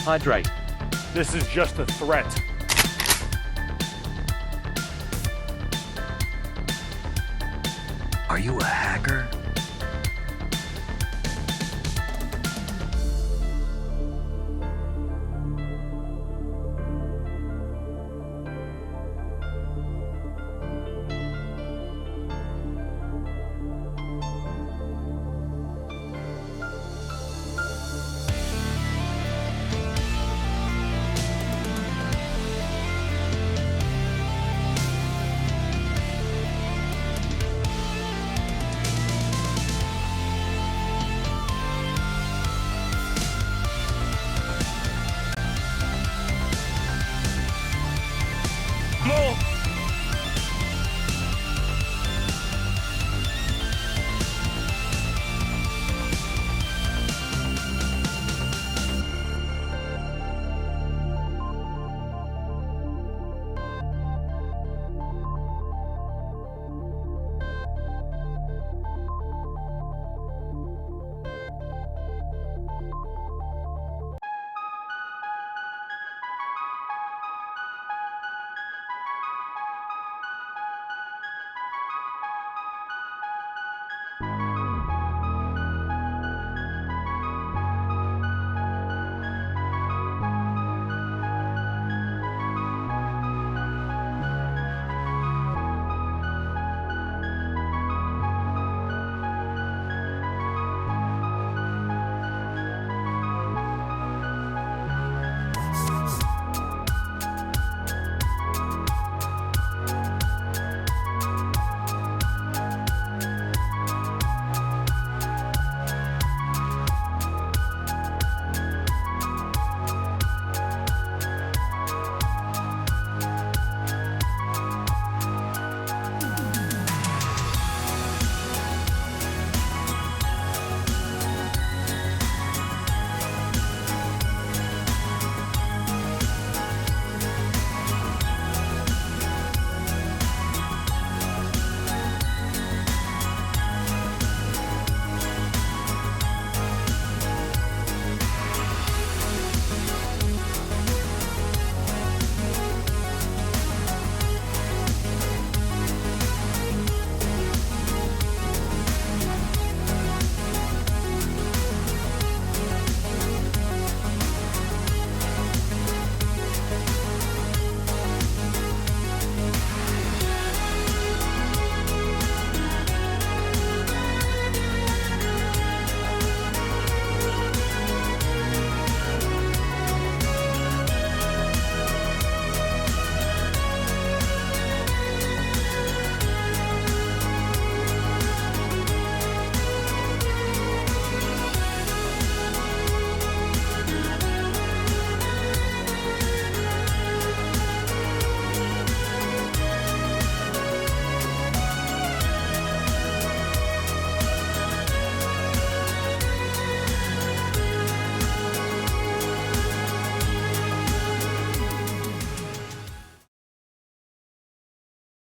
Hydrate. This is just a threat. Are you a hacker?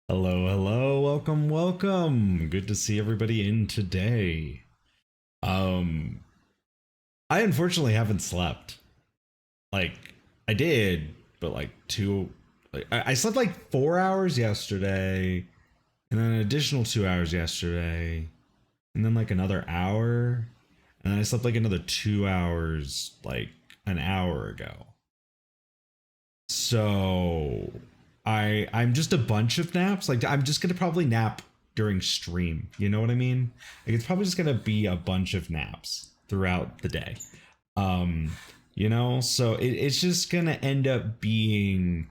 Hello, welcome. Good to see everybody in today. I unfortunately haven't slept. Like, I did, but I slept like 4 hours yesterday, and then an additional 2 hours yesterday, and then like another hour, and then I slept like another 2 hours like an hour ago. So I'm just a bunch of naps. Like, I'm just gonna probably nap during stream. You know what I mean? Like, it's probably just gonna be a bunch of naps throughout the day. So it's just gonna end up being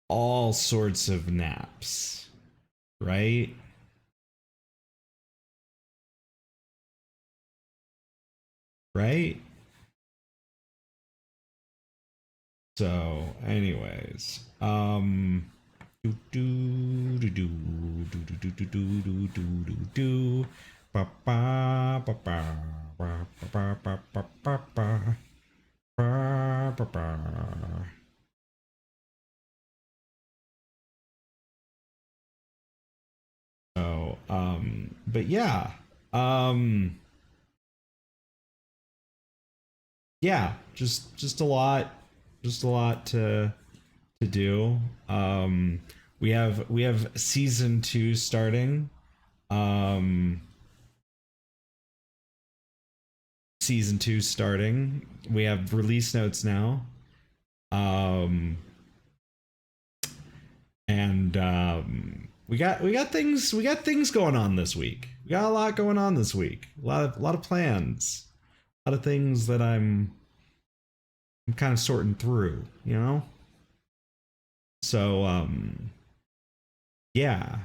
all sorts of naps, right? Right? So, anyways, do do do do do do do do do do do do ba ba ba ba ba ba ba ba ba ba ba ba ba. So, but yeah, yeah. just a lot, to do. We have season 2 starting. Season 2 starting. We have release notes now. And we got things going on this week. We got a lot going on this week. A lot of plans. A lot of things that I'm kind of sorting through, you know? So yeah,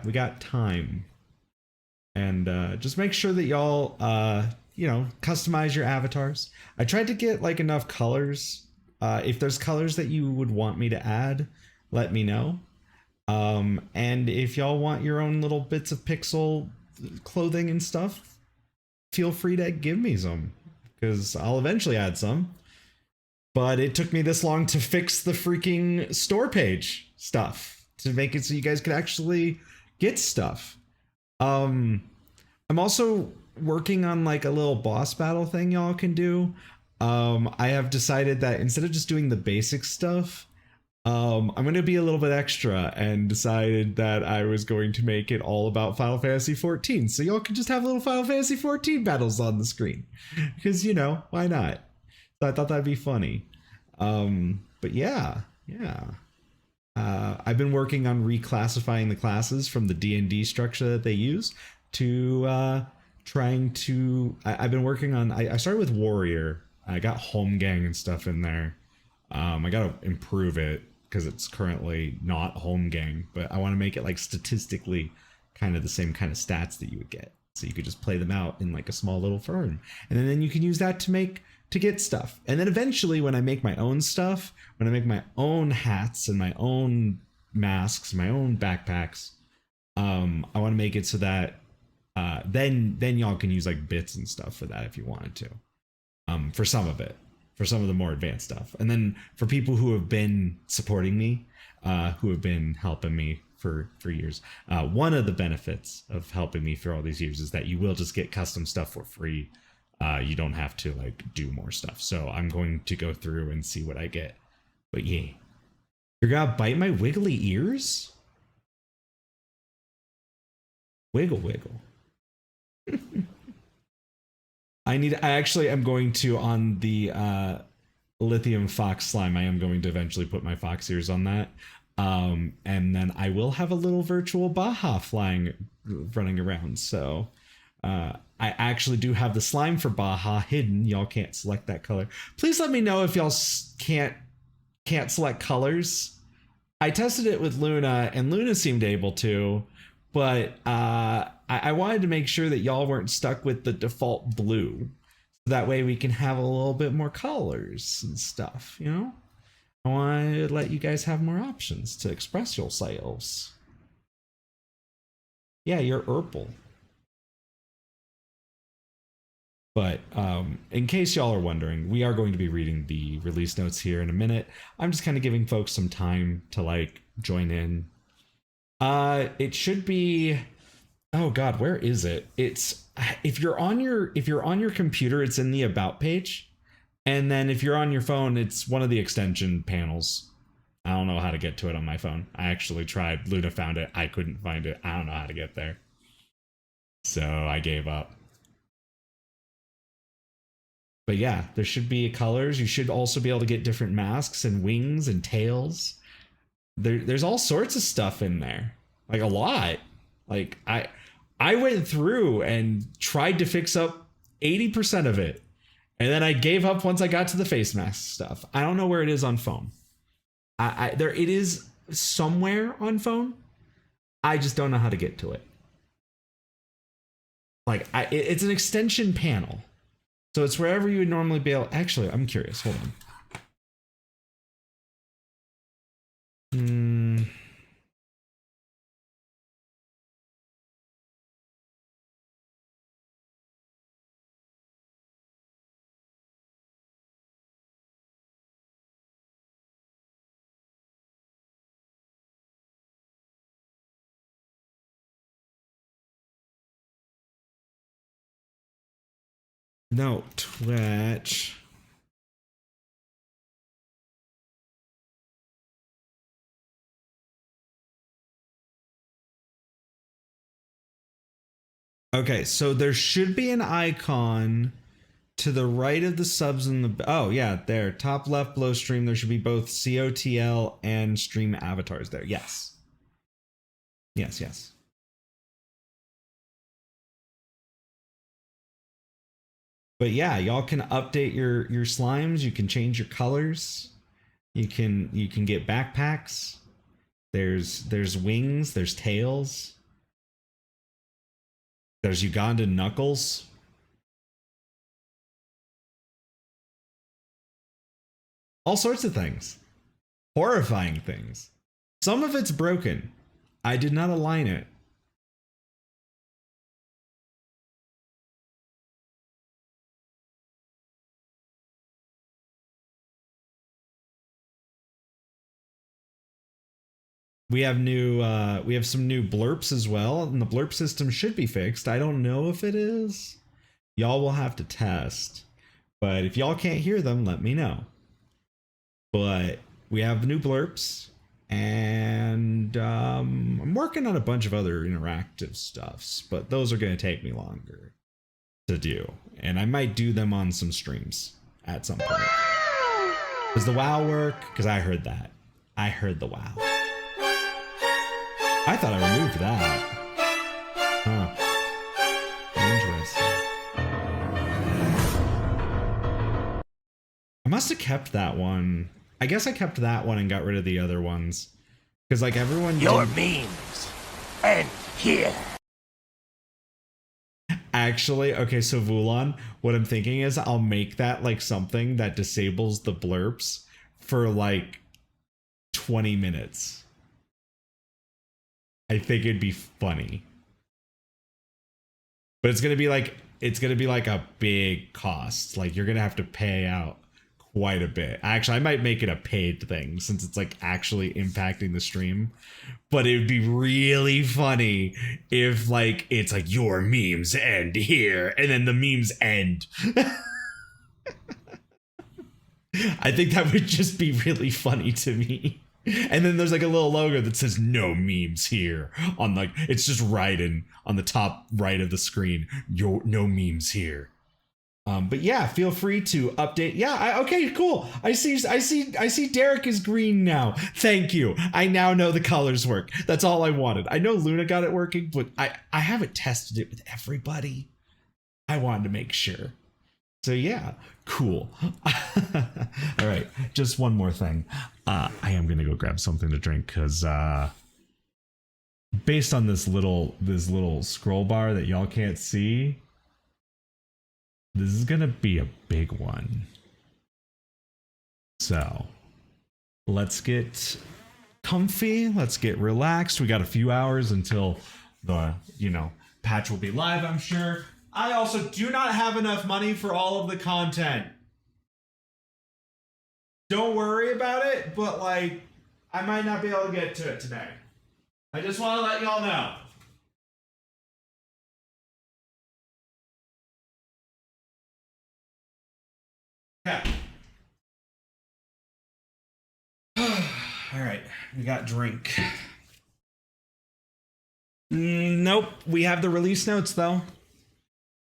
we got time. And just make sure that y'all customize your avatars. I tried to get like enough colors. If there's colors that you would want me to add, let me know. And if y'all want your own little bits of pixel clothing and stuff, feel free to give me some, because I'll eventually add some. But it took me this long to fix the freaking store page stuff to make it so you guys could actually get stuff. I'm also working on like a little boss battle thing y'all can do. I have decided that instead of just doing the basic stuff, I'm going to be a little bit extra and decided that I was going to make it all about Final Fantasy 14. So y'all can just have little Final Fantasy 14 battles on the screen. Because, why not? So I thought that'd be funny. But yeah. I've been working on reclassifying the classes from the D&D structure that they use to trying to... I've been working on... I started with Warrior. I got Home Gang and stuff in there. I gotta improve it because it's currently not Home Gang, but I want to make it like statistically kind of the same kind of stats that you would get. So you could just play them out in like a small little firm. And then you can use that to get stuff. And then eventually when I make my own stuff, when I make my own hats and my own masks, my own backpacks, I want to make it so that then y'all can use like bits and stuff for that if you wanted to. For some of it, for some of the more advanced stuff. And then for people who have been supporting me, who have been helping me for years, one of the benefits of helping me for all these years is that you will just get custom stuff for free. You don't have to like do more stuff. So I'm going to go through and see what I get. But yeah, you're gonna bite my wiggly ears? Wiggle. I actually am going to, on the lithium fox slime, I am going to eventually put my fox ears on that. And then I will have a little virtual Baja running around. So I actually do have the slime for Baja hidden. Y'all can't select that color. Please let me know if y'all can't select colors. I tested it with Luna and Luna seemed able to, but I wanted to make sure that y'all weren't stuck with the default blue. So that way we can have a little bit more colors and stuff, I want to let you guys have more options to express yourselves. Yeah, you're purple. But in case y'all are wondering, we are going to be reading the release notes here in a minute. I'm just kind of giving folks some time to like join in. It should be... Oh God, where is it? It's if you're on your computer, it's in the about page. And then if you're on your phone, it's one of the extension panels. I don't know how to get to it on my phone. I actually tried. Luna found it. I couldn't find it. I don't know how to get there. So I gave up. But yeah, there should be colors. You should also be able to get different masks and wings and tails. There's all sorts of stuff in there. Like a lot. Like I went through and tried to fix up 80% of it. And then I gave up once I got to the face mask stuff. I don't know where it is on phone. It is somewhere on phone. I just don't know how to get to it. Like it's an extension panel. So it's wherever you would normally be able... Actually, I'm curious. Hold on. No, Twitch. Okay, so there should be an icon to the right of the subs in the... Oh, yeah, there. Top left below stream, there should be both COTL and stream avatars there. Yes. Yes, yes. But yeah, y'all can update your slimes. You can change your colors. You can get backpacks. There's wings. There's tails. There's Ugandan knuckles. All sorts of things. Horrifying things. Some of it's broken. I did not align it. We have some new blurps as well, and the blurp system should be fixed. I don't know if it is. Y'all will have to test. But if y'all can't hear them, let me know. But we have new blurps, and I'm working on a bunch of other interactive stuffs, but those are going to take me longer to do. And I might do them on some streams at some point. Does the WoW work? Because I heard that. I heard the WoW. I thought I removed that. Huh. Interesting. I must have kept that one. I guess I kept that one and got rid of the other ones. Because, like, everyone... Your memes end here. Actually, okay, so Vulan, what I'm thinking is I'll make that, like, something that disables the blurps for, like, 20 minutes. I think it'd be funny. But it's gonna be like a big cost. Like, you're gonna have to pay out quite a bit. Actually, I might make it a paid thing since it's like actually impacting the stream. But it would be really funny if like it's like your memes end here and then the memes end. I think that would just be really funny to me. And then there's like a little logo that says no memes here on like, it's just writing on the top right of the screen, no memes here. But yeah, feel free to update. Yeah, okay, cool. I see Derek is green now. Thank you. I now know the colors work. That's all I wanted. I know Luna got it working, but I haven't tested it with everybody. I wanted to make sure. So yeah, cool. All right, just one more thing. I am gonna go grab something to drink because based on this little scroll bar that y'all can't see, this is gonna be a big one. So let's get comfy. Let's get relaxed. We got a few hours until the patch will be live, I'm sure. I also do not have enough money for all of the content. Don't worry about it, but like, I might not be able to get to it today. I just want to let y'all know. Okay. All right, we got drink. Nope, we have the release notes though.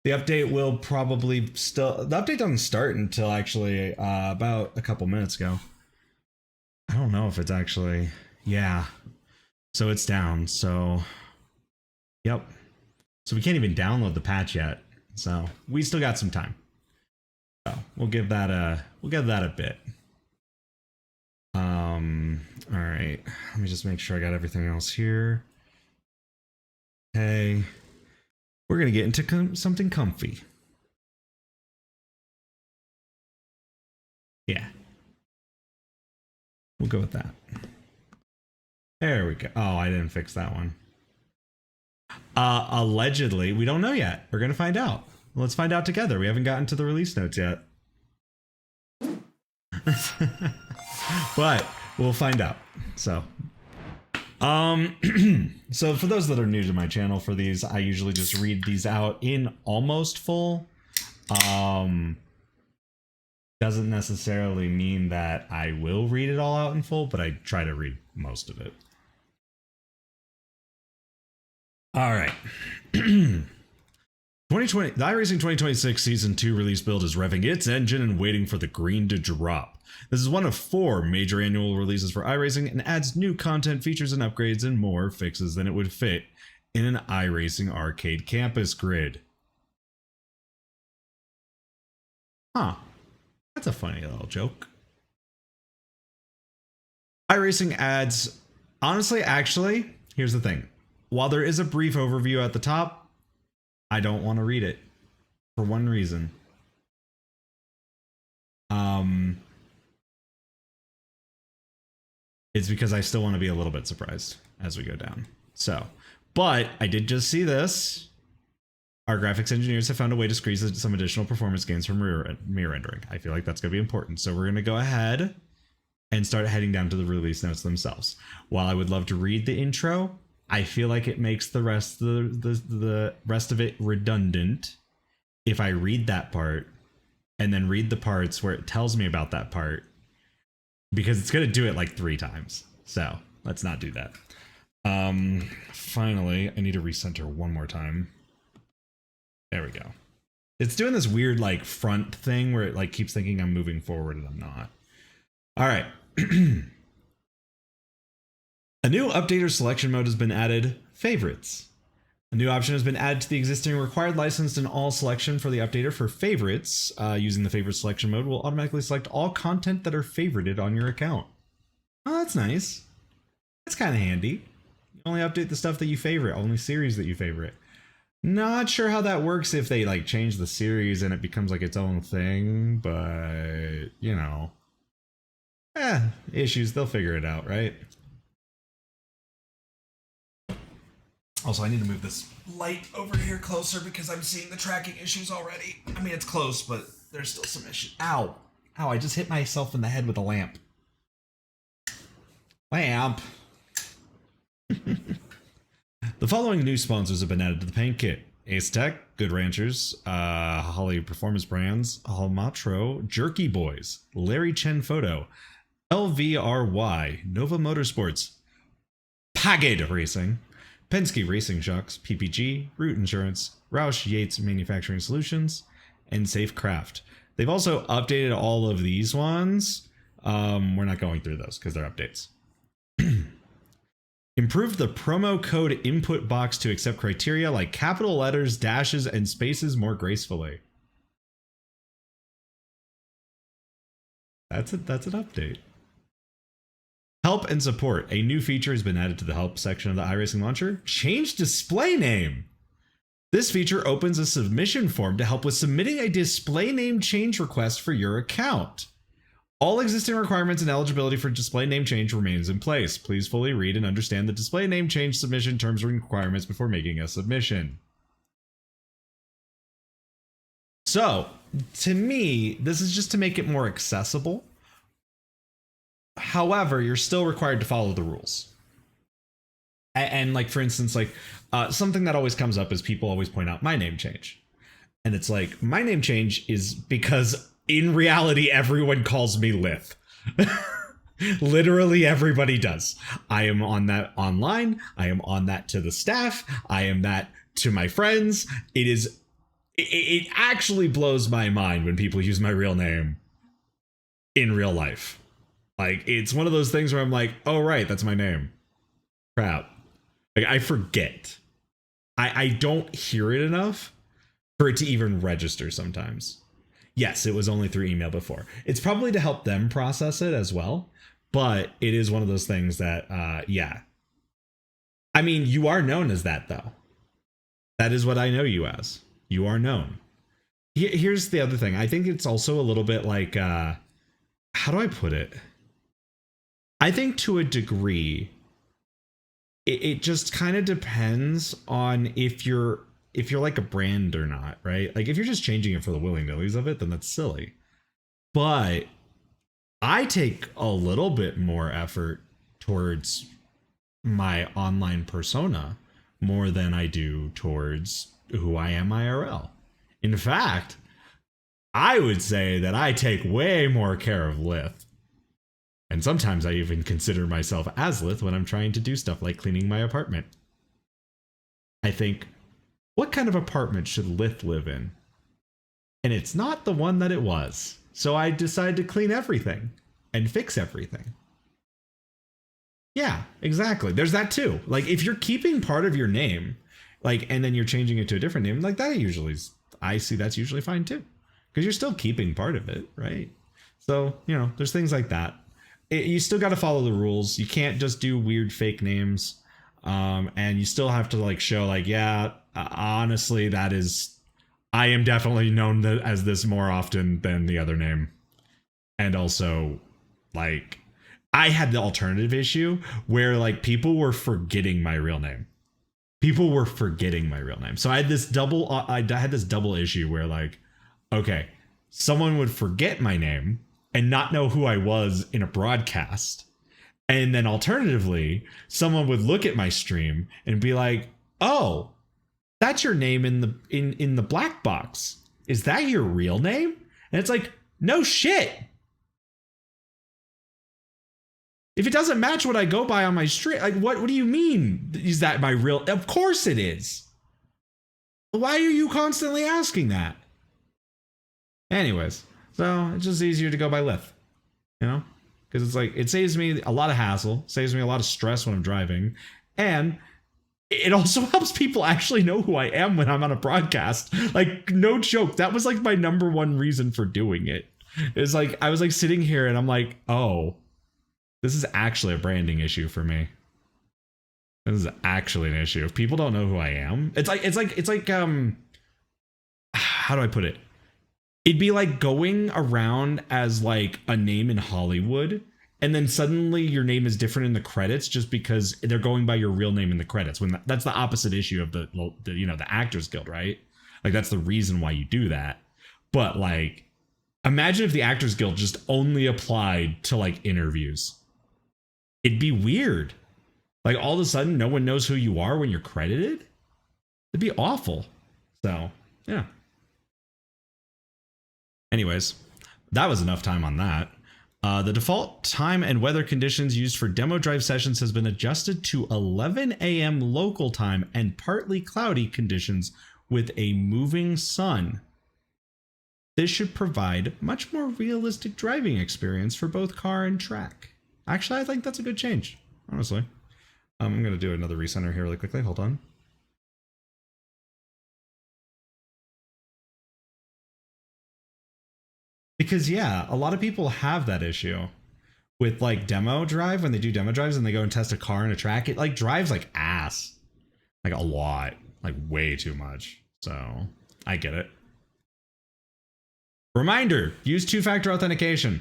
The update will probably the update doesn't start until actually about a couple minutes ago. I don't know if it's actually, yeah. So it's down, so, yep. So we can't even download the patch yet. So we still got some time. So we'll give that a bit. All right, let me just make sure I got everything else here. Okay. We're going to get into something comfy. Yeah. We'll go with that. There we go. Oh, I didn't fix that one. Allegedly, we don't know yet. We're going to find out. Let's find out together. We haven't gotten to the release notes yet. But we'll find out. So so for those that are new to my channel, for these, I usually just read these out in almost full. Doesn't necessarily mean that I will read it all out in full, but I try to read most of it. All right. 2020, the iRacing 2026 Season 2 release build is revving its engine and waiting for the green to drop. This is one of 4 major annual releases for iRacing and adds new content, features, and upgrades and more fixes than it would fit in an iRacing arcade campus grid. Huh. That's a funny little joke. iRacing adds... Honestly, actually, here's the thing. While there is a brief overview at the top, I don't want to read it for one reason. It's because I still want to be a little bit surprised as we go down. So, but I did just see this. Our graphics engineers have found a way to squeeze some additional performance gains from mirror rendering. I feel like that's going to be important. So we're going to go ahead and start heading down to the release notes themselves. While I would love to read the intro, I feel like it makes the rest of the rest of it redundant if I read that part and then read the parts where it tells me about that part, because it's going to do it like 3 times. So let's not do that. Finally, I need to recenter one more time. There we go. It's doing this weird like front thing where it like keeps thinking I'm moving forward and I'm not. All right. A new updater selection mode has been added, favorites. A new option has been added to the existing required licensed and all selection for the updater for favorites. Using the favorite selection mode will automatically select all content that are favorited on your account. Oh, that's nice. That's kind of handy. You only update the stuff that you favorite, only series that you favorite. Not sure how that works if they like change the series and it becomes like its own thing, but you know. Issues, they'll figure it out, right? Also, I need to move this light over here closer because I'm seeing the tracking issues already. I mean, it's close, but there's still some issues. Ow. Ow, I just hit myself in the head with a lamp. Lamp. The following new sponsors have been added to the paint kit. Ace Tech, Good Ranchers, Holly Performance Brands, Halmatro, Jerky Boys, Larry Chen Photo, LVRY, Nova Motorsports, Pagid Racing, Penske Racing Shocks, PPG, Root Insurance, Roush Yates Manufacturing Solutions, and Safe Craft. They've also updated all of these ones. We're not going through those because they're updates. Improved the promo code input box to accept criteria like capital letters, dashes, and spaces more gracefully. That's an update. Help and support. A new feature has been added to the help section of the iRacing launcher. Change display name. This feature opens a submission form to help with submitting a display name change request for your account. All existing requirements and eligibility for display name change remains in place. Please fully read and understand the display name change submission terms and requirements before making a submission. So, to me, this is just to make it more accessible. However, you're still required to follow the rules. And like, for instance, like something that always comes up is people always point out my name change. And it's like, my name change is because in reality, everyone calls me Lith. Literally everybody does. I am on that online. I am on that to the staff. I am that to my friends. It actually blows my mind when people use my real name in real life. Like, it's one of those things where I'm like, oh, right, that's my name. Crap. Like, I forget. I don't hear it enough for it to even register sometimes. Yes, it was only through email before. It's probably to help them process it as well. But it is one of those things that, yeah. I mean, you are known as that, though. That is what I know you as. You are known. Here's the other thing. I think it's also a little bit like, how do I put it? I think to a degree, it just kind of depends on if you're like a brand or not, right? Like if you're just changing it for the willy-nillys of it, then that's silly. But I take a little bit more effort towards my online persona more than I do towards who I am IRL. In fact, I would say that I take way more care of Lith. And sometimes I even consider myself as Lith when I'm trying to do stuff like cleaning my apartment. I think what kind of apartment should Lith live in? And it's not the one that it was. So I decided to clean everything and fix everything. Yeah, exactly. There's that too. Like if you're keeping part of your name, like, and then you're changing it to a different name, like that usually is, I see that's usually fine too. Because you're still keeping part of it, right? So, you know, there's things like that. You still got to follow the rules. You can't just do weird fake names. And you still have to like show like, yeah, honestly, that is, I am definitely known as this more often than the other name. And also like, I had the alternative issue where like people were forgetting my real name. People were forgetting my real name. So I had this double issue where like, okay, someone would forget my name and not know who I was in a broadcast. And then alternatively, someone would look at my stream and be like, "Oh, that's your name in the black box. Is that your real name?" And it's like, "No shit. If it doesn't match what I go by on my stream, like what do you mean? Is that my real? Of course it is. Why are you constantly asking that?" Anyways, so it's just easier to go by Lith, you know? Because it's like, it saves me a lot of hassle, saves me a lot of stress when I'm driving, and it also helps people actually know who I am when I'm on a broadcast. Like, no joke, that was like my number one reason for doing it. It's like, I was like sitting here and I'm like, oh, this is actually a branding issue for me. This is actually an issue. If people don't know who I am, it's like, how do I put it? It'd be like going around as like a name in Hollywood, and then suddenly your name is different in the credits just because they're going by your real name in the credits. When that's the opposite issue of the you know, the Actors Guild, right? Like that's the reason why you do that. But like, imagine if the Actors Guild just only applied to like interviews. It'd be weird. Like all of a sudden, no one knows who you are when you're credited. It'd be awful. So yeah. Anyways, that was enough time on that. The default time and weather conditions used for demo drive sessions has been adjusted to 11 a.m. local time and partly cloudy conditions with a moving sun. This should provide much more realistic driving experience for both car and track. Actually, I think that's a good change, honestly. I'm going to do another recenter here really quickly. Hold on. Because yeah, a lot of people have that issue with like demo drive when they do demo drives and they go and test a car and a track. It like drives like ass, like a lot, like way too much. So I get it. Reminder, use two-factor authentication.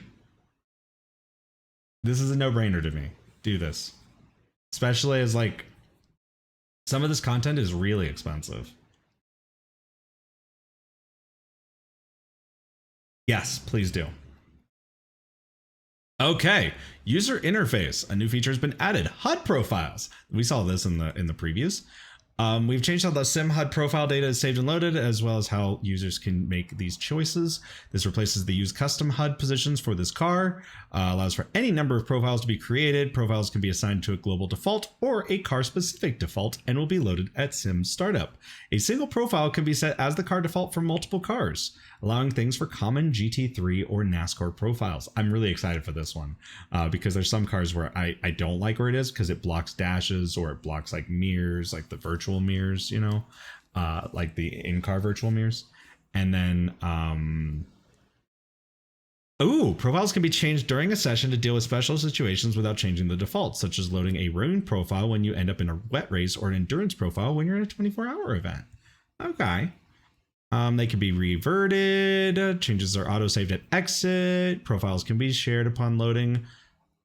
This is a no-brainer to me. Do this. Especially as like some of this content is really expensive. Yes, please do. Okay, user interface. A new feature has been added. HUD profiles. We saw this in the previews. We've changed how the sim HUD profile data is saved and loaded, as well as how users can make these choices. This replaces the use custom HUD positions for this car, allows for any number of profiles to be created. Profiles can be assigned to a global default or a car-specific default and will be loaded at sim startup. A single profile can be set as the car default for multiple cars, allowing things for common GT3 or NASCAR profiles. I'm really excited for this one because there's some cars where I don't like where it is because it blocks dashes or it blocks like mirrors, like the virtual mirrors, you know, like the in-car virtual mirrors. And then, profiles can be changed during a session to deal with special situations without changing the default, such as loading a rowing profile when you end up in a wet race or an endurance profile when you're in a 24-hour event. Okay. They can be reverted. Changes are auto-saved at exit. Profiles can be shared upon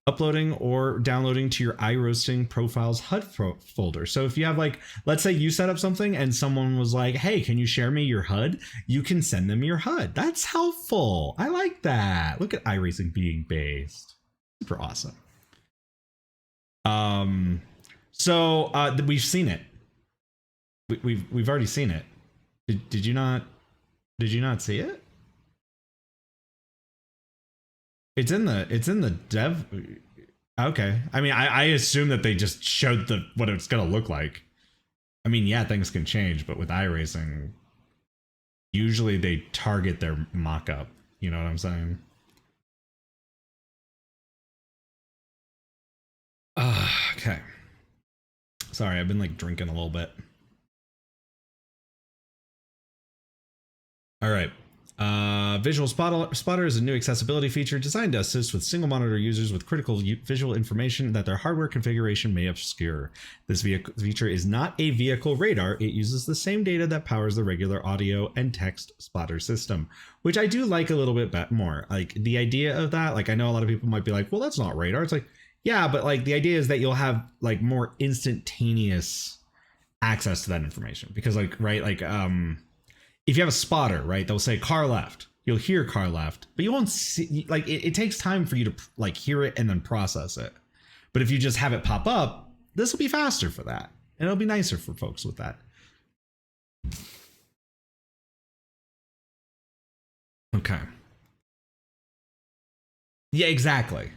uploading or downloading to your iRacing profiles HUD folder. So if you have like, let's say you set up something and someone was like, hey, can you share me your HUD? You can send them your HUD. That's helpful. I like that. Look at iRacing being based. Super awesome. We've seen it. We've already seen it. Did you not see it? It's in the dev. Okay. I mean, I assume that they just showed what it's gonna look like. I mean, yeah, things can change, but with iRacing, usually they target their mock-up. You know what I'm saying? Okay. Sorry, I've been like drinking a little bit. All right. Visual Spotter is a new accessibility feature designed to assist with single monitor users with critical visual information that their hardware configuration may obscure. This feature is not a vehicle radar. It uses the same data that powers the regular audio and text spotter system, which I do like a little bit more. Like the idea of that, like I know a lot of people might be like, well, that's not radar. It's like, yeah, but like the idea is that you'll have like more instantaneous access to that information because like, right, like, if you have a spotter, right, they'll say car left. You'll hear car left, but you won't see, like, it takes time for you to like hear it and then process it. But if you just have it pop up, this will be faster for that. And it'll be nicer for folks with that. Okay. Yeah, exactly.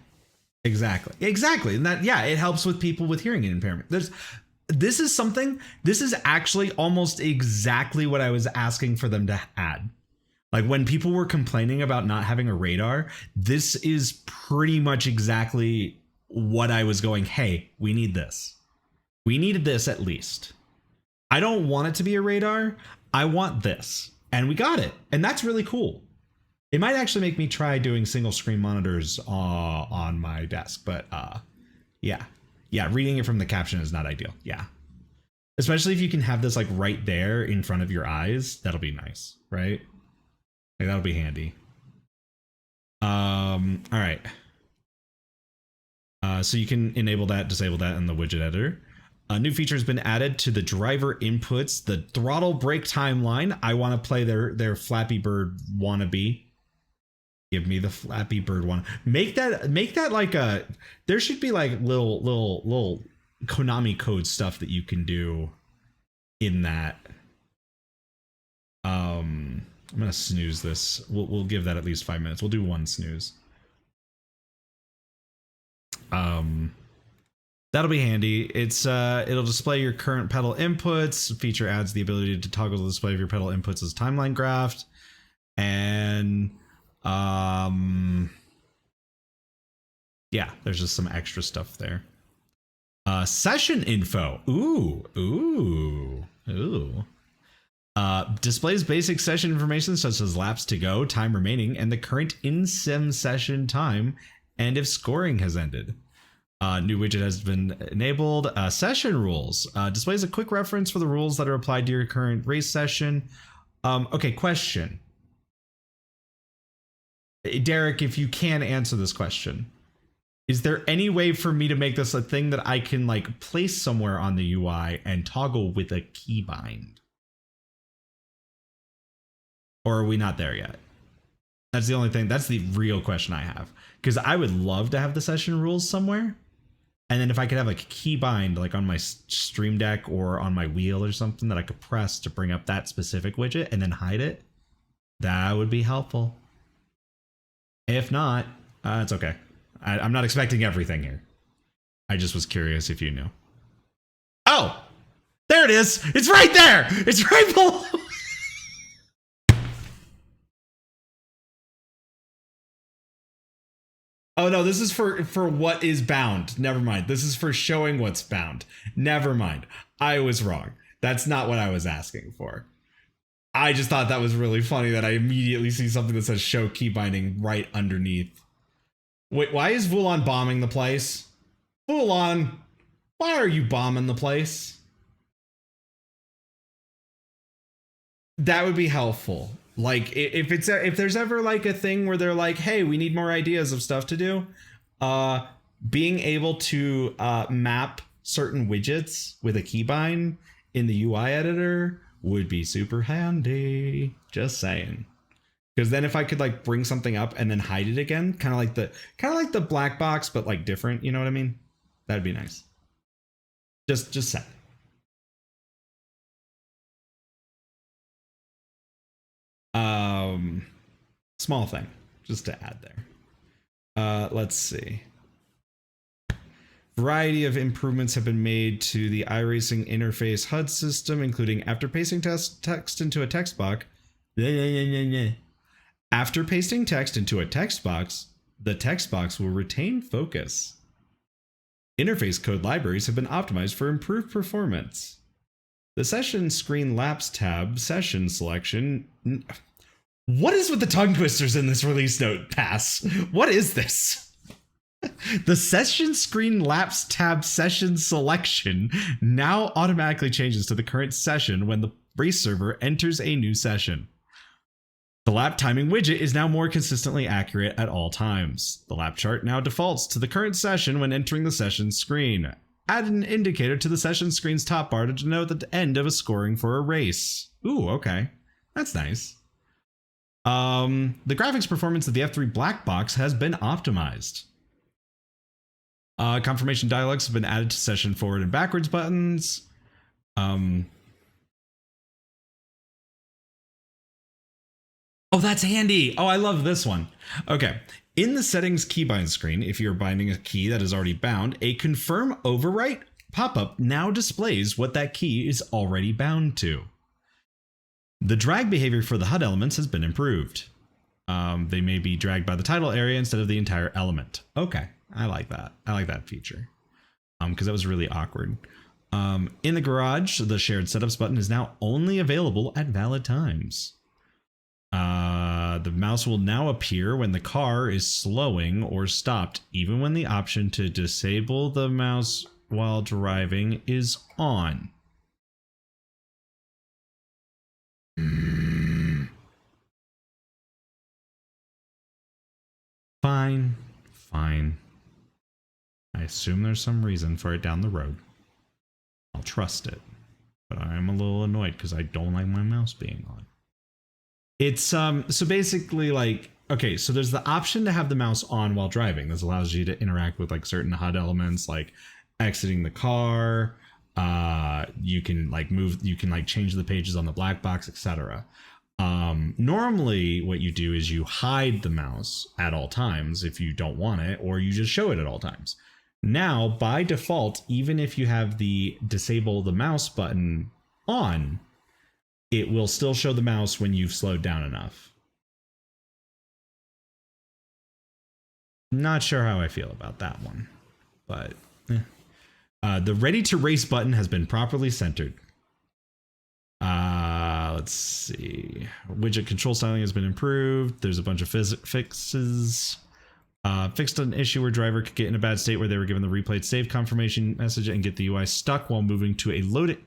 Exactly. And that, yeah, it helps with people with hearing impairment. This is actually almost exactly what I was asking for them to add. Like when people were complaining about not having a radar, this is pretty much exactly what I was going, hey, we need this. We needed this at least. I don't want it to be a radar. I want this. And we got it. And that's really cool. It might actually make me try doing single screen monitors on my desk, but yeah. Yeah, reading it from the caption is not ideal. Yeah. Especially if you can have this like right there in front of your eyes, that'll be nice, right? Like that'll be handy. All right. So you can enable that, disable that in the widget editor. A new feature has been added to the driver inputs, the throttle brake timeline. I want to play their Flappy Bird wannabe. Give me the Flappy Bird one. Make that like a. There should be like little Konami code stuff that you can do in that. I'm gonna snooze this. We'll give that at least 5 minutes. We'll do one snooze. That'll be handy. It's it'll display your current pedal inputs. Feature adds the ability to toggle the display of your pedal inputs as timeline graphed, and yeah, there's just some extra stuff there. Session info. Ooh. Displays basic session information such as laps to go, time remaining, and the current in-sim session time, and if scoring has ended. New widget has been enabled. Session rules. Displays a quick reference for the rules that are applied to your current race session. Okay, question. Derek, if you can answer this question. Is there any way for me to make this a thing that I can like place somewhere on the UI and toggle with a keybind? Or are we not there yet? That's the only thing. That's the real question I have. Because I would love to have the session rules somewhere. And then if I could have like a keybind like on my Stream Deck or on my wheel or something that I could press to bring up that specific widget and then hide it, that would be helpful. If not, it's okay. I'm not expecting everything here. I just was curious if you knew. Oh, there it is. It's right there. It's right below. Oh no, this is for what is bound. Never mind. This is for showing what's bound. Never mind. I was wrong. That's not what I was asking for. I just thought that was really funny that I immediately see something that says show key binding right underneath. Wait, why is Vulon bombing the place? Vulon, why are you bombing the place? That would be helpful. Like if there's ever like a thing where they're like, hey, we need more ideas of stuff to do, being able to map certain widgets with a keybind in the UI editor would be super handy. Just saying. Because then if I could like bring something up and then hide it again, kind of like the black box, but like different, you know what I mean? That'd be nice. Just say. Small thing just to add there. Let's see. Variety of improvements have been made to the iRacing interface HUD system, including after pasting text into a text box. After pasting text into a text box, the text box will retain focus. Interface code libraries have been optimized for improved performance. The session screen lapse tab session selection. What is with the tongue twisters in this release note, Pass? What is this? The session screen lapse tab session selection now automatically changes to the current session when the race server enters a new session. The lap timing widget is now more consistently accurate at all times. The lap chart now defaults to the current session when entering the session screen. Add an indicator to the session screen's top bar to denote the end of a scoring for a race. Ooh, okay. That's nice. The graphics performance of the F3 black box has been optimized. Confirmation dialogues have been added to session forward and backwards buttons. Oh, that's handy. Oh, I love this one. Okay. In the settings keybind screen, if you're binding a key that is already bound, a confirm overwrite pop-up now displays what that key is already bound to. The drag behavior for the HUD elements has been improved. They may be dragged by the title area instead of the entire element. Okay. I like that. I like that feature. Because that was really awkward. In the garage, the shared setups button is now only available at valid times. The mouse will now appear when the car is slowing or stopped, even when the option to disable the mouse while driving is on. Fine. I assume there's some reason for it down the road. I'll trust it. But I'm a little annoyed because I don't like my mouse being on. It's so basically like, okay, so there's the option to have the mouse on while driving. This allows you to interact with like certain HUD elements like exiting the car. You can like move, you can like change the pages on the black box, etc. Normally what you do is you hide the mouse at all times if you don't want it, or you just show it at all times. Now, by default, even if you have the disable the mouse button on, it will still show the mouse when you've slowed down enough. Not sure how I feel about that one, but the ready to race button has been properly centered. Let's see. Widget control styling has been improved. There's a bunch of fixes. Fixed an issue where driver could get in a bad state where they were given the replayed save confirmation message and get the UI stuck while moving to a loaded.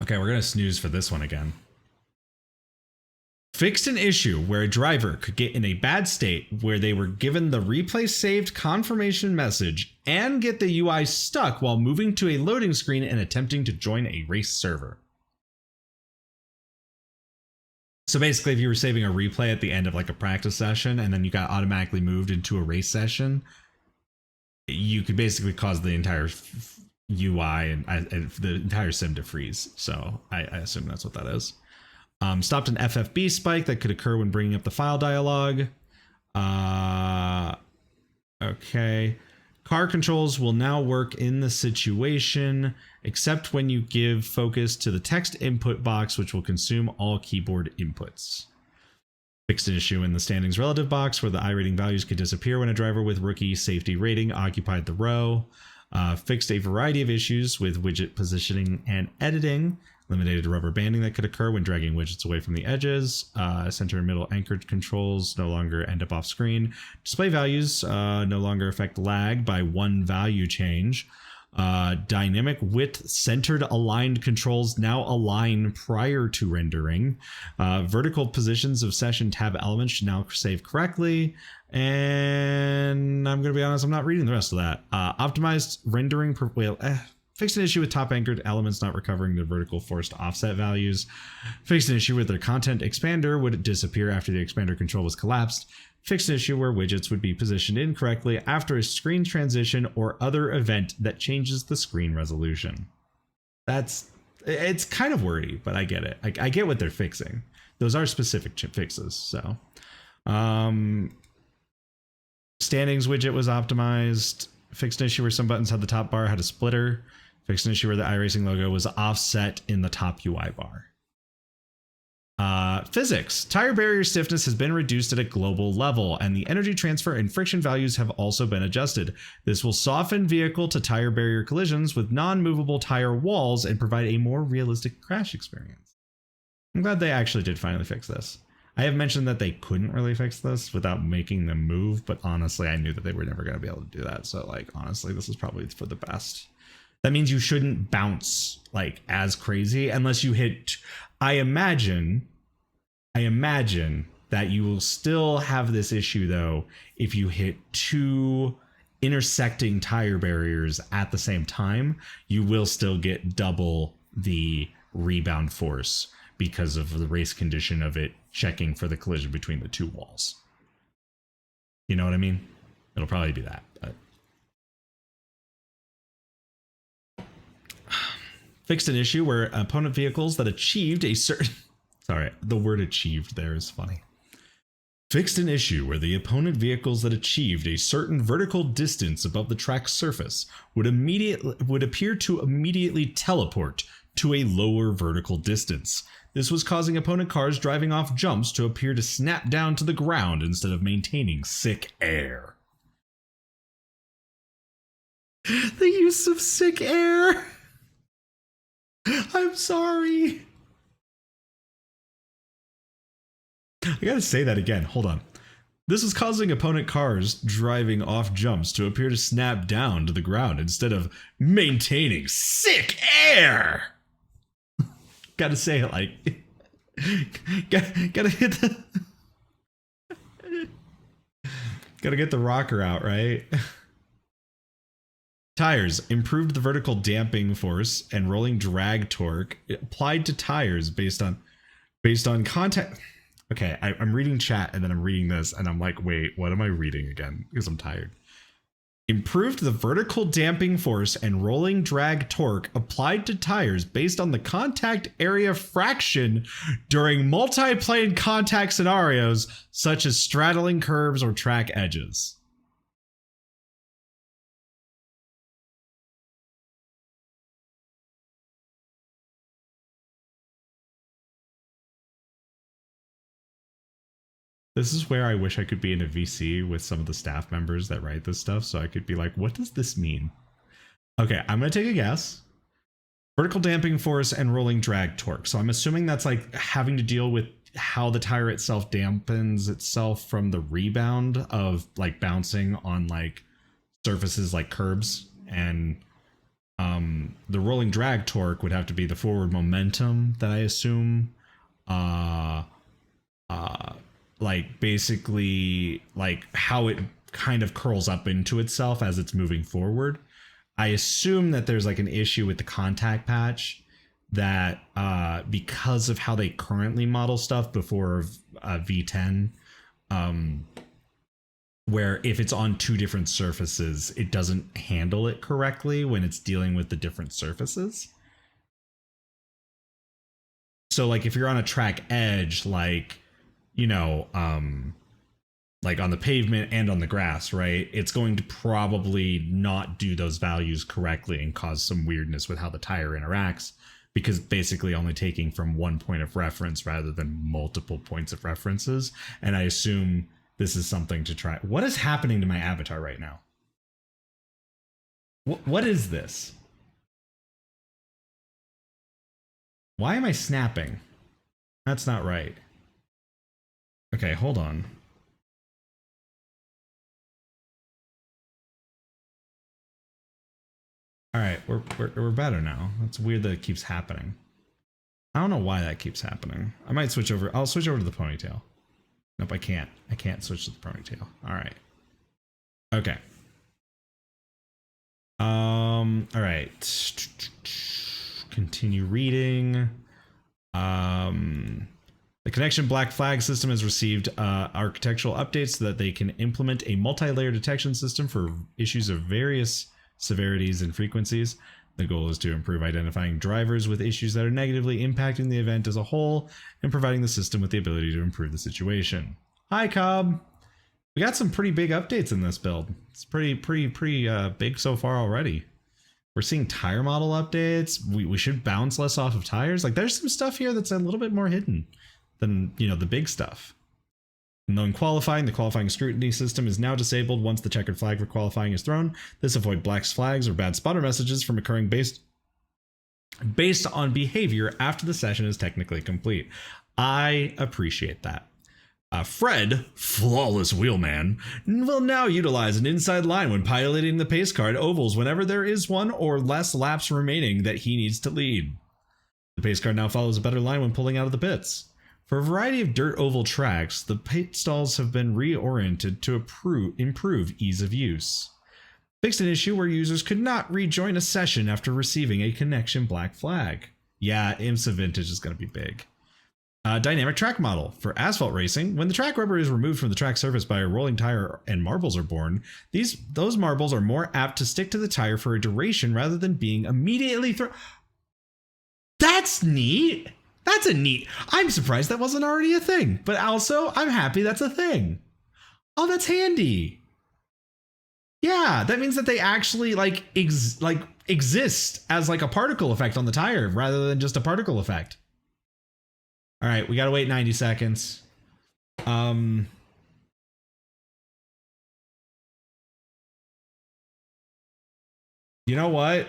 Okay, we're gonna snooze for this one again. Fixed an issue where a driver could get in a bad state where they were given the replay saved confirmation message and get the UI stuck while moving to a loading screen and attempting to join a race server. So basically, if you were saving a replay at the end of like a practice session and then you got automatically moved into a race session, you could basically cause the entire UI and the entire sim to freeze. So I assume that's what that is. Stopped an FFB spike that could occur when bringing up the file dialog. Okay. Car controls will now work in the situation, except when you give focus to the text input box, which will consume all keyboard inputs. Fixed an issue in the standings relative box where the iRating values could disappear when a driver with rookie safety rating occupied the row. Fixed a variety of issues with widget positioning and editing. Eliminated rubber banding that could occur when dragging widgets away from the edges. Center and middle anchored controls no longer end up off screen. Display values no longer affect lag by one value change. Dynamic width centered aligned controls now align prior to rendering. Vertical positions of session tab elements should now save correctly. And I'm going to be honest, I'm not reading the rest of that. Optimized rendering fixed an issue with top anchored elements not recovering their vertical forced offset values. Fixed an issue with their content expander would disappear after the expander control was collapsed. Fixed an issue where widgets would be positioned incorrectly after a screen transition or other event that changes the screen resolution. It's kind of wordy, but I get it. I get what they're fixing. Those are specific fixes. So Standings widget was optimized. Fixed an issue where some buttons had the top bar had a splitter. Fixed an issue where the iRacing logo was offset in the top UI bar. Physics. Tire barrier stiffness has been reduced at a global level, and the energy transfer and friction values have also been adjusted. This will soften vehicle to tire barrier collisions with non-movable tire walls and provide a more realistic crash experience. I'm glad they actually did finally fix this. I have mentioned that they couldn't really fix this without making them move, but honestly, I knew that they were never going to be able to do that. So, like, honestly, this is probably for the best. That means you shouldn't bounce, like, as crazy unless you hit... I imagine that you will still have this issue, though, if you hit two intersecting tire barriers at the same time. You will still get double the rebound force because of the race condition of it checking for the collision between the two walls. You know what I mean? It'll probably be that. But fixed an issue where opponent vehicles that achieved a certain... Sorry, the word achieved there is funny. Fixed an issue where the opponent vehicles that achieved a certain vertical distance above the track's surface would appear to immediately teleport to a lower vertical distance. This was causing opponent cars driving off jumps to appear to snap down to the ground instead of maintaining sick air. The use of sick air. I'm sorry. I gotta say that again. Hold on. This is causing opponent cars driving off jumps to appear to snap down to the ground instead of maintaining sick air. Gotta say it like... gotta hit the... Gotta get the rocker out, right? Tires. Improved the vertical damping force and rolling drag torque applied to tires based on contact... Okay, I'm reading chat and then I'm reading this and I'm like, wait, what am I reading again? Because I'm tired. Improved the vertical damping force and rolling drag torque applied to tires based on the contact area fraction during multi-plane contact scenarios such as straddling curves or track edges. This is where I wish I could be in a VC with some of the staff members that write this stuff so I could be like, what does this mean? Okay, I'm going to take a guess. Vertical damping force and rolling drag torque. So I'm assuming that's like having to deal with how the tire itself dampens itself from the rebound of like bouncing on like surfaces like curbs. And the rolling drag torque would have to be the forward momentum that I assume like basically like how it kind of curls up into itself as it's moving forward. I assume that there's like an issue with the contact patch that because of how they currently model stuff before V10, where if it's on two different surfaces, it doesn't handle it correctly when it's dealing with the different surfaces. So like if you're on a track edge, like, you know, like on the pavement and on the grass, right? It's going to probably not do those values correctly and cause some weirdness with how the tire interacts, because basically only taking from one point of reference rather than multiple points of references. And I assume this is something to try. What is happening to my avatar right now? What is this? Why am I snapping? That's not right. Okay, hold on. All right, we're better now. It's weird that it keeps happening. I don't know why that keeps happening. I might switch over. I'll switch over to the ponytail. Nope, I can't. I can't switch to the ponytail. All right. Okay. All right. Continue reading. The Connection Black Flag system has received architectural updates so that they can implement a multi-layer detection system for issues of various severities and frequencies. The goal is to improve identifying drivers with issues that are negatively impacting the event as a whole and providing the system with the ability to improve the situation. Hi, Cobb. We got some pretty big updates in this build. It's pretty big so far already. We're seeing tire model updates. We should bounce less off of tires. Like there's some stuff here that's a little bit more hidden than, you know, the big stuff. And then qualifying, the qualifying scrutiny system is now disabled once the checkered flag for qualifying is thrown. This avoids black flags or bad spotter messages from occurring based on behavior after the session is technically complete. I appreciate that. Fred, flawless wheelman, will now utilize an inside line when piloting the pace car at ovals whenever there is one or less laps remaining that he needs to lead. The pace car now follows a better line when pulling out of the pits. For a variety of dirt oval tracks, the pit stalls have been reoriented to improve ease of use. Fixed an issue where users could not rejoin a session after receiving a connection black flag. Yeah, IMSA Vintage is going to be big. Dynamic track model. For asphalt racing, when the track rubber is removed from the track surface by a rolling tire and marbles are born, those marbles are more apt to stick to the tire for a duration rather than being immediately thrown. That's neat. That's a neat. I'm surprised that wasn't already a thing, but also I'm happy that's a thing. Oh, that's handy. Yeah, that means that they actually exist as like a particle effect on the tire rather than just a particle effect. All right, we got to wait 90 seconds. You know what?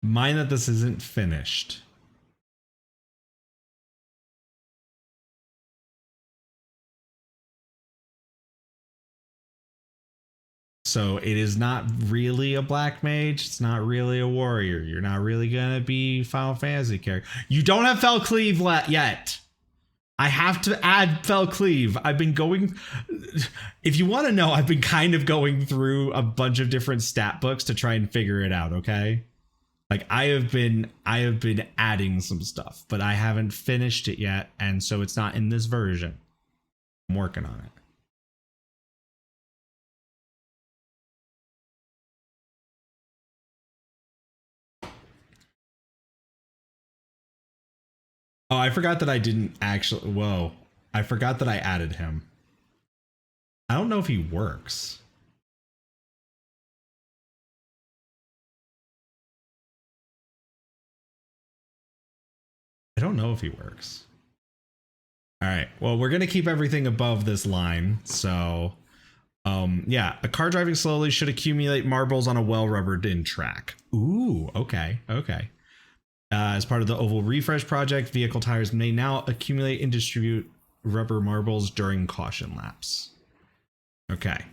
Mind that this isn't finished. So it is not really a black mage. It's not really a warrior. You're not really going to be Final Fantasy character. You don't have Fell Cleave yet. I have to add Fell Cleave. I've been going... If you want to know, I've been kind of going through a bunch of different stat books to try and figure it out, okay? Like I have been adding some stuff, but I haven't finished it yet, and so it's not in this version. I'm working on it. Oh, I forgot that I didn't actually... Whoa. I forgot that I added him. I don't know if he works. I don't know if he works. All right. Well, we're going to keep everything above this line. So, yeah, a car driving slowly should accumulate marbles on a well-rubbered in track. Ooh, okay. Okay. As part of the Oval Refresh project, vehicle tires may now accumulate and distribute rubber marbles during caution laps. Okay.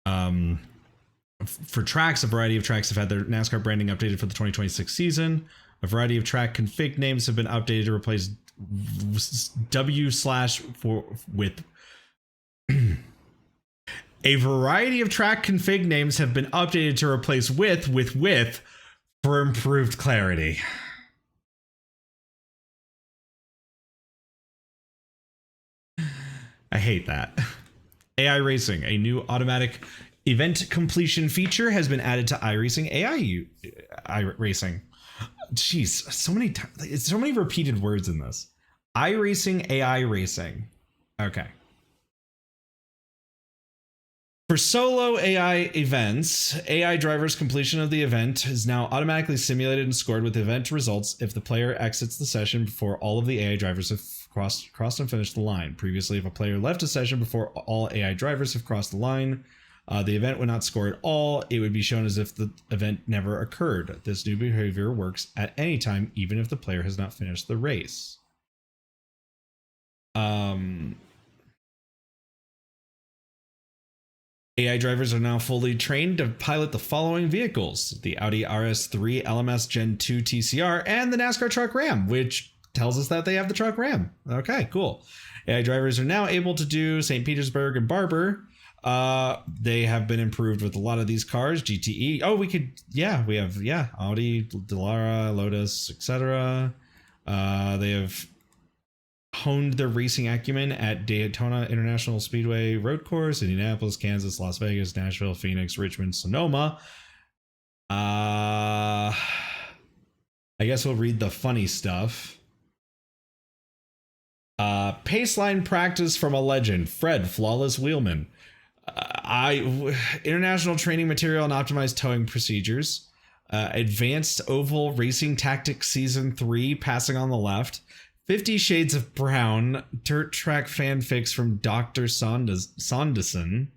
For tracks, a variety of tracks have had their NASCAR branding updated for the 2026 season. A variety of track config names have been updated to replace with. A variety of track config names have been updated to replace with for improved clarity. I hate that. AI Racing, a new automatic event completion feature, has been added to iRacing. iRacing. Jeez, so many repeated words in this. iRacing, AI Racing. Okay. For solo AI events, AI driver's completion of the event is now automatically simulated and scored with event results if the player exits the session before all of the AI drivers have crossed and finished the line. Previously, if a player left a session before all AI drivers have crossed the line, the event would not score at all. It would be shown as if the event never occurred. This new behavior works at any time, even if the player has not finished the race. AI drivers are now fully trained to pilot the following vehicles: the Audi RS3 LMS Gen 2 TCR and the NASCAR Truck Ram, which tells us that they have the Truck Ram. Okay, cool. AI drivers are now able to do St. Petersburg and Barber, They have been improved with a lot of these cars. GTE. Oh, we have Audi, Dallara, Lotus, etc. They have honed their racing acumen at Daytona International Speedway Road Course, Indianapolis, Kansas, Las Vegas, Nashville, Phoenix, Richmond, Sonoma. I guess we'll read the funny stuff. Paceline practice from a legend, Fred Flawless Wheelman. International training material and optimized towing procedures. Advanced Oval Racing Tactics Season 3, passing on the left. 50 Shades of Brown, dirt track fanfics from Dr. Sonderson.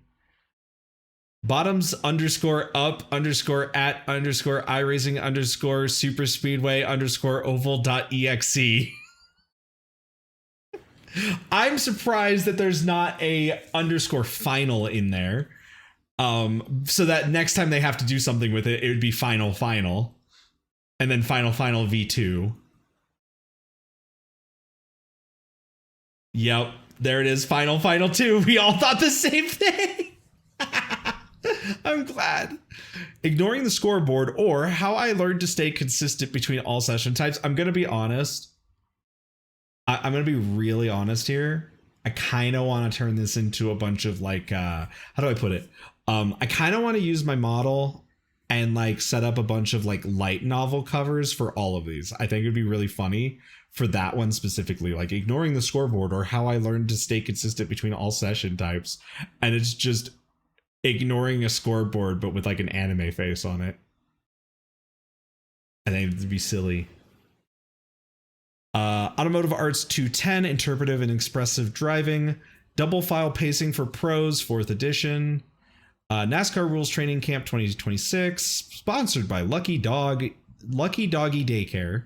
Bottoms _up _ at _ iRacing _ super speedway _ oval.exe. I'm surprised that there's not a _ final in there. So that next time they have to do something with it, it would be final. And then final V2. Yep, there it is. Final 2. We all thought the same thing. I'm glad. Ignoring the scoreboard, or how I learned to stay consistent between all session types. I'm going to be honest. I'm going to be really honest here. I kind of want to turn this into a bunch of like, how do I put it? I kind of want to use my model and like set up a bunch of like light novel covers for all of these. I think it'd be really funny for that one specifically, like ignoring the scoreboard, or how I learned to stay consistent between all session types. And it's just ignoring a scoreboard, but with like an anime face on it. I think it'd be silly. Automotive Arts 210, interpretive and expressive driving. Double file pacing for pros, 4th edition. NASCAR Rules Training Camp 2026, sponsored by Lucky Doggy Daycare,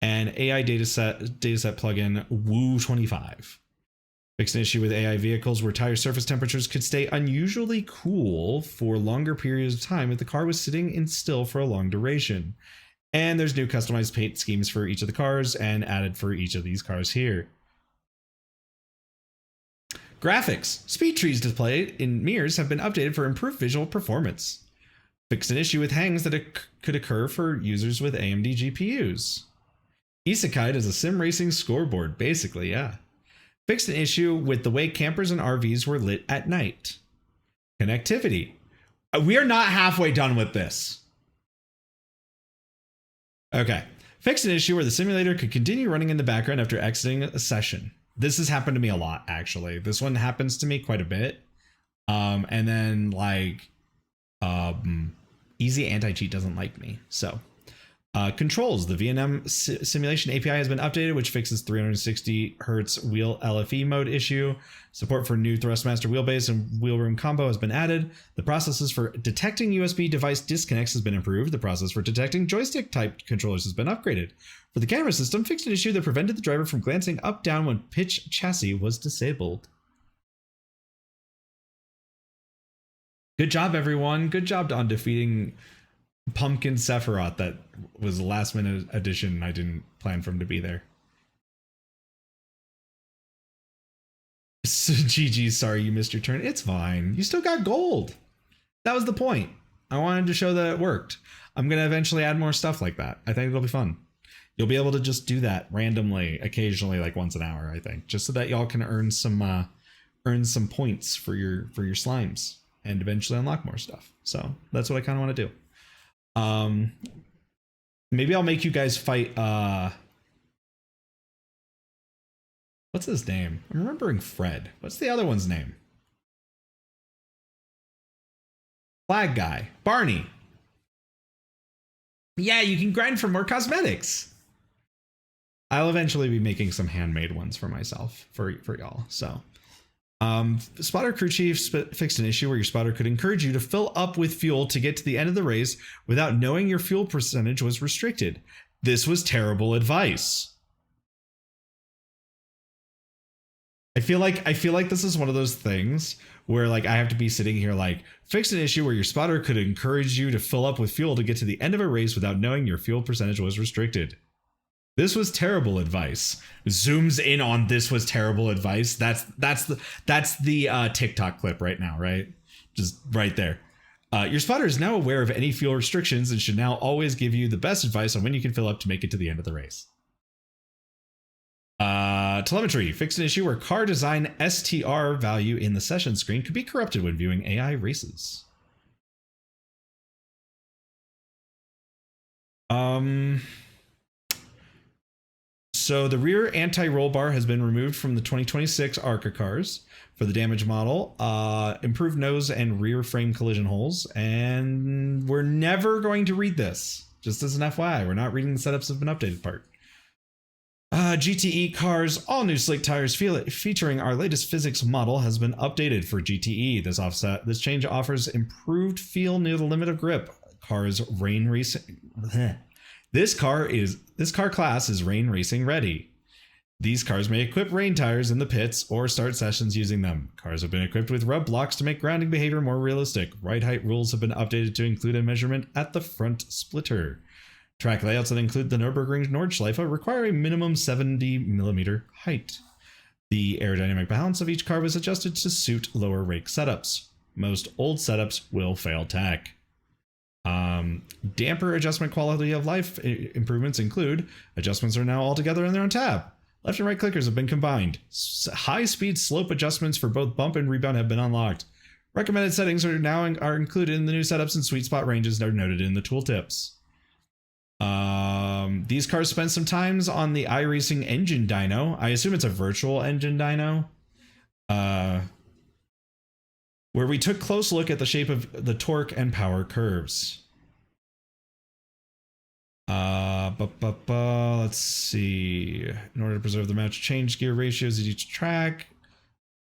and AI dataset plugin Woo 25. Fixed an issue with AI vehicles where tire surface temperatures could stay unusually cool for longer periods of time if the car was sitting in still for a long duration. And there's new customized paint schemes for each of the cars and added for each of these cars here. Graphics. Speed trees displayed in mirrors have been updated for improved visual performance. Fixed an issue with hangs that could occur for users with AMD GPUs. Isekai is a sim racing scoreboard, basically, yeah. Fixed an issue with the way campers and RVs were lit at night. Connectivity. We are not halfway done with this. Okay. Fixed an issue where the simulator could continue running in the background after exiting a session. This has happened to me a lot, actually. This one happens to me quite a bit. And then like Easy Anti-Cheat doesn't like me. So controls. The VNM simulation API has been updated, which fixes 360 hertz wheel LFE mode issue. Support for new Thrustmaster wheelbase and wheel room combo has been added. The processes for detecting USB device disconnects has been improved. The process for detecting joystick type controllers has been upgraded. For the camera system, fixed an issue that prevented the driver from glancing up down when pitch chassis was disabled. Good job, everyone. Good job on defeating Pumpkin Sephiroth. That was a last minute addition. I didn't plan for him to be there. GG, sorry you missed your turn. It's fine. You still got gold. That was the point. I wanted to show that it worked. I'm going to eventually add more stuff like that. I think it'll be fun. You'll be able to just do that randomly, occasionally, like once an hour, I think, just so that y'all can earn some points for your slimes and eventually unlock more stuff. So that's what I kind of want to do. Maybe I'll make you guys fight what's his name? I'm remembering Fred. What's the other one's name? Flag guy. Barney. Yeah, you can grind for more cosmetics. I'll eventually be making some handmade ones for myself, for y'all. So spotter crew chief fixed an issue where your spotter could encourage you to fill up with fuel to get to the end of the race without knowing your fuel percentage was restricted. This was terrible advice. I feel like this is one of those things where like I have to be sitting here like, fix an issue where your spotter could encourage you to fill up with fuel to get to the end of a race without knowing your fuel percentage was restricted. This was terrible advice. Zooms in on this was terrible advice. That's the TikTok clip right now, right? Just right there. Your spotter is now aware of any fuel restrictions and should now always give you the best advice on when you can fill up to make it to the end of the race. Telemetry fixed an issue where car design STR value in the session screen could be corrupted when viewing AI races. So the rear anti-roll bar has been removed from the 2026 ARCA cars for the damage model. Improved nose and rear frame collision holes. And we're never going to read this. Just as an FYI, we're not reading the setups have been updated part. GTE cars, all new slick tires featuring our latest physics model has been updated for GTE. This change offers improved feel near the limit of grip. Cars rain racing. This car class is rain racing ready. These cars may equip rain tires in the pits or start sessions using them. Cars have been equipped with rub blocks to make grounding behavior more realistic. Ride height rules have been updated to include a measurement at the front splitter. Track layouts that include the Nürburgring Nordschleife require a minimum 70mm height. The aerodynamic balance of each car was adjusted to suit lower rake setups. Most old setups will fail tach. Damper adjustment quality of life improvements include adjustments are now all together in their own tab. Left and right clickers have been combined. High speed slope adjustments for both bump and rebound have been unlocked. Recommended settings are included in the new setups and sweet spot ranges that are noted in the tooltips. These cars spent some times on the iRacing engine dyno. I assume it's a virtual engine dyno. Where we took a close look at the shape of the torque and power curves. Let's see. In order to preserve the match, change gear ratios at each track.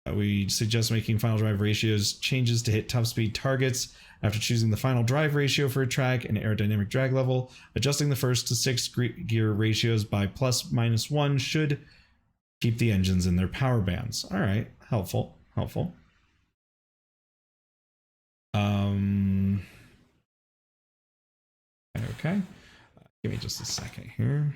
We suggest making final drive ratios changes to hit top speed targets after choosing the final drive ratio for a track and aerodynamic drag level. Adjusting the first to sixth gear ratios by ±1 should keep the engines in their power bands. All right, helpful. Okay. Give me just a second here.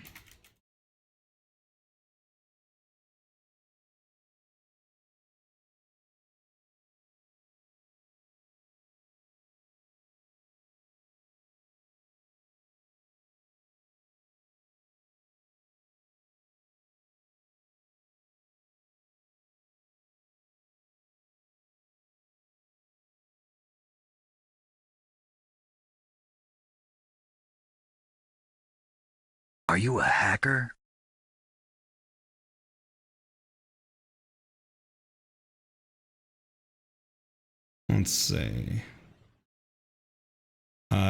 Are you a hacker? Let's see.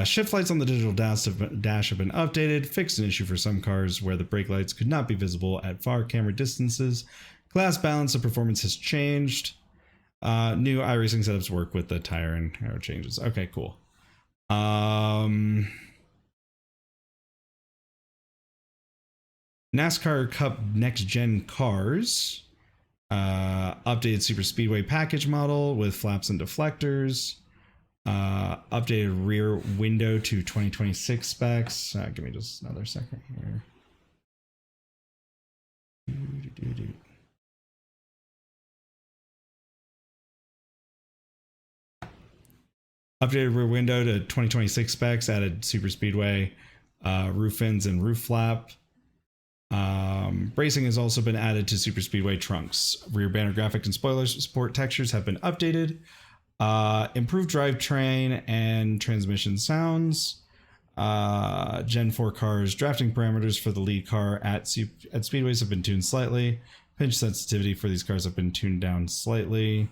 Shift lights on the digital dash have been updated. Fixed an issue for some cars where the brake lights could not be visible at far camera distances. Glass balance of performance has changed. New iRacing setups work with the tire and aero changes. Okay, cool. NASCAR Cup Next Gen cars. Updated Super Speedway package model with flaps and deflectors. Updated rear window to 2026 specs. Give me just another second here. Updated rear window to 2026 specs. Added Super Speedway roof fins and roof flap. Bracing has also been added to Super Speedway trunks. Rear banner graphics and spoiler support textures have been updated. Improved drivetrain and transmission sounds. Gen 4 cars drafting parameters for the lead car at speedways have been tuned slightly. Pinch sensitivity for these cars have been tuned down slightly.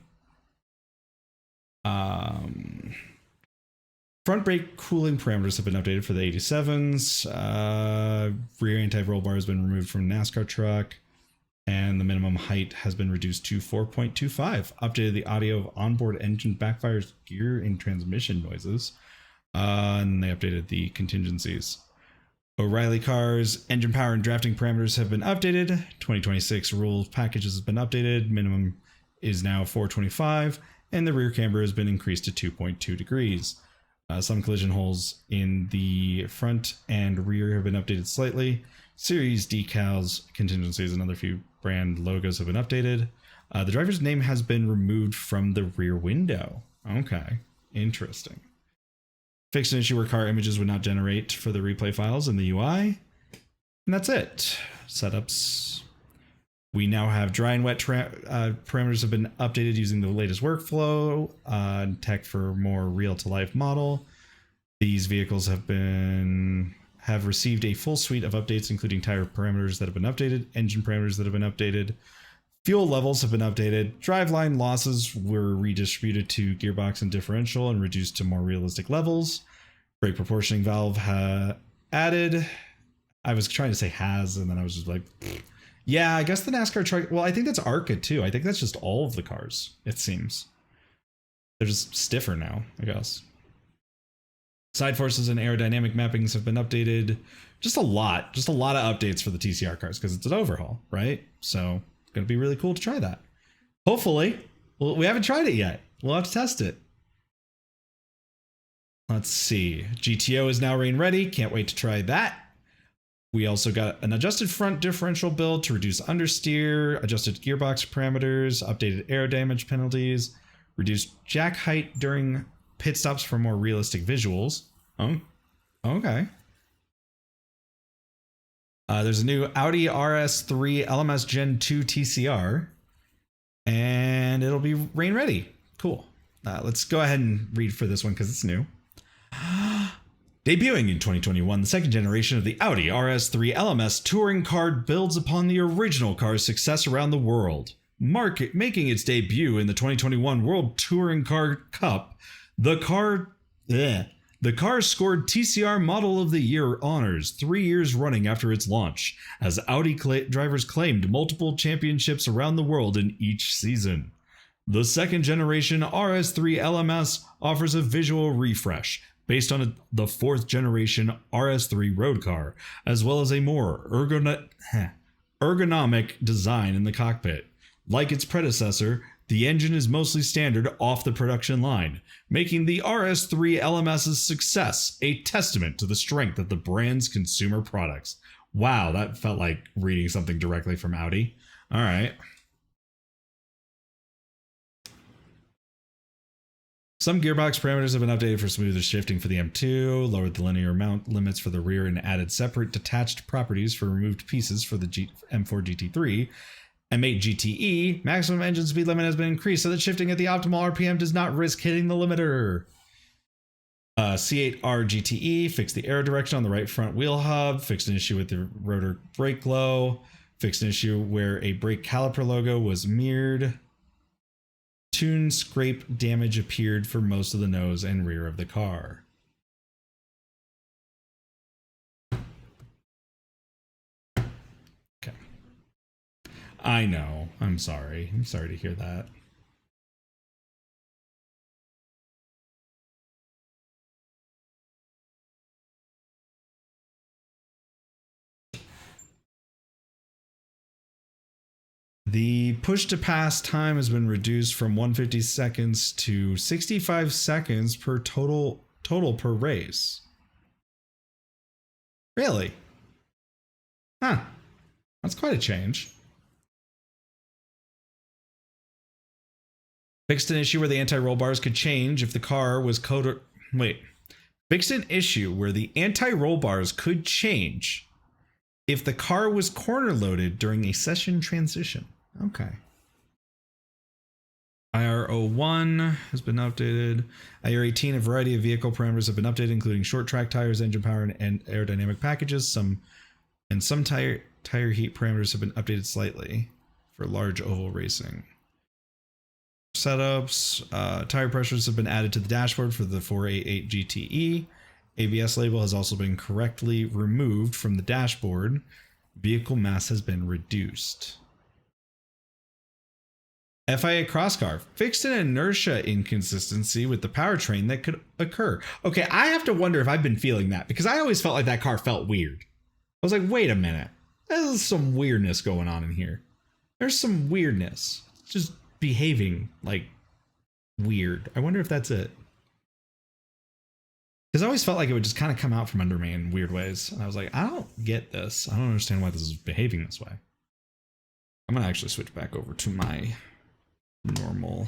Front brake cooling parameters have been updated for the 87s. Rear anti-roll bar has been removed from NASCAR truck. And the minimum height has been reduced to 4.25. Updated the audio of onboard engine backfires, gear, and transmission noises. And they updated the contingencies. O'Reilly cars, engine power and drafting parameters have been updated. 2026 rules packages has been updated. Minimum is now 425. And the rear camber has been increased to 2.2 degrees. Some collision holes in the front and rear have been updated slightly. Series decals, contingencies, and other few brand logos have been updated. The driver's name has been removed from the rear window. Okay, interesting. Fixed an issue where car images would not generate for the replay files in the UI. And that's it. Setups. We now have dry and wet parameters have been updated using the latest workflow. Tech for more real-to-life model. These vehicles have received a full suite of updates, including tire parameters that have been updated, engine parameters that have been updated, fuel levels have been updated, driveline losses were redistributed to gearbox and differential and reduced to more realistic levels. Brake proportioning valve added. I was trying to say has, and then I was just like, yeah, I guess the NASCAR truck. Well, I think that's ARCA too. I think that's just all of the cars, it seems. They're just stiffer now, I guess. Side forces and aerodynamic mappings have been updated. Just a lot of updates for the TCR cars because it's an overhaul, right? So it's going to be really cool to try that. Hopefully. Well, we haven't tried it yet. We'll have to test it. Let's see. GTO is now rain ready. Can't wait to try that. We also got an adjusted front differential build to reduce understeer, adjusted gearbox parameters, updated aero damage penalties, reduced jack height during pit stops for more realistic visuals. Oh, okay. There's a new Audi RS3 LMS Gen 2 TCR, and it'll be rain ready. Cool. Let's go ahead and read for this one because it's new. Debuting in 2021, the second generation of the Audi RS3 LMS touring car builds upon the original car's success around the world. Making its debut in the 2021 World Touring Car Cup, the car scored TCR Model of the Year honors 3 years running after its launch, as Audi drivers claimed multiple championships around the world in each season. The second generation RS3 LMS offers a visual refresh based on the fourth generation RS3 road car, as well as a more ergonomic design in the cockpit. Like its predecessor, the engine is mostly standard off the production line, making the RS3 LMS's success a testament to the strength of the brand's consumer products. Wow, that felt like reading something directly from Audi. All right. Some gearbox parameters have been updated for smoother shifting for the M2, lowered the linear mount limits for the rear, and added separate detached properties for removed pieces for the M4 GT3. M8 GTE, maximum engine speed limit has been increased so that shifting at the optimal RPM does not risk hitting the limiter. C8R GTE fixed the aero direction on the right front wheel hub, fixed an issue with the rotor brake glow, fixed an issue where a brake caliper logo was mirrored. Tune scrape damage appeared for most of the nose and rear of the car. Okay. I know. I'm sorry. I'm sorry to hear that. The push to pass time has been reduced from 150 seconds to 65 seconds per total per race. Really? Huh. That's quite a change. Fixed an issue where the anti-roll bars could change if the car was Fixed an issue where the anti-roll bars could change if the car was corner loaded during a session transition. Okay. IR01 has been updated. IR18, a variety of vehicle parameters have been updated, including short track tires, engine power, and aerodynamic packages. Some tire heat parameters have been updated slightly for large oval racing. Setups, tire pressures have been added to the dashboard for the 488 GTE. ABS label has also been correctly removed from the dashboard. Vehicle mass has been reduced. FIA Crosscar fixed an inertia inconsistency with the powertrain that could occur. Okay, I have to wonder if I've been feeling that because I always felt like that car felt weird. I was like, wait a minute. There's some weirdness going on in here. There's some weirdness. It's just behaving like weird. I wonder if that's it. Because I always felt like it would just kind of come out from under me in weird ways. And I was like, I don't get this. I don't understand why this is behaving this way. I'm going to actually switch back over to my normal.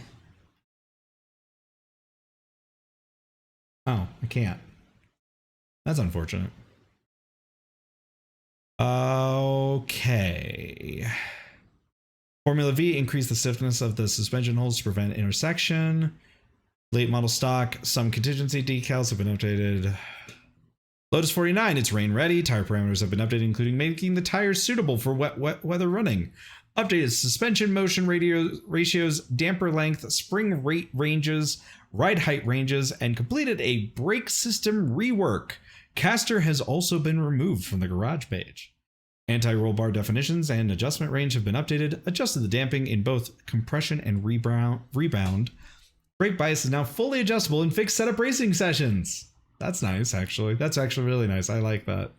Oh, I can't. That's unfortunate. Okay. Formula V increased the stiffness of the suspension holes to prevent intersection. Late model stock, some contingency decals have been updated. Lotus 49, it's rain ready. Tire parameters have been updated, including making the tires suitable for wet weather running. Updated suspension motion ratios, damper length, spring rate ranges, ride height ranges, and completed a brake system rework. Caster has also been removed from the garage page. Anti-roll bar definitions and adjustment range have been updated, adjusted the damping in both compression and rebound. Brake bias is now fully adjustable in fixed setup racing sessions. That's nice, actually. That's actually really nice. I like that.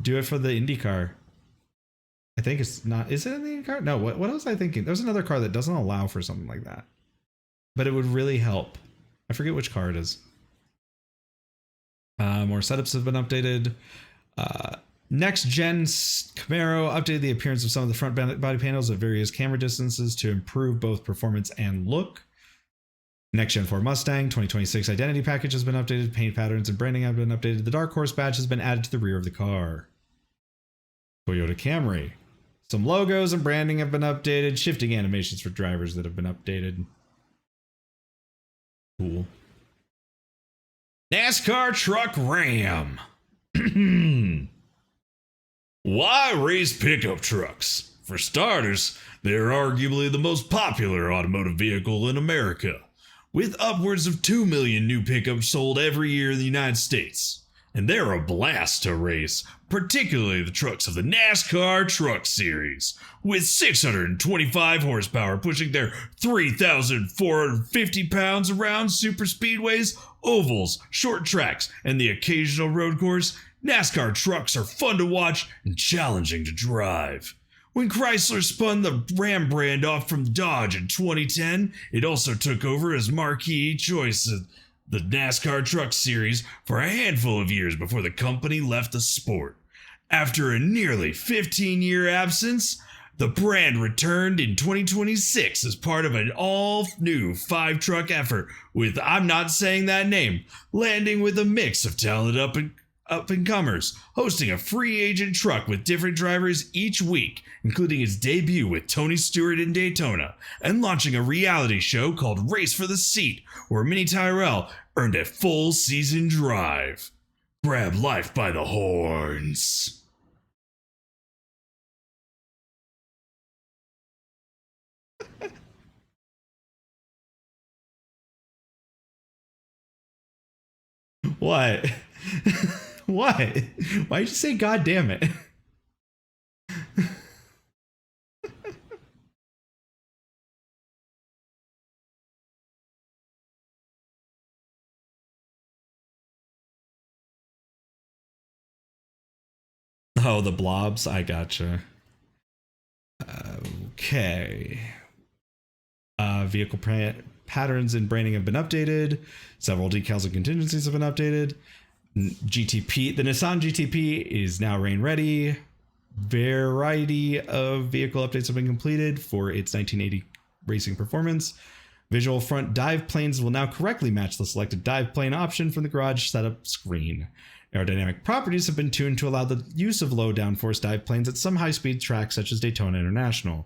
Do it for the IndyCar. I think it's not. Is it in the IndyCar? No, what was I thinking? There's another car that doesn't allow for something like that. But it would really help. I forget which car it is. More setups have been updated. Next gen Camaro updated the appearance of some of the front body panels at various camera distances to improve both performance and look. Next gen Ford Mustang 2026 identity package has been updated. Paint patterns and branding have been updated. The Dark Horse badge has been added to the rear of the car. Toyota Camry. Some logos and branding have been updated. Shifting animations for drivers that have been updated. Cool. NASCAR Truck Ram. Why race pickup trucks? For starters, they're arguably the most popular automotive vehicle in America, with upwards of 2 million new pickups sold every year in the United States. And they're a blast to race, particularly the trucks of the NASCAR Truck Series, with 625 horsepower pushing their 3,450 pounds around super speedways, ovals, short tracks, and the occasional road course. NASCAR trucks are fun to watch and challenging to drive. When Chrysler spun the Ram brand off from Dodge in 2010, it also took over as marquee choice of the NASCAR Truck Series for a handful of years before the company left the sport. After a nearly 15-year absence, the brand returned in 2026 as part of an all-new 5-truck effort with, I'm not saying that name, landing with a mix of talented up-and-comers, hosting a free agent truck with different drivers each week, including its debut with Tony Stewart in Daytona, and launching a reality show called Race for the Seat, where Minnie Tyrell earned a full season drive. Grab life by the horns. What? What? Why'd you say God damn it? Oh, the blobs? I gotcha. Okay. Vehicle patterns and branding have been updated. Several decals and contingencies have been updated. GTP, the Nissan GTP is now rain ready. Variety of vehicle updates have been completed for its 1980 racing performance. Visual front dive planes will now correctly match the selected dive plane option from the garage setup screen. Aerodynamic properties have been tuned to allow the use of low downforce dive planes at some high-speed tracks such as Daytona International.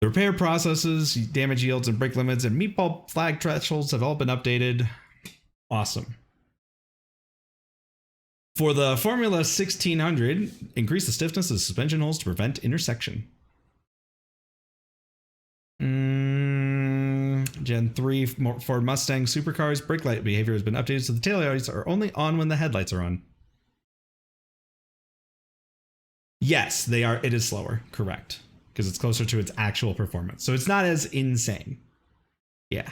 The repair processes, damage yields, and brake limits and meatball flag thresholds have all been updated. Awesome. For the Formula 1600, increase the stiffness of suspension holes to prevent intersection. Gen 3 Ford Mustang supercars brake light behavior has been updated so the taillights are only on when the headlights are on. Yes, they are. It is slower. Correct. Because it's closer to its actual performance. So it's not as insane. Yeah.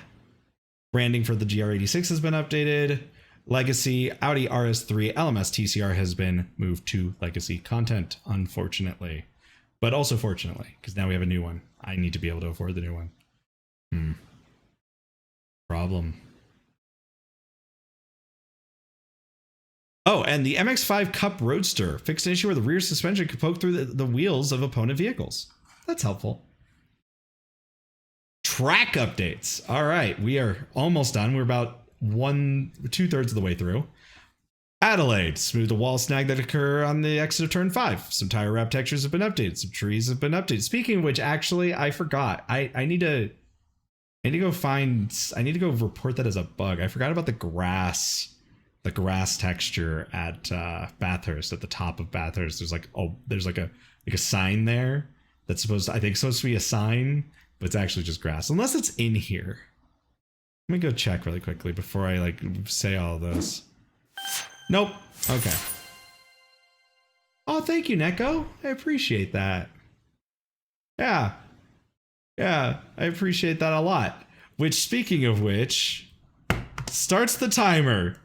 Branding for the GR86 has been updated. Legacy Audi RS3 LMS TCR has been moved to legacy content, unfortunately. But also fortunately, because now we have a new one. I need to be able to afford the new one. Problem. Oh, and the MX-5 Cup Roadster fixed an issue where the rear suspension could poke through the wheels of opponent vehicles. That's helpful. Track updates. All right, we are almost done. We're about 2/3 of the way through. Adelaide, smooth the wall snag that occur on the exit of turn 5. Some tire wrap textures have been updated. Some trees have been updated. Speaking of which, actually, I forgot. I need to go report that as a bug. I forgot about the grass texture at Bathurst, at the top of Bathurst. There's like a sign there that's supposed to be a sign, but it's actually just grass. Unless it's in here. Let me go check really quickly before I say all this. Nope. Okay. Oh, thank you, Neko. I appreciate that. Yeah. Yeah, I appreciate that a lot. Which, speaking of which, starts the timer.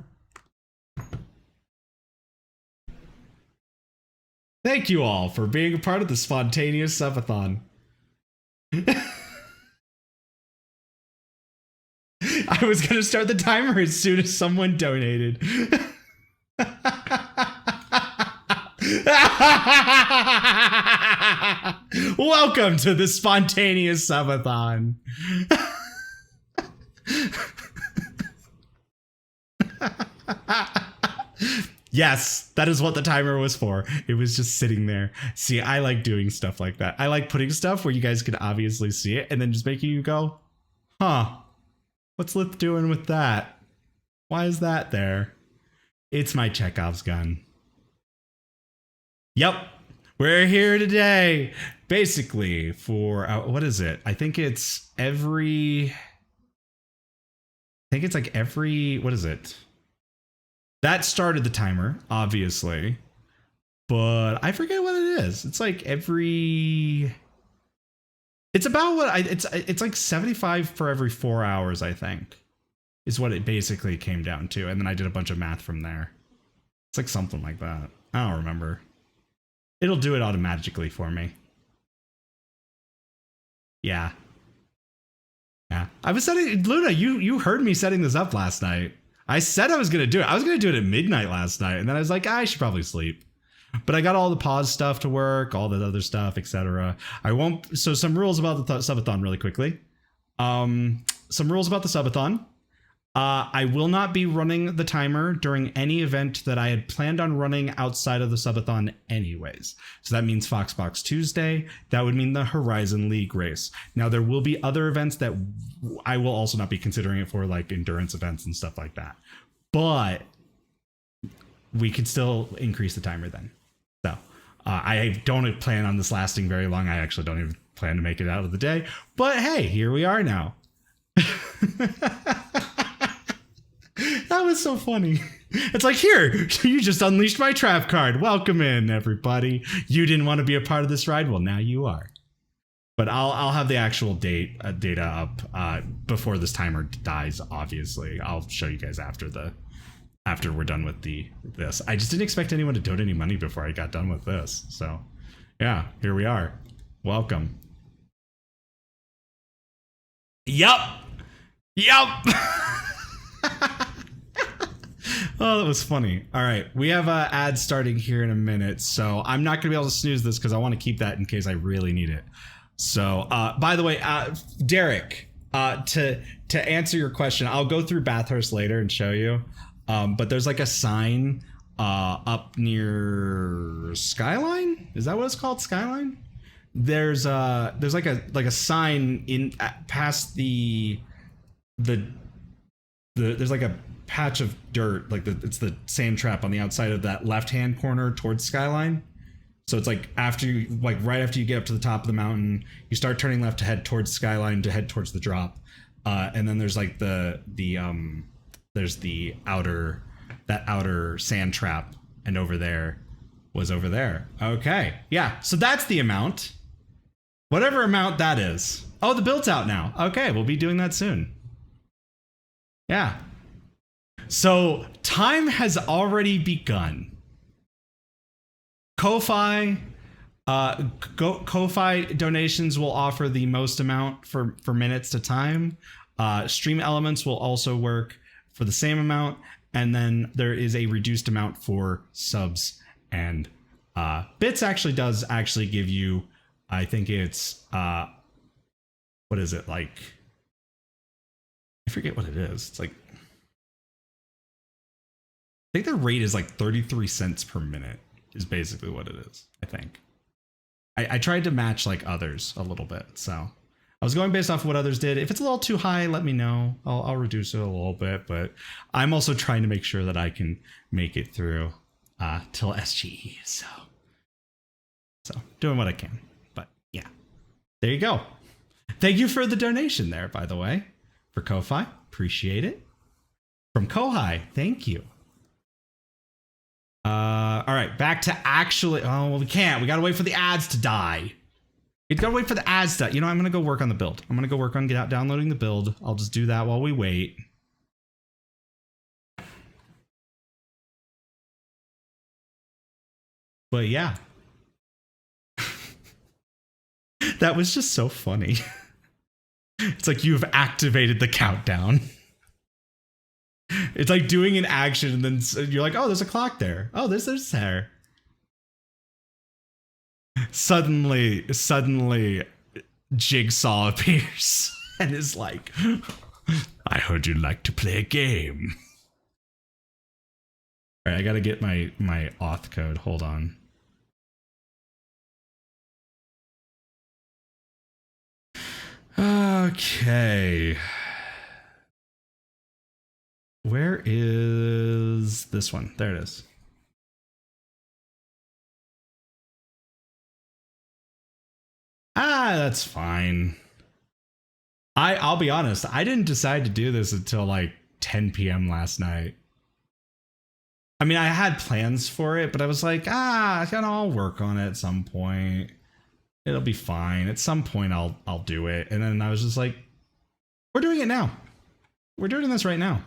Thank you all for being a part of the spontaneous subathon. I was going to start the timer as soon as someone donated. Welcome to the spontaneous subathon. Yes, that is what the timer was for. It was just sitting there. See, I like doing stuff like that. I like putting stuff where you guys can obviously see it and then just making you go, huh, what's Lith doing with that? Why is that there? It's my Chekhov's gun. Yep, we're here today. Basically for, what is it? I think it's like every, what is it? That started the timer, obviously, but I forget what it is. It's like it's about what it's like 75 for every 4 hours, I think, is what it basically came down to. And then I did a bunch of math from there. It's like something like that. I don't remember. It'll do it automatically for me. Yeah. Yeah. I was setting, Luna, you heard me setting this up last night. I said I was going to do it. I was going to do it at midnight last night. And then I was like, I should probably sleep. But I got all the pause stuff to work, all the other stuff, etc. So some rules about the subathon really quickly. Some rules about the subathon. I will not be running the timer during any event that I had planned on running outside of the subathon anyways. So that means Foxbox Tuesday. That would mean the Horizon League race. Now, there will be other events that I will also not be considering it for, like endurance events and stuff like that. But we could still increase the timer then. So I don't plan on this lasting very long. I actually don't even plan to make it out of the day. But hey, here we are now. That was so funny. It's like, here, you just unleashed my trap card. Welcome in, everybody. You didn't want to be a part of this ride? Well, now you are. But I'll have the actual data up before this timer dies, obviously. I'll show you guys after we're done with this. I just didn't expect anyone to donate any money before I got done with this. So, yeah, here we are. Welcome. Yup. Oh, that was funny. All right, we have ads starting here in a minute, so I'm not gonna be able to snooze this because I want to keep that in case I really need it. So, by the way, Derek, to answer your question, I'll go through Bathurst later and show you. But there's like a sign up near Skyline. Is that what it's called? Skyline? There's like a sign in past the there's like a patch of dirt, like it's the sand trap on the outside of that left hand corner towards Skyline. So it's like right after you get up to the top of the mountain, you start turning left to head towards Skyline to head towards the drop, and then there's like there's the outer sand trap, and over there. Okay, yeah. So that's the amount, whatever amount that is. Oh, the build's out now. Okay, we'll be doing that soon. Yeah. So time has already begun. Ko-Fi donations will offer the most amount for minutes to time. Stream Elements will also work for the same amount. and then there is a reduced amount for subs and bits. Actually does actually give you, I think it's what is it, like, I forget what it is. It's like, I think the rate is like 33 cents per minute is basically what it is. I think I tried to match like others a little bit, so I was going based off of what others did. If it's a little too high, let me know. I'll reduce it a little bit, but I'm also trying to make sure that I can make it through till SGE. So doing what I can. But yeah, there you go. Thank you for the donation there, by the way, for Ko-Fi. Appreciate it. From Kohai, thank you. All right, back to actually. Oh, well, we can't. We gotta wait for the ads to die. You gotta wait for the ads to. You know, I'm gonna go work on the build. I'm gonna go work on downloading the build. I'll just do that while we wait. But yeah, that was just so funny. It's like you've activated the countdown. It's like doing an action and then you're like, oh, there's a clock there. Oh, there's there. Suddenly, Jigsaw appears and is like, I heard you'd like to play a game. All right, I gotta get my auth code. Hold on. Okay. Where is this one? There it is. That's fine. I'll be honest, I didn't decide to do this until like 10 p.m. last night. I mean, I had plans for it, but I was like, I'll work on it at some point. It'll be fine. At some point I'll do it. And then I was just like, we're doing it now. We're doing this right now.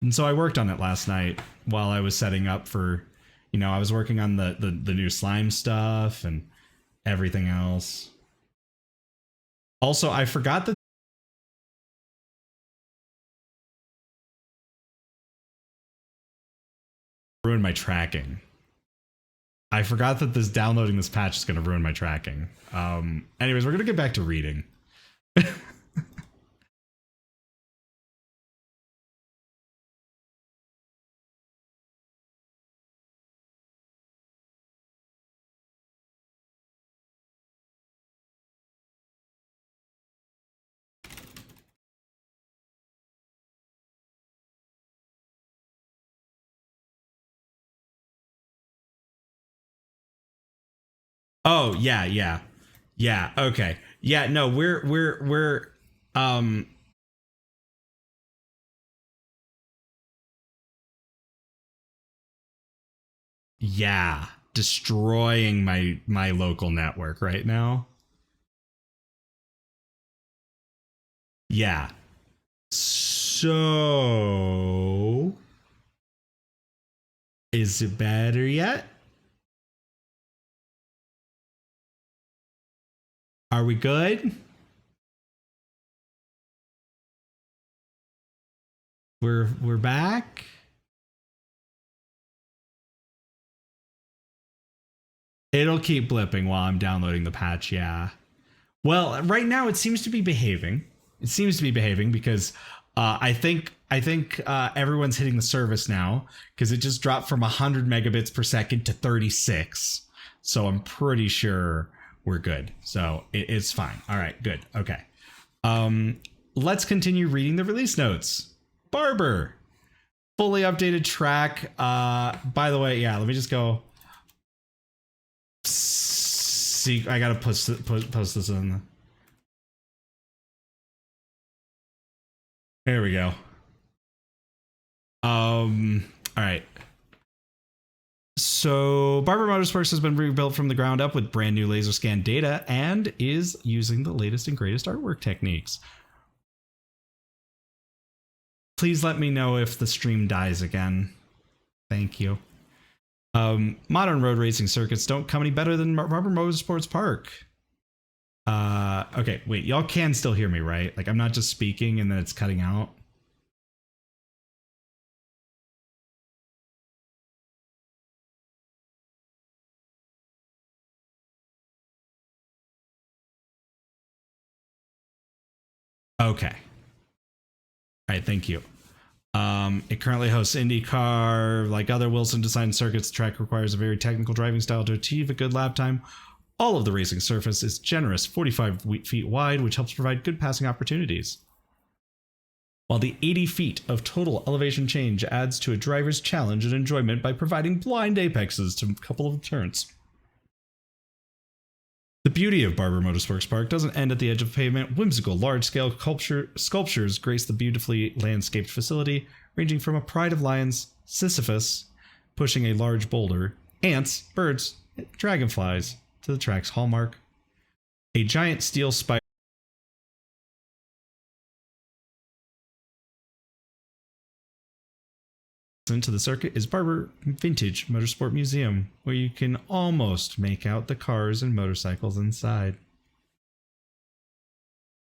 And so I worked on it last night while I was setting up for, you know, I was working on the new slime stuff and everything else. Also, I forgot that ruin my tracking. I forgot that downloading this patch is going to ruin my tracking. Anyways, we're going to get back to reading. Oh, yeah. Okay. Yeah, no, we're yeah, destroying my local network right now. Yeah. So is it better yet? Are we good? We're back. It'll keep blipping while I'm downloading the patch, yeah. Well, right now it seems to be behaving. It seems to be behaving because I think everyone's hitting the service now because it just dropped from 100 megabits per second to 36. So I'm pretty sure we're good. So it's fine. All right, good. Okay. Let's continue reading the release notes. Barber, fully updated track. By the way, yeah, let me just go. See, I gotta post this in. There we go. All right. So Barber Motorsports has been rebuilt from the ground up with brand new laser scan data and is using the latest and greatest artwork techniques. Please let me know if the stream dies again. Thank you. Modern road racing circuits don't come any better than Barber Motorsports Park. Okay, wait, y'all can still hear me, right? Like I'm not just speaking and then it's cutting out. Okay. All right, thank you. It currently hosts IndyCar. Like other Wilson-designed circuits, the track requires a very technical driving style to achieve a good lap time. All of the racing surface is generous, 45 feet wide, which helps provide good passing opportunities. While the 80 feet of total elevation change adds to a driver's challenge and enjoyment by providing blind apexes to a couple of turns. The beauty of Barber Motorsports Park doesn't end at the edge of pavement. Whimsical, large-scale sculptures grace the beautifully landscaped facility, ranging from a pride of lions, Sisyphus, pushing a large boulder, ants, birds, dragonflies, to the track's hallmark, a giant steel spider. Into the circuit is Barber Vintage Motorsport Museum, where you can almost make out the cars and motorcycles inside.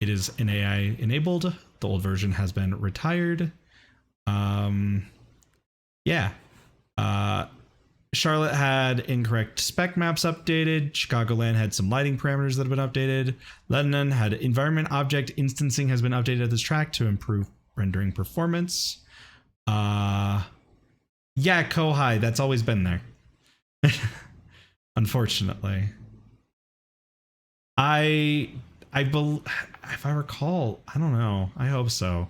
It is an AI enabled. The old version has been retired. Charlotte had incorrect spec maps updated. Chicagoland had some lighting parameters that have been updated. Lebanon had environment object instancing has been updated at this track to improve rendering performance. Yeah, Kohai, that's always been there. Unfortunately. If I recall, I don't know. I hope so.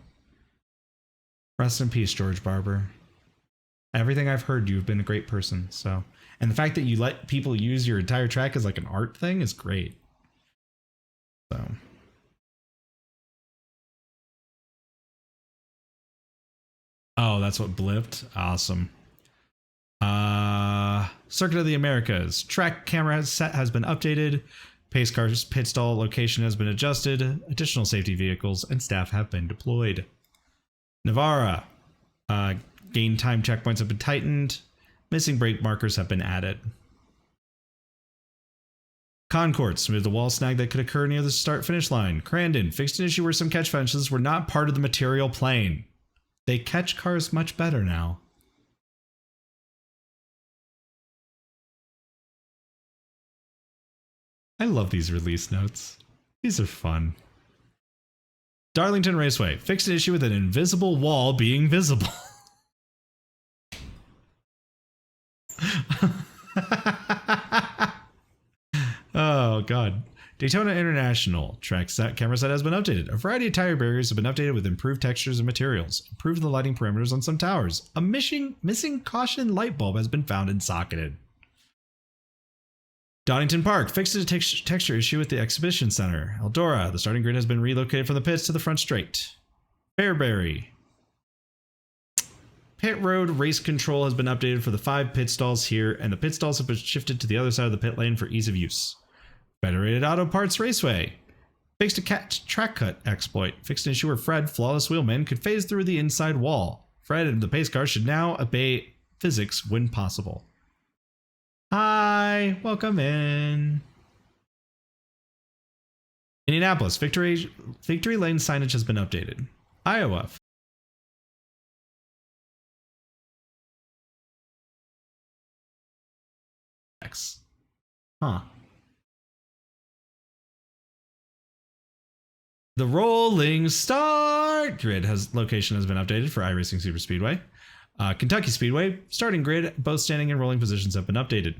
Rest in peace, George Barber. Everything I've heard, you've been a great person. So, and the fact that you let people use your entire track as like an art thing is great. So. Oh, that's what blipped. Awesome. Circuit of the Americas. Track camera set has been updated. Pace car's pit stall location has been adjusted. Additional safety vehicles and staff have been deployed. Navarra. Gain time checkpoints have been tightened. Missing brake markers have been added. Concord. Smooth the wall snag that could occur near the start-finish line. Crandon. Fixed an issue where some catch fences were not part of the material plane. They catch cars much better now. I love these release notes. These are fun. Darlington Raceway. Fixed an issue with an invisible wall being visible. Oh, God. Daytona International. Track set, camera set has been updated. A variety of tire barriers have been updated with improved textures and materials. Improved the lighting parameters on some towers. A missing caution light bulb has been found and socketed. Donington Park fixed a texture issue with the exhibition center. Eldora, the starting grid has been relocated from the pits to the front straight. Fairbury. Pit road race control has been updated for the 5 pit stalls here, and the pit stalls have been shifted to the other side of the pit lane for ease of use. Federated Auto Parts Raceway. Fixed a track cut exploit. Fixed an issue where Fred, flawless wheelman, could phase through the inside wall. Fred and the pace car should now obey physics when possible. Hi, welcome in. Indianapolis, Victory Lane signage has been updated. Iowa. Huh. The Rolling Start grid location has been updated for iRacing Super Speedway. Kentucky Speedway, starting grid, both standing and rolling positions have been updated.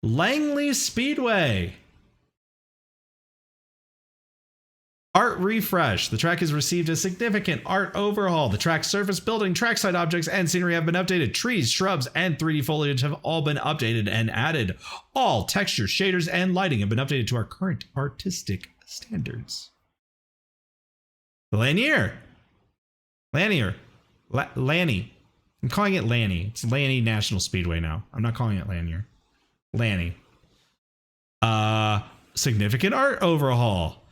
Langley Speedway. Art refresh. The track has received a significant art overhaul. The track's surface, building, trackside objects, and scenery have been updated. Trees, shrubs, and 3D foliage have all been updated and added. All textures, shaders, and lighting have been updated to our current artistic standards. Lanier. Lanny. I'm calling it Lanny. It's Lanny National Speedway now. I'm not calling it Lanier. Lanny. Significant art overhaul.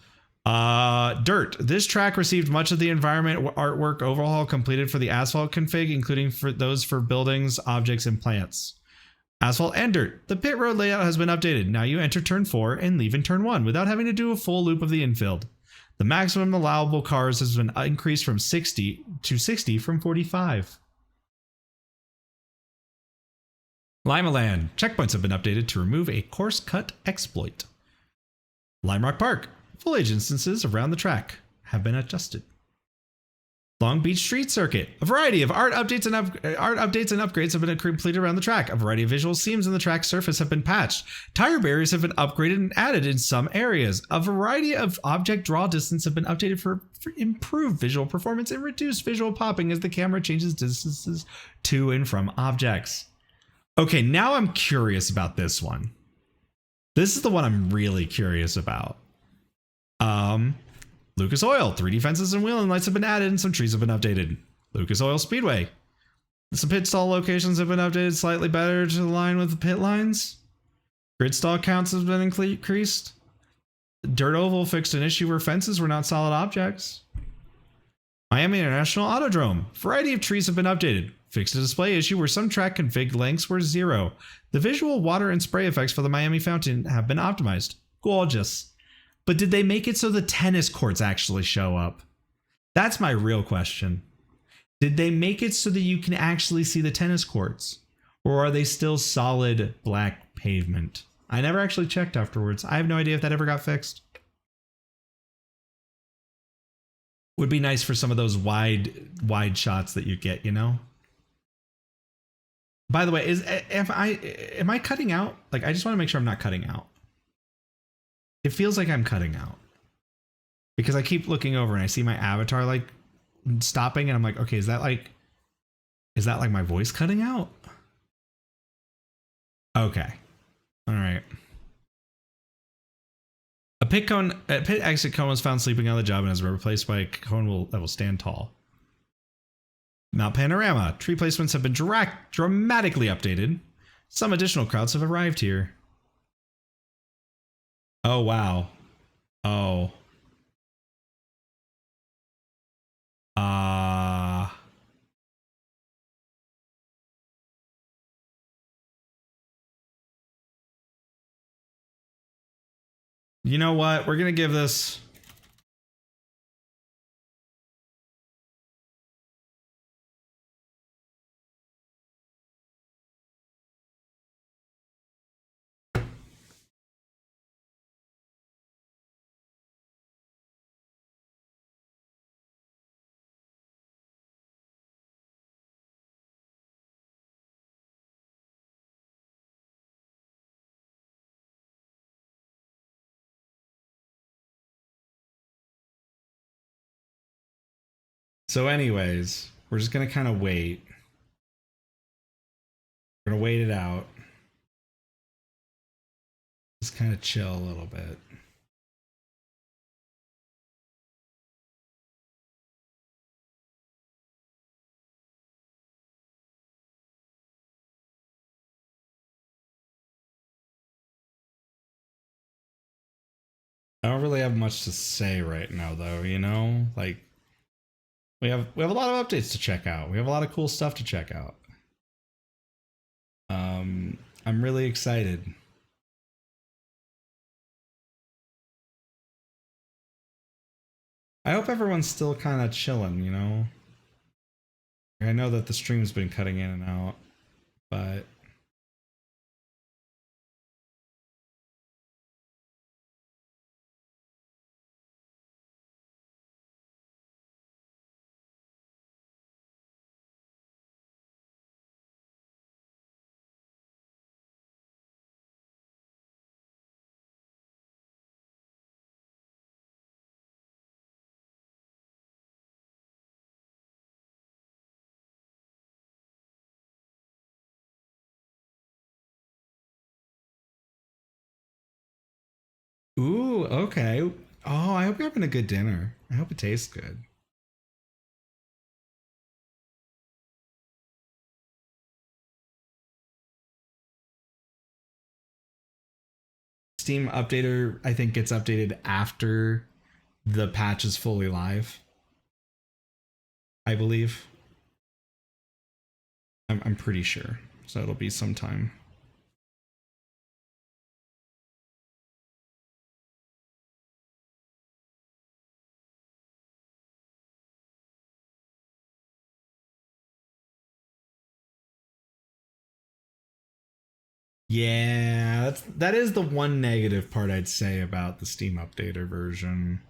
Dirt. This track received much of the environment artwork overhaul completed for the asphalt config, including for those for buildings, objects, and plants. Asphalt and dirt. The pit road layout has been updated. Now you enter turn 4 and leave in turn 1 without having to do a full loop of the infield. The maximum allowable cars has been increased from 60 to 60 from 45. Limaland. Checkpoints have been updated to remove a course cut exploit. Lime Rock Park. Full age instances around the track have been adjusted. Long Beach Street Circuit. A variety of art updates and upgrades have been completed around the track. A variety of visual seams in the track surface have been patched. Tire barriers have been upgraded and added in some areas. A variety of object draw distance have been updated for improved visual performance and reduced visual popping as the camera changes distances to and from objects. Okay, now I'm curious about this one. This is the one I'm really curious about. Lucas Oil, 3D fences and wheel and lights have been added and some trees have been updated. Lucas Oil Speedway. Some pit stall locations have been updated slightly better to align with the pit lines. Grid stall counts have been increased. Dirt Oval fixed an issue where fences were not solid objects. Miami International Autodrome. Variety of trees have been updated. Fixed a display issue where some track config lengths were 0. The visual water and spray effects for the Miami Fountain have been optimized. Gorgeous. But did they make it so the tennis courts actually show up? That's my real question. Did they make it so that you can actually see the tennis courts? Or are they still solid black pavement? I never actually checked afterwards. I have no idea if that ever got fixed. Would be nice for some of those wide shots that you get, you know? By the way, am I cutting out? Like, I just want to make sure I'm not cutting out. It feels like I'm cutting out because I keep looking over and I see my avatar like stopping and I'm like, okay, is that like my voice cutting out? Okay. All right. A pit exit cone was found sleeping on the job and is replaced by a cone that will stand tall. Mount Panorama. Tree placements have been dramatically updated. Some additional crowds have arrived here. Oh, wow. Oh. You know what? We're going to give this... So anyways, we're just going to kind of wait. We're going to wait it out. Just kind of chill a little bit. I don't really have much to say right now though, you know? Like we have a lot of updates to check out. We have a lot of cool stuff to check out. I'm really excited. I hope everyone's still kind of chilling, you know? I know that the stream's been cutting in and out, but ooh, okay. Oh, I hope you're having a good dinner. I hope it tastes good. Steam updater, I think, gets updated after the patch is fully live. I believe. I'm pretty sure. So it'll be sometime. Yeah, that is the one negative part I'd say about the Steam Updater version.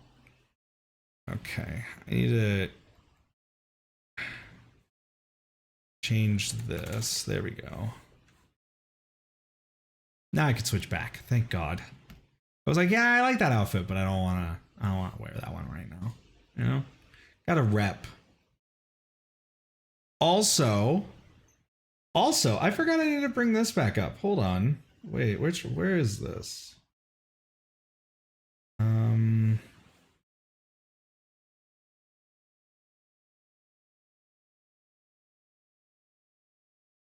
Okay, I need to change this. There we go. Now I can switch back. Thank God. I was like, yeah, I like that outfit, but I don't wanna wear that one right now. You know? Got a rep. Also, I forgot I need to bring this back up. Hold on. Wait, where is this?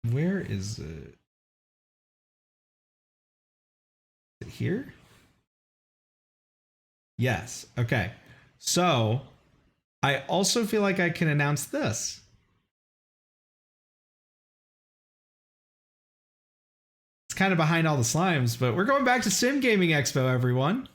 Where is it? Is it here? Yes. Okay. So, I also feel like I can announce this. It's kind of behind all the slimes, but we're going back to Sim Gaming Expo, everyone.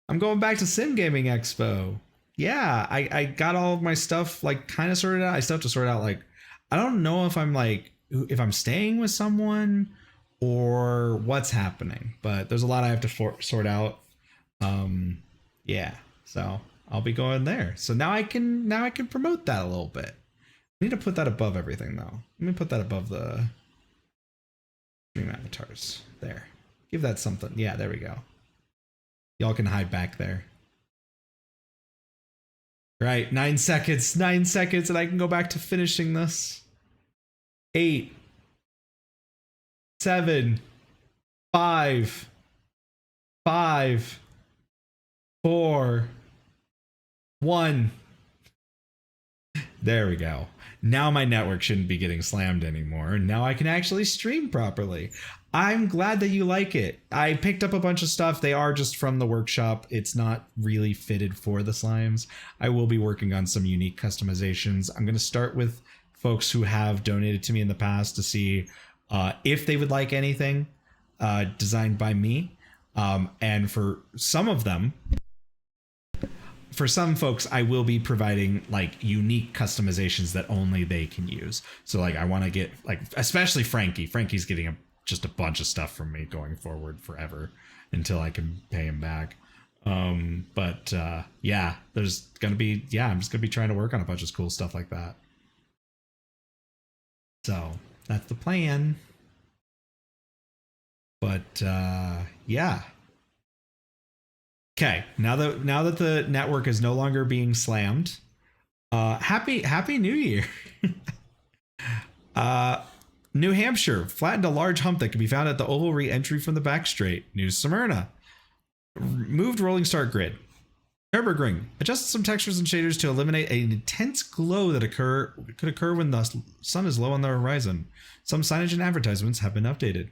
I'm going back to Sim Gaming Expo. Yeah, I got all of my stuff like kind of sorted out. I still have to sort out like I don't know if I'm like if I'm staying with someone or what's happening, but there's a lot I have to sort out. Yeah, so I'll be going there. So now I can promote that a little bit. I need to put that above everything though. Let me put that above the stream avatars. There. Give that something. Yeah, there we go. Y'all can hide back there. Right, 9 seconds, 9 seconds, and I can go back to finishing this. 8, 7, 5, 5, 4, 1. There we go. Now my network shouldn't be getting slammed anymore. Now I can actually stream properly. I'm glad that you like it. I picked up a bunch of stuff. They are just from the workshop. It's not really fitted for the slimes. I will be working on some unique customizations. I'm going to start with folks who have donated to me in the past to see if they would like anything designed by me. And for some of them, for some folks, I will be providing like unique customizations that only they can use. So like I want to get like, especially Frankie. Frankie's getting just a bunch of stuff from me going forward forever until I can pay him back. But yeah, there's gonna be, I'm just gonna be trying to work on a bunch of cool stuff like that. So that's the plan. But yeah. Okay, now that the network is no longer being slammed, happy New Year. New Hampshire flattened a large hump that can be found at the oval re-entry from the back straight. New Smyrna moved rolling start grid. Nürburgring adjusted some textures and shaders to eliminate an intense glow that could occur when the sun is low on the horizon. Some signage and advertisements have been updated.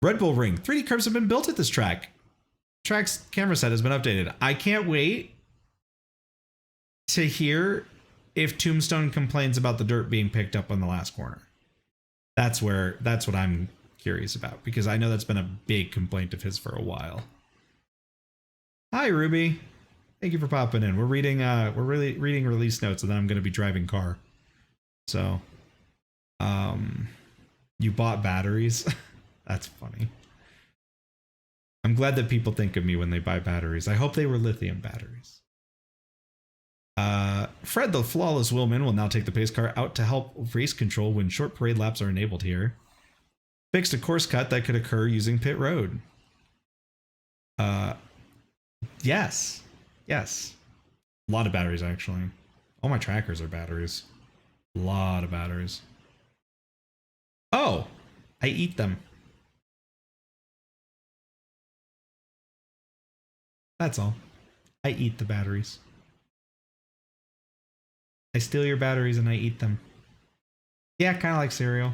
Red Bull Ring 3D curves have been built at this track. Track's camera set has been updated. I can't wait to hear if Tombstone complains about the dirt being picked up on the last corner. That's what I'm curious about, because I know that's been a big complaint of his for a while. Hi Ruby, thank you for popping in. We're reading reading release notes, and then I'm going to be driving car. So, you bought batteries? That's funny. I'm glad that people think of me when they buy batteries. I hope they were lithium batteries. Fred the Flawless Willman will now take the pace car out to help race control when short parade laps are enabled here. Fixed a course cut that could occur using pit road. Yes. Yes. A lot of batteries, actually. All my trackers are batteries. A lot of batteries. Oh! I eat them. That's all. I eat the batteries. I steal your batteries and I eat them. Yeah, kind of like cereal.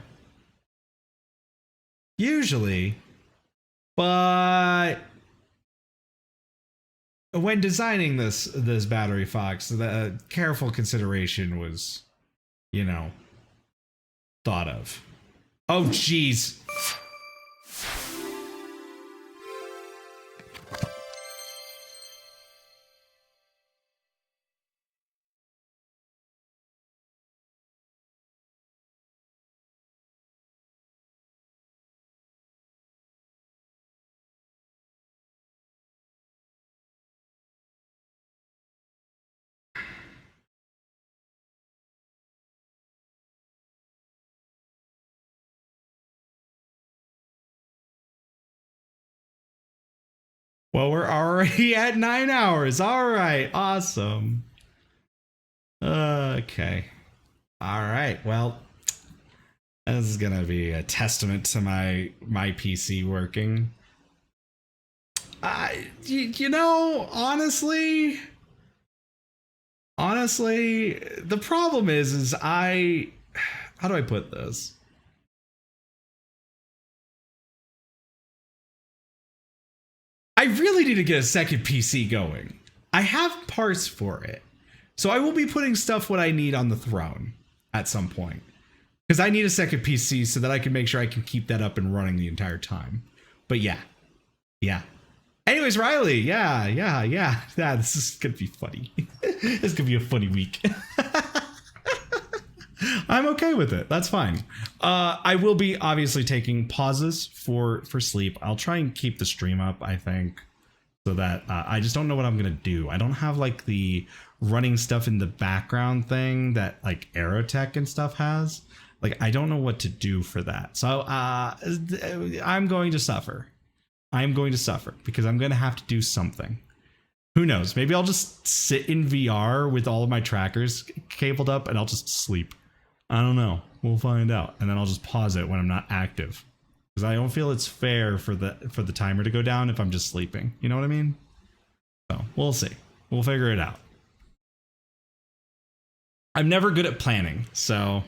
Usually. But when designing this battery Fox, the careful consideration was, thought of. Oh, jeez. Well, we're already at 9 hours. All right. Awesome. Okay. All right. Well, this is going to be a testament to my PC working. You know, honestly, the problem is how do I put this? I really need to get a second PC going. I have parts for it. So I will be putting stuff what I need on the throne at some point. Because I need a second PC so that I can make sure I can keep that up and running the entire time. But yeah. Anyways, Riley, yeah, this is gonna be funny. This is gonna be a funny week. I'm okay with it. That's fine. I will be obviously taking pauses for sleep. I'll try and keep the stream up, I think, so that I just don't know what I'm gonna do. I don't have like the running stuff in the background thing that like Aerotech and stuff has. Like, I don't know what to do for that. So I'm going to suffer. I'm going to suffer because I'm going to have to do something. Who knows? Maybe I'll just sit in VR with all of my trackers cabled up and I'll just sleep. I don't know. We'll find out. And then I'll just pause it when I'm not active. Because I don't feel it's fair for the timer to go down if I'm just sleeping. You know what I mean? So we'll see. We'll figure it out. I'm never good at planning, so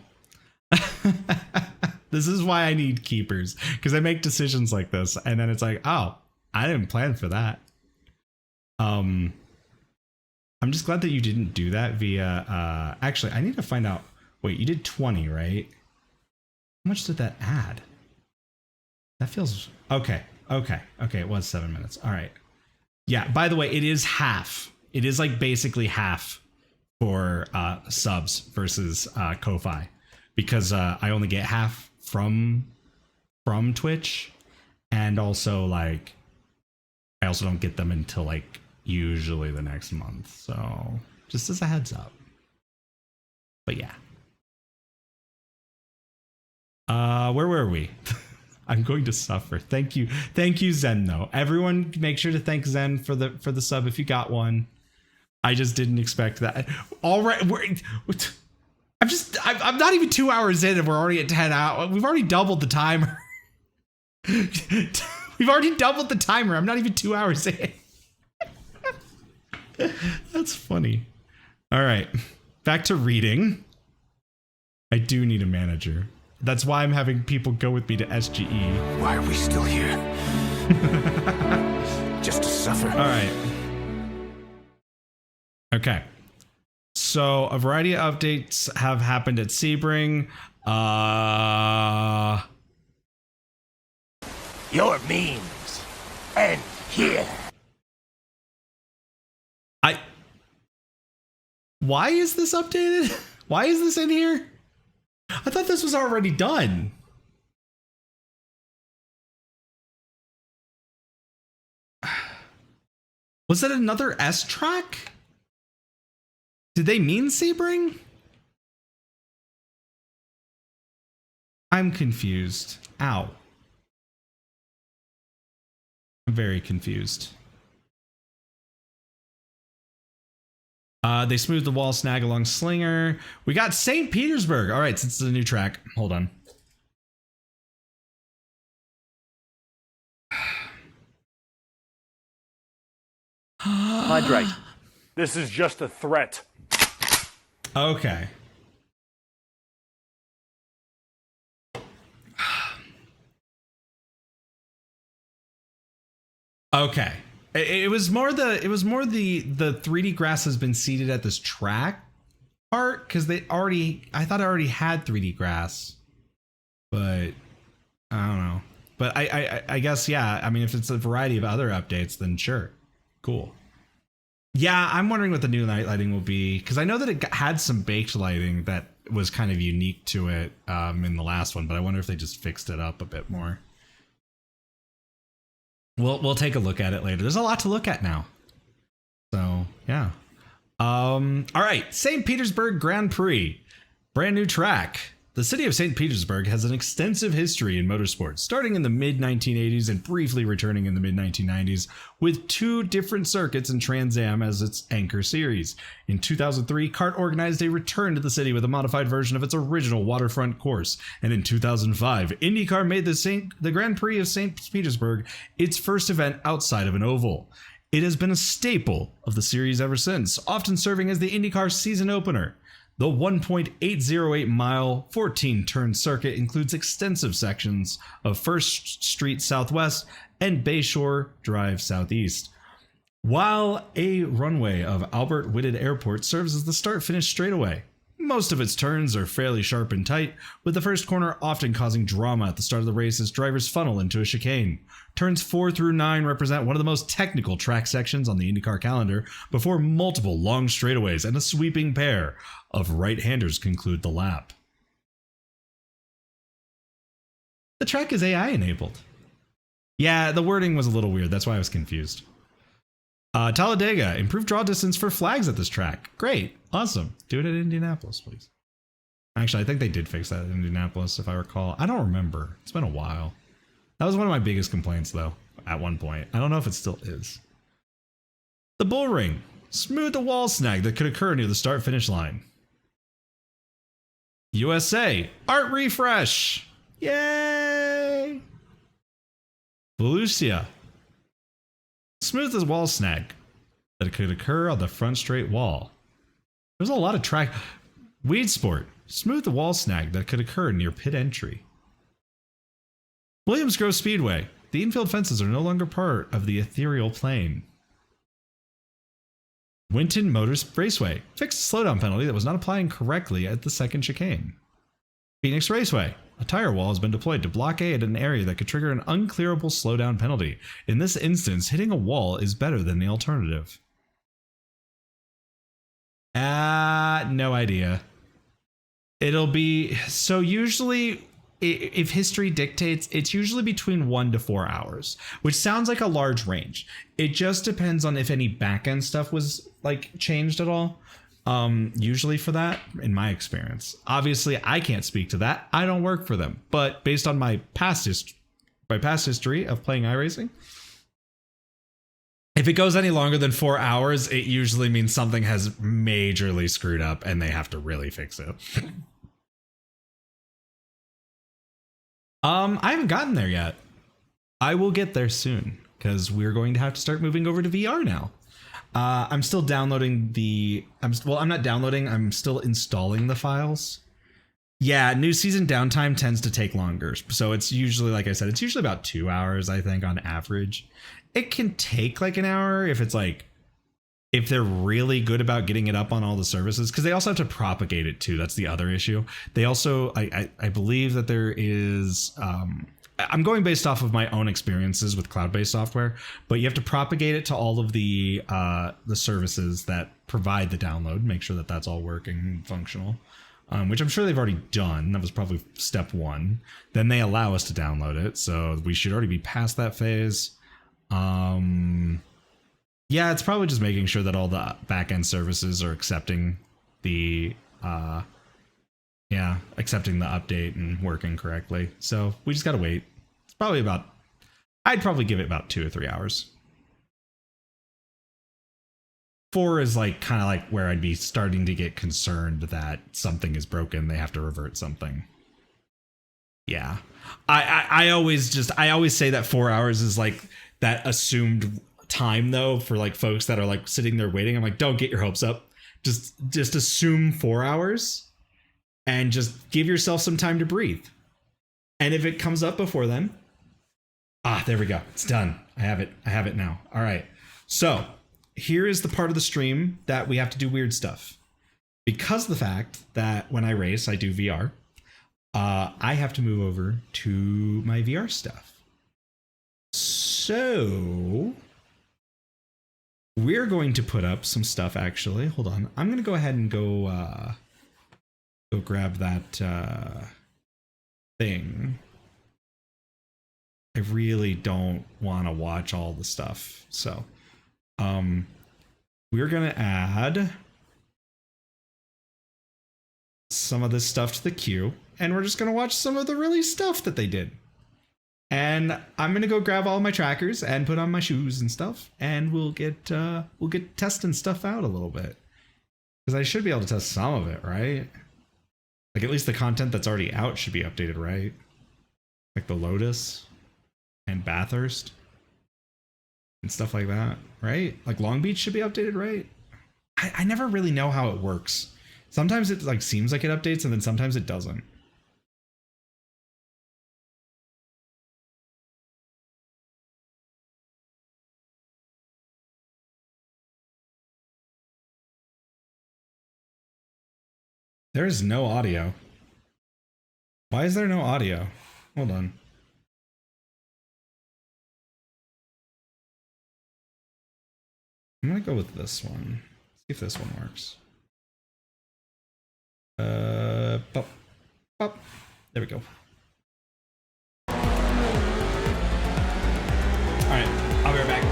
this is why I need keepers, because I make decisions like this and then it's like, oh, I didn't plan for that. I'm just glad that you didn't do that via actually I need to find out. Wait, you did 20, right? How much did that add? That feels okay. It was 7 minutes. All right. Yeah, by the way, it is half. It is like basically half for subs versus Ko-Fi, because I only get half from Twitch, and also like I also don't get them until like usually the next month. So just as a heads up. But yeah. Where were we? I'm going to suffer. Thank you, Zen. Though everyone, make sure to thank Zen for the sub if you got one. I just didn't expect that. All right, I'm not even 2 hours in and we're already at 10 hours. We've already doubled the timer. We've already doubled the timer. I'm not even 2 hours in. That's funny. All right, back to reading. I do need a manager. That's why I'm having people go with me to SGE. Why are we still here? Just to suffer. All right. Okay. So a variety of updates have happened at Sebring. Your memes end here. Why is this updated? Why is this in here? I thought this was already done. Was that another S track? Did they mean Sebring? I'm confused. Ow. I'm very confused. They smoothed the wall snag along Slinger. We got St. Petersburg. All right, since it's a new track. Hold on. Hydrate. This is just a threat. Okay. Okay. It was more the 3D grass has been seeded at this track part, because I thought I already had 3D grass, but I don't know. But I guess, yeah, I mean, if it's a variety of other updates, then sure. Cool. Yeah, I'm wondering what the new night lighting will be, because I know that it had some baked lighting that was kind of unique to it in the last one, but I wonder if they just fixed it up a bit more. We'll take a look at it later. There's a lot to look at now. So, yeah. All right. St. Petersburg Grand Prix. Brand new track. The city of St. Petersburg has an extensive history in motorsports, starting in the mid-1980s and briefly returning in the mid-1990s, with 2 different circuits and Trans Am as its anchor series. In 2003, CART organized a return to the city with a modified version of its original waterfront course, and in 2005, IndyCar made the Grand Prix of St. Petersburg its first event outside of an oval. It has been a staple of the series ever since, often serving as the IndyCar season opener. The 1.808 mile, 14 turn circuit includes extensive sections of First Street Southwest and Bayshore Drive Southeast, while a runway of Albert Whitted Airport serves as the start-finish straightaway. Most of its turns are fairly sharp and tight, with the first corner often causing drama at the start of the race as drivers funnel into a chicane. Turns 4 through 9 represent one of the most technical track sections on the IndyCar calendar before multiple long straightaways and a sweeping pair of right-handers conclude the lap. The track is AI enabled. Yeah, the wording was a little weird. That's why I was confused. Talladega, improved draw distance for flags at this track. Great. Awesome. Do it at Indianapolis, please. Actually, I think they did fix that at Indianapolis, if I recall. I don't remember. It's been a while. That was one of my biggest complaints, though, at one point. I don't know if it still is. The bull ring. Smooth the wall snag that could occur near the start-finish line. USA. Art refresh. Yay! Volusia. Smooth the wall snag that could occur on the front straight wall. There's a lot of track. Weed Sport. Smooth the wall snag that could occur near pit entry. Williams Grove Speedway. The infield fences are no longer part of the ethereal plane. Winton Motors Raceway. Fixed a slowdown penalty that was not applying correctly at the second chicane. Phoenix Raceway. A tire wall has been deployed to blockade an area that could trigger an unclearable slowdown penalty. In this instance, hitting a wall is better than the alternative. No idea. It'll be... So usually, if history dictates, it's usually between 1 to 4 hours, which sounds like a large range. It just depends on if any back-end stuff was like changed at all. Usually for that, in my experience. Obviously, I can't speak to that. I don't work for them. But based on my past history of playing iRacing, if it goes any longer than 4 hours, it usually means something has majorly screwed up and they have to really fix it. I haven't gotten there yet. I will get there soon because we're going to have to start moving over to VR now. I'm still downloading I'm not downloading, I'm still installing the files. Yeah, new season downtime tends to take longer. So it's usually, like I said, it's usually about 2 hours, I think, on average. It can take like an hour if it's like, if they're really good about getting it up on all the services, because they also have to propagate it too. That's the other issue. They also, I believe that there is, I'm going based off of my own experiences with cloud-based software, but you have to propagate it to all of the services that provide the download, make sure that that's all working and functional, which I'm sure they've already done. That was probably step 1. Then they allow us to download it, so we should already be past that phase. Yeah, it's probably just making sure that all the back-end services are accepting the accepting the update and working correctly. So we just got to wait. It's probably I'd probably give it about 2 or 3 hours. 4 is like kind of like where I'd be starting to get concerned that something is broken. They have to revert something. Yeah. I always say that 4 hours is like that assumed time though for like folks that are like sitting there waiting. I'm like, don't get your hopes up. Just assume 4 hours. And just give yourself some time to breathe. And if it comes up before then, there we go. It's done. I have it now. All right. So here is the part of the stream that we have to do weird stuff. Because of the fact that when I race, I do VR, I have to move over to my VR stuff. So we're going to put up some stuff, actually. Hold on. I'm going to go ahead and go grab that thing. I really don't want to watch all the stuff. So we're going to add some of this stuff to the queue. and we're just gonna watch some of the release stuff that they did. And I'm gonna go grab all my trackers and put on my shoes and stuff, and we'll get testing stuff out a little bit. Because I should be able to test some of it, right? Like at least the content that's already out should be updated, right? Like the Lotus and Bathurst and stuff like that, right? Like Long Beach should be updated, right? I never really know how it works. Sometimes it like seems like it updates and then sometimes it doesn't. There is no audio. Why is there no audio? Hold on. I'm gonna go with this one. See if this one works. Pop, pop. There we go. All right, I'll be right back.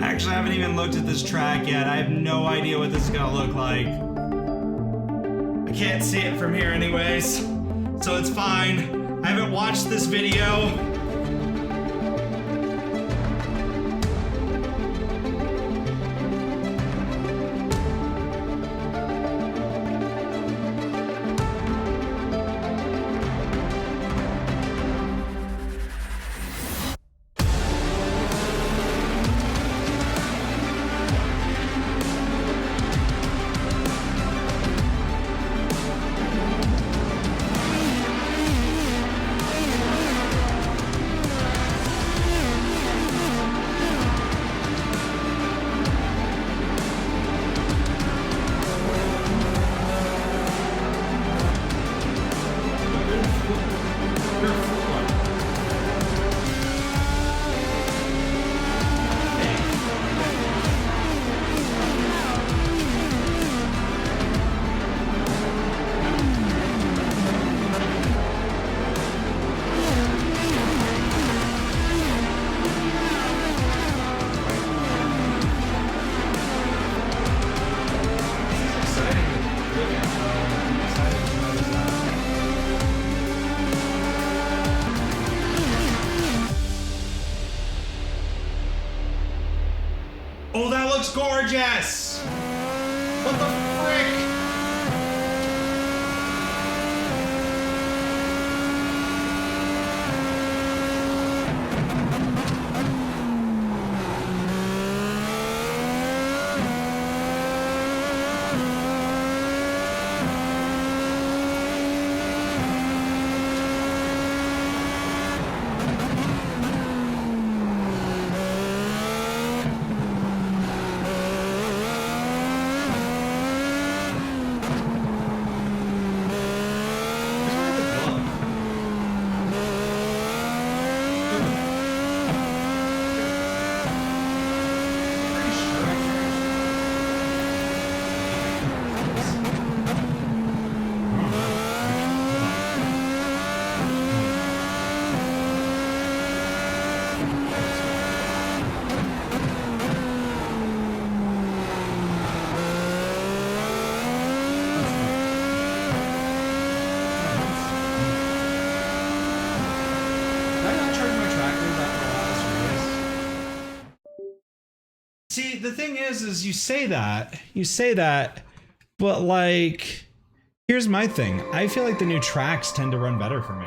Actually, I haven't even looked at this track yet. I have no idea what this is gonna look like. I can't see it from here anyways, so it's fine. I haven't watched this video. Oh, that looks gorgeous! What the frick? the thing is you say that, but like, here's my thing. I feel like the new tracks tend to run better for me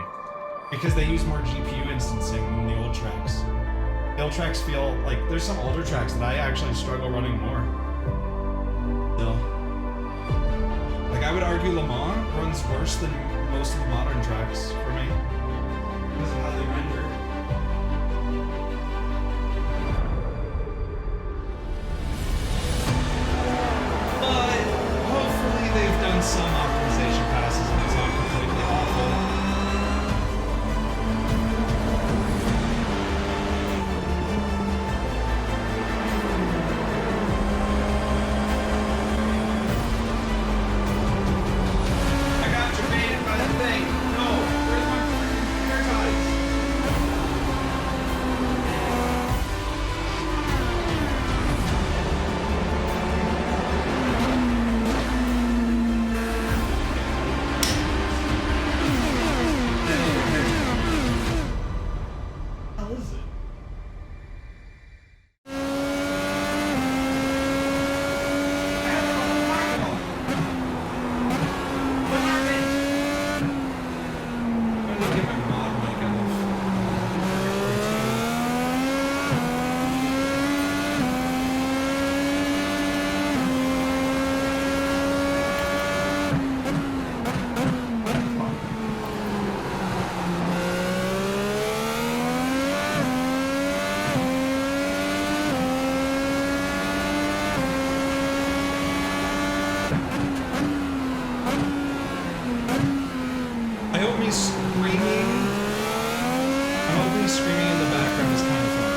because they use more GPU instancing than the old tracks. The old tracks feel like there's some older tracks that I actually struggle running more. Still. Like, I would argue Le Mans runs worse than most of the modern tracks for me because of how they render. But hopefully they've done some optimization passes and it's not completely awful. I got debated by the thing. No, where's my freaking hair ties? How is it? I have it on the microphone. What happened? I'm gonna get my mod mic out of. I hope me screaming. I hope me screaming in the background is kind of fun.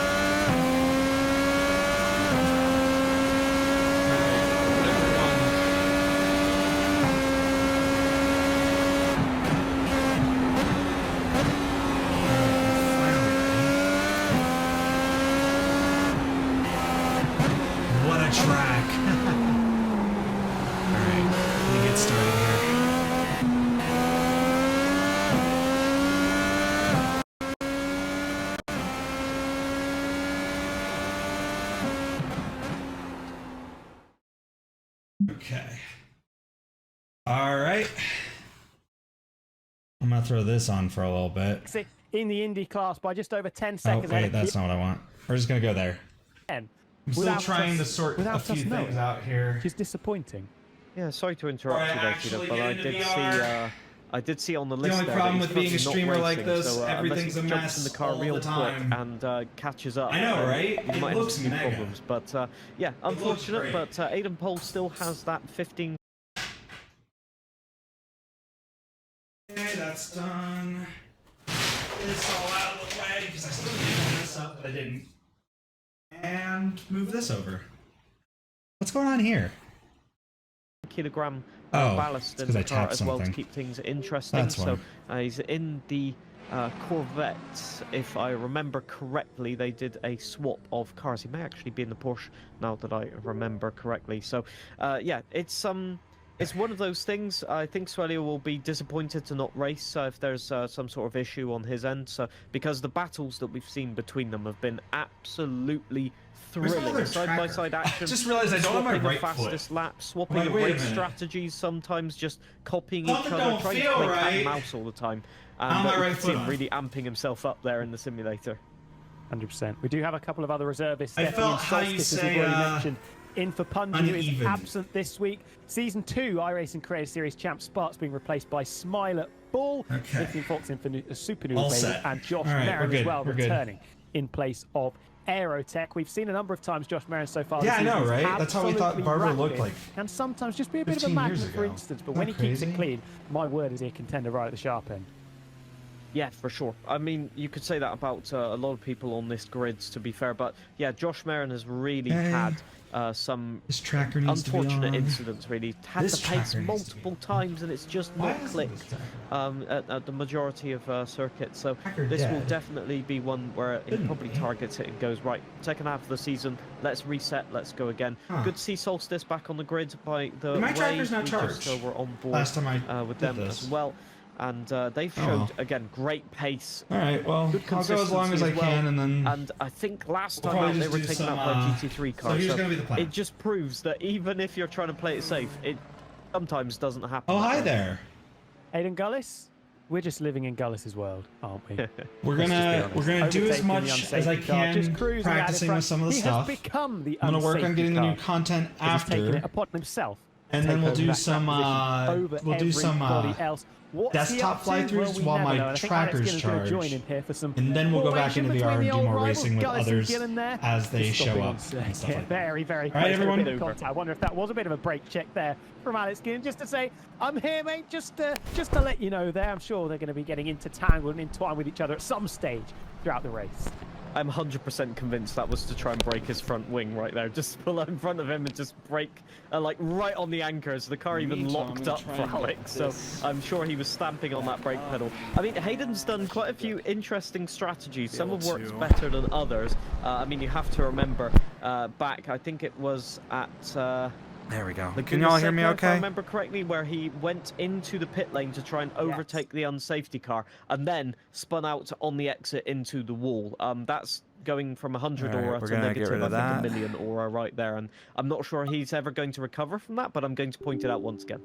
Alright, everyone. What a track! Alright, let me get started here. Okay. All right. I'm gonna throw this on for a little bit. In the Indy class by just over 10 Oh seconds. wait, that's not what I want. We're just gonna go there. I'm still trying to sort a few things out here. Which is disappointing. Yeah, sorry to interrupt you there, Peter, but I did see on the list only there problem that with he's being a currently streamer not like racing, this, so, everything's a unless he jumps mess in the car all real the time. quick and catches up. I know, right? He It might have looks some mega. problems, but yeah, unfortunate. great. But Aidan Pole still has that 15. Okay, that's done. This all out of the way because I still need to move this up, but I didn't. And move this over. What's going on here? Kilogram Oh, ballast it's in 'cause the I car tapped as well to something. keep things interesting. That's So why. he's in the Corvette. If I remember correctly, they did a swap of cars. He may actually be in the Porsche now that I remember correctly. So yeah, it's one of those things. I think Swelio will be disappointed to not race if there's some sort of issue on his end. So because the battles that we've seen between them have been absolutely thrilling. another Side-by-side tracker. action. I just realized I don't have my swapping the right foot. fastest lap, swapping Like, of wait a race minute. strategies, sometimes just copying Something each other, don't trying to feel play cat right. and mouse all the time. How And am I you right can see foot him on? really amping himself up there in the simulator. 100%. We do have a couple of other reservists. I Stephanie felt and how you Solstice, as say, we've already mentioned. In for Punji, who is uneven. absent this week. Season 2 iRacing Creator Series champ Sparks being replaced by Smiler Bull. Okay. Nathan Fox in for Super New All Baby, set. and Josh All right, Merrin we're good, as well, we're good. returning in place of Aerotech. We've seen a number of times Josh Merrin so far. Yeah, this I know, season. He's right? That's how we thought absolutely Barber rapid looked like and sometimes just be a bit of a 15 years magnet, for ago. instance. But Isn't when he that keeps it crazy? clean, my word, is he a contender right at the sharp end. Yeah, for sure. I mean, you could say that about a lot of people on this grid, to be fair. But yeah, Josh Merrin has really Hey. had some This tracker needs to be unfortunate on. incidents, really. Had This the pace tracker needs to be multiple times and it's just Why not isn't this clicked tracker? at the majority of circuits. So Tracker this will dead. definitely be one where he Shouldn't probably be. targets it and goes, right, second half of the season, let's reset, let's go again. Huh. Good to see Solstice back on the grid by the My way. tracker's not We charged. just were on board Last time I with did them this. as well. and they've Oh, showed well. again great pace. All right, well, Good I'll go as long as consistency I as well. can, and then And I think last we'll time probably out they just were do taken some, out by GT3 so cars. here's So gonna be the plan. it just proves that even if you're trying to play it safe, it sometimes doesn't happen. Oh, that hi way. there. Aiden Gullis, we're just living in Gullis's world, aren't we? We're Let's just be gonna honest. do as Overtaking the much as I unsafety car, just can, cruising out in practicing front. with some of the he stuff. has become the I'm gonna work on unsafety getting the new car, content as he's taken it after, upon himself. to and take then we'll over do that some track position over we'll do some everybody else. What's he desktop up to? fly-throughs Well, we while never my know. And I think Alex tracker's Gillen's going to join charged. in here for some And then we'll go back into formation VR and between do the more old racing with rivals, Gullis and others Gillen there. as they Just show stopping up on and set. stuff like that. Very, very All right, close to a everyone. bit of contact. I wonder if that was a bit of a brake check there from Alex Gillen, just to say, I'm here, mate, just to let you know there. I'm sure they're going to be getting intertangled and entwined with each other at some stage throughout the race. I'm 100% convinced that was to try and break his front wing right there. Just pull out in front of him and just break, like, right on the anchors. The car even locked up for Alex, so I'm sure he was stamping on that brake pedal. I mean, Hayden's done quite a few interesting strategies. Some have worked better than others. I mean, you have to remember back, I think it was at... There we go. The Can y'all hear me If I okay? remember correctly, where he went into the pit lane to try and overtake the unsafety car, and then spun out on the exit into the wall. That's going from 100 All right, aura we're to gonna get negative, rid of I think, that. 1 million aura right there. And I'm not sure he's ever going to recover from that, but I'm going to point it out once again.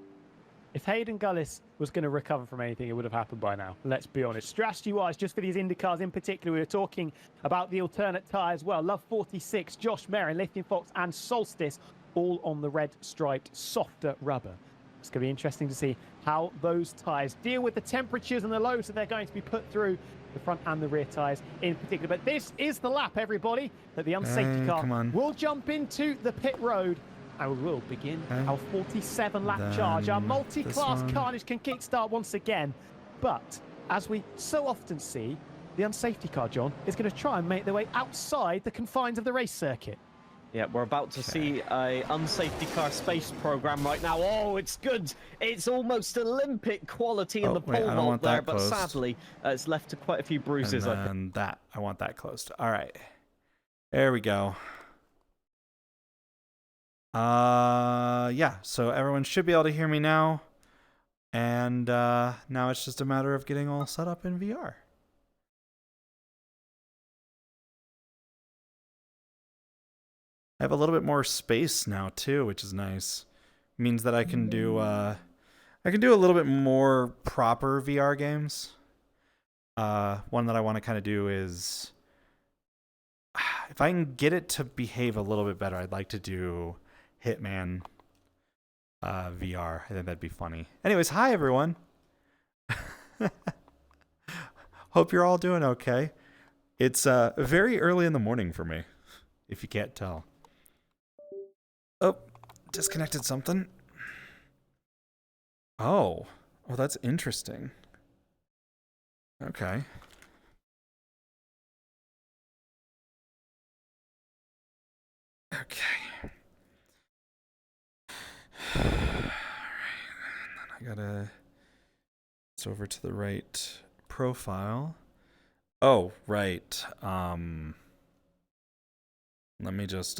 If Hayden Gullis was going to recover from anything, it would have happened by now. Let's be honest. Strategy-wise, just for these IndyCars in particular, we were talking about the alternate tyres. Well, Love 46, Josh Merrin, Lithium Fox, and Solstice, all on the red striped, softer rubber. It's going to be interesting to see how those tyres deal with the temperatures and the loads that they're going to be put through the front and the rear tyres in particular. But this is the lap, everybody, that the unsafety car will jump into the pit road. And we will begin our 47-lap charge. Our multi-class carnage can kickstart once again. But, as we so often see, the unsafety car, John, is going to try and make their way outside the confines of the race circuit. Yeah, we're about to see a unsafety car space program right now. Oh, it's good. It's almost Olympic quality in the pole vault there, but sadly, it's left to quite a few bruises. And then I want that closed. All right. There we go. Yeah, so everyone should be able to hear me now. And now it's just a matter of getting all set up in VR. I have a little bit more space now too, which is nice. Means that I can do a little bit more proper VR games. One that I want to kind of do is, if I can get it to behave a little bit better, I'd like to do Hitman VR. I think that'd be funny. Anyways, hi everyone. Hope you're all doing okay. It's very early in the morning for me, if you can't tell. Oh, disconnected something. Oh, that's interesting. Okay. Okay. All right. I gotta. It's over to the right profile. Oh, right. Let me just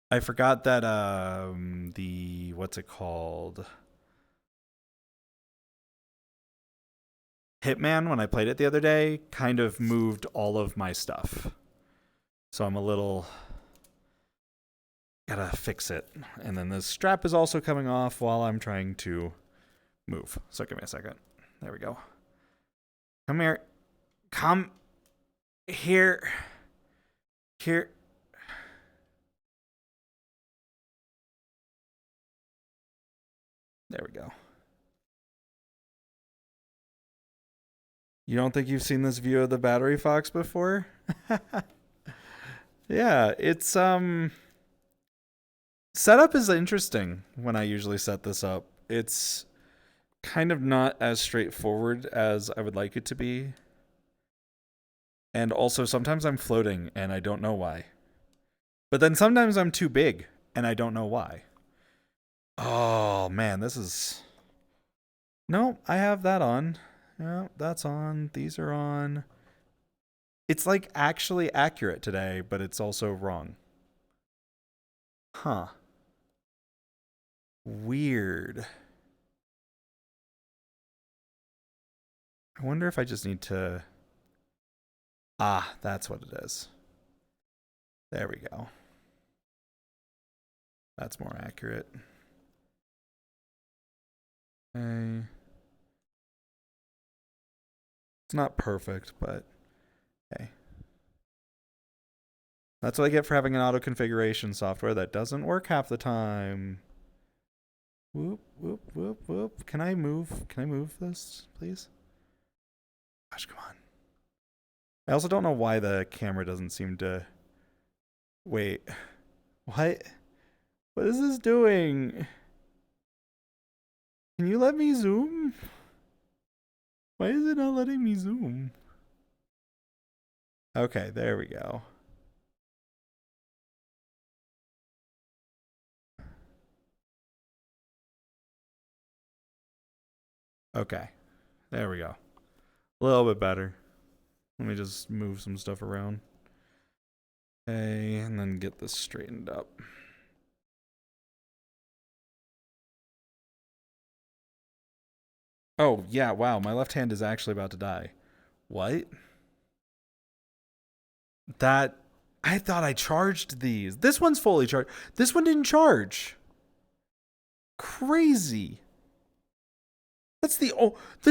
I forgot that the what's it called? Hitman, when I played it the other day, kind of moved all of my stuff. So I'm a little gotta fix it. And then the strap is also coming off while I'm trying to move. So give me a second. There we go. Come here. Come here. Here. There we go. You don't think you've seen this view of the battery fox before? Yeah, it's setup is interesting when I usually set this up. It's kind of not as straightforward as I would like it to be. And also sometimes I'm floating and I don't know why. But then sometimes I'm too big and I don't know why. Oh man, this is No, I have that on. Yeah, that's on. These are on. It's like actually accurate today, but it's also wrong. Huh. Weird. I wonder if I just need to... Ah, that's what it is. There we go. That's more accurate. Okay. It's not perfect, but hey. That's what I get for having an auto configuration software that doesn't work half the time. Whoop, whoop, whoop, whoop. Can I move? Can I move this, please? Gosh, come on. I also don't know why the camera doesn't seem to... Wait. What? What is this doing? Can you let me zoom? Why is it not letting me zoom? Okay, there we go. Okay, there we go. A little bit better. Let me just move some stuff around. Okay, and then get this straightened up. Oh, yeah, wow, my left hand is actually about to die. What? That... I thought I charged these. This one's fully charged. This one didn't charge. Crazy. This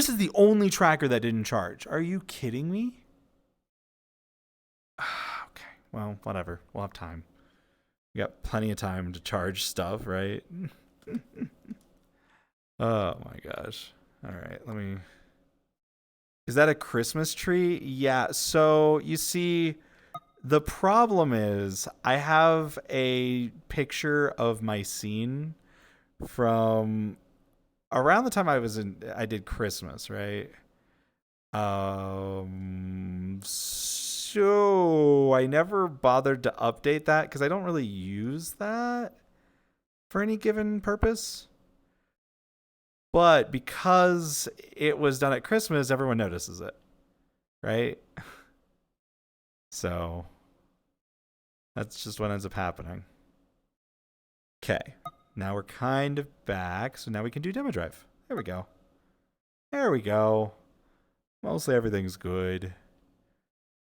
is the only tracker that didn't charge. Are you kidding me? Okay, well, whatever. We'll have time. We got plenty of time to charge stuff, right? Oh my gosh. All right, let me... Is that a Christmas tree? Yeah, so you see, the problem is I have a picture of my scene from around the time I did Christmas, right? So I never bothered to update that because I don't really use that for any given purpose. But because it was done at Christmas, everyone notices it, right? So that's just what ends up happening. Okay, now we're kind of back, so now we can do demo drive. There we go. There we go. Mostly everything's good.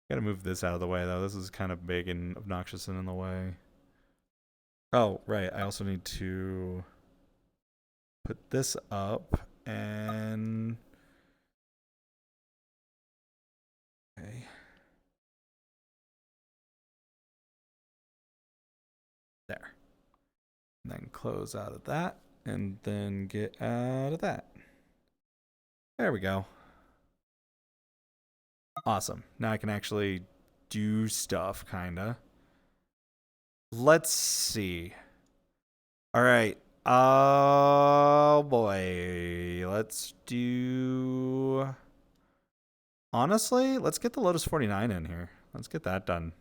Gotta move this out of the way, though. This is kind of big and obnoxious and in the way. Oh, right. I also need to put this up and... Okay. There. And then close out of that, and then get out of that. There we go. Awesome. Now I can actually do stuff, kinda. Let's see. All right. Oh boy. Let's do... Honestly, let's get the Lotus 49 in here. Let's get that done.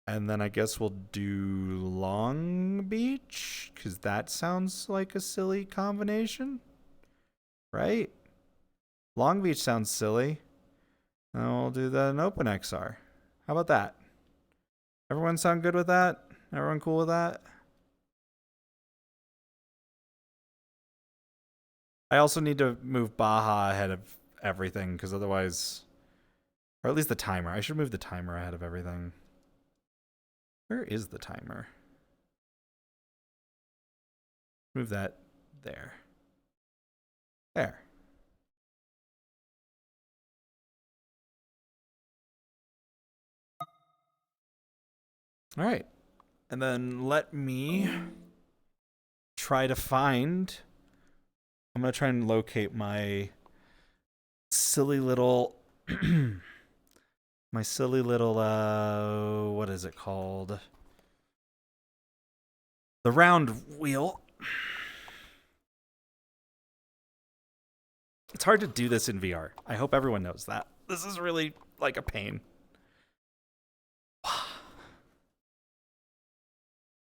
And then I guess we'll do Long Beach, because that sounds like a silly combination. Right? Long Beach sounds silly. And we'll do the Open XR. How about that? Everyone sound good with that? Everyone cool with that? I also need to move Baja ahead of everything, because otherwise... Or at least the timer. I should move the timer ahead of everything. Where is the timer? Move that there. There. All right. And then let me try to find... I'm going to try and locate my silly little... my silly little, what is it called? The round wheel. It's hard to do this in VR. I hope everyone knows that. This is really like a pain.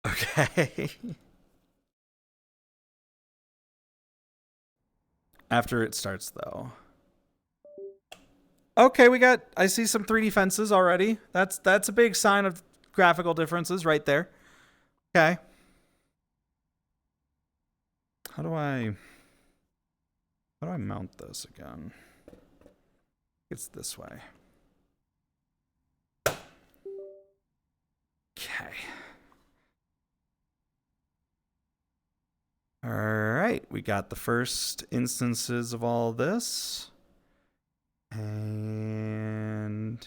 Okay. after it starts, though. Okay, I see some 3D fences already. That's a big sign of graphical differences right there. Okay. How do I mount this again? It's this way. Okay. All right, we got the first instances of all this. And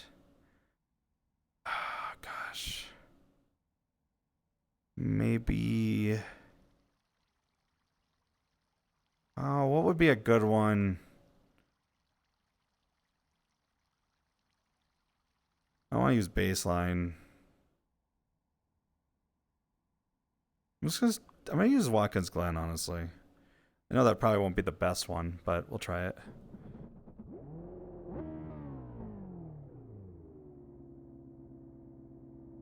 oh gosh. Maybe what would be a good one? I want to use baseline. I'm gonna use Watkins Glen, honestly. I know that probably won't be the best one, but we'll try it.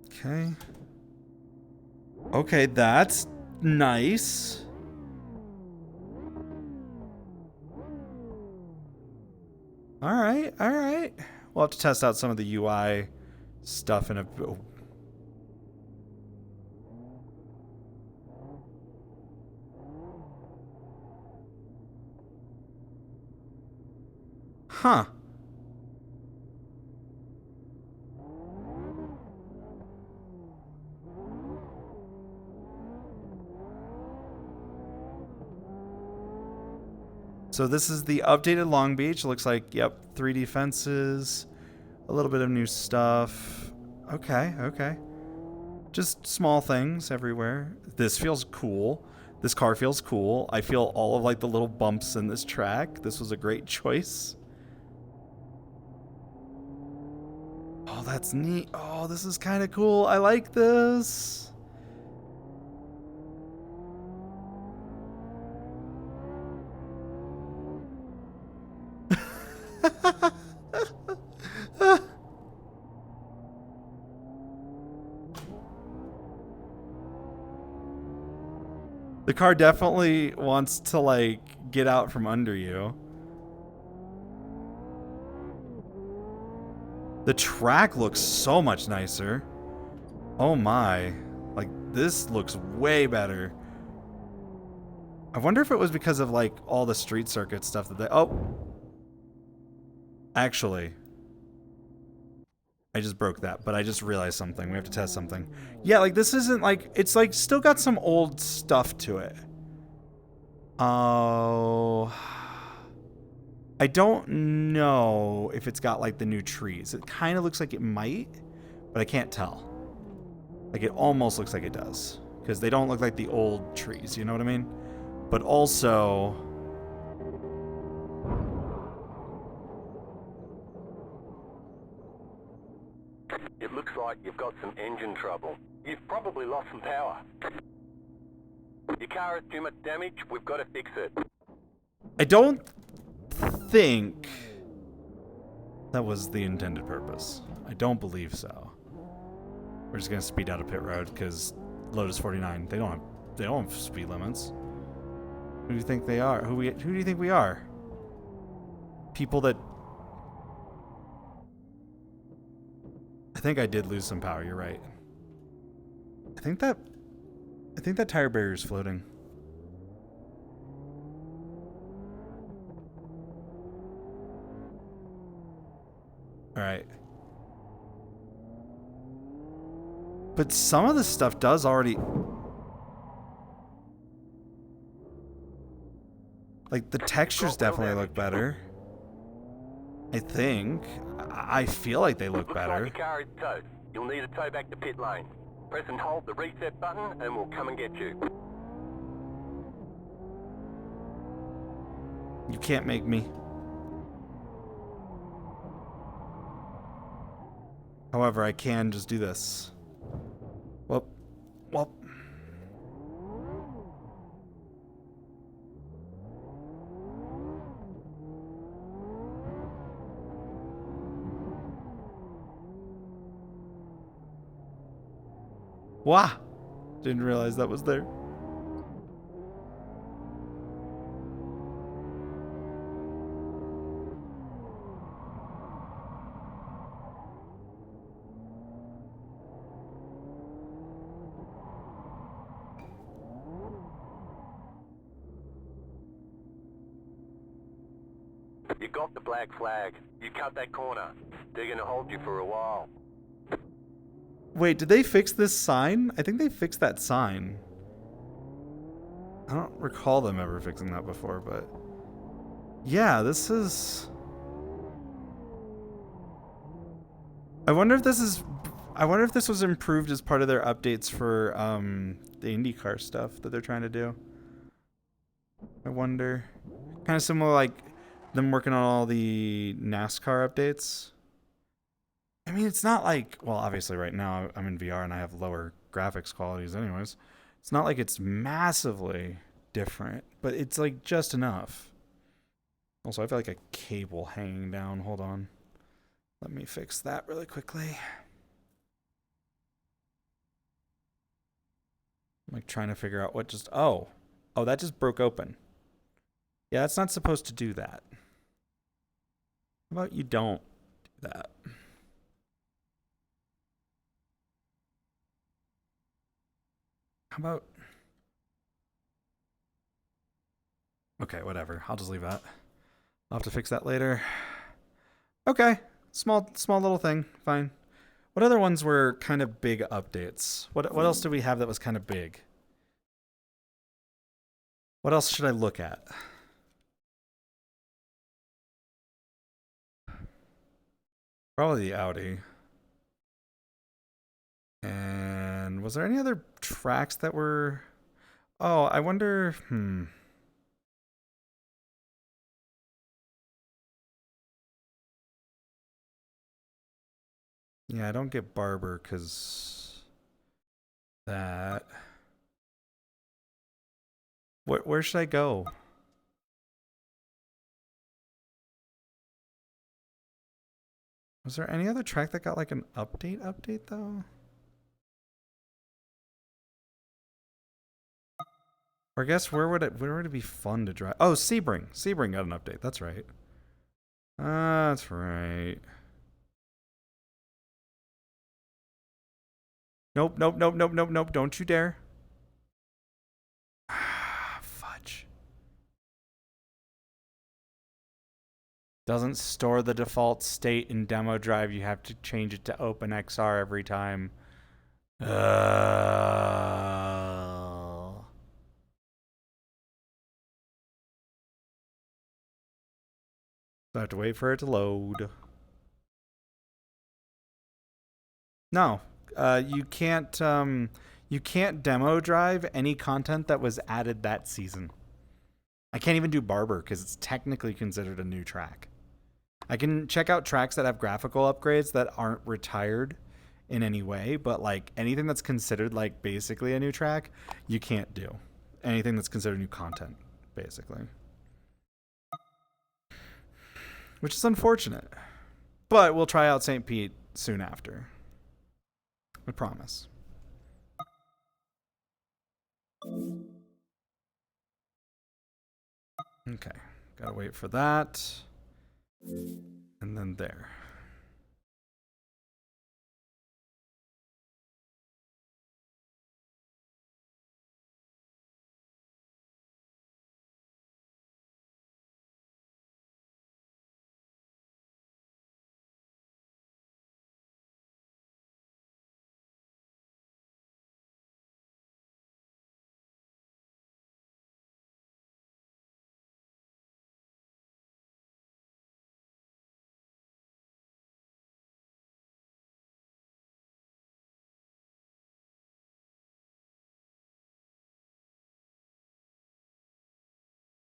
Okay. Okay, that's nice. All right, all right. We'll have to test out some of the UI stuff in a bit. Huh. So this is the updated Long Beach. Looks like, yep, 3D fences, a little bit of new stuff. Okay, okay. Just small things everywhere. This feels cool. This car feels cool. I feel all of like the little bumps in this track. This was a great choice. Oh, that's neat. Oh, this is kind of cool. I like this. The car definitely wants to, like, get out from under you. The track looks so much nicer. Oh my. Like, this looks way better. I wonder if it was because of, like, all the street circuit stuff that they... Oh! Actually, I just broke that, but I just realized something. We have to test something. Yeah, like, this isn't, like... It's, like, still got some old stuff to it. Oh... I don't know if it's got, like, the new trees. It kind of looks like it might, but I can't tell. Like, it almost looks like it does. Because they don't look like the old trees, you know what I mean? But also... It looks like you've got some engine trouble. You've probably lost some power. Your car has too much damage, we've got to fix it. I don't think that was the intended purpose. I don't believe so. We're just gonna speed out a pit road because Lotus 49, they don't have speed limits. Who do you think they are? Who do you think we are? People that... I think I did lose some power, you're right. I think that tire barrier is floating. All right. But some of this stuff does already... Like, the textures definitely look better. I think. I feel like they look better. Looks like your car is towed. You'll need a tow back to pit lane. Press and hold the reset button and we'll come and get you. You can't make me. However, I can just do this. Well. Wow. Didn't realize that was there. You got the black flag. You cut that corner. They're gonna hold you for a while. Wait, did they fix this sign? I think they fixed that sign. I don't recall them ever fixing that before, but... Yeah, this is... I wonder if this was improved as part of their updates for the IndyCar stuff that they're trying to do. I wonder. Kind of similar like them working on all the NASCAR updates. I mean, it's not like, well, obviously right now I'm in VR and I have lower graphics qualities anyways. It's not like it's massively different, but it's like just enough. Also, I feel like a cable hanging down. Hold on. Let me fix that really quickly. I'm like trying to figure out what just... Oh, that just broke open. Yeah, that's not supposed to do that. How about you don't do that? How about... Okay, whatever. I'll just leave that. I'll have to fix that later. Okay. Small little thing. Fine. What other ones were kind of big updates? What else did we have that was kind of big? What else should I look at? Probably the Audi. And was there any other tracks that were... Oh, I wonder... Yeah, I don't get Barber because that... Where should I go? Was there any other track that got like an update though? Or I guess where would it be fun to drive? Oh, Sebring. Sebring got an update. That's right. That's right. Nope. Don't you dare. Fudge. Doesn't store the default state in demo drive. You have to change it to OpenXR every time. So I have to wait for it to load. No, you can't demo drive any content that was added that season. I can't even do Barber because it's technically considered a new track. I can check out tracks that have graphical upgrades that aren't retired in any way, but like anything that's considered like basically a new track, you can't do. Anything that's considered new content, basically. Which is unfortunate. But we'll try out St. Pete soon after. I promise. Okay, gotta wait for that. And then there.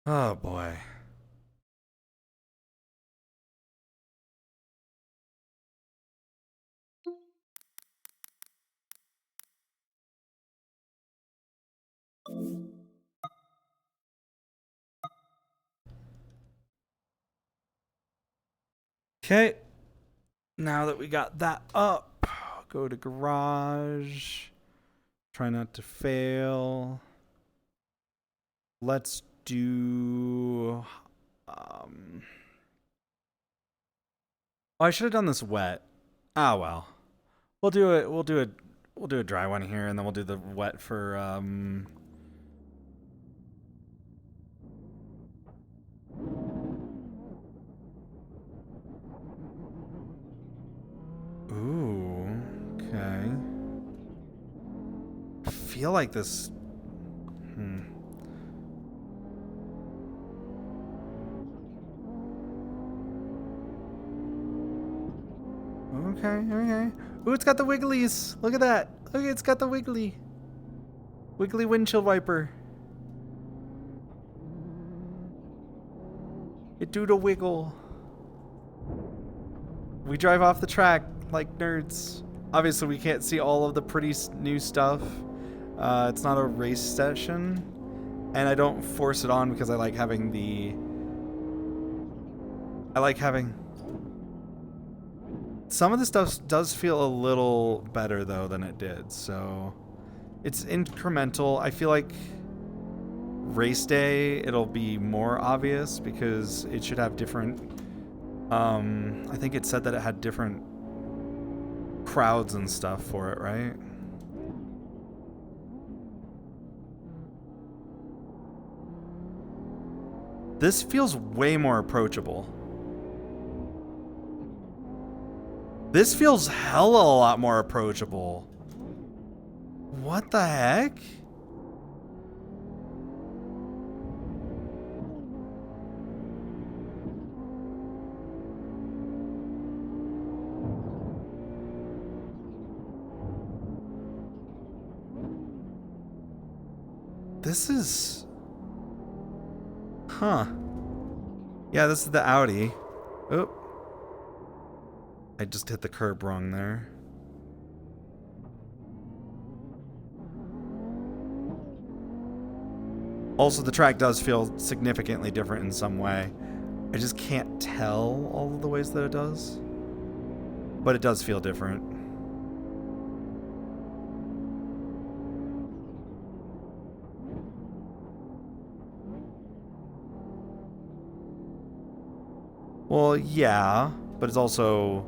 Oh boy. Okay. Now that we got that up, go to garage. Try not to fail. Let's do oh, I should have done this wet. Ah well. We'll do a dry one here and then we'll do the wet for Ooh, okay. I feel like this... Okay, okay. Ooh, it's got the wigglies. Look at that. Look, it's got the wiggly windshield wiper. It do the wiggle. We drive off the track like nerds. Obviously, we can't see all of the pretty new stuff. It's not a race session. And I don't force it on because I like having the... Some of the stuff does feel a little better, though, than it did. So, it's incremental. I feel like race day, it'll be more obvious because it should have different... I think it said that it had different crowds and stuff for it, right? This feels way more approachable. This feels hella a lot more approachable. What the heck? This is... Huh. Yeah, this is the Audi. Oop. I just hit the curb wrong there. Also, the track does feel significantly different in some way. I just can't tell all of the ways that it does. But it does feel different. Well, yeah, but it's also...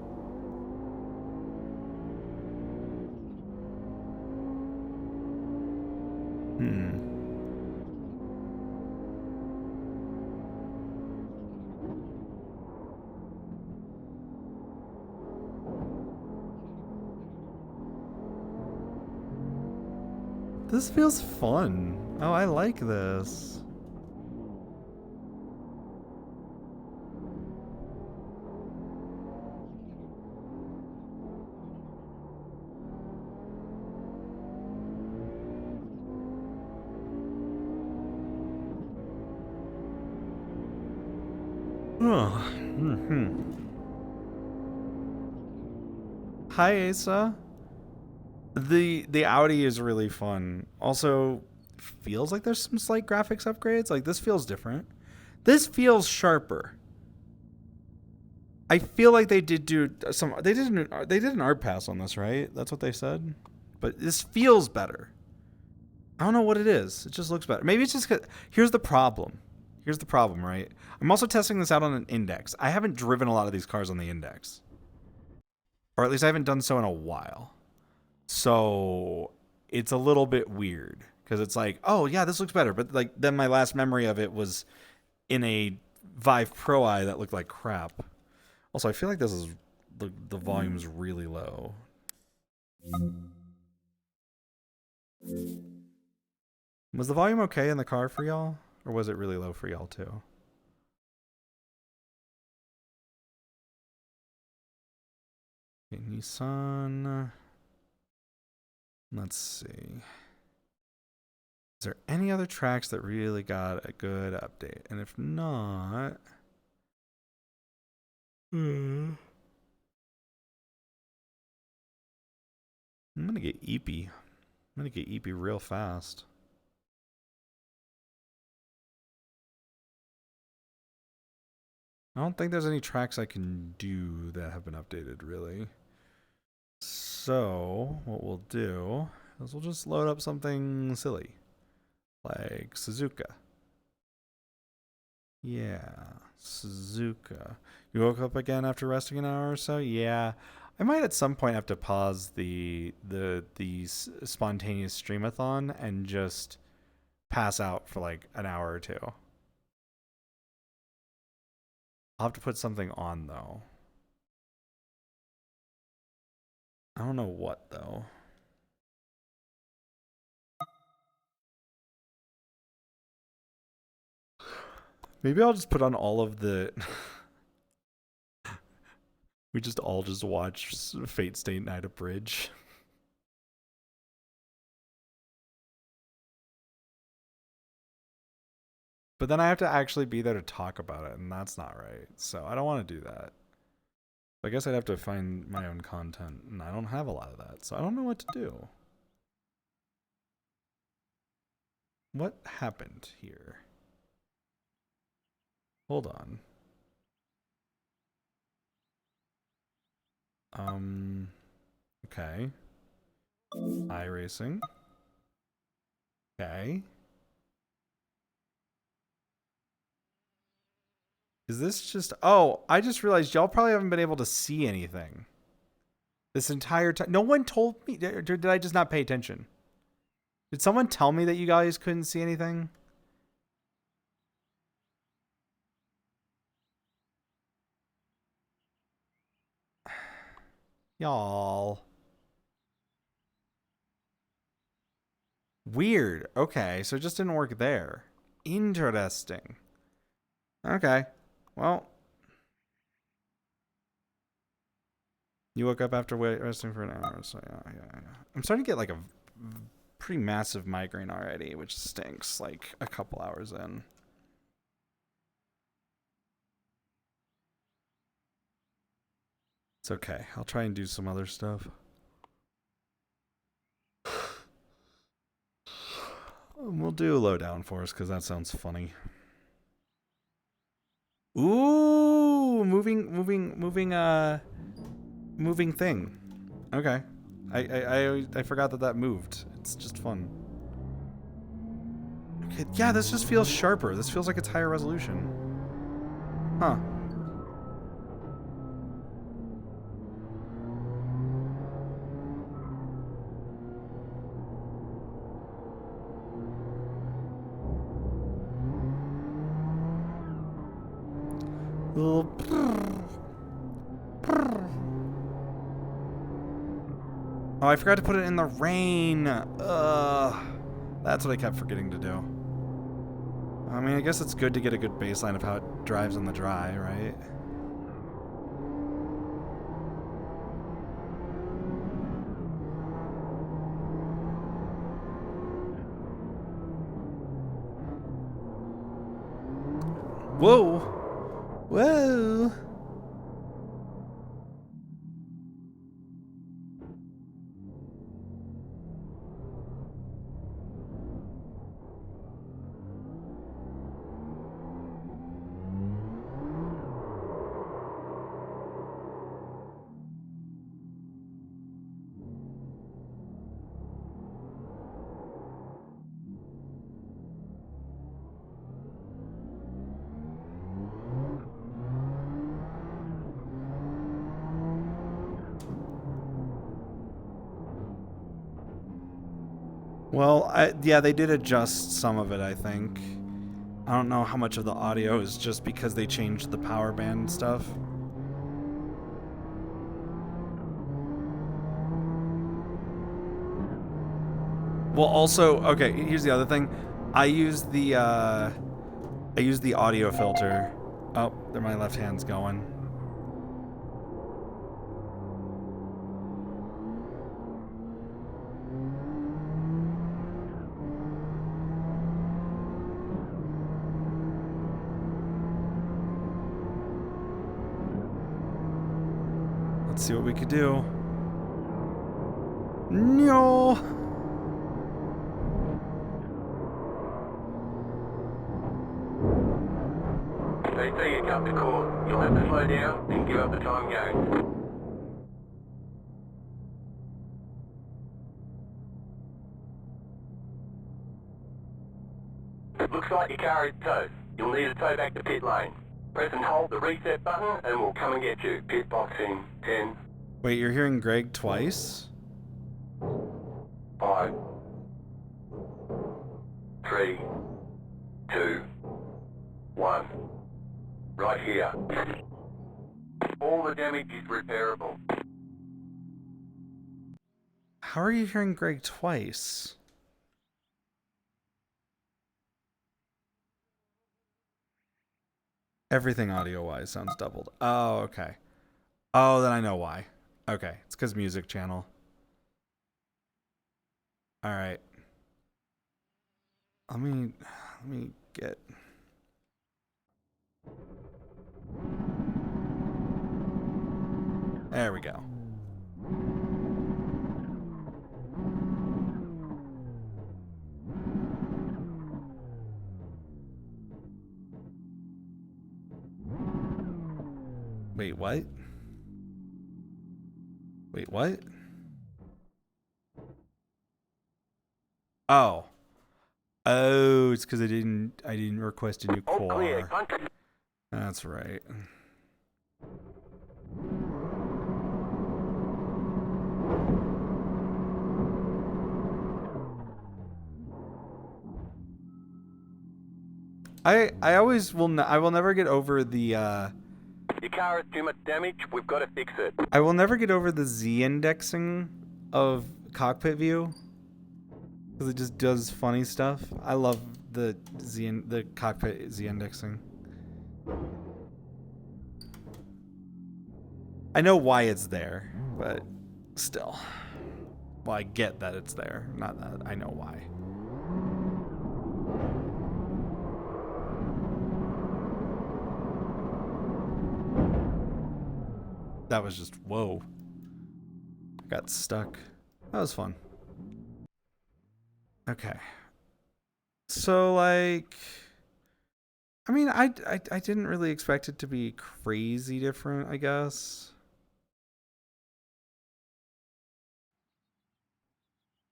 This feels fun. Oh, I like this. Oh. Hi, Asa. The Audi is really fun. Also, feels like there's some slight graphics upgrades. Like, this feels different. This feels sharper. I feel like they did do some... They did an art pass on this, right? That's what they said. But this feels better. I don't know what it is. It just looks better. Maybe it's just... Here's the problem. Here's the problem, right? I'm also testing this out on an index. I haven't driven a lot of these cars on the index. Or at least I haven't done so in a while. So it's a little bit weird because it's like, oh yeah, this looks better. But like then my last memory of it was in a Vive Pro Eye that looked like crap. Also, I feel like this is the volume's really low. Was the volume okay in the car for y'all? Or was it really low for y'all too? Okay, Nissan. Let's see. Is there any other tracks that really got a good update? And if not... I'm gonna get Eepy. I'm gonna get Eepy real fast. I don't think there's any tracks I can do that have been updated, really. So, what we'll do is we'll just load up something silly. Like Suzuka. Yeah, Suzuka. You woke up again after resting an hour or so? Yeah. I might at some point have to pause the spontaneous streamathon and just pass out for like an hour or two. I'll have to put something on though. I don't know what, though. Maybe I'll just put on all of the... We just all just watch Fate Stay Night Abridge. But then I have to actually be there to talk about it, and that's not right. So I don't want to do that. I guess I'd have to find my own content, and I don't have a lot of that, so I don't know what to do. What happened here? Hold on. Okay. iRacing. Okay. Is this just... Oh, I just realized y'all probably haven't been able to see anything this entire time. No one told me. Did I just not pay attention? Did someone tell me that you guys couldn't see anything? Y'all. Weird. Okay, so it just didn't work there. Interesting. Okay. Well. You woke up after resting for an hour, so yeah. I'm starting to get like a pretty massive migraine already, which stinks, like a couple hours in. It's okay. I'll try and do some other stuff. We'll do a lowdown for us because that sounds funny. Ooh, moving thing. Okay. I forgot that moved. It's just fun. Okay, yeah, this just feels sharper. This feels like it's higher resolution. Huh. Little Oh, I forgot to put it in the rain. That's what I kept forgetting to do. I mean, I guess it's good to get a good baseline of how it drives in the dry, right? Whoa! Whoa! Well, yeah, they did adjust some of it, I think. I don't know how much of the audio is just because they changed the power band stuff. Well, also, okay, here's the other thing. I use the audio filter. Oh, there my left hand's going. Let's see what we could do. No. They say you cut the cord. You'll have to slow down and give up the time game. Looks like your car is towed. You'll need to tow back to pit lane. Press and hold the reset button and we'll come and get you. Pit boxing 10. Wait, you're hearing Greg twice? 5, 3, 2, 1. Right here. All the damage is repairable. How are you hearing Greg twice? Everything audio-wise sounds doubled. Oh, okay. Oh, then I know why. Okay, it's because music channel. All right. Let me get. There we go. Wait, what? Wait, what? Oh. Oh, it's because I didn't request a new All clear. core. Country. That's right. I always will I will never get over the Your car has too much damage. We've got to fix it. I will never get over the Z indexing of cockpit view because it just does funny stuff. I love the the cockpit Z indexing. I know why it's there, but still. Well, I get that it's there, not that I know why. That was just, whoa. I got stuck. That was fun. Okay. So, like, I mean, I didn't really expect it to be crazy different, I guess.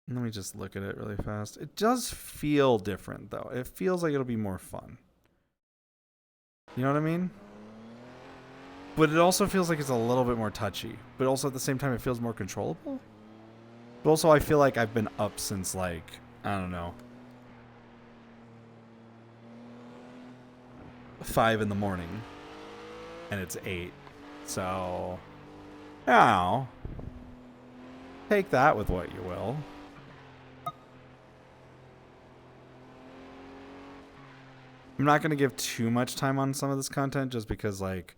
Let me just look at it really fast. It does feel different, though. It feels like it'll be more fun. You know what I mean? But it also feels like it's a little bit more touchy. But also at the same time, it feels more controllable. But also, I feel like I've been up since, like, I don't know, 5 in the morning. And it's 8. So, now, take that with what you will. I'm not going to give too much time on some of this content just because, like,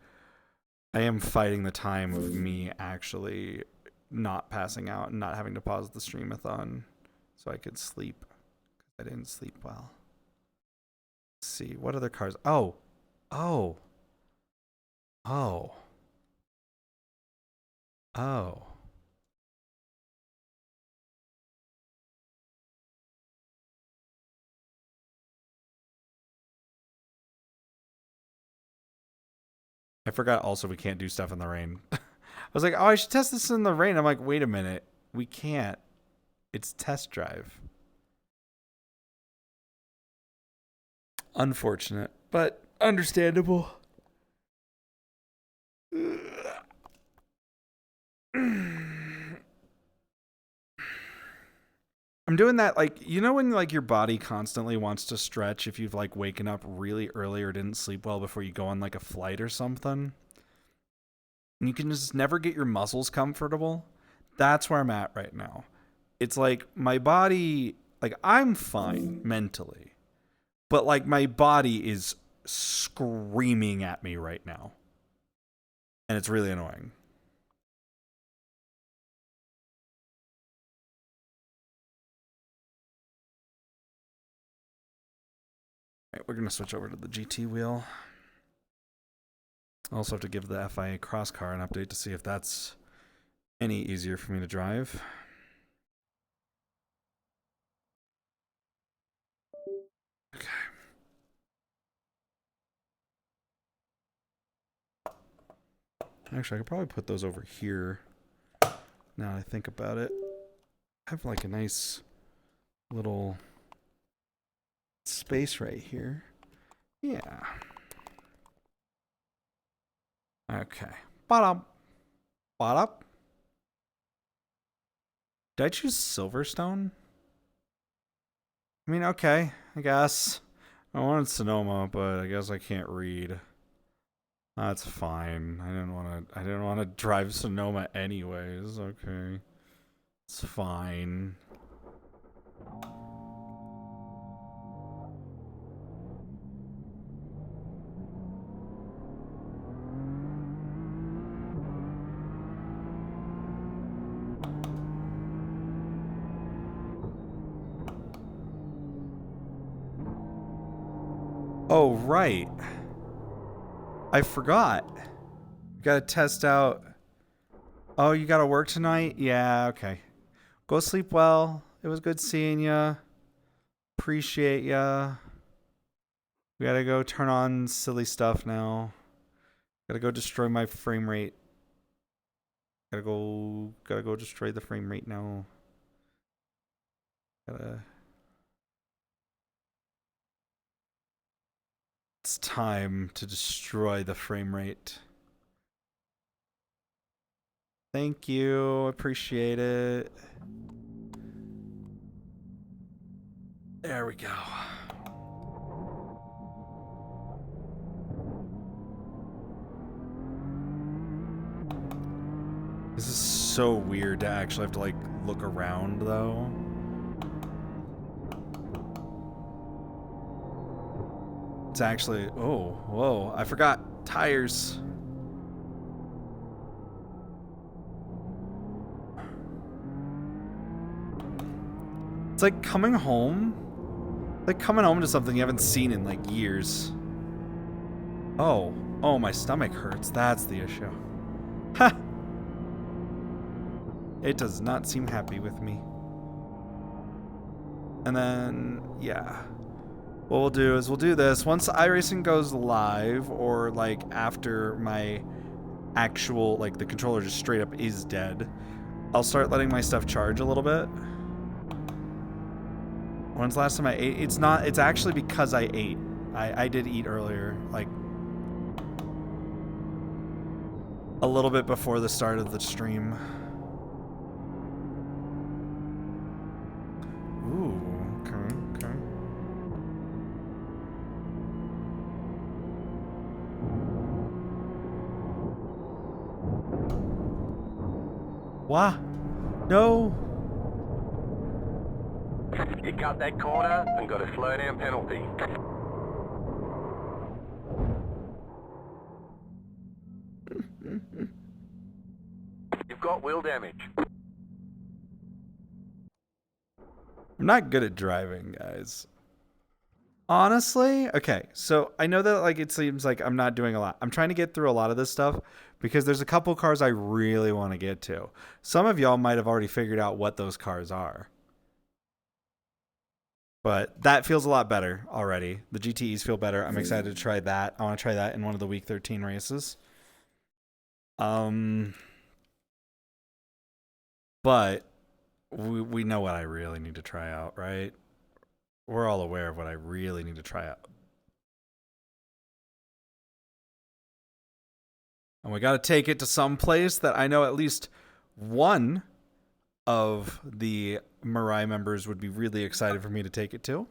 I am fighting the time of me actually not passing out and not having to pause the stream-a-thon so I could sleep. I didn't sleep well. Let's see. What other cars? Oh. Oh. Oh. Oh. I forgot also we can't do stuff in the rain. I was like, oh, I should test this in the rain. I'm like, wait a minute. We can't. It's test drive. Unfortunate, but understandable. I'm doing that, like, you know when, like, your body constantly wants to stretch if you've, like, waken up really early or didn't sleep well before you go on, like, a flight or something? And you can just never get your muscles comfortable? That's where I'm at right now. It's like, my body, like, I'm fine mentally. But, like, my body is screaming at me right now. And it's really annoying. All right, we're going to switch over to the GT wheel. I also have to give the FIA cross car an update to see if that's any easier for me to drive. Okay. Actually, I could probably put those over here. Now I think about it. I have like a nice little space right here. Yeah. Okay. Bottom. Bottom. Did I choose Silverstone? I mean, okay, I guess. I wanted Sonoma, but I guess I can't read. That's fine. I didn't want to drive Sonoma anyways. Okay. It's fine. Oh, right. I forgot. You gotta test out. Oh, you gotta work tonight? Yeah, okay. Go sleep well. It was good seeing ya. Appreciate ya. We gotta go turn on silly stuff now. Gotta go destroy my frame rate. Gotta go destroy the frame rate now. It's time to destroy the frame rate. Thank you. Appreciate it. There we go. This is so weird to actually have to like look around though. It's actually, oh, whoa, I forgot tires. It's like coming home. Like coming home to something you haven't seen in like years. Oh, my stomach hurts. That's the issue. Ha! It does not seem happy with me. And then, yeah. What we'll do is we'll do this. Once iRacing goes live, or like after my actual, like the controller just straight up is dead, I'll start letting my stuff charge a little bit. When's the last time I ate? It's actually because I ate. I did eat earlier, like a little bit before the start of the stream. Ooh, okay. What? No. You cut that corner and got a slowdown penalty. You've got wheel damage. I'm not good at driving, guys. Honestly, okay, so I know that like it seems like I'm not doing a lot. I'm trying to get through a lot of this stuff because there's a couple cars I really want to get to. Some of y'all might have already figured out what those cars are. But that feels a lot better already. The GTEs feel better. I'm excited to try that. I want to try that in one of the week 13 races. But we know what I really need to try out, right? We're all aware of what I really need to try out. And we got to take it to some place that I know at least one of the Mirai members would be really excited for me to take it to.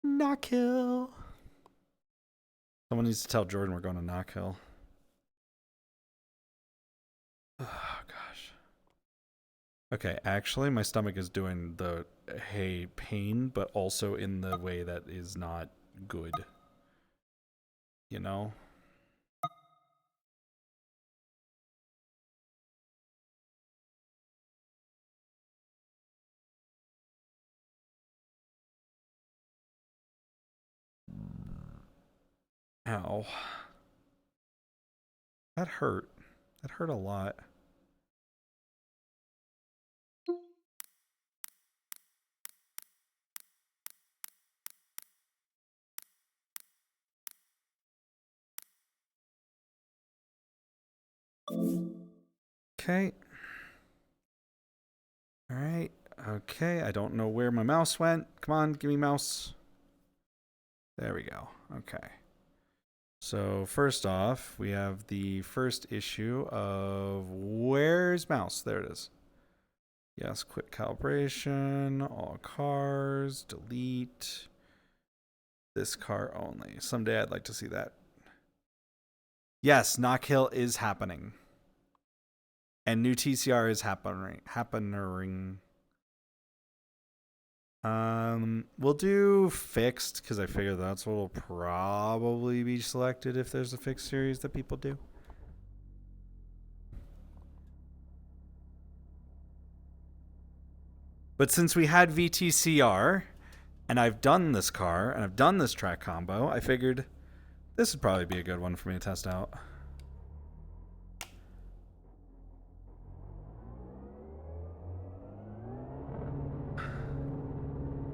Knock Hill. Someone needs to tell Jordan we're going to Knock Hill. Oh, gosh. Okay, actually, my stomach is doing the hey pain, but also in the way that is not good. You know? Ow. That hurt. That hurt a lot. Okay. All right. Okay. I don't know where my mouse went. Come on, give me mouse. There we go. Okay. So first off, we have the first issue of where's mouse? There it is. Yes, quit calibration, all cars, delete. This car only. Someday I'd like to see that. Yes, Knock Hill is happening. and new TCR is happening. We'll do fixed because I figure that's what will probably be selected if there's a fixed series that people do. But since we had VTCR, and I've done this car, and I've done this track combo, I figured this would probably be a good one for me to test out.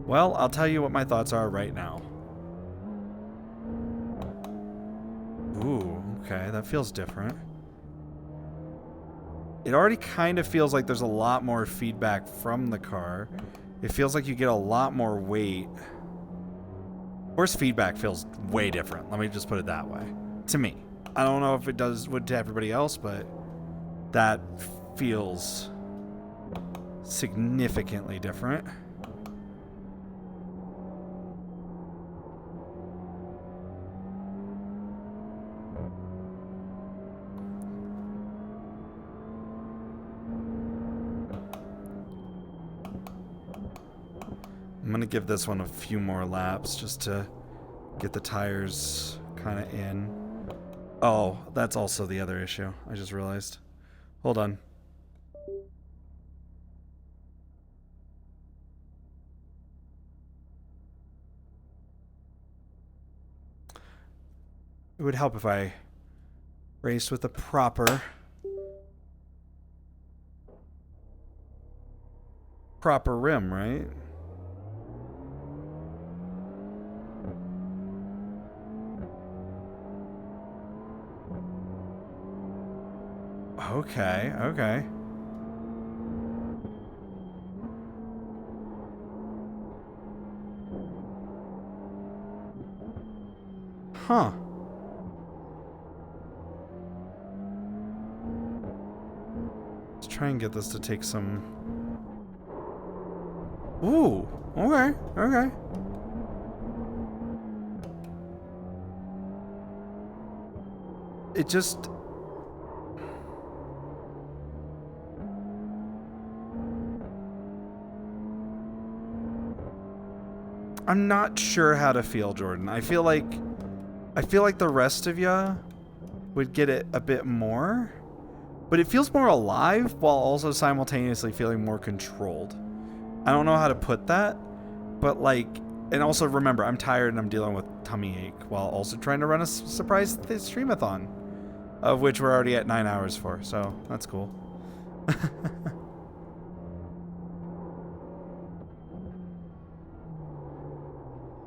Well, I'll tell you what my thoughts are right now. Ooh, okay, that feels different. It already kind of feels like there's a lot more feedback from the car. It feels like you get a lot more weight. Force feedback feels way different. Let me just put it that way. To me. I don't know if it would to everybody else, but that feels significantly different. I'm going to give this one a few more laps just to get the tires kind of in. Oh, that's also the other issue. I just realized. Hold on. It would help if I raced with a proper rim, right? Okay, okay. Huh. Let's try and get this to take some... Ooh, okay, okay. It just... I'm not sure how to feel, Jordan. I feel like the rest of ya would get it a bit more, but it feels more alive while also simultaneously feeling more controlled. I don't know how to put that, but like, and also remember, I'm tired and I'm dealing with tummy ache while also trying to run a surprise streamathon, of which we're already at 9 hours for, so that's cool.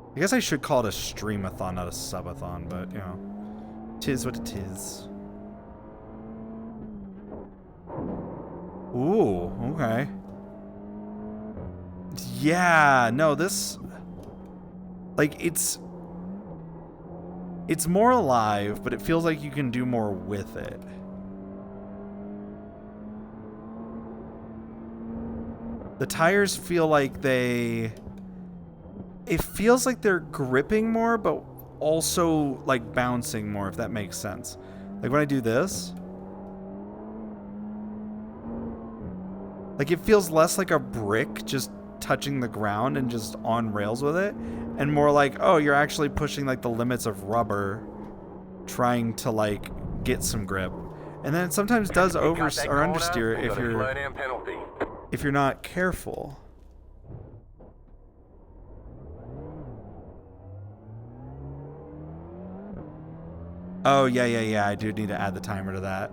I guess I should call it a streamathon, not a subathon, but, you know, tis what it is. Ooh, okay. Yeah, no, this... Like, it's more alive, but it feels like you can do more with it. The tires feel like they... It feels like they're gripping more, but also like bouncing more, if that makes sense. Like when I do this, like it feels less like a brick just touching the ground and just on rails with it, and more like, oh, you're actually pushing like the limits of rubber, trying to like get some grip. And then it sometimes does over or understeer if you're not careful. Oh, yeah. I do need to add the timer to that.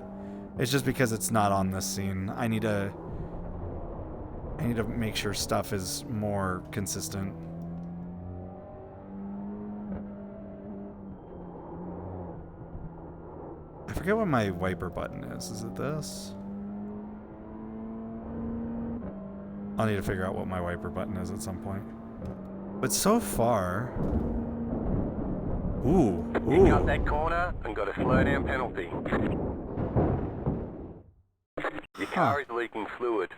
It's just because it's not on this scene. I need to make sure stuff is more consistent. I forget what my wiper button is. Is it this? I'll need to figure out what my wiper button is at some point. But so far... Ooh. You cut that corner and got a slow down penalty. Your car is leaking fluid.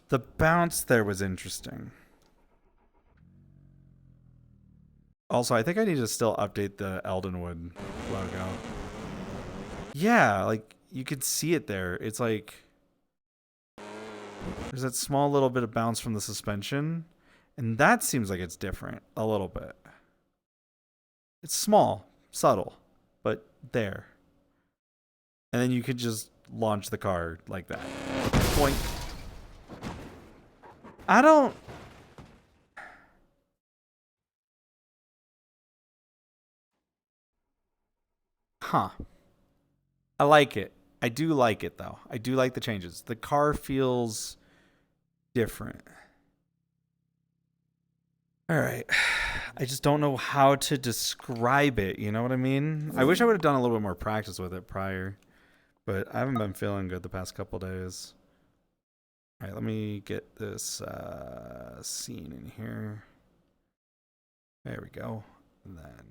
The bounce there was interesting. Also, I think I need to still update the Eldenwood logo. Yeah, like, you could see it there. It's like there's that small little bit of bounce from the suspension, and that seems like it's different a little bit. It's small, subtle, but there. And then you could just launch the car like that. Boink. I don't... Huh. I like it. I do like it, though. I do like the changes. The car feels different. All right. I just don't know how to describe it. You know what I mean? I wish I would have done a little bit more practice with it prior. But I haven't been feeling good the past couple days. All right, let me get this scene in here. There we go. And then...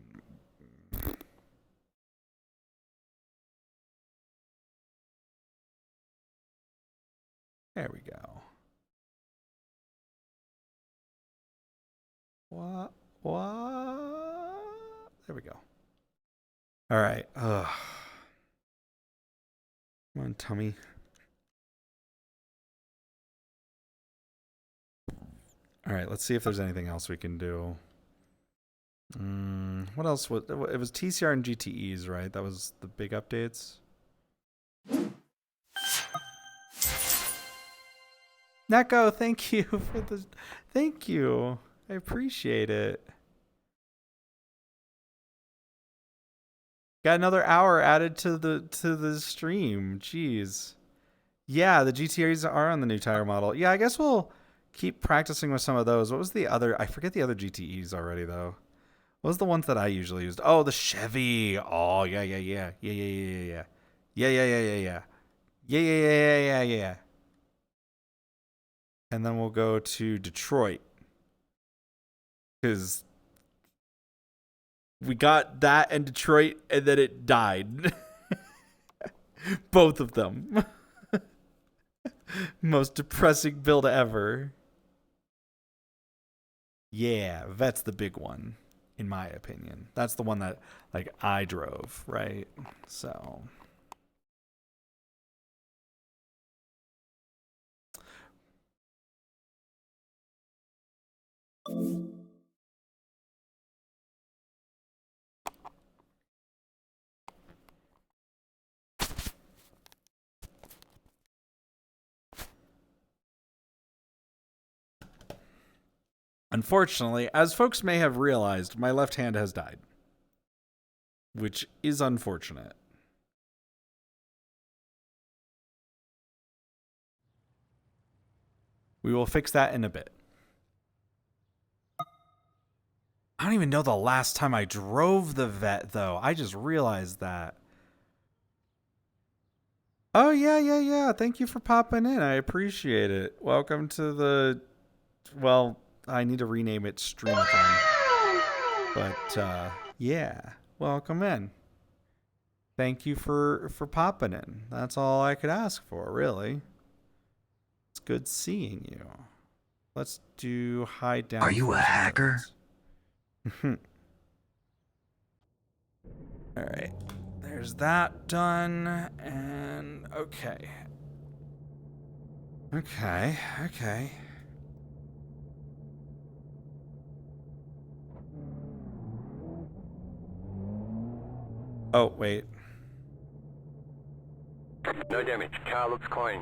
There we go. What? There we go. All right. Ugh. Come on, tummy. All right, let's see if there's anything else we can do. What else? It was TCR and GTEs, right? That was the big updates. Neko, thank you for the... Thank you. I appreciate it. Got another hour added to the stream. Jeez. Yeah, the GTRs are on the new tire model. Yeah, I guess we'll keep practicing with some of those. What was the other? I forget the other GTEs already, though. What was the ones that I usually used? Oh, the Chevy. Oh, yeah. Yeah. And then we'll go to Detroit. Because we got that and Detroit, and then it died. Both of them. Most depressing build ever. Yeah, that's the big one, in my opinion. That's the one that, like, I drove, right? So... Unfortunately, as folks may have realized, my left hand has died. Which is unfortunate. We will fix that in a bit. I don't even know the last time I drove the vet, though. I just realized that. Oh, yeah. Thank you for popping in. I appreciate it. Welcome to the... Well, I need to rename it Streamathon. But, yeah. Welcome in. Thank you for popping in. That's all I could ask for, really. It's good seeing you. Let's do hide down. Are you a hacker? All right. There's that done. And okay. Oh, wait. No damage. Car looks clean.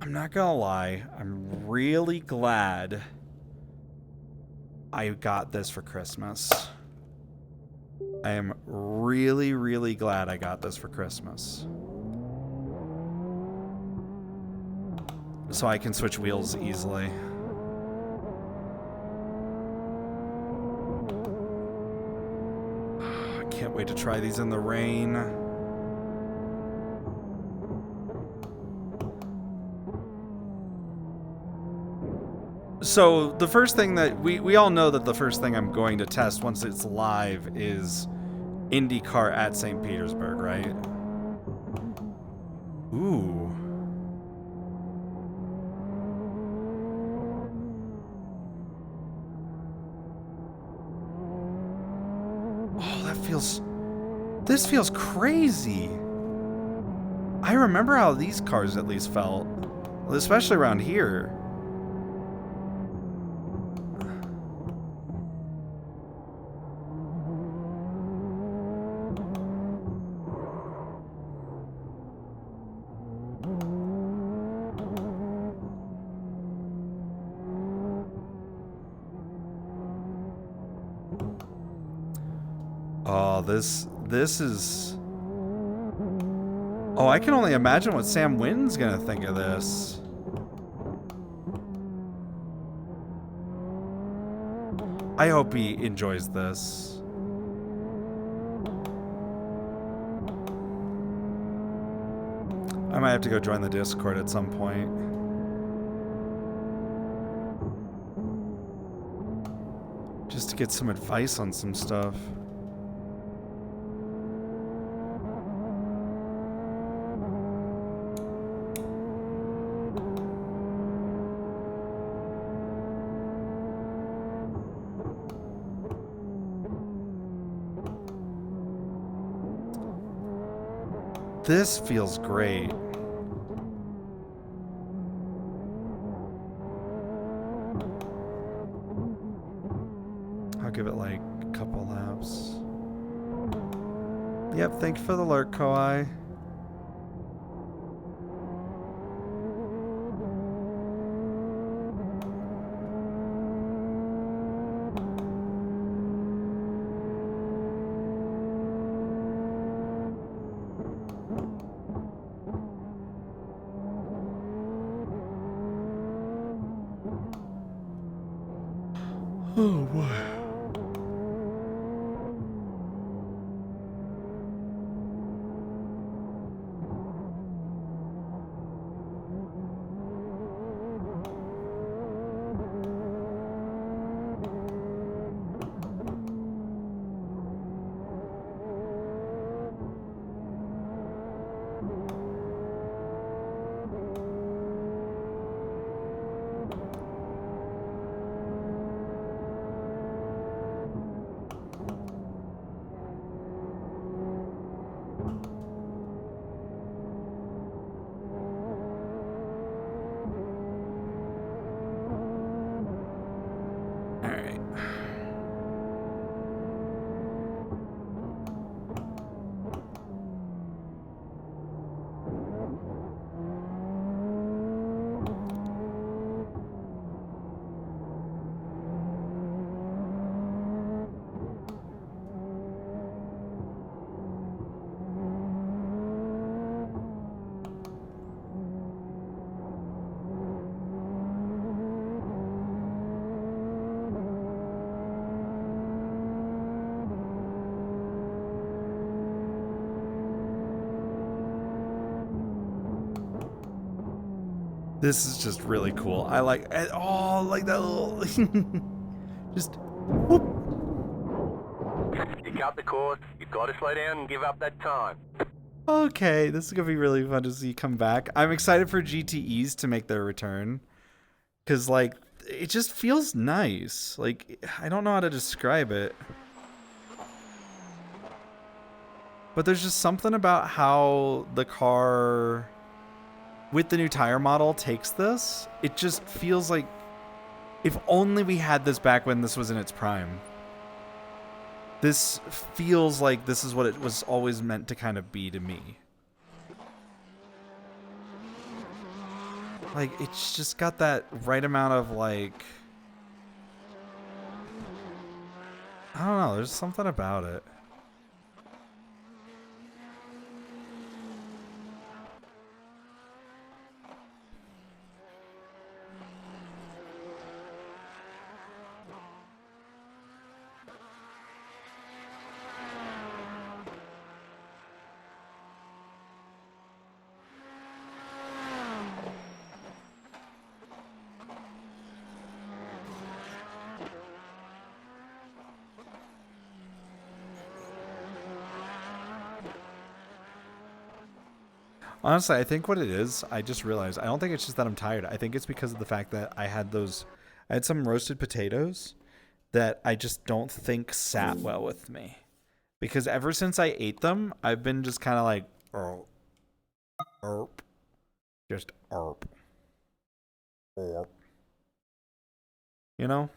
I'm not gonna lie. I'm really glad I got this for Christmas. I am really, really glad I got this for Christmas. So I can switch wheels easily. I can't wait to try these in the rain. So the first thing that we all know that the first thing I'm going to test once it's live is IndyCar at St. Petersburg, right? Ooh. Oh, this feels crazy. I remember how these cars at least felt, especially around here. Oh, this is... Oh, I can only imagine what Sam Wynn's gonna think of this. I hope he enjoys this. I might have to go join the Discord at some point. Just to get some advice on some stuff. This feels great. I'll give it like a couple laps. Yep, thank you for the alert, Kawhi. Oh boy. This is just really cool. I like, oh, like that little, just, whoop. You got the course. You've got to slow down and give up that time. Okay, this is gonna be really fun to see come back. I'm excited for GTEs to make their return. Cause like, it just feels nice. Like, I don't know how to describe it. But there's just something about how the car with the new tire model takes this. It just feels like if only we had this back when this was in its prime. This feels like this is what it was always meant to kind of be to me. Like, it's just got that right amount of like, I don't know, there's something about it. Honestly, I think what it is, I just realized, I don't think it's just that I'm tired. I think it's because of the fact that I had some roasted potatoes that I just don't think sat well with me. Because ever since I ate them, I've been just kind of like, oh. Erp. Just erp. Erp. You know?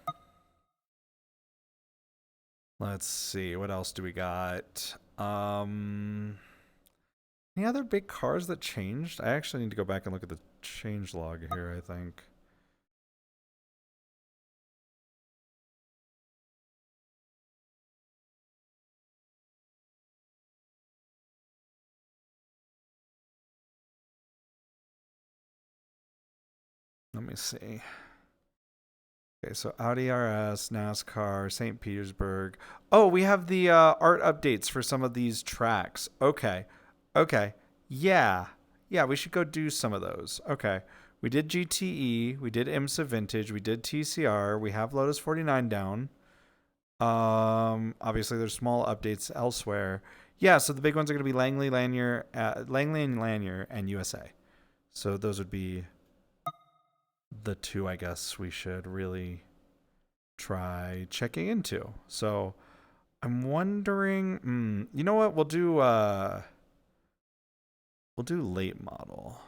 Let's see. What else do we got? Any other big cars that changed? I actually need to go back and look at the change log here, I think. Let me see. Okay, so Audi RS, NASCAR, St. Petersburg. Oh, we have the art updates for some of these tracks. Okay. Okay. Yeah. Yeah, we should go do some of those. Okay. We did GTE, we did IMSA Vintage, we did TCR, we have Lotus 49 down. Obviously there's small updates elsewhere. Yeah, so the big ones are going to be Langley, Langley and Lanier, and USA. So those would be the two, I guess, we should really try checking into. So I'm wondering, you know what? We'll do late model.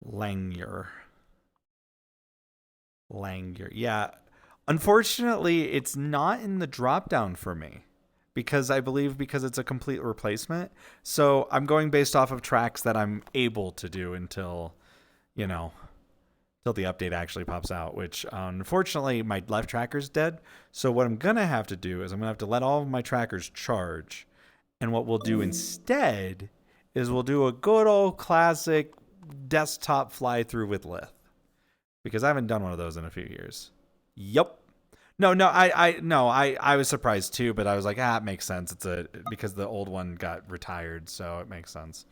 Langier. Yeah. Unfortunately, it's not in the drop down for me because I believe because it's a complete replacement. So I'm going based off of tracks that I'm able to do until, you know, till the update actually pops out, which unfortunately my left tracker's dead. So what I'm going to have to do is I'm going to have to let all of my trackers charge. And what we'll do instead is we'll do a good old classic desktop fly through with Lith. Because I haven't done one of those in a few years. Yup. No, I was surprised too, but I was like, it makes sense. Because the old one got retired, so it makes sense.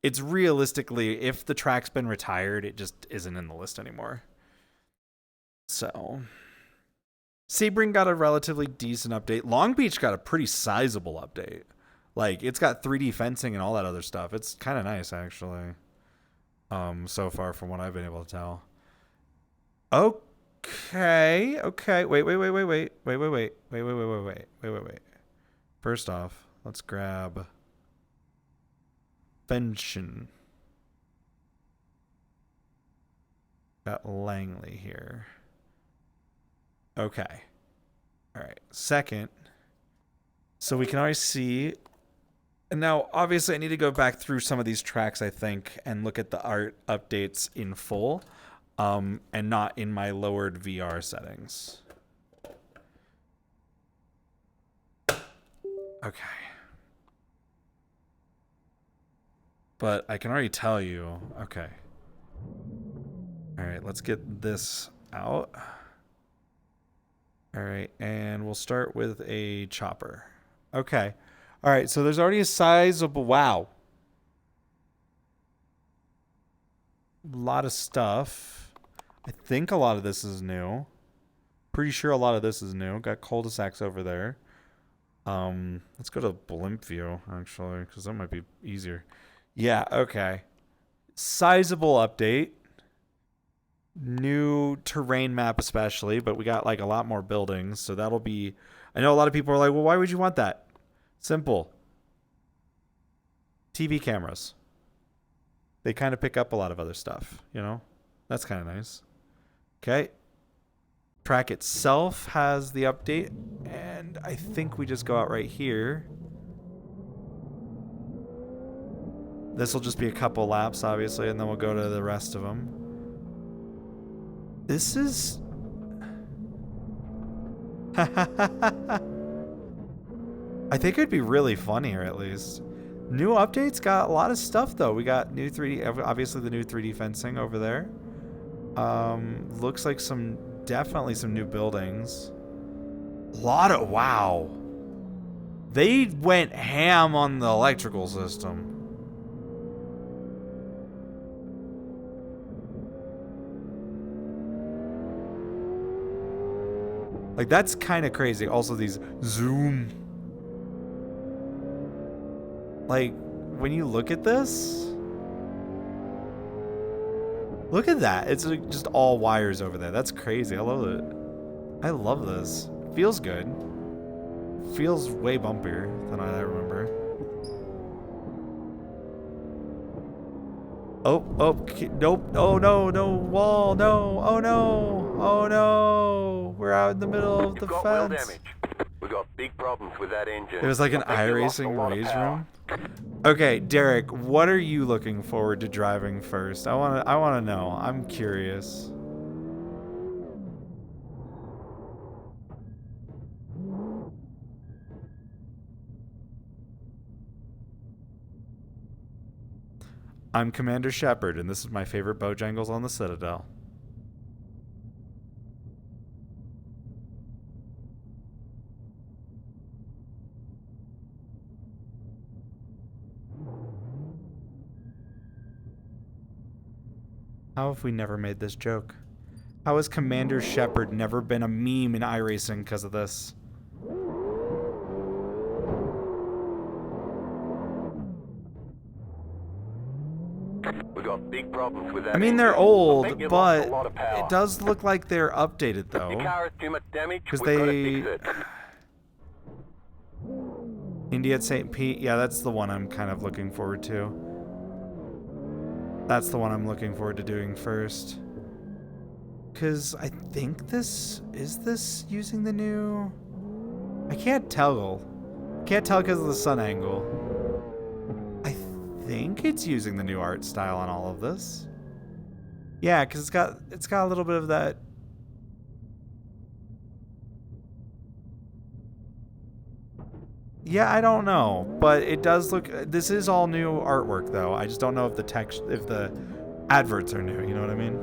It's realistically, if the track's been retired, it just isn't in the list anymore. So, Sebring got a relatively decent update. Long Beach got a pretty sizable update. Like, it's got 3D fencing and all that other stuff. It's kind of nice, actually. So far from what I've been able to tell. Okay. Wait. First off, let's grab Fenton. Got Langley here. Okay. All right. Second, so we can already see. And now, obviously, I need to go back through some of these tracks, I think, and look at the art updates in full. And not in my lowered VR settings. Okay. But I can already tell you. Okay. All right, let's get this out. All right, and we'll start with a chopper. Okay. All right, so there's already a sizable... Wow. A lot of stuff. I think a lot of this is new. Pretty sure a lot of this is new. Got cul-de-sacs over there. Let's go to blimp view, actually, because that might be easier. Yeah, okay. Sizable update. New terrain map especially, but we got like a lot more buildings, so that'll be... I know a lot of people are like, well, why would you want that? Simple. TV cameras. They kind of pick up a lot of other stuff, you know? That's kind of nice. Okay. Track itself has the update, and I think we just go out right here. This will just be a couple laps, obviously, and then we'll go to the rest of them. This is... I think it'd be really funny here, at least. New updates got a lot of stuff, though. We got new 3D... Obviously, the new 3D fencing over there. Looks like definitely some new buildings. A lot of... Wow. They went ham on the electrical system. Like, that's kind of crazy. Also, these zoom. Like, when you look at this, Look at that. It's like just all wires over there. That's crazy. I love it. I love this. Feels good. Feels way bumpier than I remember. Nope. Oh no, no wall, no. Oh no. Oh no. We're out in the middle of the You've got wheel fence. damage. We've got big problems with that engine. It was like an I think you lost a iRacing lot of race power. room. Okay, Derek, what are you looking forward to driving first? I wanna know. I'm curious. I'm Commander Shepard, and this is my favorite Bojangles on the Citadel. How have we never made this joke? How has Commander Shepard never been a meme in iRacing because of this? We've got big problems with that I mean, they're engine. I old, think you but lost a lot of power. it does look like they're updated, Your though. car has too much damage. Because We've got to they... fix it. India at St. Pete. Yeah, that's the one I'm kind of looking forward to. That's the one I'm looking forward to doing first. Because I think this... Is this using the new... I can't tell. Can't tell because of the sun angle. I think it's using the new art style on all of this. Yeah, because it's got a little bit of that... Yeah, I don't know, but it does look... This is all new artwork, though. I just don't know if the text... If the adverts are new, you know what I mean?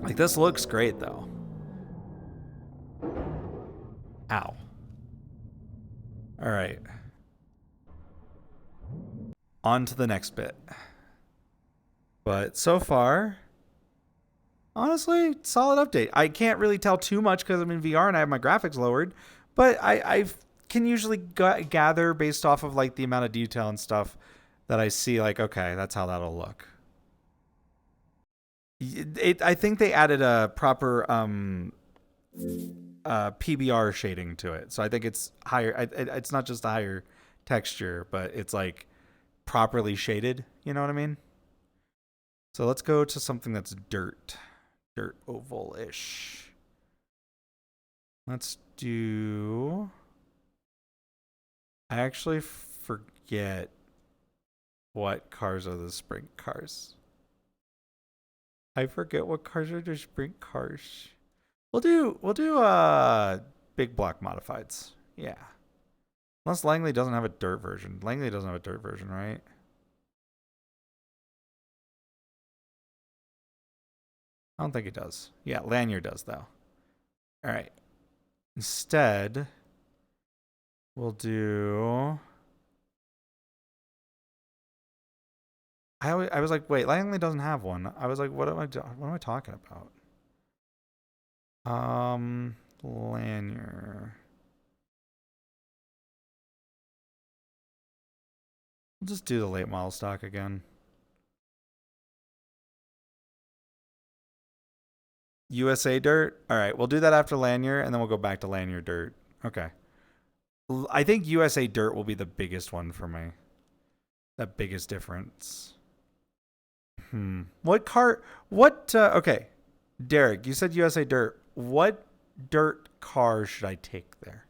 Like, this looks great, though. Ow. Alright. On to the next bit. But so far... Honestly, solid update. I can't really tell too much because I'm in VR and I have my graphics lowered. But I can usually gather based off of like the amount of detail and stuff that I see. Like, okay, that's how that'll look. I think they added a proper PBR shading to it, so I think it's higher. It's not just a higher texture, but it's like properly shaded. You know what I mean? So let's go to something that's dirt oval-ish. Let's do... I actually forget what cars are the sprint cars. I forget what cars are the sprint cars. We'll do big block modifieds. Yeah. Unless Langley doesn't have a dirt version. Langley doesn't have a dirt version, right? I don't think it does. Yeah, Lanyard does though. All right. Instead, we'll do... I was like, wait, Langley doesn't have one. I was like, what am I talking about? Lanyard. We'll just do the late model stock again. USA Dirt? All right, we'll do that after Lanyard, and then we'll go back to Lanyard Dirt. Okay. I think USA Dirt will be the biggest one for me. That biggest difference. What car... okay. Derek, you said USA Dirt. What dirt car should I take there?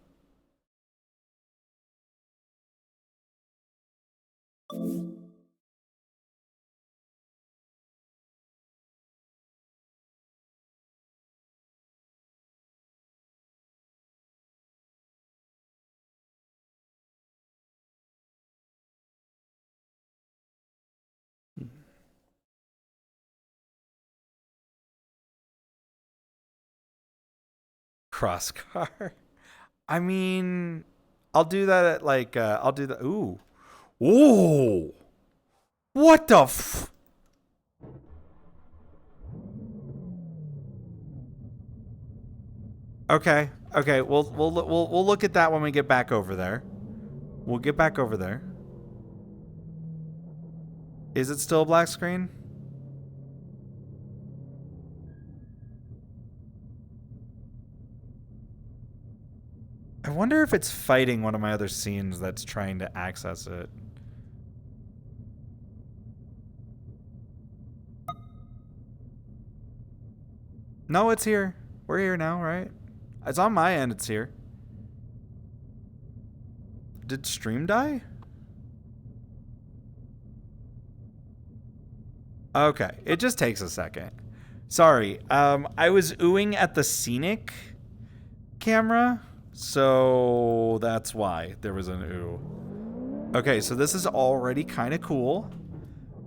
Cross car. I mean, I'll do that at like I'll do the ooh. What the Okay. We'll look at that when we get back over there. We'll get back over there. Is it still a black screen? wonder if it's fighting one of my other scenes that's trying to access it. No, it's here. We're here now, right? It's on my end, it's here. Did stream die? Okay, it just takes a second. Sorry, I was oohing at the scenic camera, so that's why there was an ooh. Okay, so this is already kind of cool.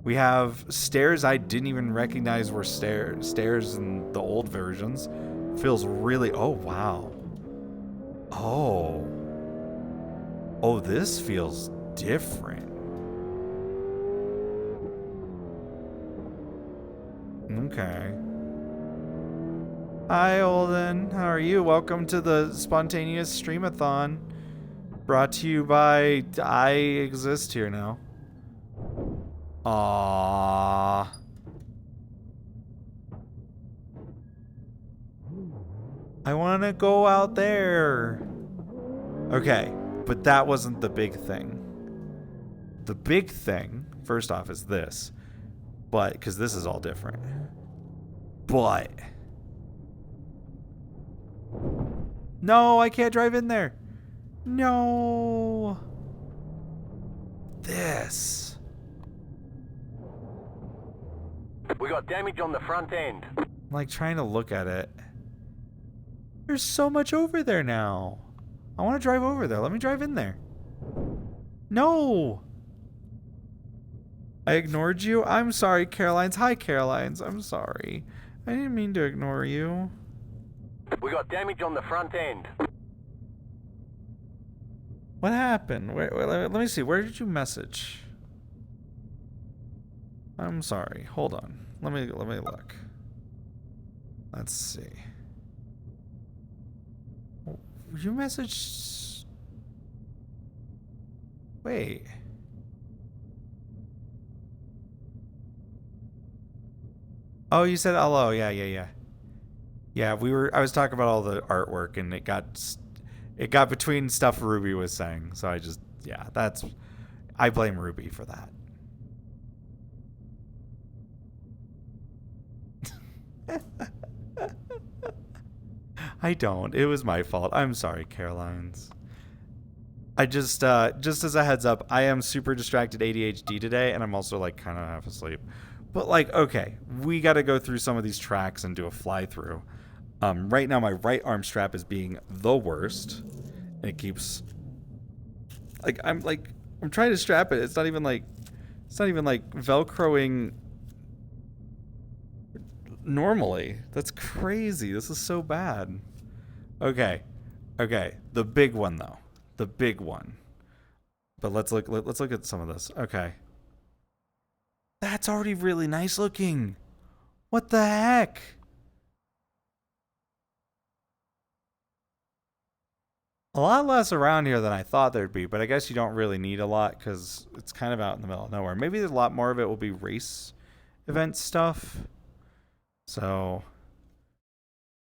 We have stairs I didn't even recognize were stairs in the old versions. Feels really... Oh, wow. Oh. Oh, this feels different. Okay. Hi, Olden. How are you? Welcome to the spontaneous streamathon. Brought to you by I Exist Here Now. Aww. I want to go out there. Okay, but that wasn't the big thing. The big thing, first off, is this. But, because this is all different. But. No, I can't drive in there. No. This. We got damage on the front end. I'm like trying to look at it. There's so much over there now. I want to drive over there. Let me drive in there. No. I ignored you? I'm sorry, Carolines. Hi, Carolines. I'm sorry. I didn't mean to ignore you. We got damage on the front end. What happened? Wait, let me see. Where did you message? I'm sorry. Hold on. Let me look. Let's see. You messaged... Wait. Oh, you said hello. Yeah. Yeah, I was talking about all the artwork and it got between stuff Ruby was saying. So I blame Ruby for that. I don't. It was my fault. I'm sorry, Carolines. I just as a heads up, I am super distracted ADHD today, and I'm also like kind of half asleep. But like, okay, we got to go through some of these tracks and do a fly through. Right now, my right arm strap is being the worst. And it keeps I'm trying to strap it. It's not even like Velcroing normally. That's crazy. This is so bad. Okay. The big one though. The big one. But let's look at some of this. Okay. That's already really nice looking. What the heck? A lot less around here than I thought there'd be, but I guess you don't really need a lot because it's kind of out in the middle of nowhere. Maybe there's a lot more of it will be race event stuff. So,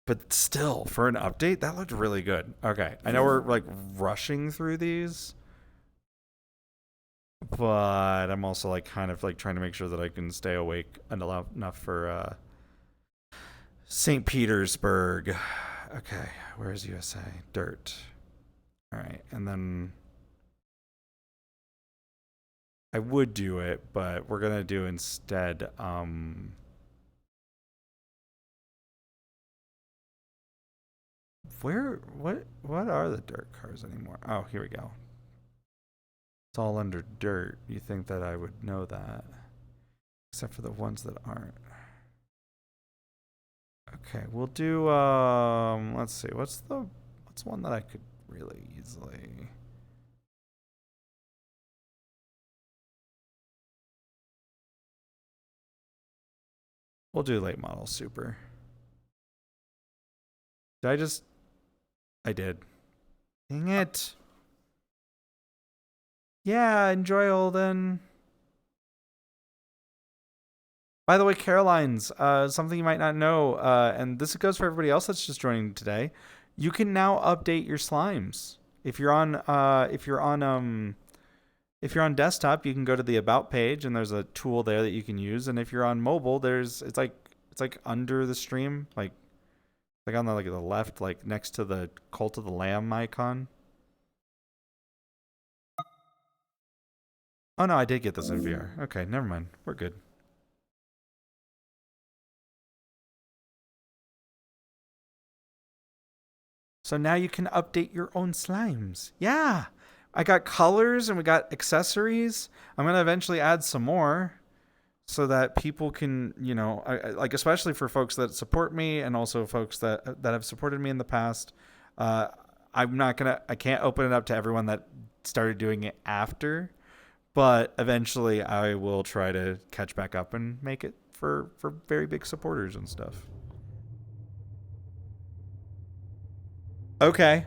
but still, for an update, that looked really good. Okay, I know we're like rushing through these, but I'm also like kind of like trying to make sure that I can stay awake enough for St. Petersburg. Okay, where's USA? Dirt. All right, and then I would do it, but we're gonna do instead. What are the dirt cars anymore? Oh, here we go. It's all under dirt. You think that I would know that, except for the ones that aren't. Okay, we'll do let's see. What's one that I could really easily... We'll do late model super. I did. Dang it. Yeah, enjoy Olden. By the way, Caroline's, something you might not know, and this goes for everybody else that's just joining today. You can now update your slimes If you're on desktop, you can go to the about page and there's a tool there that you can use. And if you're on mobile, it's like under the stream, like on the left, like next to the Cult of the Lamb icon. Oh no, I did get this in VR. Okay, never mind. We're good. So now you can update your own slimes. Yeah. I got colors and we got accessories. I'm going to eventually add some more so that people can, like especially for folks that support me and also folks that have supported me in the past. I can't open it up to everyone that started doing it after, but eventually I will try to catch back up and make it for very big supporters and stuff. Okay.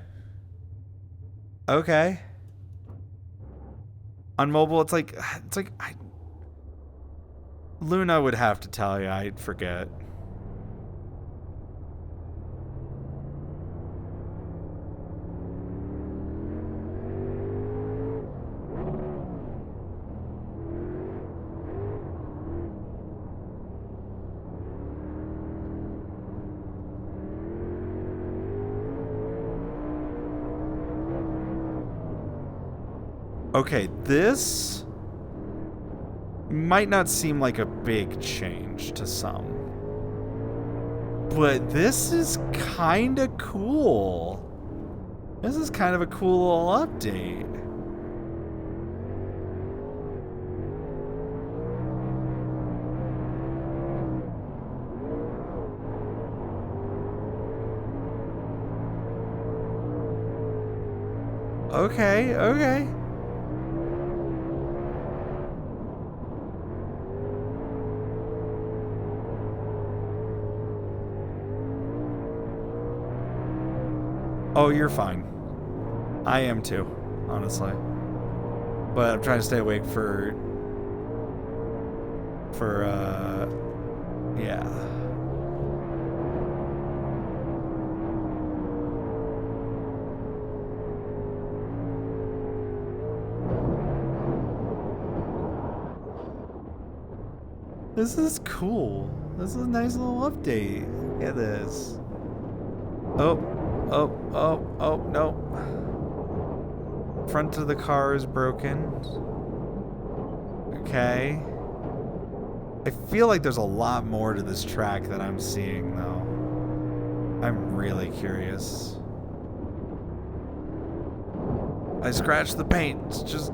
On mobile, it's like Luna would have to tell you. I'd forget. Okay, this might not seem like a big change to some, but this is kind of cool. This is kind of a cool little update. Okay. Oh, you're fine. I am too, honestly. But I'm trying to stay awake for yeah. This is cool. This is a nice little update. Look at this. Oh, no. Front of the car is broken. Okay. I feel like there's a lot more to this track that I'm seeing, though. I'm really curious. I scratched the paint. It's just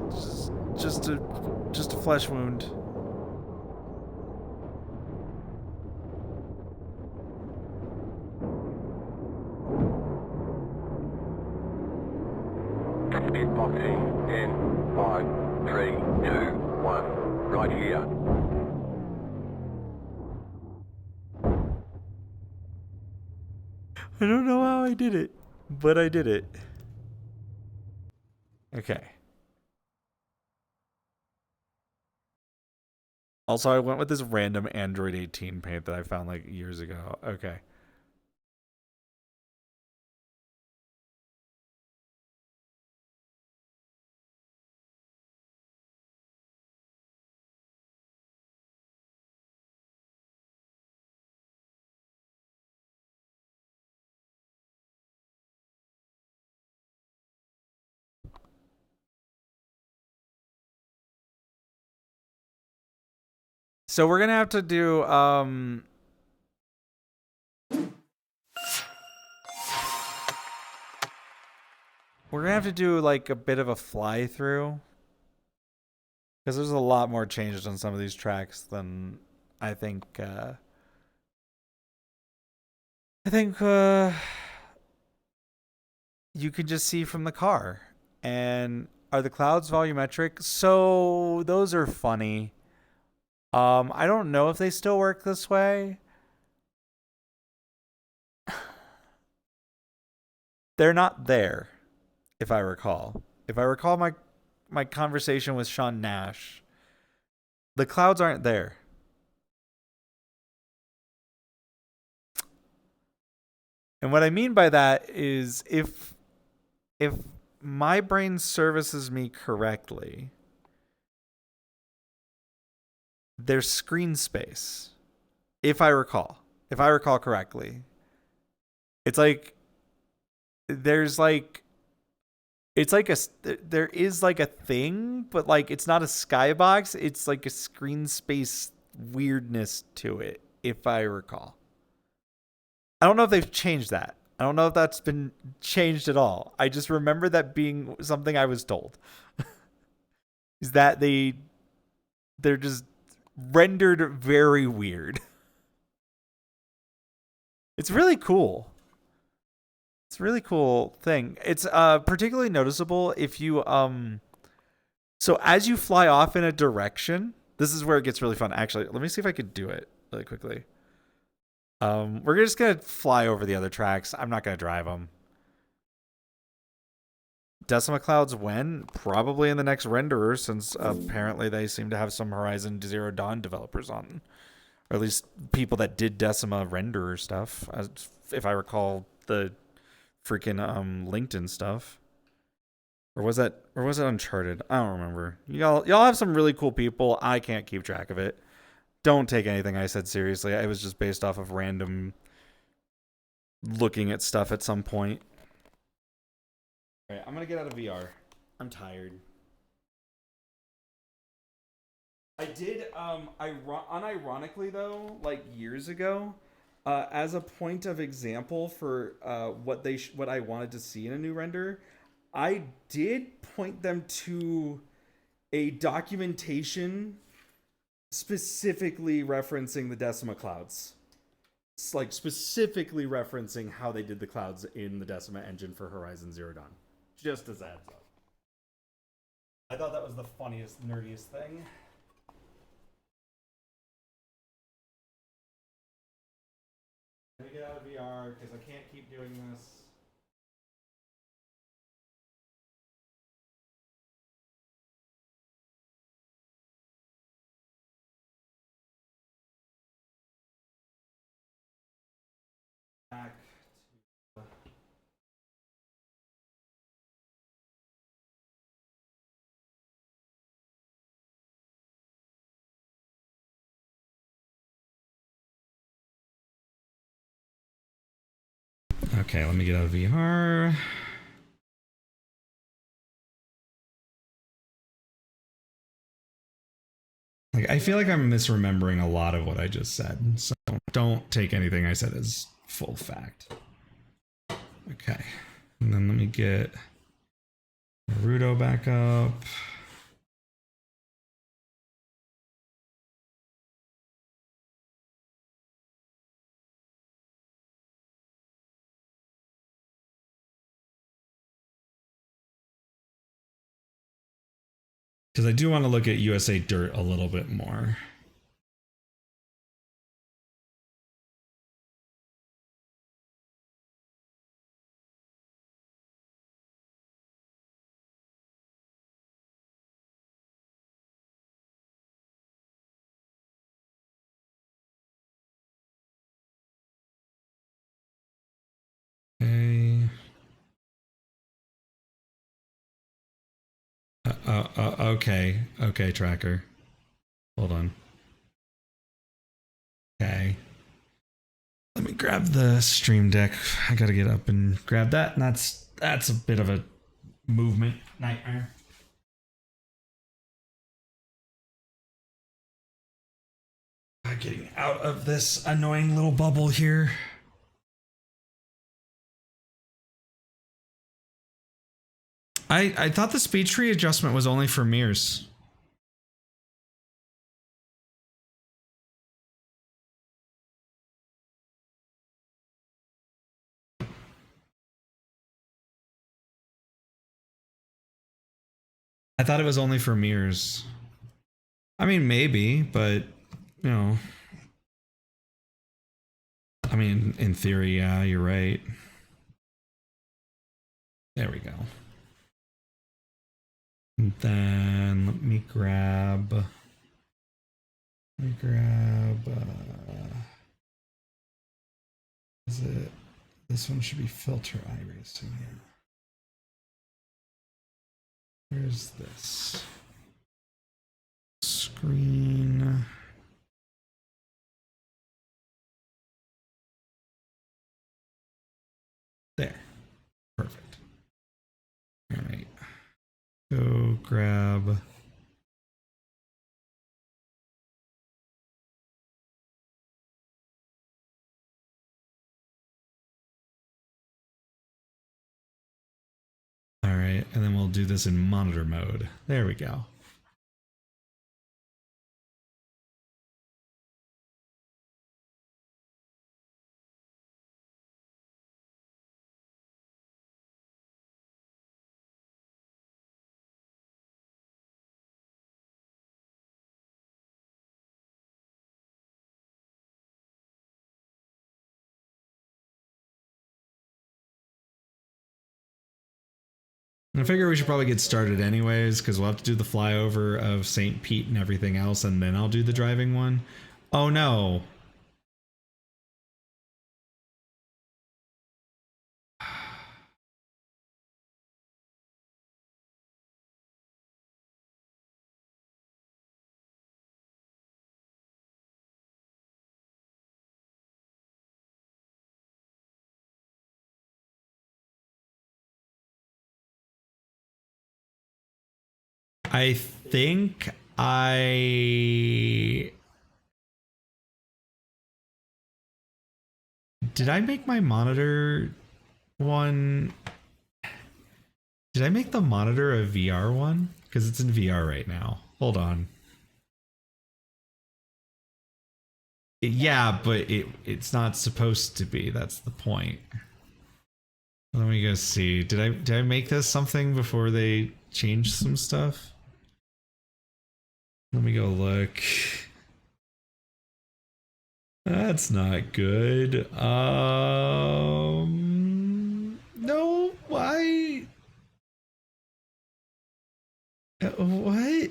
a flesh wound. Hitboxing in 5, 3, 2, 1. Right here. I don't know how I did it, but I did it. Okay. Also, I went with this random Android 18 paint that I found like years ago. Okay. So we're gonna have to do like a bit of a fly through because there's a lot more changes on some of these tracks than I think you could just see from the car. And are the clouds volumetric? So those are funny. I don't know if they still work this way. They're not there, if I recall. If I recall my conversation with Sean Nash, the clouds aren't there. And what I mean by that is if my brain services me correctly, there's screen space. If I recall correctly, it's like there's like it's like there is like a thing, but like it's not a skybox. It's like a screen space weirdness to it, if I recall. I don't know if they've changed that. I don't know if that's been changed at all. I just remember that being something I was told. Is that they're just rendered very weird. It's really cool. It's a really cool thing. It's particularly noticeable if you so as you fly off in a direction, this is where it gets really fun. Actually, let me see if I could do it really quickly. We're just gonna fly over the other tracks. I'm not gonna drive them. Decima Clouds when? Probably in the next renderer, since apparently they seem to have some Horizon Zero Dawn developers on. Or at least people that did Decima renderer stuff, if I recall the freaking LinkedIn stuff. Or was it Uncharted? I don't remember. Y'all have some really cool people. I can't keep track of it. Don't take anything I said seriously. It was just based off of random looking at stuff at some point. All right, I'm gonna get out of VR. I'm tired. I did unironically though, like years ago, as a point of example for what I wanted to see in a new render, I did point them to a documentation specifically referencing the Decima clouds. It's like specifically referencing how they did the clouds in the Decima engine for Horizon Zero Dawn. Just as adds up. I thought that was the funniest, nerdiest thing. I'm gonna get out of VR because I can't keep doing this. Back to okay, let me get out of VR. Like, I feel like I'm misremembering a lot of what I just said, so don't take anything I said as full fact. Okay, and then let me get Naruto back up. Because I do want to look at USA Dirt a little bit more. Okay. Okay, tracker. Hold on. Okay. Let me grab the stream deck. I gotta get up and grab that. And that's a bit of a movement nightmare. Getting out of this annoying little bubble here. I thought the speed tree adjustment was only for mirrors. I thought it was only for mirrors. I mean, maybe, but, you know. I mean, in theory, yeah, you're right. There we go. And then let me grab. Is it? This one should be filter iRacing here. Where's this? Screen. There. Perfect. All right. Go grab. All right, and then we'll do this in monitor mode. There we go. I figure we should probably get started anyways, because we'll have to do the flyover of St. Pete and everything else, and then I'll do the driving one. Oh no. I think did I make my monitor one? Did I make the monitor a VR one? Because it's in VR right now. Hold on. Yeah, but it's not supposed to be. That's the point. Let me go see. Did I make this something before they changed some stuff? Let me go look. That's not good. No, why? What?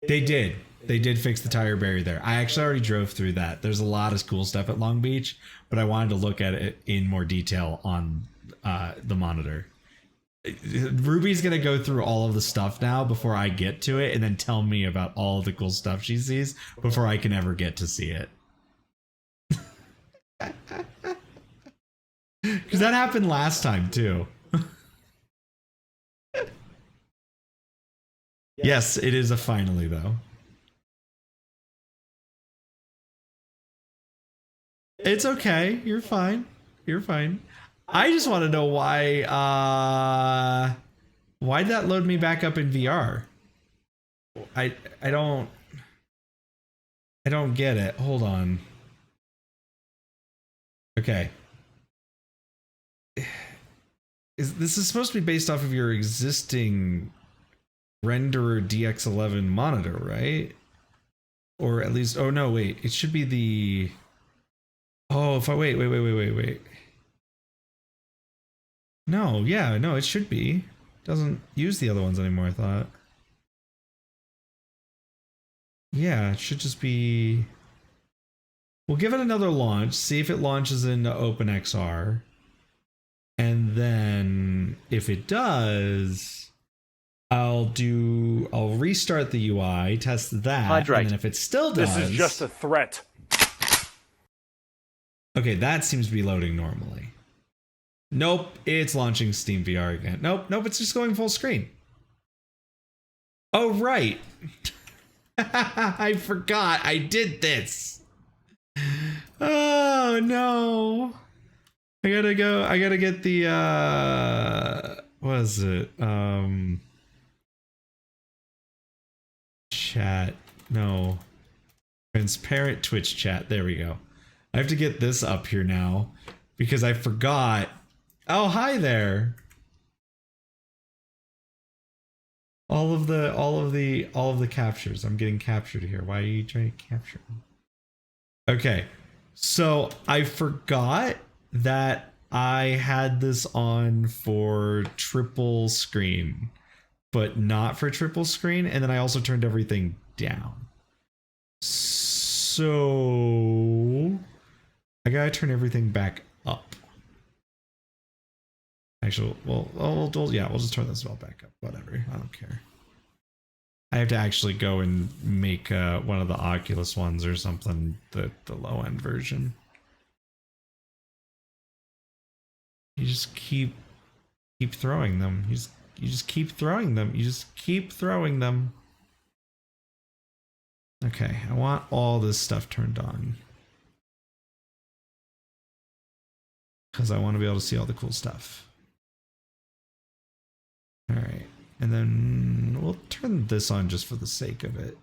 They did. They did fix the tire barrier there. I actually already drove through that. There's a lot of cool stuff at Long Beach, but I wanted to look at it in more detail on the monitor. Ruby's gonna go through all of the stuff now before I get to it, and then tell me about all of the cool stuff she sees before I can ever get to see it. Because that happened last time too. Yes, it is a finally though. It's okay. You're fine. You're fine. I just want to know why'd that load me back up in VR? I don't get it. Hold on. Okay. This is supposed to be based off of your existing renderer DX11 monitor, right? Or at least, oh no, wait. It should be the, oh, if I wait. No, yeah, no, it should be. Doesn't use the other ones anymore, I thought. Yeah, it should just be. We'll give it another launch, see if it launches into OpenXR. And then if it does, I'll restart the UI, test that, Hydrate. and then if it still does. This is just a threat. Okay, that seems to be loading normally. Nope, it's launching Steam VR again. Nope, it's just going full screen. Oh, right. I forgot I did this. Oh, no. I gotta get the, what is it? Chat. No. Transparent Twitch chat. There we go. I have to get this up here now because I forgot. Oh, hi there. All of the captures. I'm getting captured here. Why are you trying to capture me? Okay. So I forgot that I had this on for triple screen, but not for triple screen. And then I also turned everything down. So I gotta turn everything back up. Actually, yeah, we'll just turn this all back up. Whatever, I don't care. I have to actually go and make one of the Oculus ones or something, the low end version. You just keep throwing them. You just keep throwing them. You just keep throwing them. Okay, I want all this stuff turned on. Because I want to be able to see all the cool stuff. Alright, and then we'll turn this on just for the sake of it.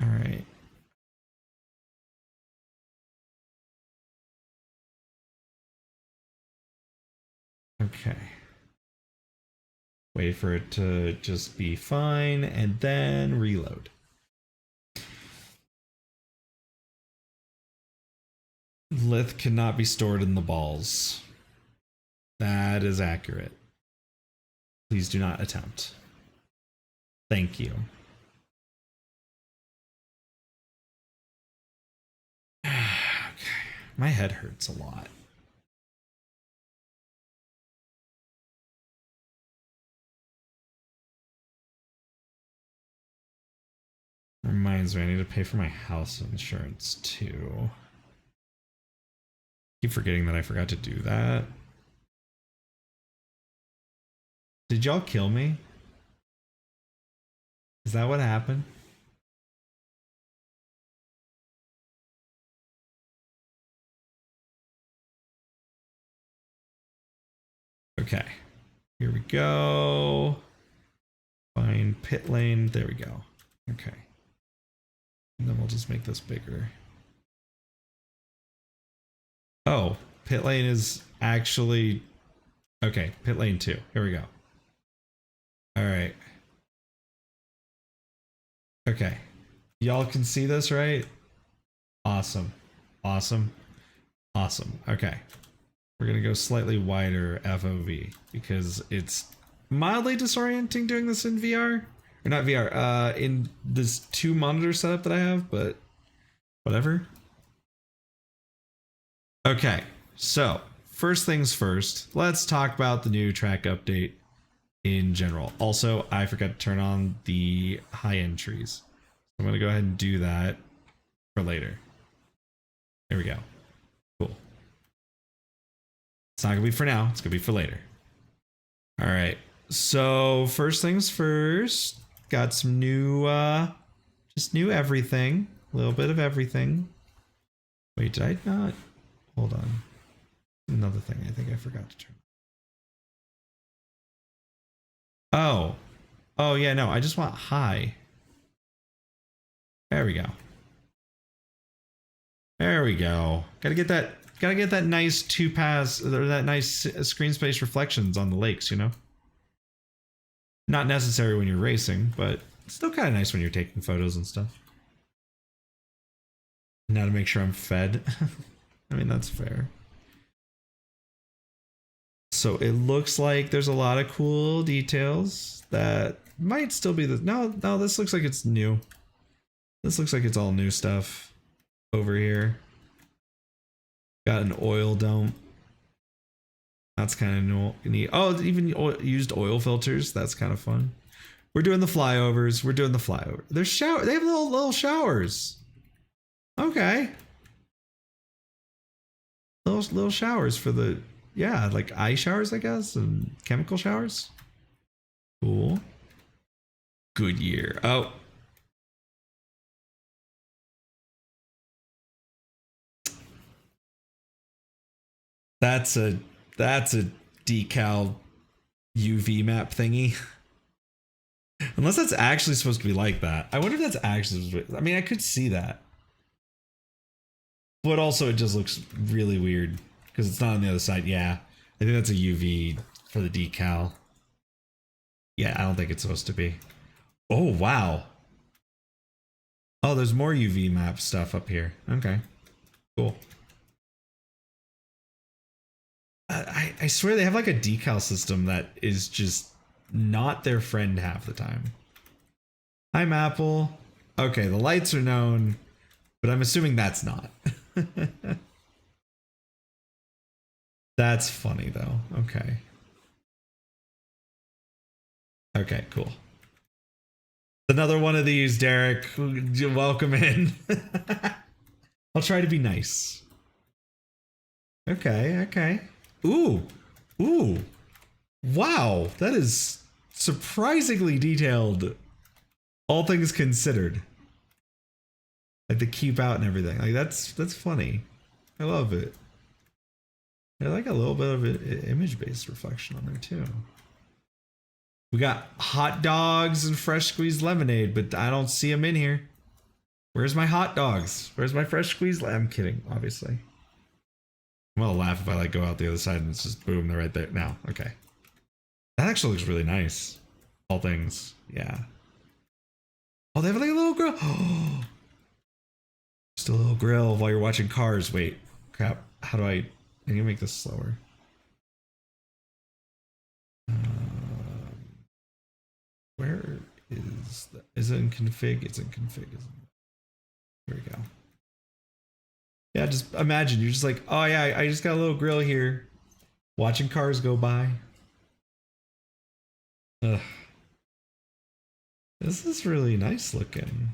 Alright. Okay. Wait for it to just be fine and then reload. Lith cannot be stored in the balls. That is accurate. Please do not attempt. Thank you. Okay. My head hurts a lot. Reminds me, I need to pay for my house insurance too. Keep forgetting that I forgot to do that. Did y'all kill me? Is that what happened? Okay. Here we go. Find pit lane. There we go. Okay. And then we'll just make this bigger. Oh, pit lane is actually... Okay, pit lane 2. Here we go. Alright. Okay. Y'all can see this, right? Awesome. Awesome. Awesome. Okay. We're going to go slightly wider FOV because it's mildly disorienting doing this in VR. Or not VR, in this 2 monitor setup that I have, but whatever. Okay, so first things first, let's talk about the new track update in general. Also, I forgot to turn on the high-end trees. I'm going to go ahead and do that for later. There we go. Cool. It's not going to be for now. It's going to be for later. All right. So first things first, got some new, just new everything. A little bit of everything. Wait, did I not? Hold on. Another thing I think I forgot to turn. Oh. Oh, yeah, no. I just want high. There we go. There we go. Gotta get that nice 2-pass, or that nice screen space reflections on the lakes, you know? Not necessary when you're racing, but still kind of nice when you're taking photos and stuff. Now to make sure I'm fed. I mean, that's fair. So it looks like there's a lot of cool details that might still be the... No, this looks like it's new. This looks like it's all new stuff over here. Got an oil dump. That's kind of neat. Oh, even used oil filters. That's kind of fun. We're doing the flyovers. We're doing the flyover. There's shower. They have little showers. Okay. Little showers for the, yeah, like eye showers, I guess, and chemical showers. Cool. Goodyear. Oh. That's a decal UV map thingy. Unless that's actually supposed to be like that. I wonder if that's actually supposed to be, I mean, I could see that. But also it just looks really weird because it's not on the other side. Yeah, I think that's a UV for the decal. Yeah, I don't think it's supposed to be. Oh, wow. Oh, there's more UV map stuff up here. Okay, cool. I swear they have like a decal system that is just not their friend half the time. I'm Apple. Okay, the lights are known, but I'm assuming that's not. That's funny though. Okay. Okay, cool. Another one of these, Derek. Welcome in. I'll try to be nice. Okay, okay. Ooh. Ooh. Wow, that is surprisingly detailed. All things considered. Like the keep out and everything. Like that's funny. I love it. I like a little bit of image-based reflection on there too. We got hot dogs and fresh squeezed lemonade, but I don't see them in here. Where's my hot dogs? Where's my fresh squeezed? I'm kidding, obviously. I'm gonna laugh if I like go out the other side and it's just boom, they're right there. Now, okay. That actually looks really nice. All things, yeah. Oh, they have like a little grill. Just a little grill while you're watching Cars. Wait, crap. How do I need to make this slower? Where is that? Is it in config? It's in config, isn't it? Here we go. Yeah, just imagine you're just like, oh yeah, I just got a little grill here, watching cars go by. Ugh. This is really nice looking.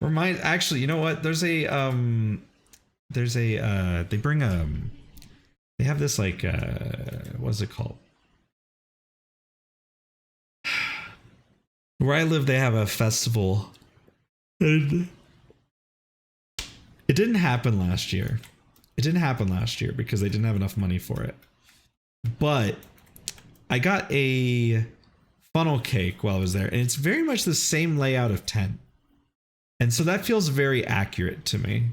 Actually, you know what? There's a they bring they have this like what is it called? Where I live, they have a festival. And it didn't happen last year. It didn't happen last year because they didn't have enough money for it. But I got a funnel cake while I was there, and it's very much the same layout of tent. And so that feels very accurate to me.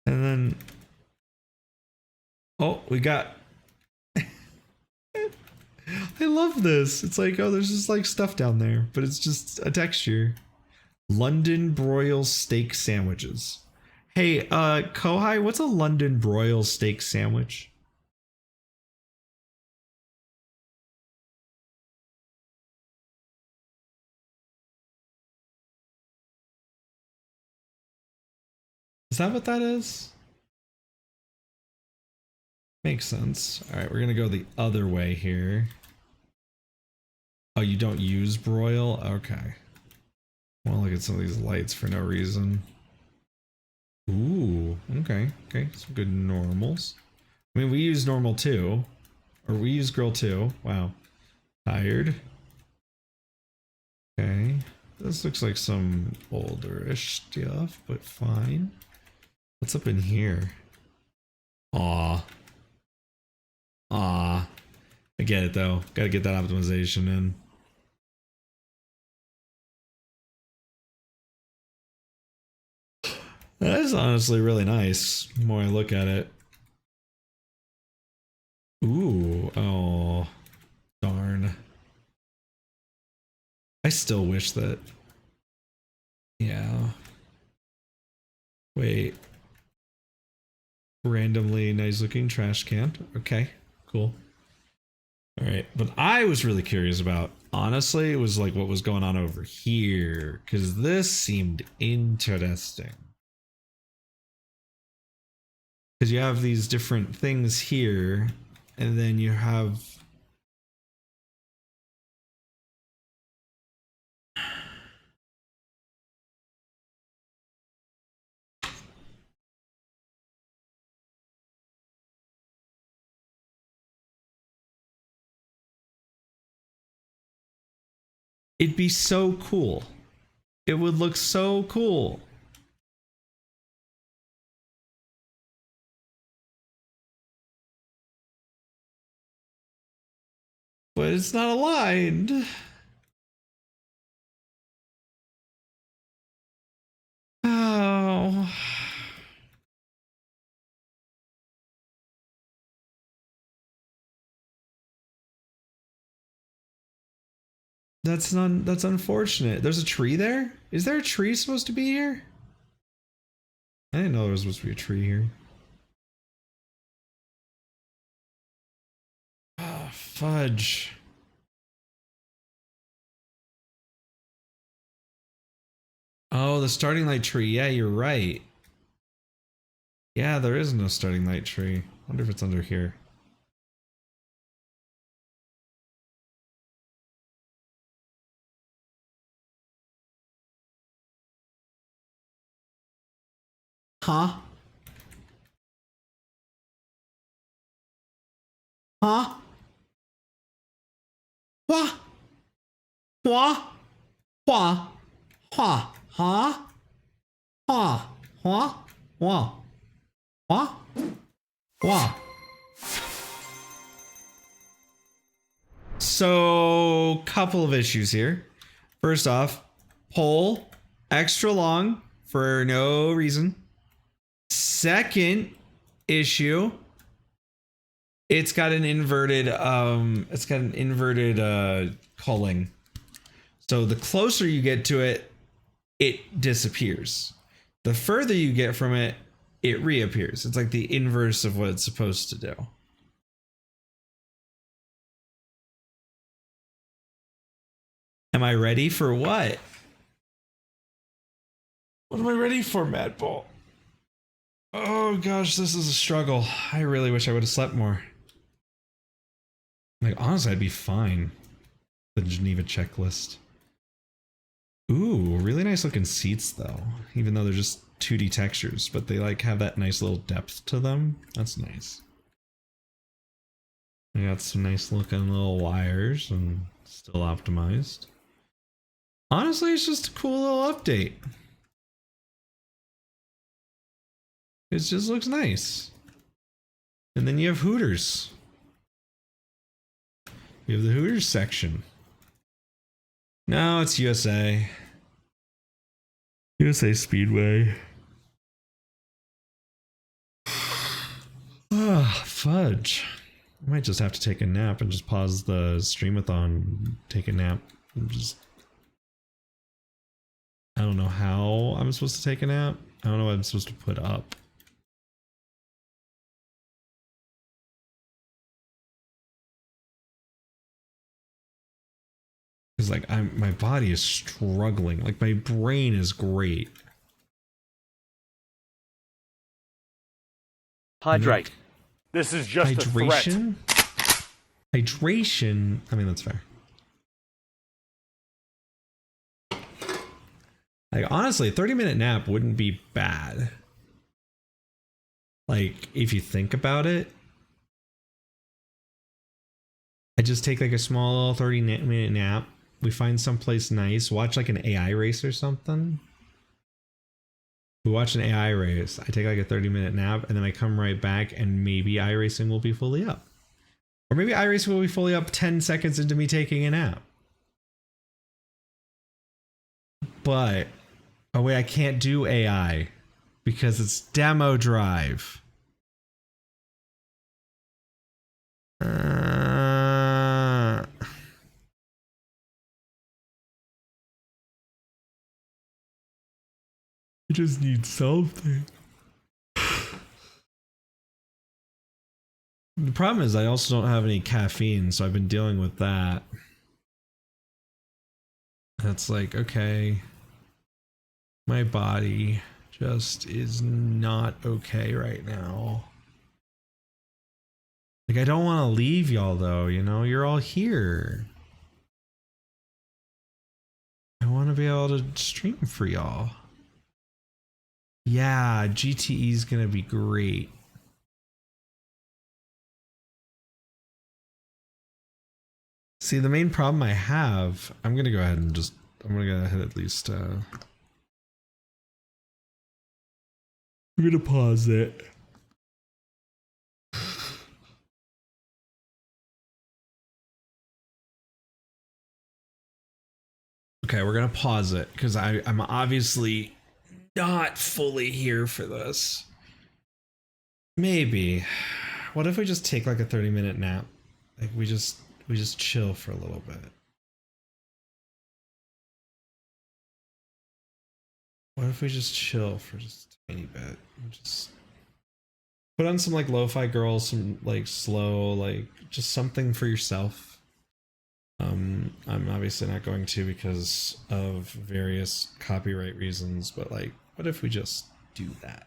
And then, oh, we got, I love this. It's like, oh, there's just like stuff down there, but it's just a texture. London broil steak sandwiches. Hey, Kohai, what's a London broil steak sandwich? Is that what that is? Makes sense. All right, we're gonna go the other way here. Oh, you don't use broil? Okay. I want to look at some of these lights for no reason. Ooh, okay, okay, some good normals. I mean, we use normal too, or we use grill too. Wow, tired. Okay, this looks like some older-ish stuff, but fine. What's up in here? Aw. Aw. I get it though. Gotta get that optimization in. That is honestly really nice, the more I look at it. Ooh, oh, darn. I still wish that, yeah. Wait. Randomly nice looking trash can. Okay, cool. All right, but I was really curious about, honestly, it was like what was going on over here, because this seemed interesting. Because you have these different things here, and then you have... It'd be so cool. It would look so cool. But it's not aligned. Oh. That's unfortunate. There's a tree there? Is there a tree supposed to be here? I didn't know there was supposed to be a tree here. Oh, fudge. Oh, the starting light tree. Yeah, you're right. Yeah, there is no starting light tree. Wonder if it's under here. Huh? Huh? What? What? What? Huh? Huh? Huh? What? What? What? What? So, couple of issues here. First off, pole extra long for no reason. Second issue, it's got an inverted culling. So the closer you get to it, it disappears. The further you get from it, it reappears. It's like the inverse of what it's supposed to do. Am I ready for what? What am I ready for, Mad Bull? Oh gosh, this is a struggle. I really wish I would have slept more. Like, honestly, I'd be fine. The Geneva checklist. Ooh, really nice looking seats though. Even though they're just 2D textures, but they like have that nice little depth to them. That's nice. I got some nice looking little wires and still optimized. Honestly, it's just a cool little update. It just looks nice. And then you have Hooters. You have the Hooters section. No, it's USA. USA Speedway. Ah, fudge. I might just have to take a nap and just pause the streamathon, take a nap, and just... I don't know how I'm supposed to take a nap. I don't know what I'm supposed to put up. Because like my body is struggling. Like my brain is great. Hydrate. This is just a threat. Hydration? Hydration? I mean, that's fair. Like, honestly, a 30-minute nap wouldn't be bad. Like, if you think about it. I just take like a small 30-minute nap. We find someplace nice. Watch like an AI race or something. We watch an AI race. I take like a 30-minute nap and then I come right back and maybe iRacing will be fully up. Or maybe iRacing will be fully up 10 seconds into me taking a nap. But, oh wait, I can't do AI because it's demo drive. I just need something. The problem is I also don't have any caffeine, so I've been dealing with that. That's like, okay. My body just is not okay right now. Like, I don't want to leave y'all though, you know? You're all here. I want to be able to stream for y'all. Yeah, GTE is going to be great. See, the main problem I have, I'm going to go ahead and just, I'm going to go ahead at least, I'm going to pause it. Okay, we're going to pause it because I'm obviously not fully here for this. Maybe. What if we just take like a 30-minute nap? Like we just chill for a little bit. What if we just chill for just a tiny bit? Just put on some like lo-fi girls, some like slow, like just something for yourself. I'm obviously not going to because of various copyright reasons, but like, what if we just do that?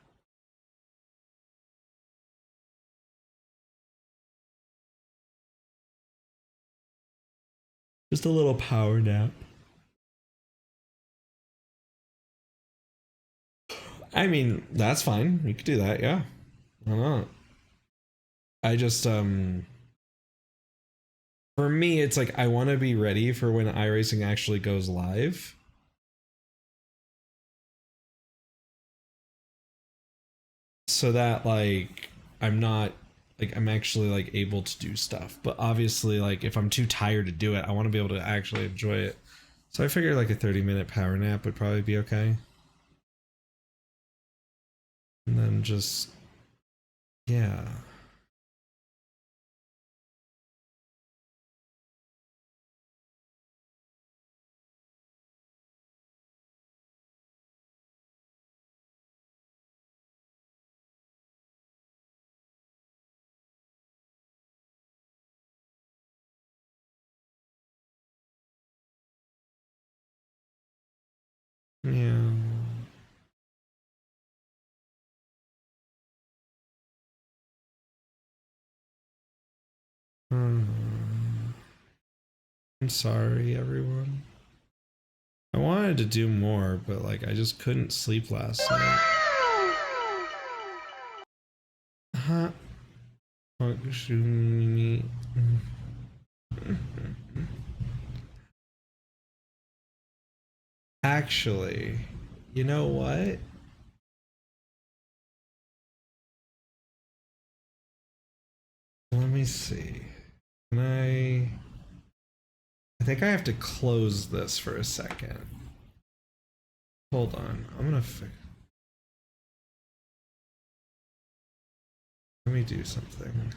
Just a little power nap. I mean, that's fine. You could do that, yeah. Why not? I just for me it's like I want to be ready for when iRacing actually goes live. So that like I'm not like I'm actually like able to do stuff. But obviously like if I'm too tired to do it, I want to be able to actually enjoy it. So I figured like a 30-minute power nap would probably be okay. And then just yeah. Yeah. Hmm. I'm sorry, everyone. I wanted to do more, but like I just couldn't sleep last night. Huh? Actually, you know what? Let me see. Can I think I have to close this for a second. Hold on. I'm gonna fix. Let me do something.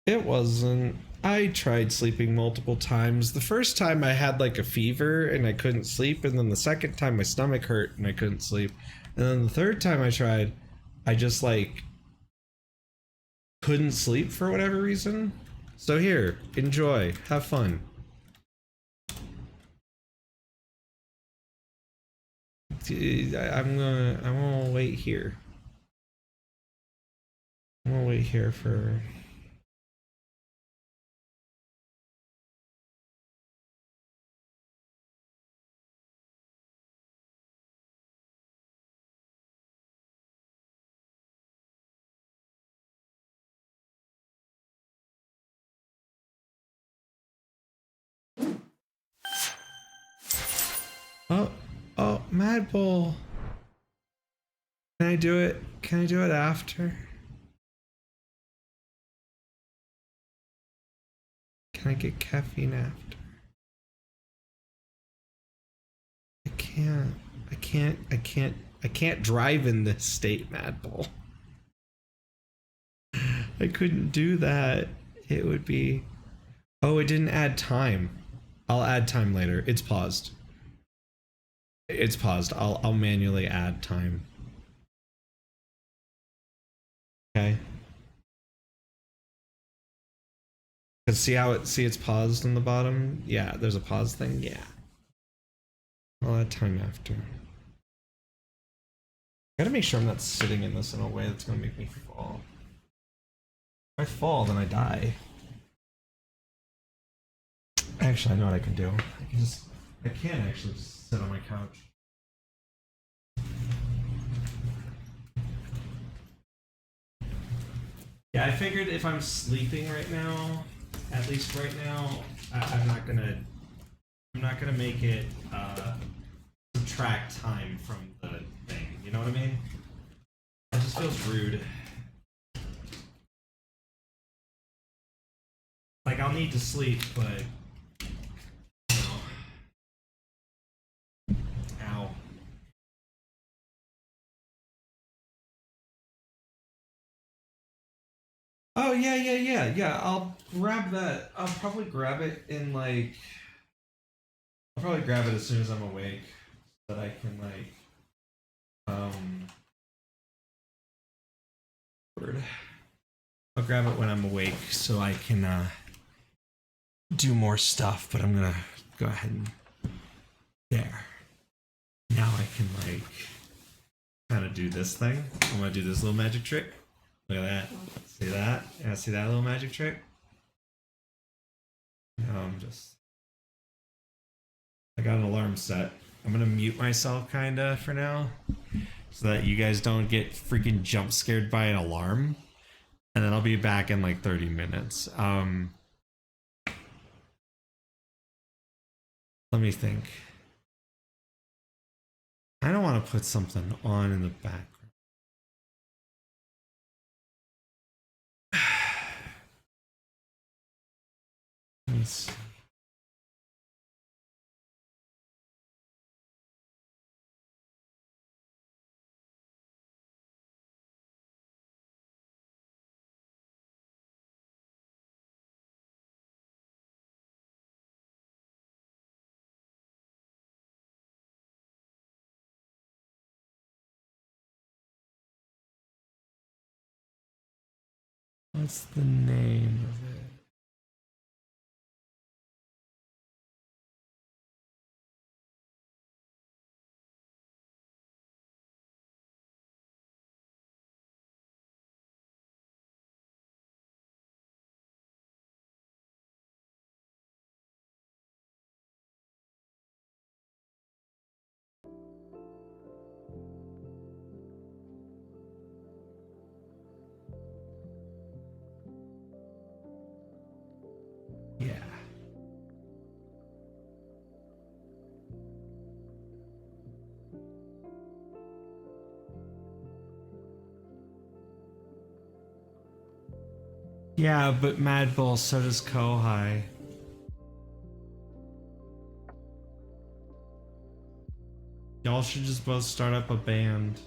It wasn't. I tried sleeping multiple times. The first time I had like a fever and I couldn't sleep, and then the second time my stomach hurt and I couldn't sleep. And then the third time I tried, I just like couldn't sleep for whatever reason. So here, enjoy, have fun. I'm gonna wait here. I'm gonna wait here for. Oh, oh, Mad Bull. Can I do it? Can I do it after? Can I get caffeine after? I can't. I can't drive in this state, Mad Bull. I couldn't do that. It would be. Oh, it didn't add time. I'll add time later. It's paused. It's paused. I'll manually add time. Okay. Cause see it's paused on the bottom? Yeah, there's a pause thing. Yeah. I'll add time after. Gotta make sure I'm not sitting in this in a way that's gonna make me fall. If I fall, then I die. Actually, I know what I can do. I can actually just sit on my couch. Yeah, I figured if I'm sleeping right now, at least right now, I'm not gonna make it subtract time from the thing. You know what I mean? It just feels rude. Like I'll need to sleep, but you know. Ow. Oh yeah. I'll grab that. I'll probably grab it in like. I'll probably grab it as soon as I'm awake, so that I can like. Word. I'll grab it when I'm awake, so I can do more stuff, but I'm gonna go ahead and there. Now I can like kind of do this thing. I'm gonna do this little magic trick. Look at that. See that? Yeah, see that little magic trick? Now I got an alarm set. I'm gonna mute myself kinda for now, so that you guys don't get freaking jump scared by an alarm. And then I'll be back in like 30 minutes. Let me think. I don't want to put something on in the background. Let me see. What's the name of it? Yeah. Yeah, but Mad Bull, so does Kohai. Y'all should just both start up a band.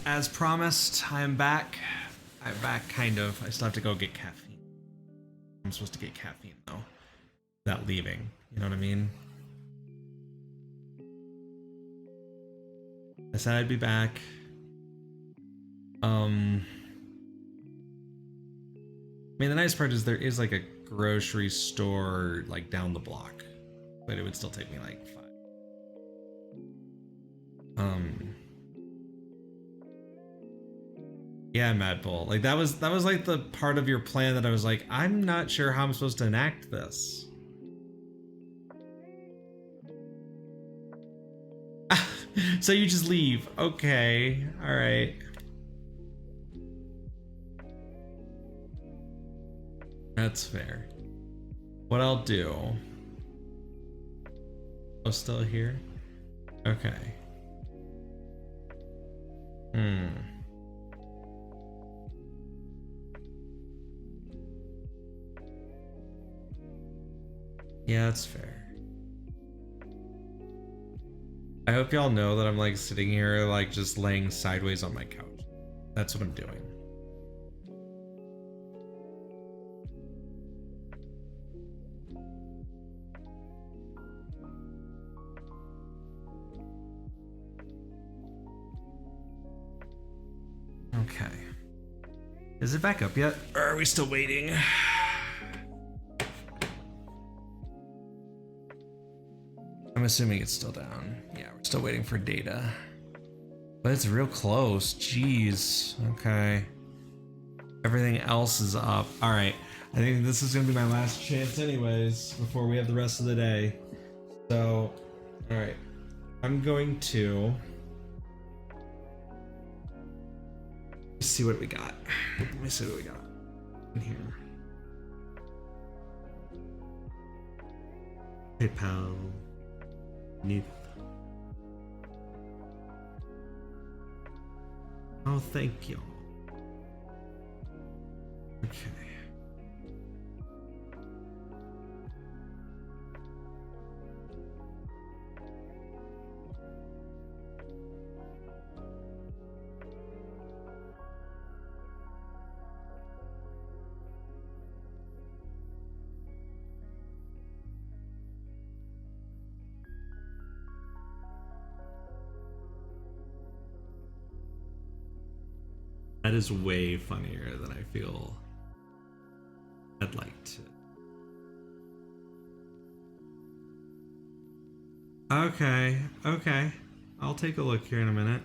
as promised, I am back. I'm back, kind of. I still have to go get caffeine. I'm supposed to get caffeine, though. Without leaving. You know what I mean? I said I'd be back. I mean, the nice part is there is like a grocery store like down the block, but it would still take me like 5. Yeah, Mad Bull. Like that was like the part of your plan that I was like, I'm not sure how I'm supposed to enact this. So you just leave. Okay. All right. That's fair. What I'll do. Oh, still here? Okay. Yeah, that's fair. I hope y'all know that I'm like sitting here like just laying sideways on my couch. That's what I'm doing. Okay. Is it back up yet? Or are we still waiting? I'm assuming it's still down. Yeah, we're still waiting for data. But it's real close. Jeez. Okay. Everything else is up. Alright. I think this is going to be my last chance anyways before we have the rest of the day. So, alright. I'm going to... Let's see what we got. Let me see what we got in here. PayPal. Need. Oh, thank you. Okay. That is way funnier than I feel I'd like to. Okay, okay. I'll take a look here in a minute.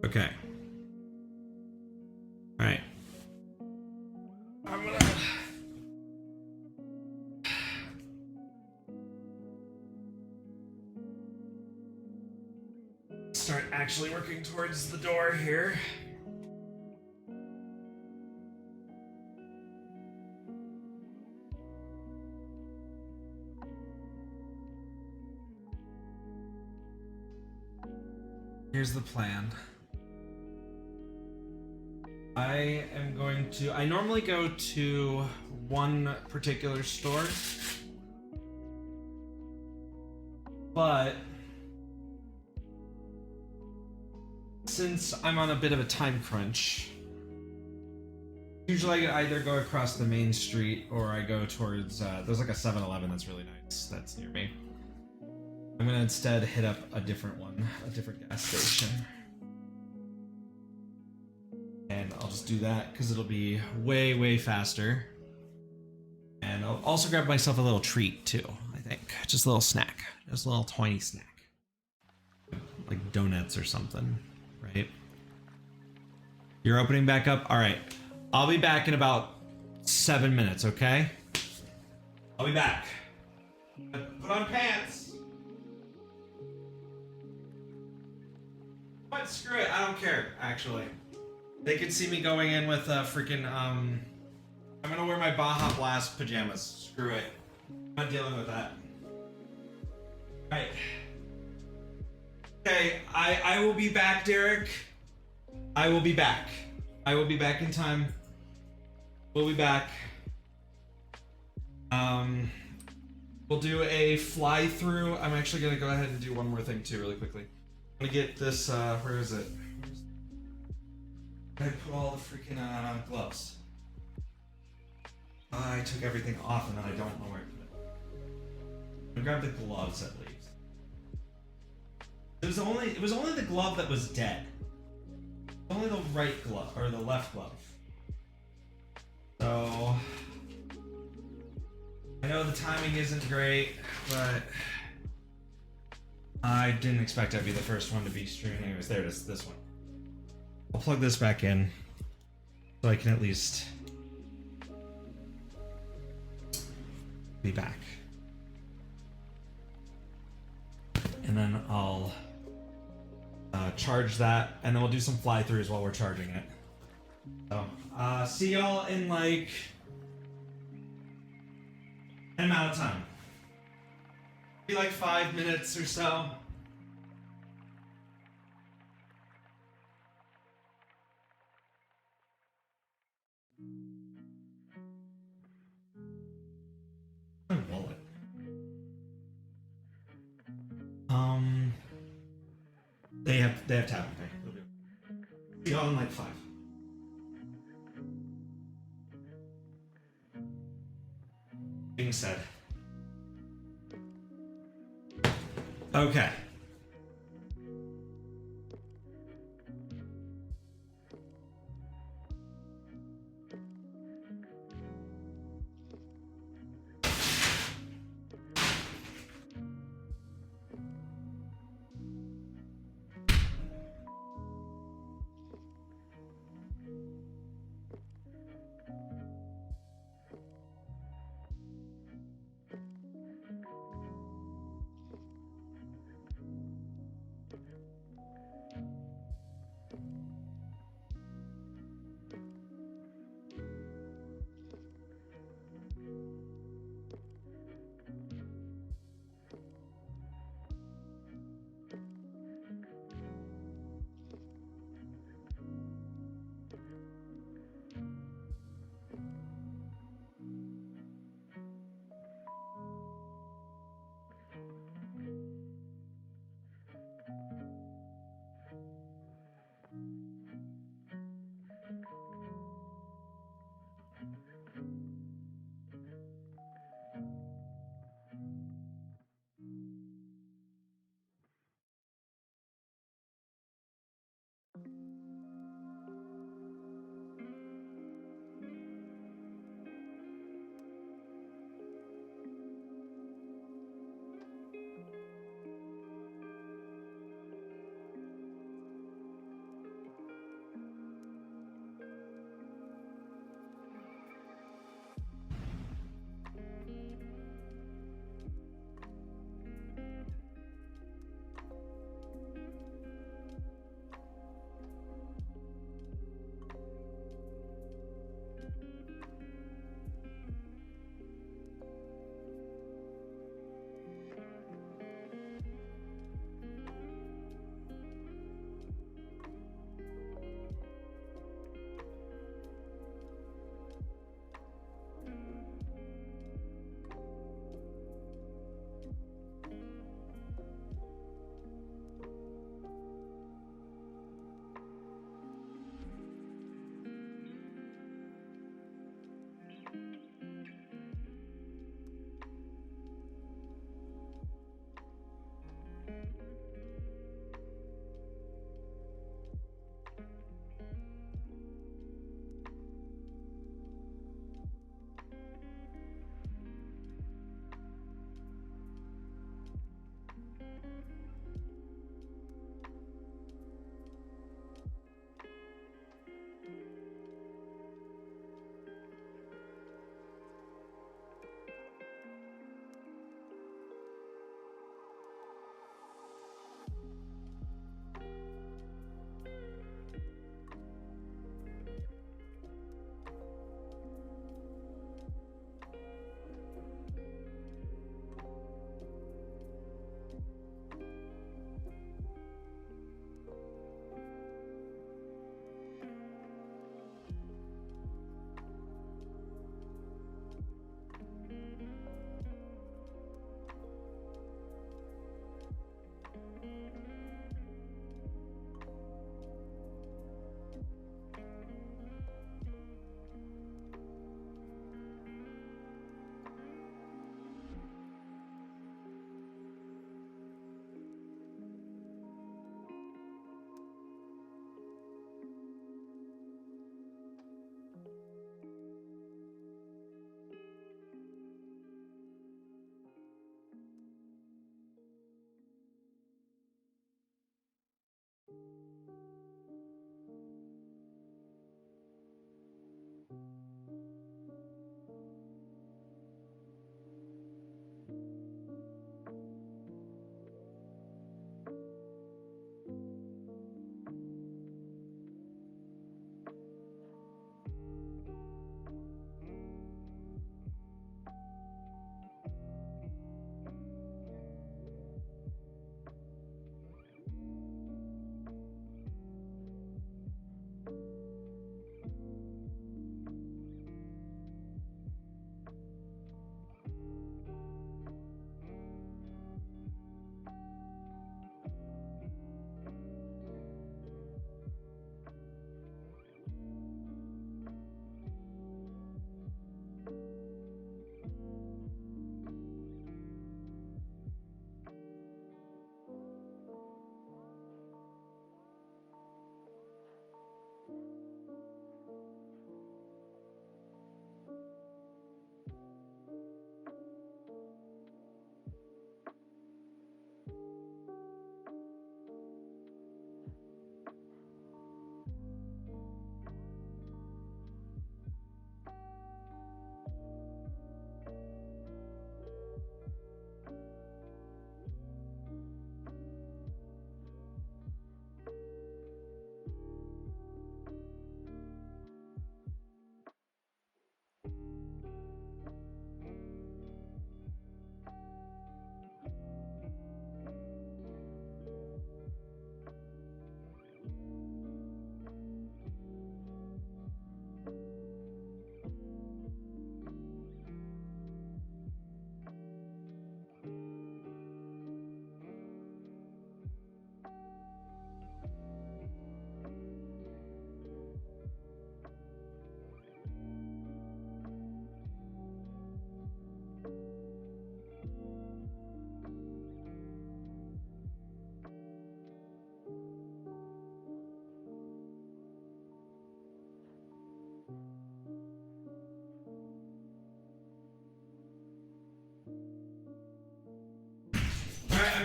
Okay. All right. I'm gonna start actually working towards the door here. Here's the plan. I am going to. I normally go to one particular store, but since I'm on a bit of a time crunch, usually I either go across the main street or I go towards. There's like a 7-Eleven that's really nice that's near me. I'm gonna instead hit up a different one, a different gas station. And I'll just do that because it'll be way, way faster. And I'll also grab myself a little treat too, I think. Just a little snack. Just a little tiny snack. Like donuts or something, right? You're opening back up? Alright. I'll be back in about 7 minutes, okay? I'll be back. Put on pants! What? Screw it, I don't care, actually. They could see me going in with freaking, I'm gonna wear my Baja Blast pajamas. Screw it. I'm not dealing with that. Alright. Okay, I will be back, Derek. I will be back. I will be back in time. We'll be back. We'll do a fly through. I'm actually gonna go ahead and do one more thing too, really quickly. I'm gonna get this, where is it? I put all the freaking gloves. I took everything off and then I don't know where to put it. I'm gonna grab the gloves at least. It was only the glove that was dead. Only the right glove or the left glove. So I know the timing isn't great, but I didn't expect I'd be the first one to be streaming. Anyways, there it is, this one. I'll plug this back in so I can at least be back. And then I'll charge that, and then we'll do some fly-throughs while we're charging it. So, see y'all in like an amount of time. Be like 5 minutes or so. My wallet. They have tap and pay. They'll do it. See y'all in like 5. Being said. Okay.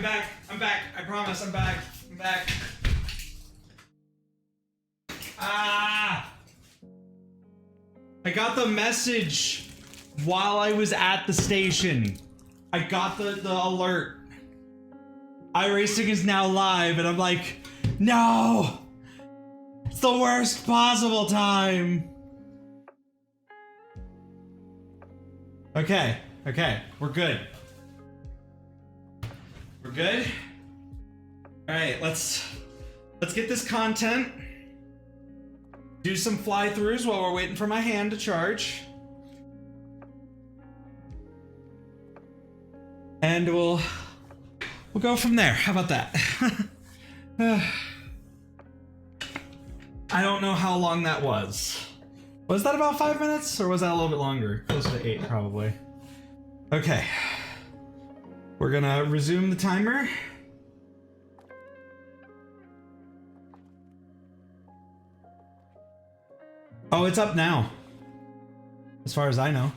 back. I'm back. I promise I'm back. I'm back. Ah! I got the message while I was at the station. I got the alert. iRacing is now live, and I'm like, no! It's the worst possible time. Okay, we're good. We're good? Alright, let's get this content. Do some fly-throughs while we're waiting for my hand to charge. And we'll go from there. How about that? I don't know how long that was. Was that about 5 minutes, or was that a little bit longer? Closer to 8, probably. Okay. We're gonna resume the timer. Oh, it's up now. As far as I know.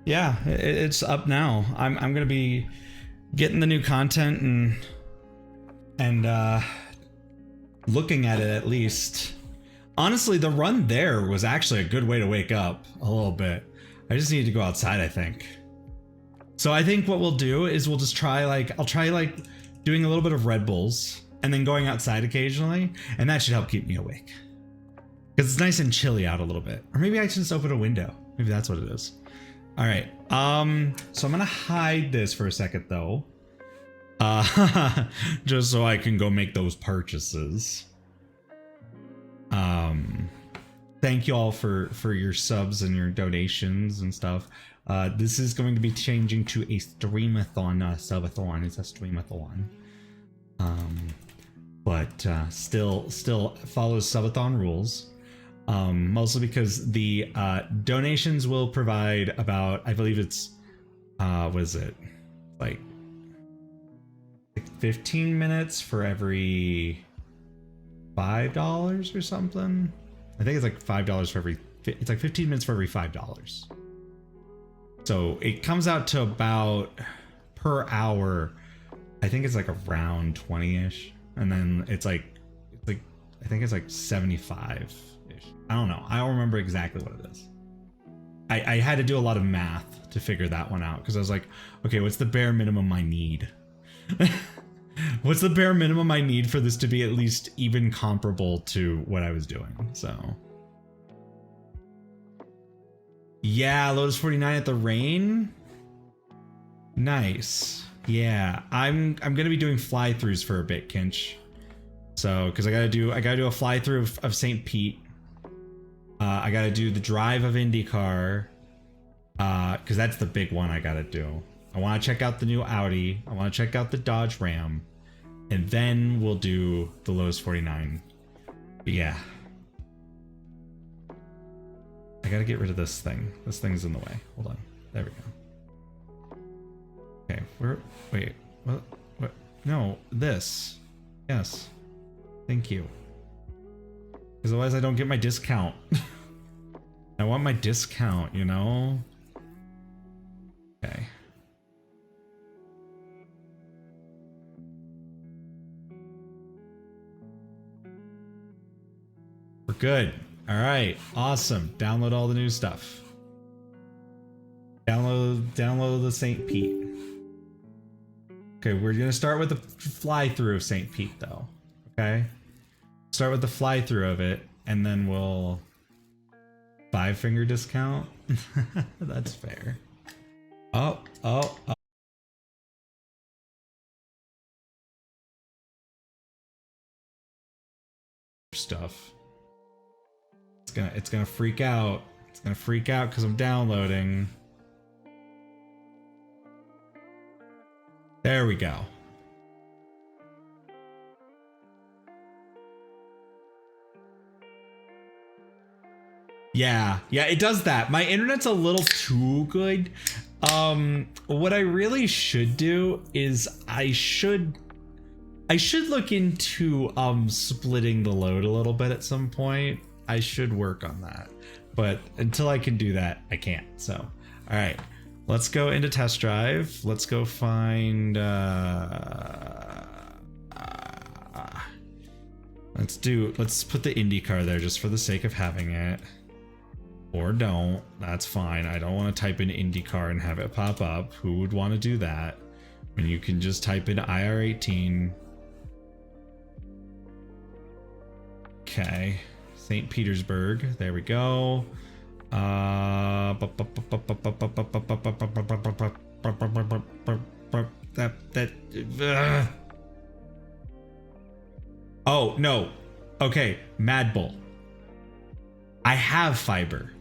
Yeah, it's up now. I'm gonna be getting the new content and looking at it at least. Honestly, the run there was actually a good way to wake up a little bit. I just need to go outside, I think. So I think what we'll do is we'll just try I'll try doing a little bit of Red Bulls and then going outside occasionally, and that should help keep me awake. Because it's nice and chilly out a little bit. Or maybe I should just open a window. Maybe that's what it is. All right. So I'm gonna hide this for a second though. Just so I can go make those purchases. Thank you all for your subs and your donations and stuff. This is going to be changing to a streamathon, not a subathon. It's a streamathon. But still follows subathon rules. Mostly because the donations will provide about, I believe it's what is it, like 15 minutes for every $5 or something. I think it's like $5 for every, it's like 15 minutes for every $5. So it comes out to about per hour, I think it's like around 20-ish, and then it's like I think it's like 75-ish. I don't know. I don't remember exactly what it is. I had to do a lot of math to figure that one out, because I was like, okay, what's the bare minimum I need? What's the bare minimum I need for this to be at least even comparable to what I was doing? So yeah, Lotus 49 at the Rain. Nice. Yeah, I'm gonna be doing fly-throughs for a bit, Kinch. So, because I gotta do a fly-through of St. Pete. I gotta do the drive of IndyCar. Because that's the big one I gotta do. I want to check out the new Audi. I want to check out the Dodge Ram, and then we'll do the Lotus 49. But yeah. I gotta get rid of this thing. This thing's in the way. Hold on. There we go. Okay, wait, what? No, this. Yes. Thank you. Because otherwise I don't get my discount. I want my discount, you know? Okay. We're good. All right, awesome. Download all the new stuff. Download the St. Pete. Okay, we're gonna start with the fly-through of St. Pete, though. Okay, start with the fly-through of it, and then we'll 5-finger discount. That's fair. Oh. Stuff. It's gonna freak out. It's gonna freak out because I'm downloading. There we go. Yeah, it does that. My internet's a little too good. What I really should do is I should look into splitting the load a little bit at some point. should work on that. But until I can do that, I can't. So, all right. Let's go into test drive. Let's go find let's put the IndyCar there just for the sake of having it. Or don't. That's fine. I don't want to type in IndyCar and have it pop up. Who would want to do that? When you can just type in IR18. Okay. St. Petersburg. There we go. Oh, no. Okay. Mad Bull. I have fiber.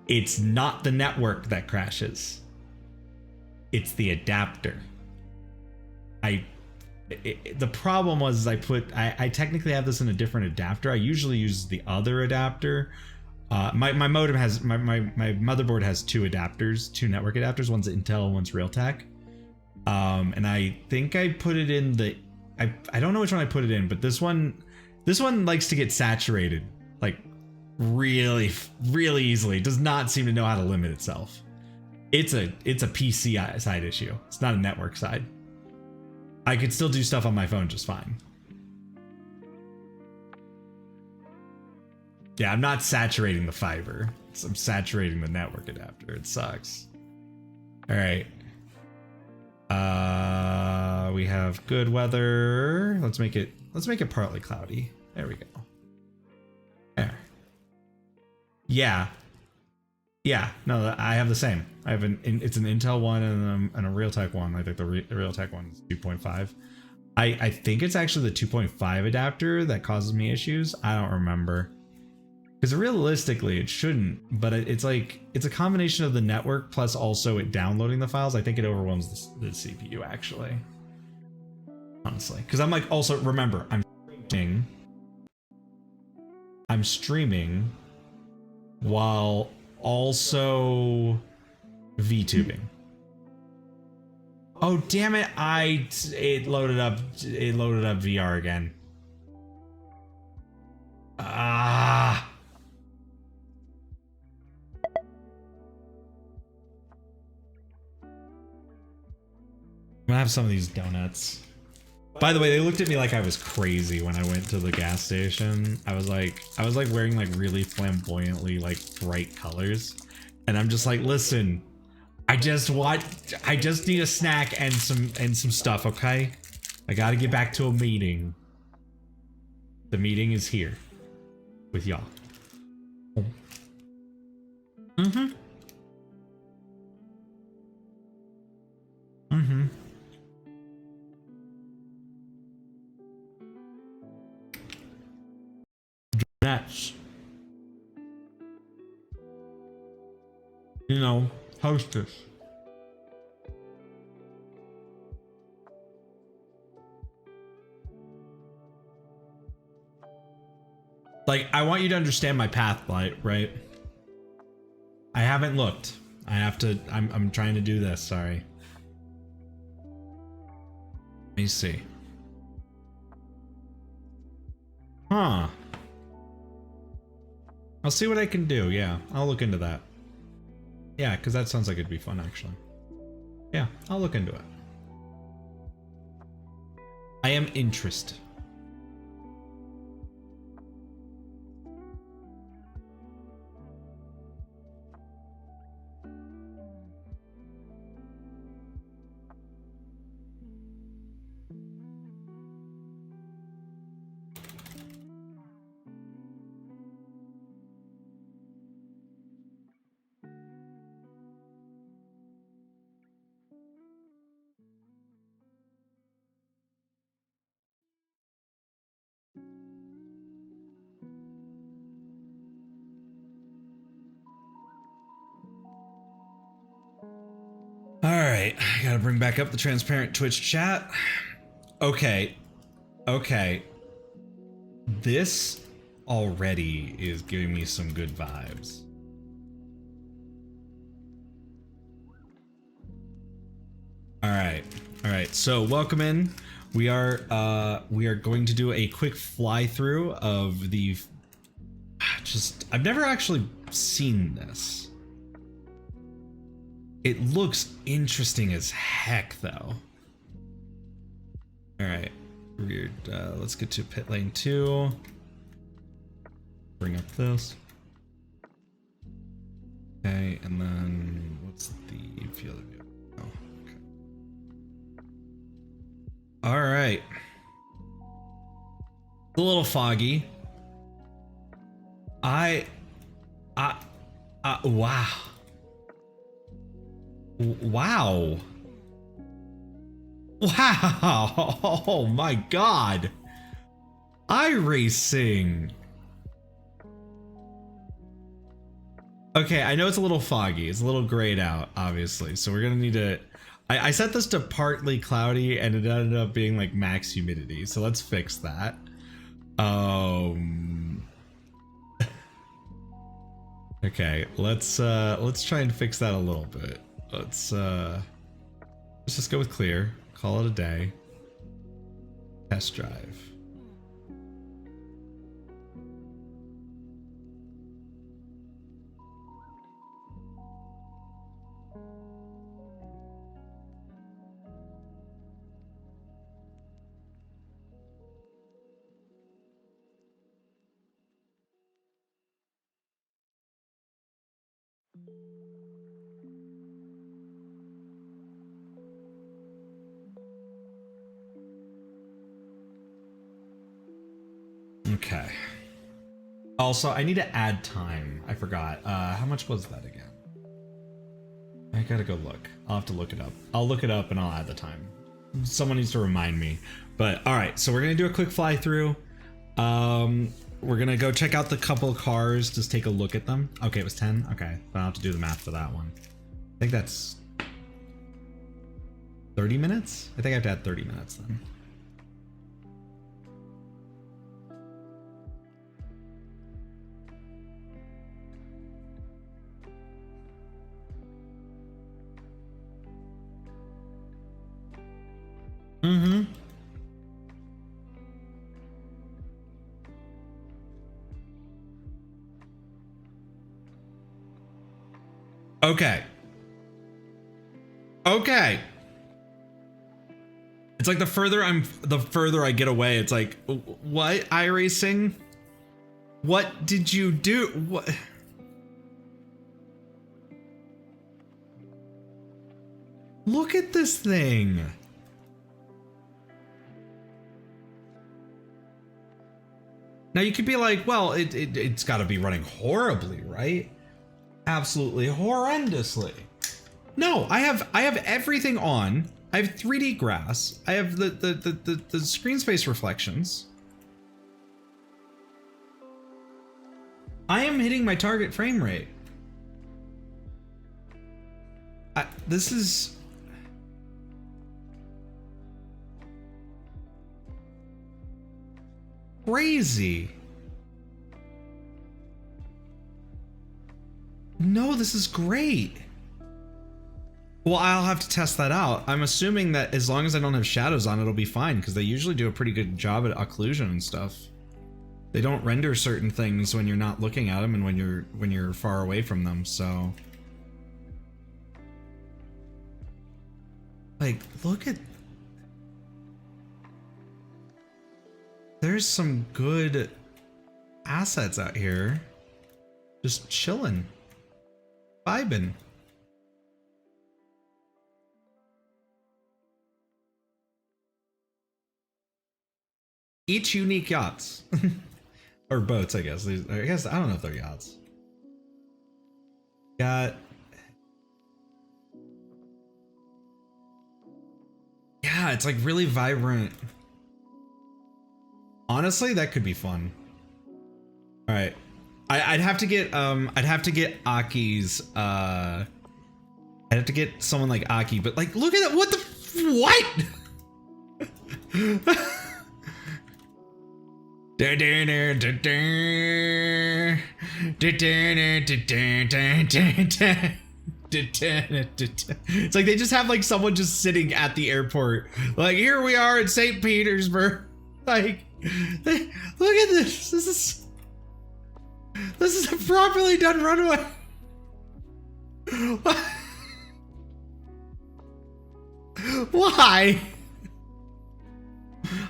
It's not the network that crashes. It's the adapter. The problem was I technically have this in a different adapter. I usually use the other adapter. My modem has my motherboard has two adapters, two network adapters. One's Intel, one's Realtek. And I think I put it in the I don't know which one I put it in, but this one likes to get saturated like really easily. It does not seem to know how to limit itself. It's a PC side issue. It's not a network side. I could still do stuff on my phone just fine. Yeah, I'm not saturating the fiber. I'm saturating the network adapter. It sucks. All right. We have good weather. Let's make it partly cloudy. There we go. There. Yeah. Yeah, no, I have the same. I have it's an Intel one and a Realtek one. I think the Realtek one is 2.5. I think it's actually the 2.5 adapter that causes me issues. I don't remember. Because realistically, it shouldn't, but it's like, it's a combination of the network plus also it downloading the files. I think it overwhelms the CPU actually. Honestly. Because I'm like, also remember, I'm streaming while also VTubing. Oh damn it! It loaded up VR again. Ah. I'm gonna have some of these donuts. By the way, they looked at me like I was crazy when I went to the gas station. I was like wearing like really flamboyantly like bright colors. And I'm just like, listen, I just need a snack and some stuff, okay? I gotta get back to a meeting. The meeting is here with y'all. Mm-hmm. Mm-hmm. That's, you know, hostess. Like, I want you to understand my path, right? I haven't looked. I have to, I'm trying to do this, sorry. Let me see. Huh. I'll see what I can do, yeah. I'll look into that. Yeah, because that sounds like it'd be fun, actually. Yeah, I'll look into it. I am interested. Alright, I gotta bring back up the transparent Twitch chat. Okay. This already is giving me some good vibes. Alright, so welcome in. We are going to do a quick fly through of the I've never actually seen this. It looks interesting as heck, though. All right, weird. Let's get to pit lane 2. Bring up this. Okay, and then what's the field of view? Oh, okay. All right. It's a little foggy. Wow. Wow. Wow. Oh my God. iRacing. Okay, I know it's a little foggy. It's a little grayed out, obviously. So we're gonna need to... I set this to partly cloudy and it ended up being like max humidity. So let's fix that. Okay, let's try and fix that a little bit. Let's just go with clear. Call it a day. Test drive. Okay. Also, I need to add time. I forgot. How much was that again? I gotta go look. I'll have to look it up. I'll look it up and I'll add the time. Someone needs to remind me. But all right, so we're gonna do a quick fly through. We're gonna go check out the couple cars, just take a look at them. Okay, it was 10. Okay, I'll have to do the math for that one. I think that's 30 minutes. I think I have to add 30 minutes then. Mm-hmm. Okay. Okay. It's like the further I get away, it's like, what? iRacing? What did you do? What? Look at this thing. Now you could be like, well, it's got to be running horribly, right? Absolutely horrendously. No, I have everything on. I have 3D grass. I have the screen space reflections. I am hitting my target frame rate. This is... crazy. No, this is great. Well, I'll have to test that out. I'm assuming that as long as I don't have shadows on, it'll be fine, because they usually do a pretty good job at occlusion and stuff. They don't render certain things when you're not looking at them and when you're far away from them, so... like, look at... there's some good assets out here. Just chilling. Vibing. Each unique yachts. Or boats, I guess. I don't know if they're yachts. Got... yeah, it's like really vibrant. Honestly, that could be fun. All right, I'd have to get Aki's. I'd have to get someone like Aki, but like, look at that! What the what? It's like they just have like someone just sitting at the airport. Like, here we are in St. Petersburg. Like, look at this. This is... This is a properly done runway. Why?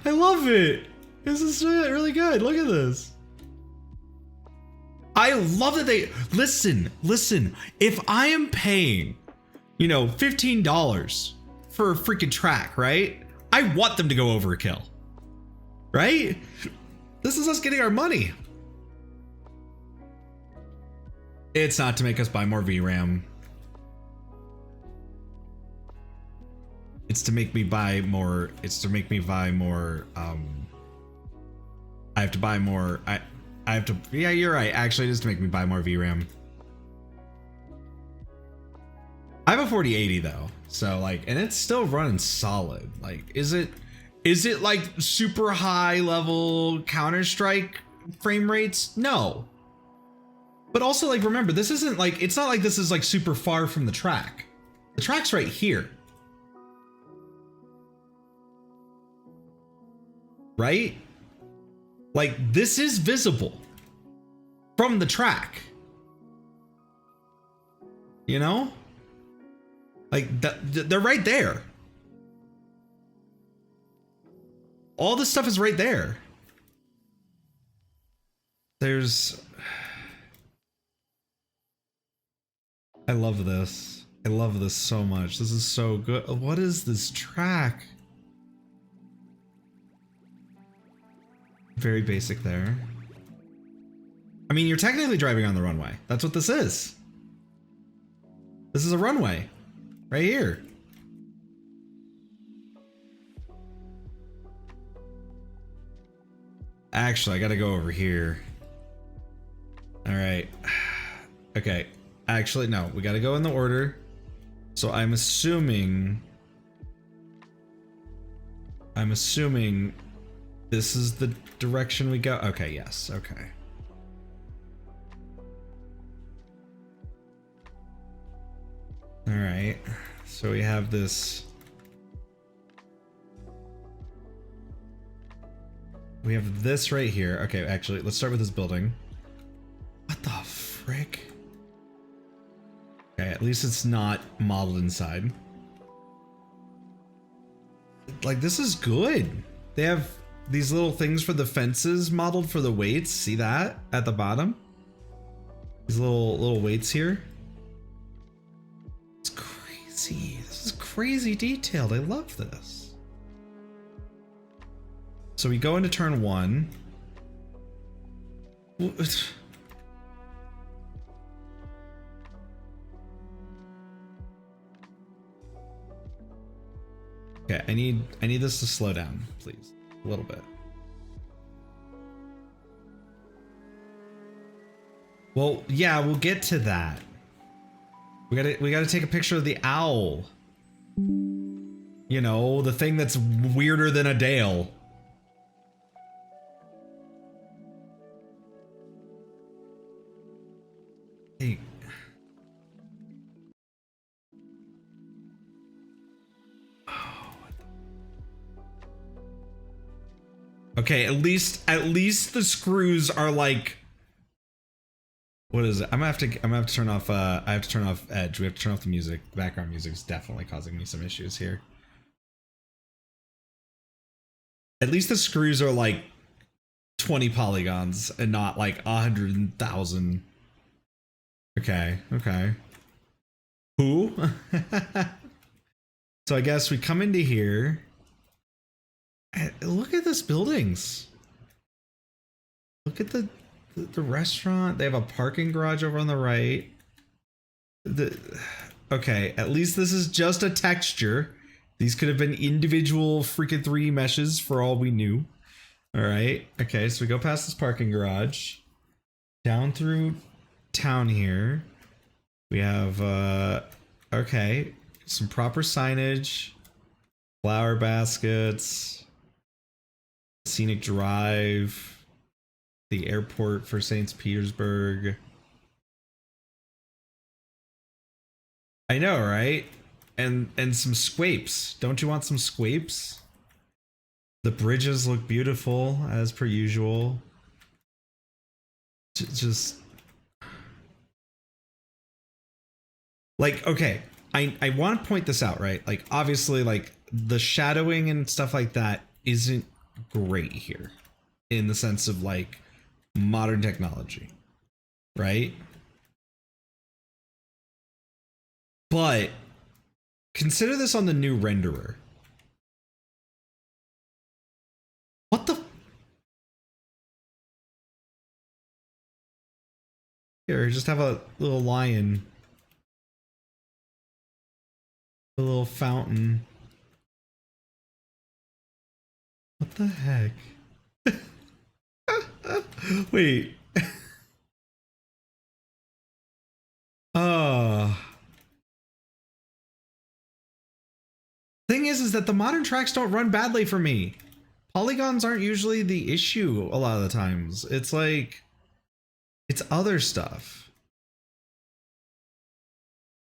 I love it. This is really good. Look at this. I love that they listen. If I am paying, you know, $15 for a freaking track, right? I want them to go overkill, right? This is us getting our money. It's not to make us buy more VRAM. It's to make me buy more. It's to make me buy more. I have to buy more. I have to. Yeah, you're right. Actually, it is to make me buy more VRAM. I have a 4080 though, so like, and it's still running solid. Like, is it like super high level Counter-Strike frame rates? No. But also, like, remember, this isn't like, it's not like this is like super far from the track. The track's right here. Right? Like, this is visible from the track. You know? Like, they're right there. All this stuff is right there. There's... I love this. I love this so much. This is so good. What is this track? Very basic there. I mean, you're technically driving on the runway. That's what this is. This is a runway. Right here. Actually, I gotta go over here. Alright. Okay. Actually, no. We gotta go in the order. So I'm assuming this is the direction we go. Okay, yes. Okay. All right. So we have this. We have this right here. Okay, actually, let's start with this building. What the frick? Okay, at least it's not modeled inside. Like, this is good. They have these little things for the fences modeled for the weights. See that at the bottom? These little weights here. It's crazy. This is crazy detailed. I love this. So we go into turn 1. Okay, I need this to slow down, please. A little bit. Well, yeah, we'll get to that. We gotta take a picture of the owl. You know, the thing that's weirder than a Dale. Hey. Okay, at least the screws are like, what is it? I'm gonna have to turn off I have to turn off Edge. We have to turn off the music. The background music is definitely causing me some issues here. At least the screws are like 20 polygons and not like 100,000. Okay, okay. Who? So I guess we come into here. Look at this buildings. Look at the restaurant. They have a parking garage over on the right. Okay, at least this is just a texture. These could have been individual freaking 3D meshes for all we knew. All right. Okay, so we go past this parking garage. Down through town here. We have okay, some proper signage. Flower baskets. Scenic Drive, the airport for St. Petersburg. I know, right? And some squapes. Don't you want some squapes? The bridges look beautiful as per usual. Just like, okay, I want to point this out, right? Like, obviously, like the shadowing and stuff like that isn't great here in the sense of like modern technology, right? But consider this on the new renderer. What the? Here, just have a little lion. A little fountain. What the heck? Wait. Thing is that the modern tracks don't run badly for me. Polygons aren't usually the issue a lot of the times. It's like, it's other stuff.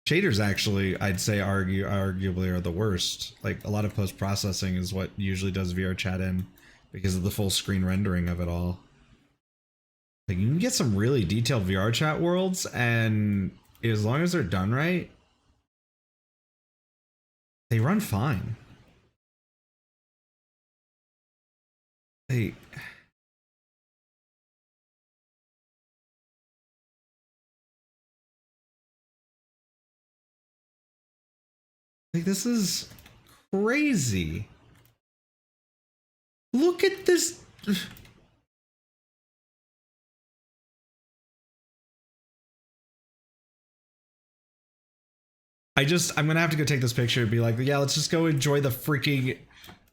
Shaders actually, I'd say arguably are the worst. Like a lot of post-processing is what usually does VR chat in because of the full screen rendering of it all. Like you can get some really detailed VR chat worlds, and as long as they're done right, they run fine. Like this is crazy. Look at this. I'm gonna have to go take this picture and be like, yeah, let's just go enjoy the freaking,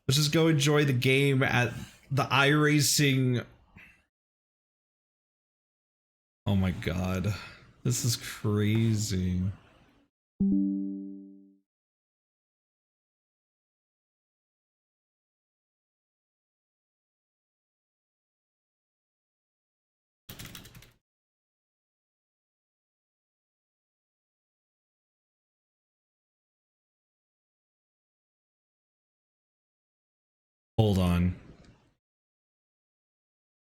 let's just go enjoy the game at the iRacing. Oh my god, this is crazy. Hold on.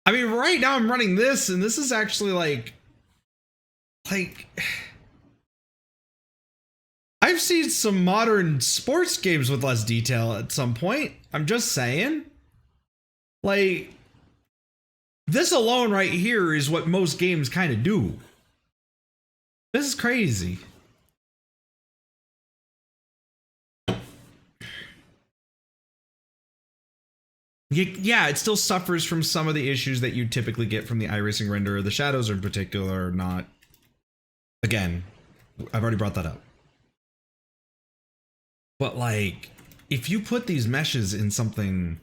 I mean, right now I'm running this, and this is actually like I've seen some modern sports games with less detail at some point. I'm just saying. Like, this alone right here is what most games kind of do. This is crazy. Yeah, it still suffers from some of the issues that you typically get from the iRacing renderer. The shadows in particular are not. Again, I've already brought that up. But like, if you put these meshes in something,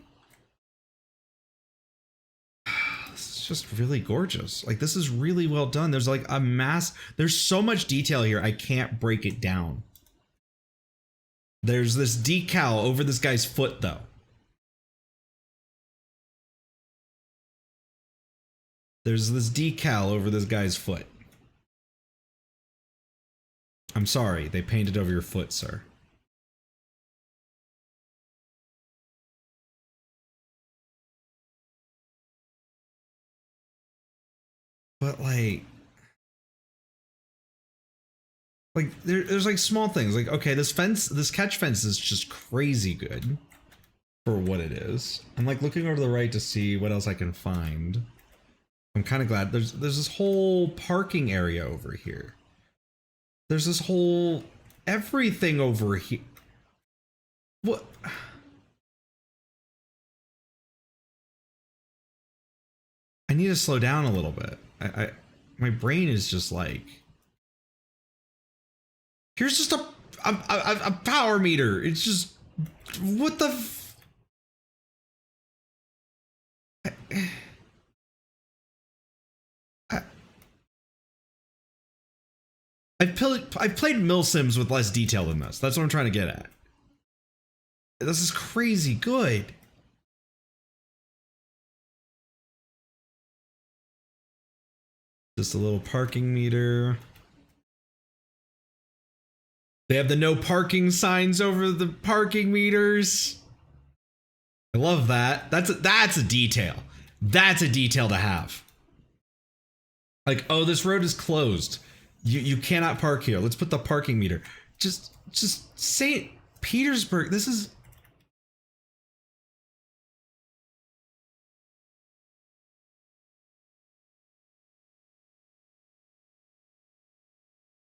this is just really gorgeous. Like, this is really well done. There's like a there's so much detail here, I can't break it down. There's this decal over this guy's foot though. There's this decal over this guy's foot. I'm sorry, they painted over your foot, sir. But like there's like small things. Like, okay, this catch fence is just crazy good for what it is. I'm like looking over to the right to see what else I can find. I'm kind of glad there's this whole parking area over here. There's this whole everything over here. What? I need to slow down a little bit. My brain is just like, here's just a power meter. It's just, what the I've played milsims with less detail than this. That's what I'm trying to get at. This is crazy good. Just a little parking meter. They have the no parking signs over the parking meters. I love that. That's a detail. That's a detail to have. Like, oh, this road is closed. You cannot park here. Let's put the parking meter. Just St. Petersburg. This is.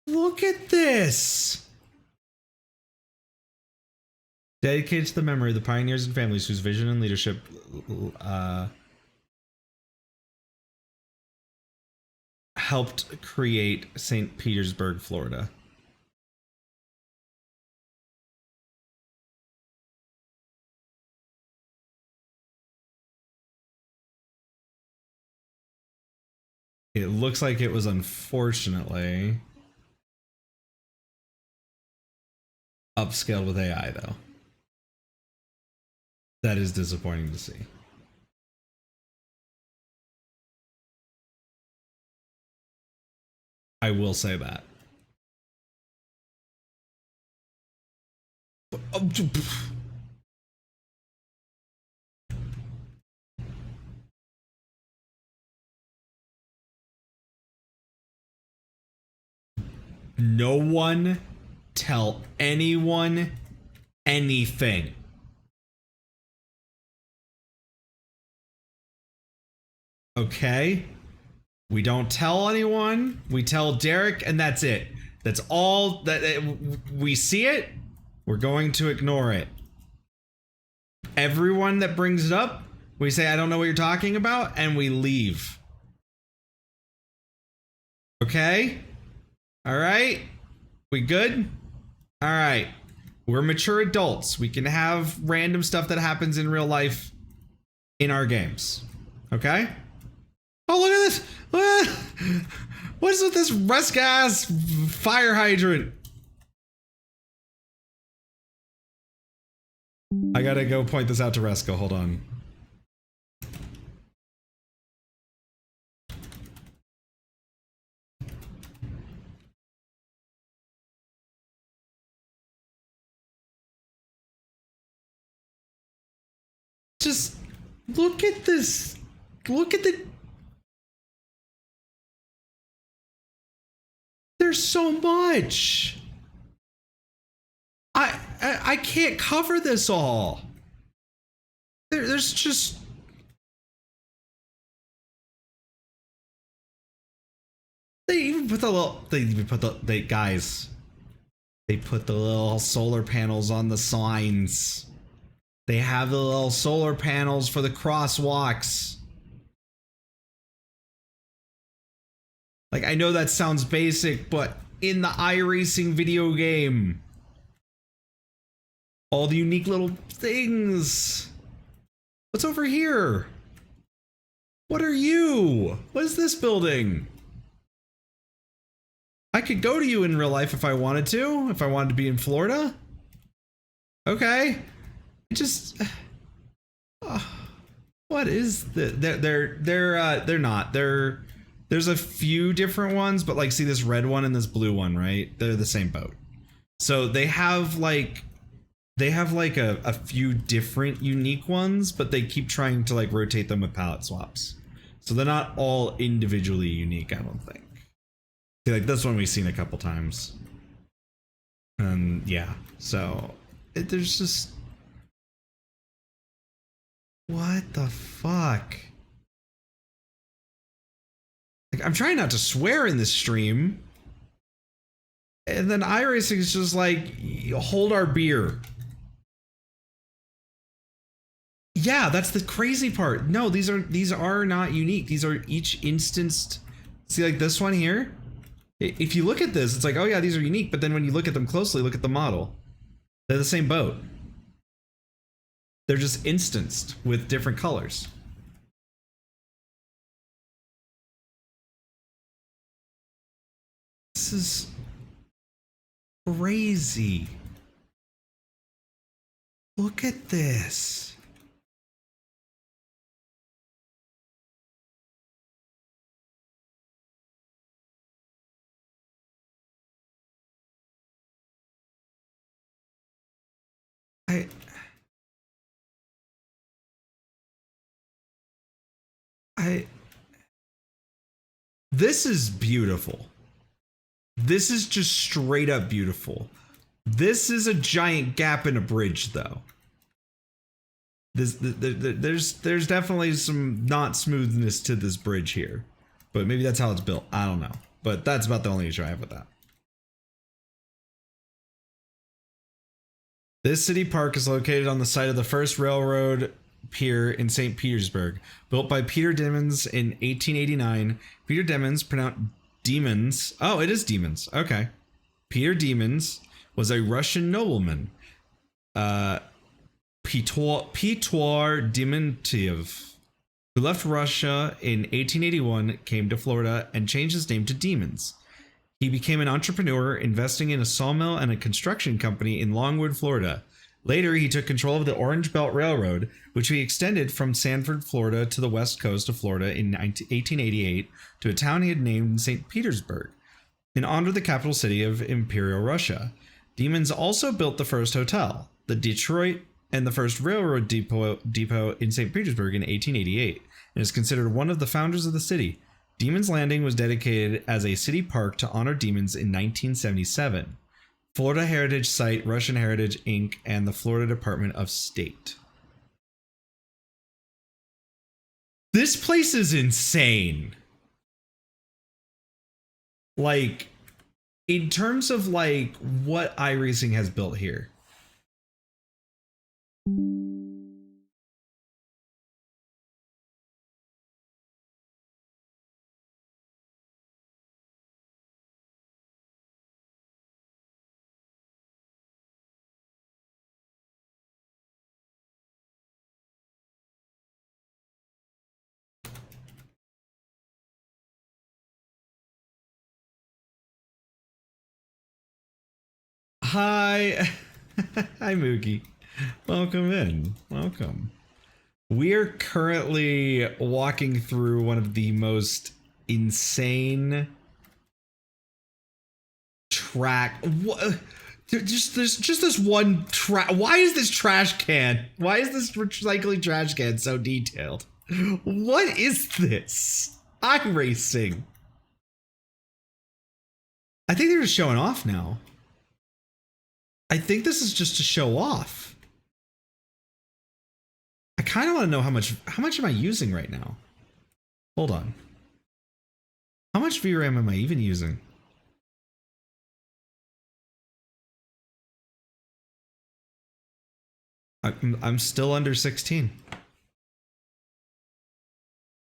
Look at this. Dedicated to the memory of the pioneers and families whose vision and leadership helped create St. Petersburg, Florida. It looks like it was unfortunately upscaled with AI, though. That is disappointing to see. I will say that. No one tell anyone anything. Okay? We don't tell anyone. We tell Derek, and that's it. That's all that we see it. We're going to ignore it. Everyone that brings it up, we say, I don't know what you're talking about, and we leave. Okay? All right? We good? All right. We're mature adults. We can have random stuff that happens in real life in our games. Okay? Oh, look at this! What is with this Rusk ass fire hydrant? I gotta go point this out to Resko. Hold on. Just look at this. Look at the. There's so much. I can't cover this all. There's just. They even put the little. They even put the guys. They put the little solar panels on the signs. They have the little solar panels for the crosswalks. Like, I know that sounds basic, but in the iRacing video game, all the unique little things. What's over here? What are you? What is this building? I could go to you in real life if I wanted to. If I wanted to be in Florida. Okay. Just what is the they're not. There's a few different ones, but like, see this red one and this blue one, right? They're the same boat. So they have like a few different unique ones, but they keep trying to like rotate them with palette swaps. So they're not all individually unique, I don't think. See, like this one we've seen a couple times. And yeah, so there's just, what the fuck? Like, I'm trying not to swear in this stream. And then iRacing is just like, hold our beer. Yeah, that's the crazy part. No, these are not unique. These are each instanced. See, like this one here? If you look at this, it's like, oh yeah, these are unique. But then when you look at them closely, look at the model. They're the same boat. They're just instanced with different colors. This is crazy. Look at this. This is beautiful. This is just straight up beautiful. This is a giant gap in a bridge, though. There's definitely some not smoothness to this bridge here, but maybe that's how it's built. I don't know, but that's about the only issue I have with that. This city park is located on the site of the first railroad pier in St. Petersburg, built by Peter Demons in 1889. Peter Demons, pronounced Demons. Oh, it is Demons. Okay. Peter Demons was a Russian nobleman. Piotr Dementiev, who left Russia in 1881, came to Florida and changed his name to Demons. He became an entrepreneur, investing in a sawmill and a construction company in Longwood, Florida. Later, he took control of the Orange Belt Railroad, which he extended from Sanford, Florida to the west coast of Florida in 1888 to a town he had named St. Petersburg, in honor of the capital city of Imperial Russia. Demons also built the first hotel, the Detroit, and the first railroad depot in St. Petersburg in 1888, and is considered one of the founders of the city. Demons Landing was dedicated as a city park to honor demons in 1977. Florida Heritage Site, Russian Heritage Inc., and the Florida Department of State. This place is insane. Like, in terms of like what iRacing has built here. Hi. Hi, Mookie. Welcome in. Welcome. We are currently walking through one of the most insane track. There's just this one track. Why is this trash can? Why is this recycling trash can so detailed? What is this? iRacing. I think they're just showing off now. I think this is just to show off. I kind of want to know how much am I using right now? Hold on. How much VRAM am I even using? I'm still under 16.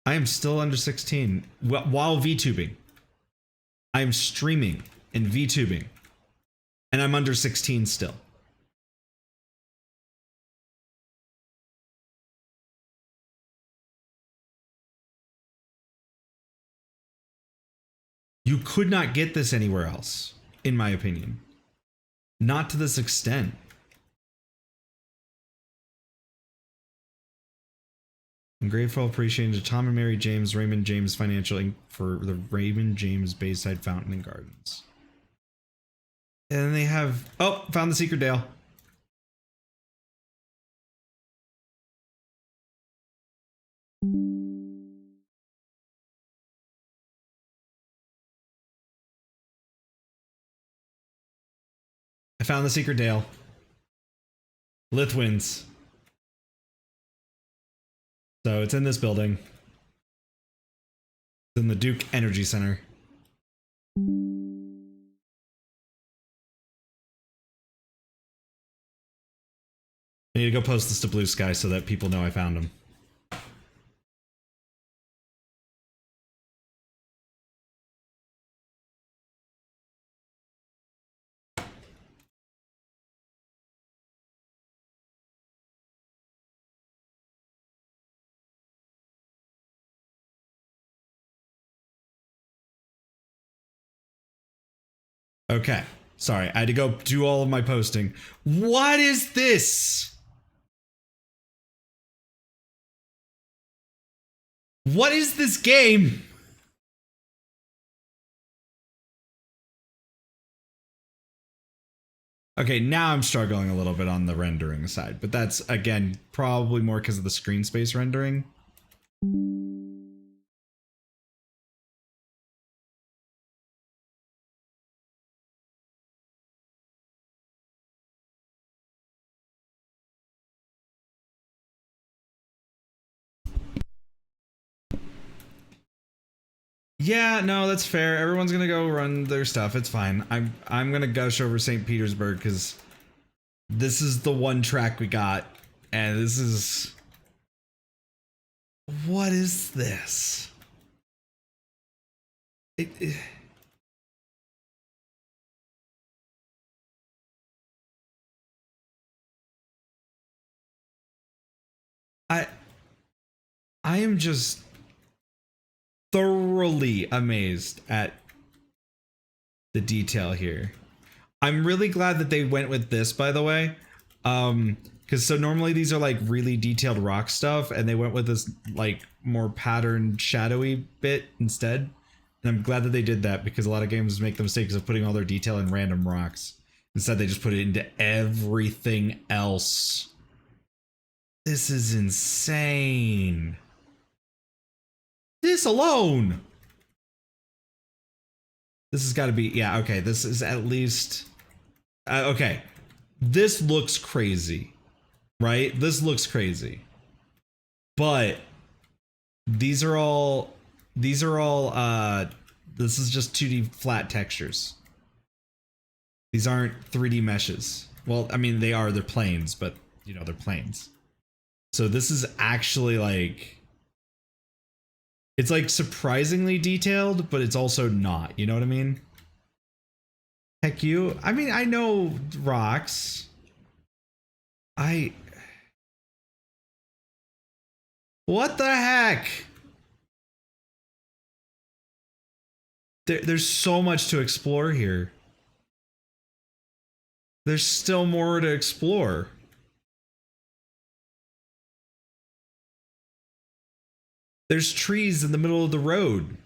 I am still under 16 while VTubing. I am streaming and VTubing. And I'm under 16 still. You could not get this anywhere else, in my opinion. Not to this extent. I'm grateful, appreciating to Tom and Mary James, Raymond James Financial Inc. for the Raymond James Bayside Fountain and Gardens. And then they have, oh, found the secret Dale. I found the secret Dale. Lith wins. So it's in this building. It's in the Duke Energy Center. I need to go post this to Blue Sky so that people know I found him. Okay. Sorry, I had to go do all of my posting. What is this? What is this game? Okay, now I'm struggling a little bit on the rendering side, but that's, again, probably more because of the screen space rendering. Yeah, no, that's fair. Everyone's gonna go run their stuff. It's fine. I'm gonna gush over St. Petersburg because this is the one track we got, and this is what is this? It I I am just thoroughly amazed at the detail here. I'm really glad that they went with this, by the way. Because so normally these are like really detailed rock stuff, and they went with this like more patterned shadowy bit instead. And I'm glad that they did that because a lot of games make the mistakes of putting all their detail in random rocks. Instead, they just put it into everything else. This is insane. This alone. This has got to be, yeah, okay. This is at least, okay. This looks crazy, right? This looks crazy. But these are all, this is just 2D flat textures. These aren't 3D meshes. Well, I mean, they are, they're planes, but you know, they're planes. So this is actually like, it's like surprisingly detailed, but it's also not, you know what I mean? Heck you. I mean, I know rocks. What the heck? There's so much to explore here. There's still more to explore. There's trees in the middle of the road.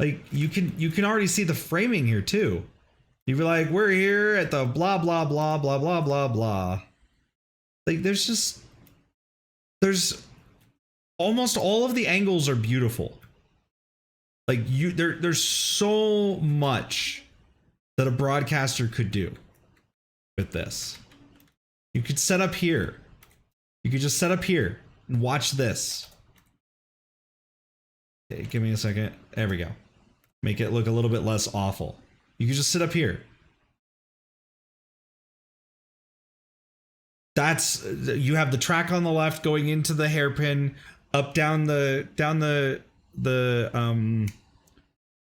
Like you can already see the framing here too. You'd be like, we're here at the blah blah blah blah blah blah blah. Like there's almost all of the angles are beautiful. Like there's so much that a broadcaster could do with this. You could set up here. You could just set up here and watch this. Okay, give me a second. There we go. Make it look a little bit less awful. You could just sit up here. That's, you have the track on the left going into the hairpin, up down the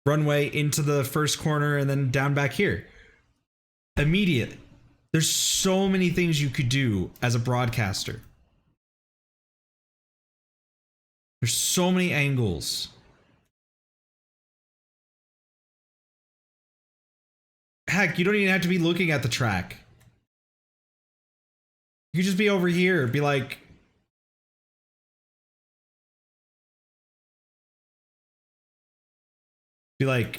runway into the first corner, and then down back here. Immediate. There's so many things you could do as a broadcaster. There's so many angles. Heck, you don't even have to be looking at the track. You could just be over here, be like, hey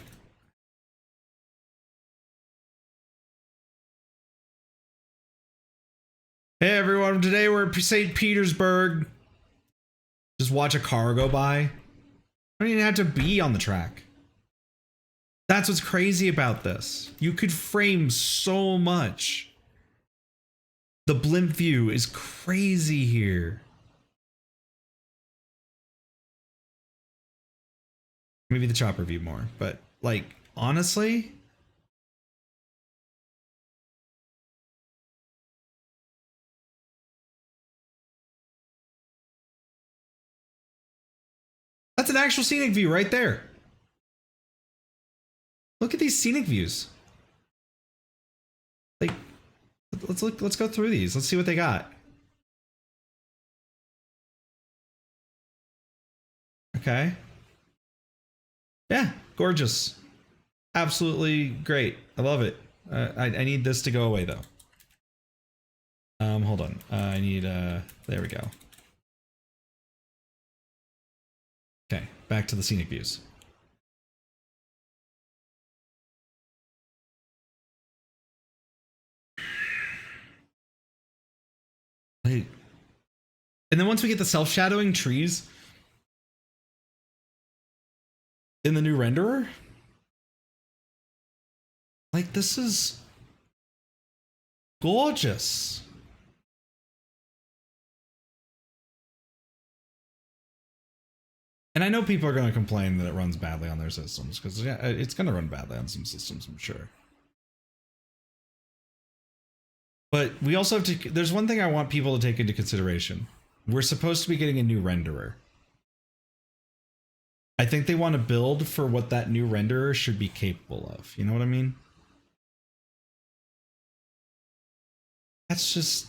everyone, today we're at St. Petersburg. Just watch a car go by. I don't even have to be on the track. That's what's crazy about this. You could frame so much. The blimp view is crazy here. Maybe the chopper view more, but like, honestly, that's an actual scenic view right there. Look at these scenic views. Like, let's go through these. Let's see what they got. Okay. Yeah, gorgeous. Absolutely great. I love it. I need this to go away though. Hold on. I need there we go. Okay, back to the scenic views. Hey. And then once we get the self-shadowing trees, in the new renderer. Like, this is gorgeous. And I know people are going to complain that it runs badly on their systems, because yeah, it's going to run badly on some systems, I'm sure. But we also have to, there's one thing I want people to take into consideration. We're supposed to be getting a new renderer. I think they want to build for what that new renderer should be capable of. You know what I mean? That's just,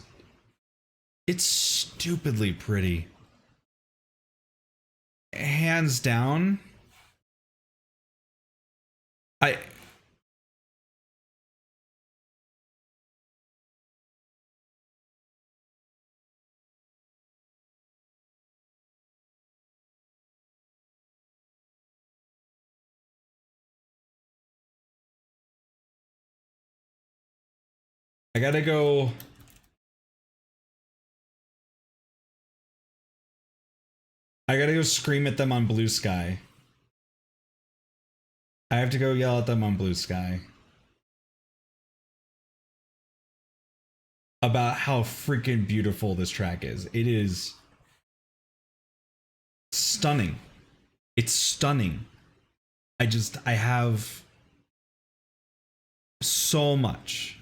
it's stupidly pretty. Hands down. I gotta go. I gotta go scream at them on Blue Sky. I have to go yell at them on Blue Sky about how freaking beautiful this track is. It is stunning. It's stunning. I have so much.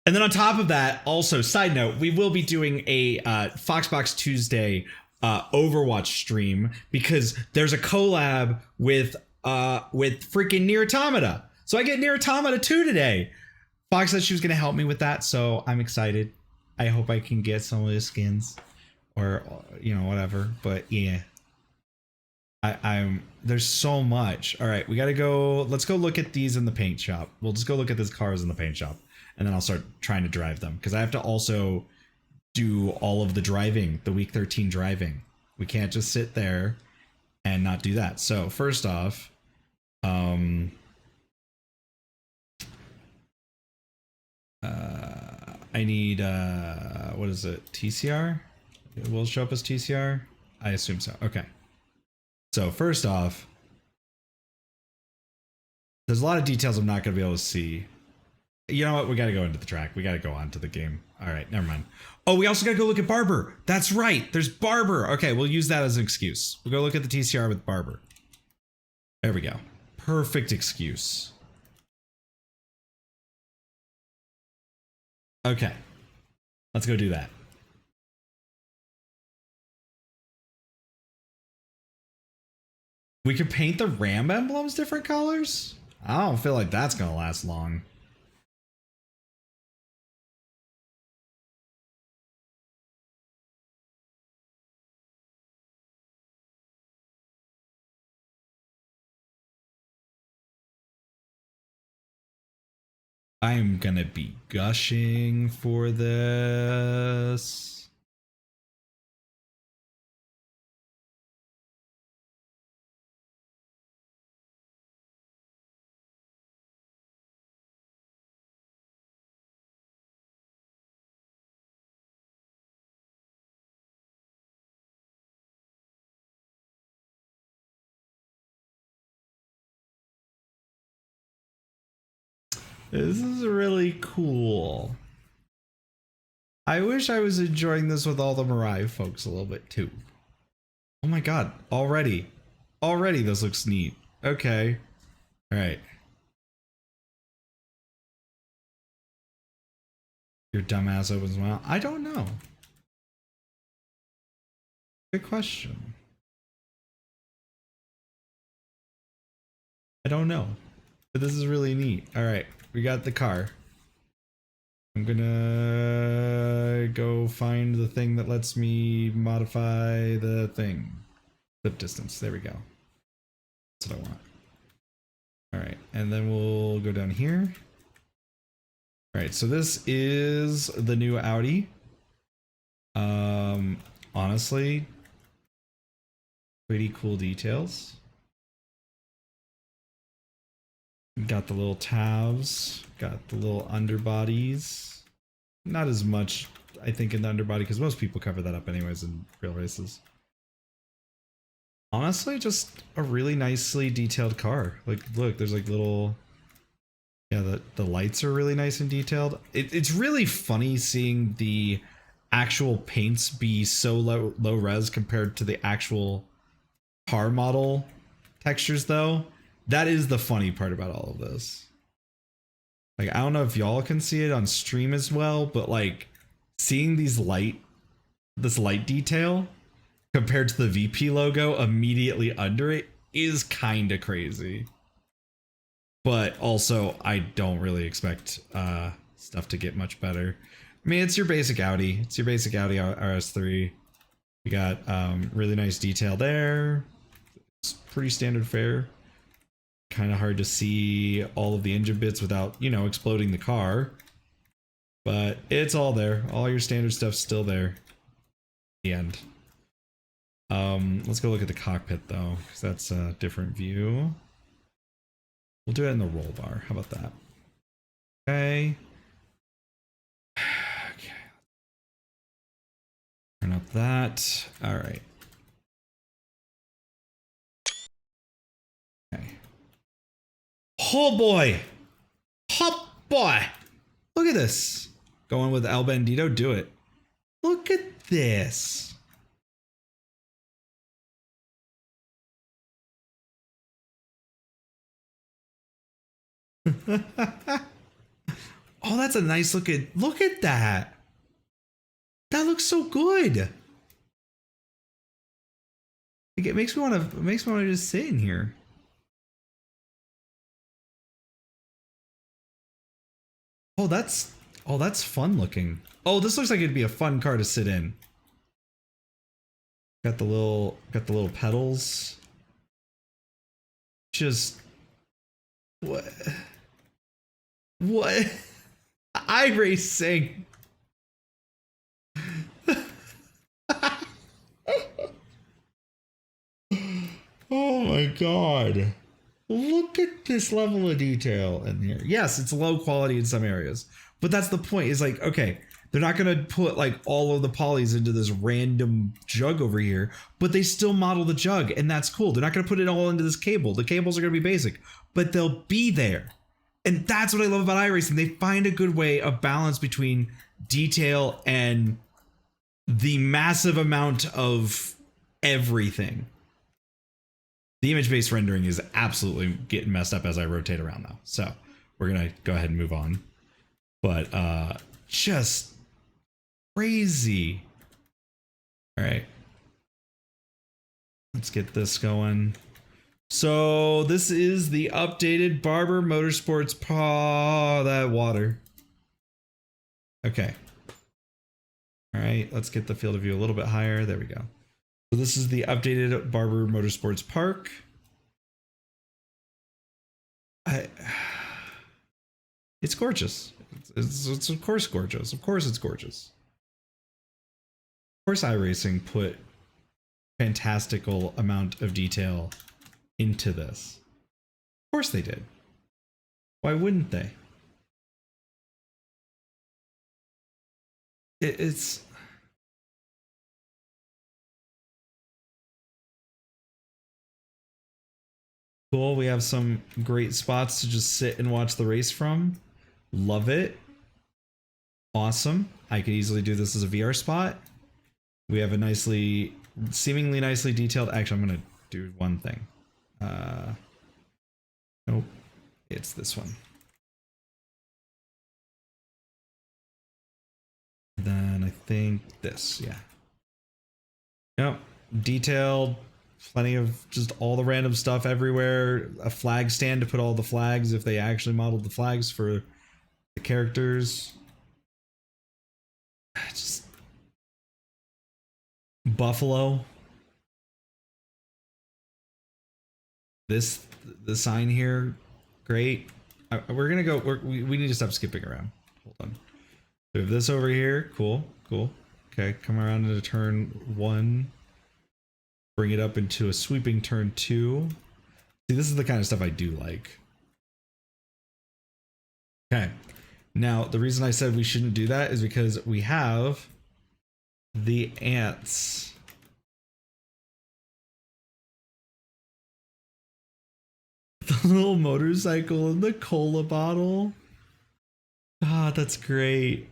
And then on top of that, also, side note, we will be doing a Foxbox Tuesday Overwatch stream, because there's a collab with freaking Nier Automata. So I get Nier Automata 2 today. Fox said she was going to help me with that, so I'm excited. I hope I can get some of the skins, or, you know, whatever. But yeah, I'm there's so much. All right, we got to go. Let's go look at these in the paint shop. We'll just go look at these cars in the paint shop, and then I'll start trying to drive them, because I have to also do all of the driving, the week 13 driving. We can't just sit there and not do that. So first off, I need, what is it? TCR? It will show up as TCR? I assume so. Okay. So first off, there's a lot of details I'm not going to be able to see. You know what? We got to go into the track. We got to go on to the game. All right, never mind. Oh, we also got to go look at Barber. That's right. There's Barber. Okay, we'll use that as an excuse. We'll go look at the TCR with Barber. There we go. Perfect excuse. Okay. Let's go do that. We could paint the Ram emblems different colors? I don't feel like that's going to last long. I'm gonna be gushing for this. This is really cool. I wish I was enjoying this with all the Mirai folks a little bit too. Oh my god, already this looks neat. Okay. All right. Your dumbass opens mouth. I don't know. Good question. I don't know. But this is really neat. All right, we got the car. I'm gonna go find the thing that lets me modify the thing. Flip distance. There we go. That's what I want. All right, and then we'll go down here. All right, so this is the new Audi. Honestly, pretty cool details. Got the little tabs, got the little underbodies. Not as much, I think, in the underbody because most people cover that up anyways in real races. Honestly, just a really nicely detailed car. Like, look, there's like little, yeah, the lights are really nice and detailed. It's really funny seeing the actual paints be so low res compared to the actual car model textures, though. That is the funny part about all of this. Like, I don't know if y'all can see it on stream as well, but like seeing this light detail compared to the VP logo immediately under it is kind of crazy. But also, I don't really expect stuff to get much better. I mean, it's your basic Audi. It's your basic Audi RS3. You got really nice detail there. It's pretty standard fare. Kind of hard to see all of the engine bits without, you know, exploding the car. But it's all there. All your standard stuff's still there. The end. Let's go look at the cockpit though, because that's a different view. We'll do it in the roll bar. How about that? Okay. Okay. Turn up that. All right. Okay. Oh boy. Oh boy. Look at this. Going with El Bandito, do it. Look at this. Oh, that's a nice looking. Look at that. That looks so good. Like, it makes me want to just sit in here. Oh, that's fun looking. Oh, this looks like it'd be a fun car to sit in. Got the little pedals. Just what? What? iRacing. Oh my god. Look at this level of detail in here. Yes, it's low quality in some areas, but that's the point. Is like, okay, they're not going to put like all of the polys into this random jug over here, but they still model the jug, and that's cool. They're not going to put it all into this cable. The cables are going to be basic, but they'll be there. And that's what I love about iRacing. They find a good way of balance between detail and the massive amount of everything. The image-based rendering is absolutely getting messed up as I rotate around now. So we're going to go ahead and move on. But just crazy. All right. Let's get this going. So this is the updated Barber Motorsports that water. Okay. All right, let's get the field of view a little bit higher. There we go. So this is the updated Barber Motorsports Park. It's gorgeous. It's of course gorgeous. Of course it's gorgeous. Of course iRacing put fantastical amount of detail into this. Of course they did. Why wouldn't they? It's cool. We have some great spots to just sit and watch the race from. Love it. Awesome. I could easily do this as a VR spot. We have a seemingly nicely detailed. Actually, I'm gonna do one thing. Nope. It's this one. Then I think this, yeah. Yep. Detailed, plenty of just all the random stuff everywhere. A flag stand to put all the flags if they actually modeled the flags for the characters. Just Buffalo. The sign here, great. We're gonna go. We need to stop skipping around. Hold on. We have this over here. Cool. Okay, come around into turn 1. Bring it up into a sweeping turn 2. See, this is the kind of stuff I do like. Okay. Now, the reason I said we shouldn't do that is because we have the ants. The little motorcycle and the cola bottle. Ah, that's great.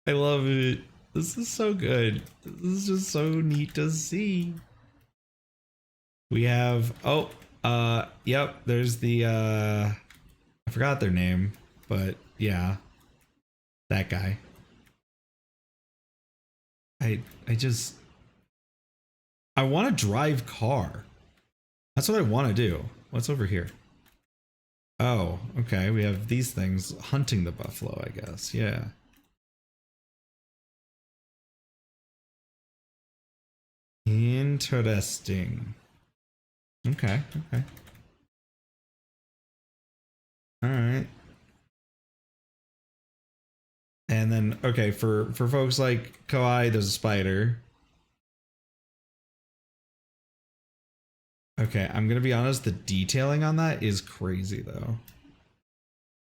I love it. This is so good. This is just so neat to see. We have, yep, there's the, I forgot their name, but yeah, that guy. I want to drive car. That's what I want to do. What's over here? Oh, okay. We have these things hunting the buffalo, I guess. Yeah. Interesting. Okay, okay. All right. And then, okay, for folks like Kawaii, there's a spider. Okay, I'm gonna be honest, the detailing on that is crazy though.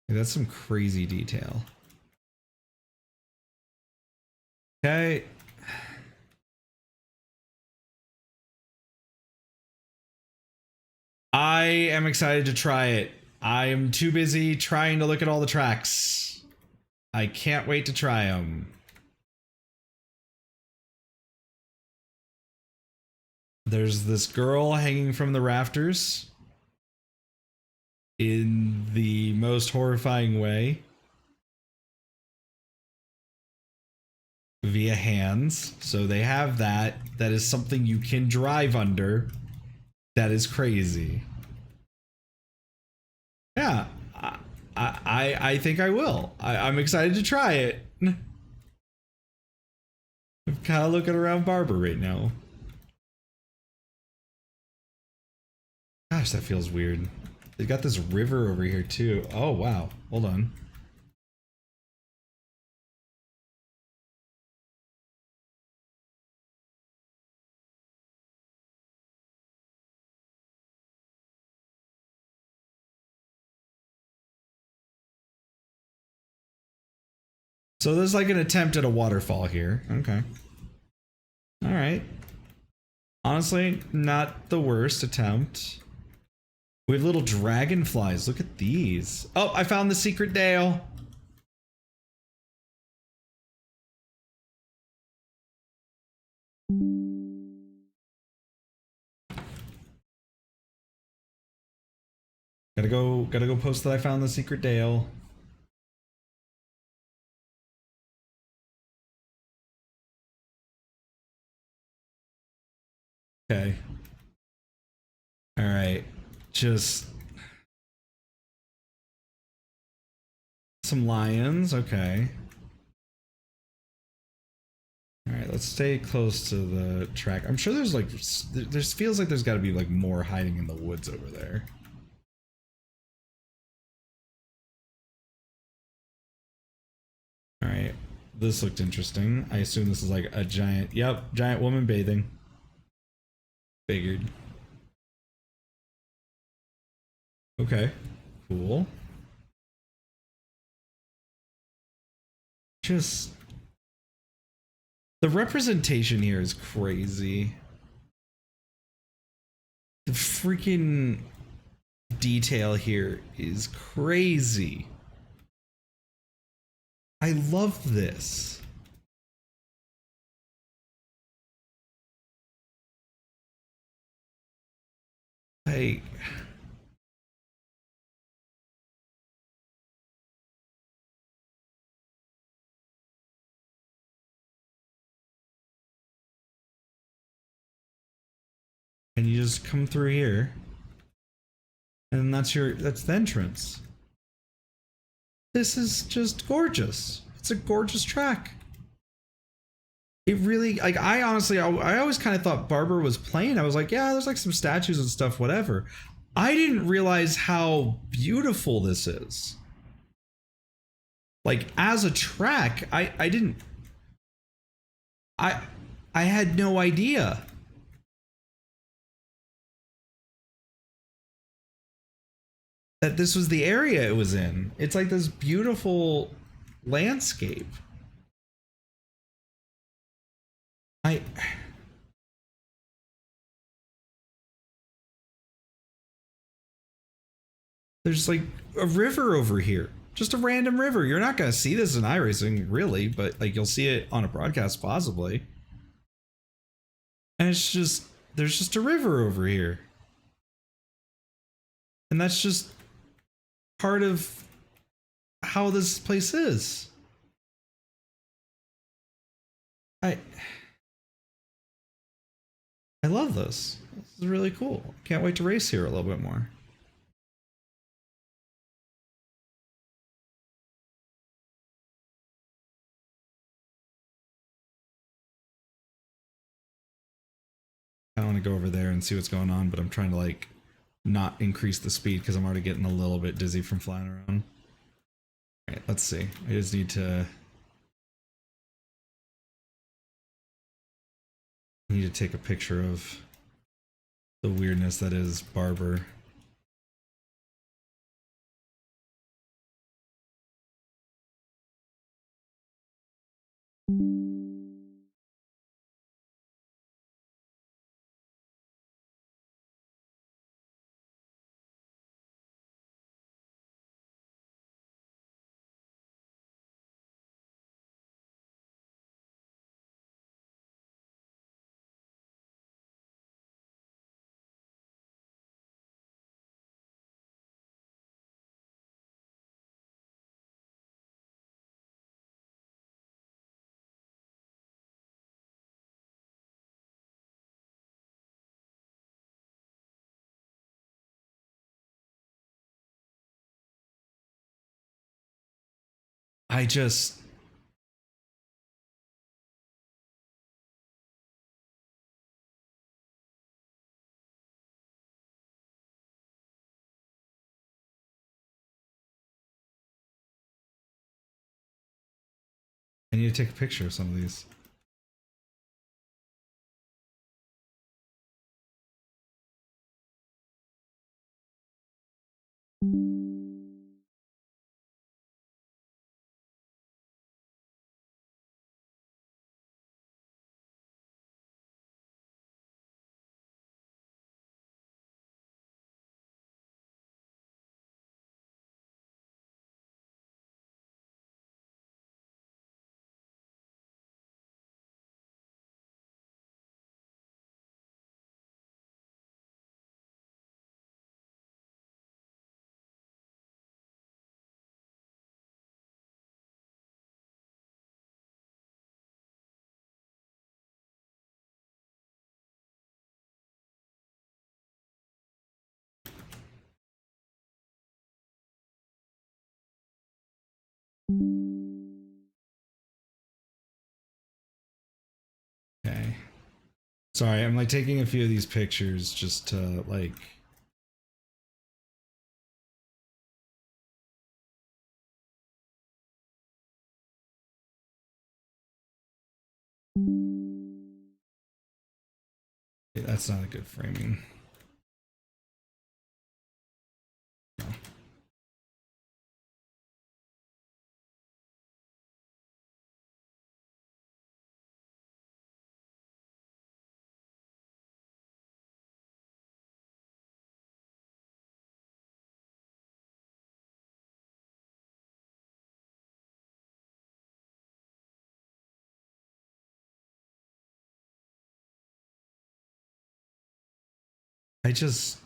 Like, that's some crazy detail. Okay. I am excited to try it. I am too busy trying to look at all the tracks. I can't wait to try them. There's this girl hanging from the rafters in the most horrifying way via hands. So they have that. That is something you can drive under. That is crazy. Yeah, I think I will. I'm excited to try it. I'm kind of looking around Barber right now. Gosh, that feels weird. They got this river over here too. Oh wow, hold on. So there's like an attempt at a waterfall here. Okay. All right. Honestly, not the worst attempt. We have little dragonflies. Look at these. Oh, I found the secret dale. Gotta go post that I found the secret dale. Okay. All right. Just some lions. Okay. All right. Let's stay close to the track. I'm sure there's like, there feels like there's got to be like more hiding in the woods over there. All right. This looked interesting. I assume this is like a giant, yep, giant woman bathing. Figured. Okay. Cool. Just the representation here is crazy. The freaking detail here is crazy. I love this. Like, and you just come through here, and that's the entrance. This is just gorgeous. It's a gorgeous track. It really, like, I honestly, I always kind of thought Barber was plain. I was like, yeah, there's like some statues and stuff, whatever. I didn't realize how beautiful this is. Like, as a track, I didn't, I had no idea. that this was the area it was in. It's like this beautiful landscape. There's like a river over here. Just a random river. You're not gonna see this in iRacing, really, but like you'll see it on a broadcast possibly. And it's just, there's just a river over here. And that's just part of how this place is. I love this. This is really cool. Can't wait to race here a little bit more. I want to go over there and see what's going on, but I'm trying to like not increase the speed because I'm already getting a little bit dizzy from flying around. All right, let's see. I just need to take a picture of the weirdness that is Barber. I just I need to take a picture of some of these. Okay. Sorry, I'm like taking a few of these pictures just to like that's not a good framing. No. I just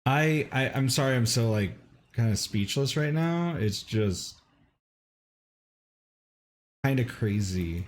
I'm sorry, I'm so like kind of speechless right now. It's just kind of crazy.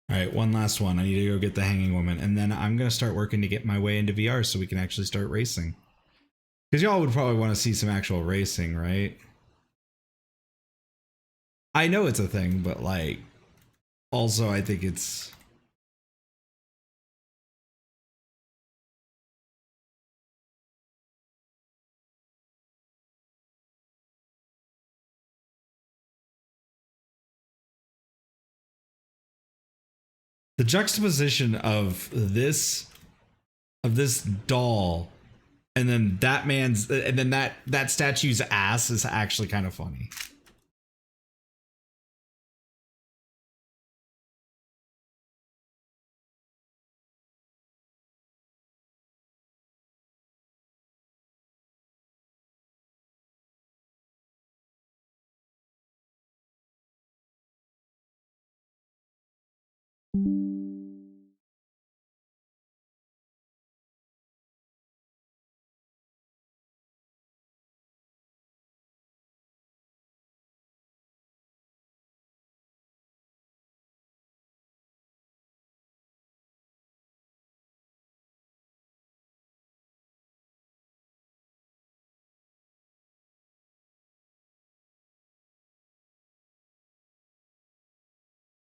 All right, one last one. I need to go get the hanging woman, and then I'm gonna start working to get my way into VR so we can actually start racing. Because y'all would probably want to see some actual racing, right? I know it's a thing, but like, also I think it's. The juxtaposition of this doll and then that man's and then that statue's ass is actually kind of funny.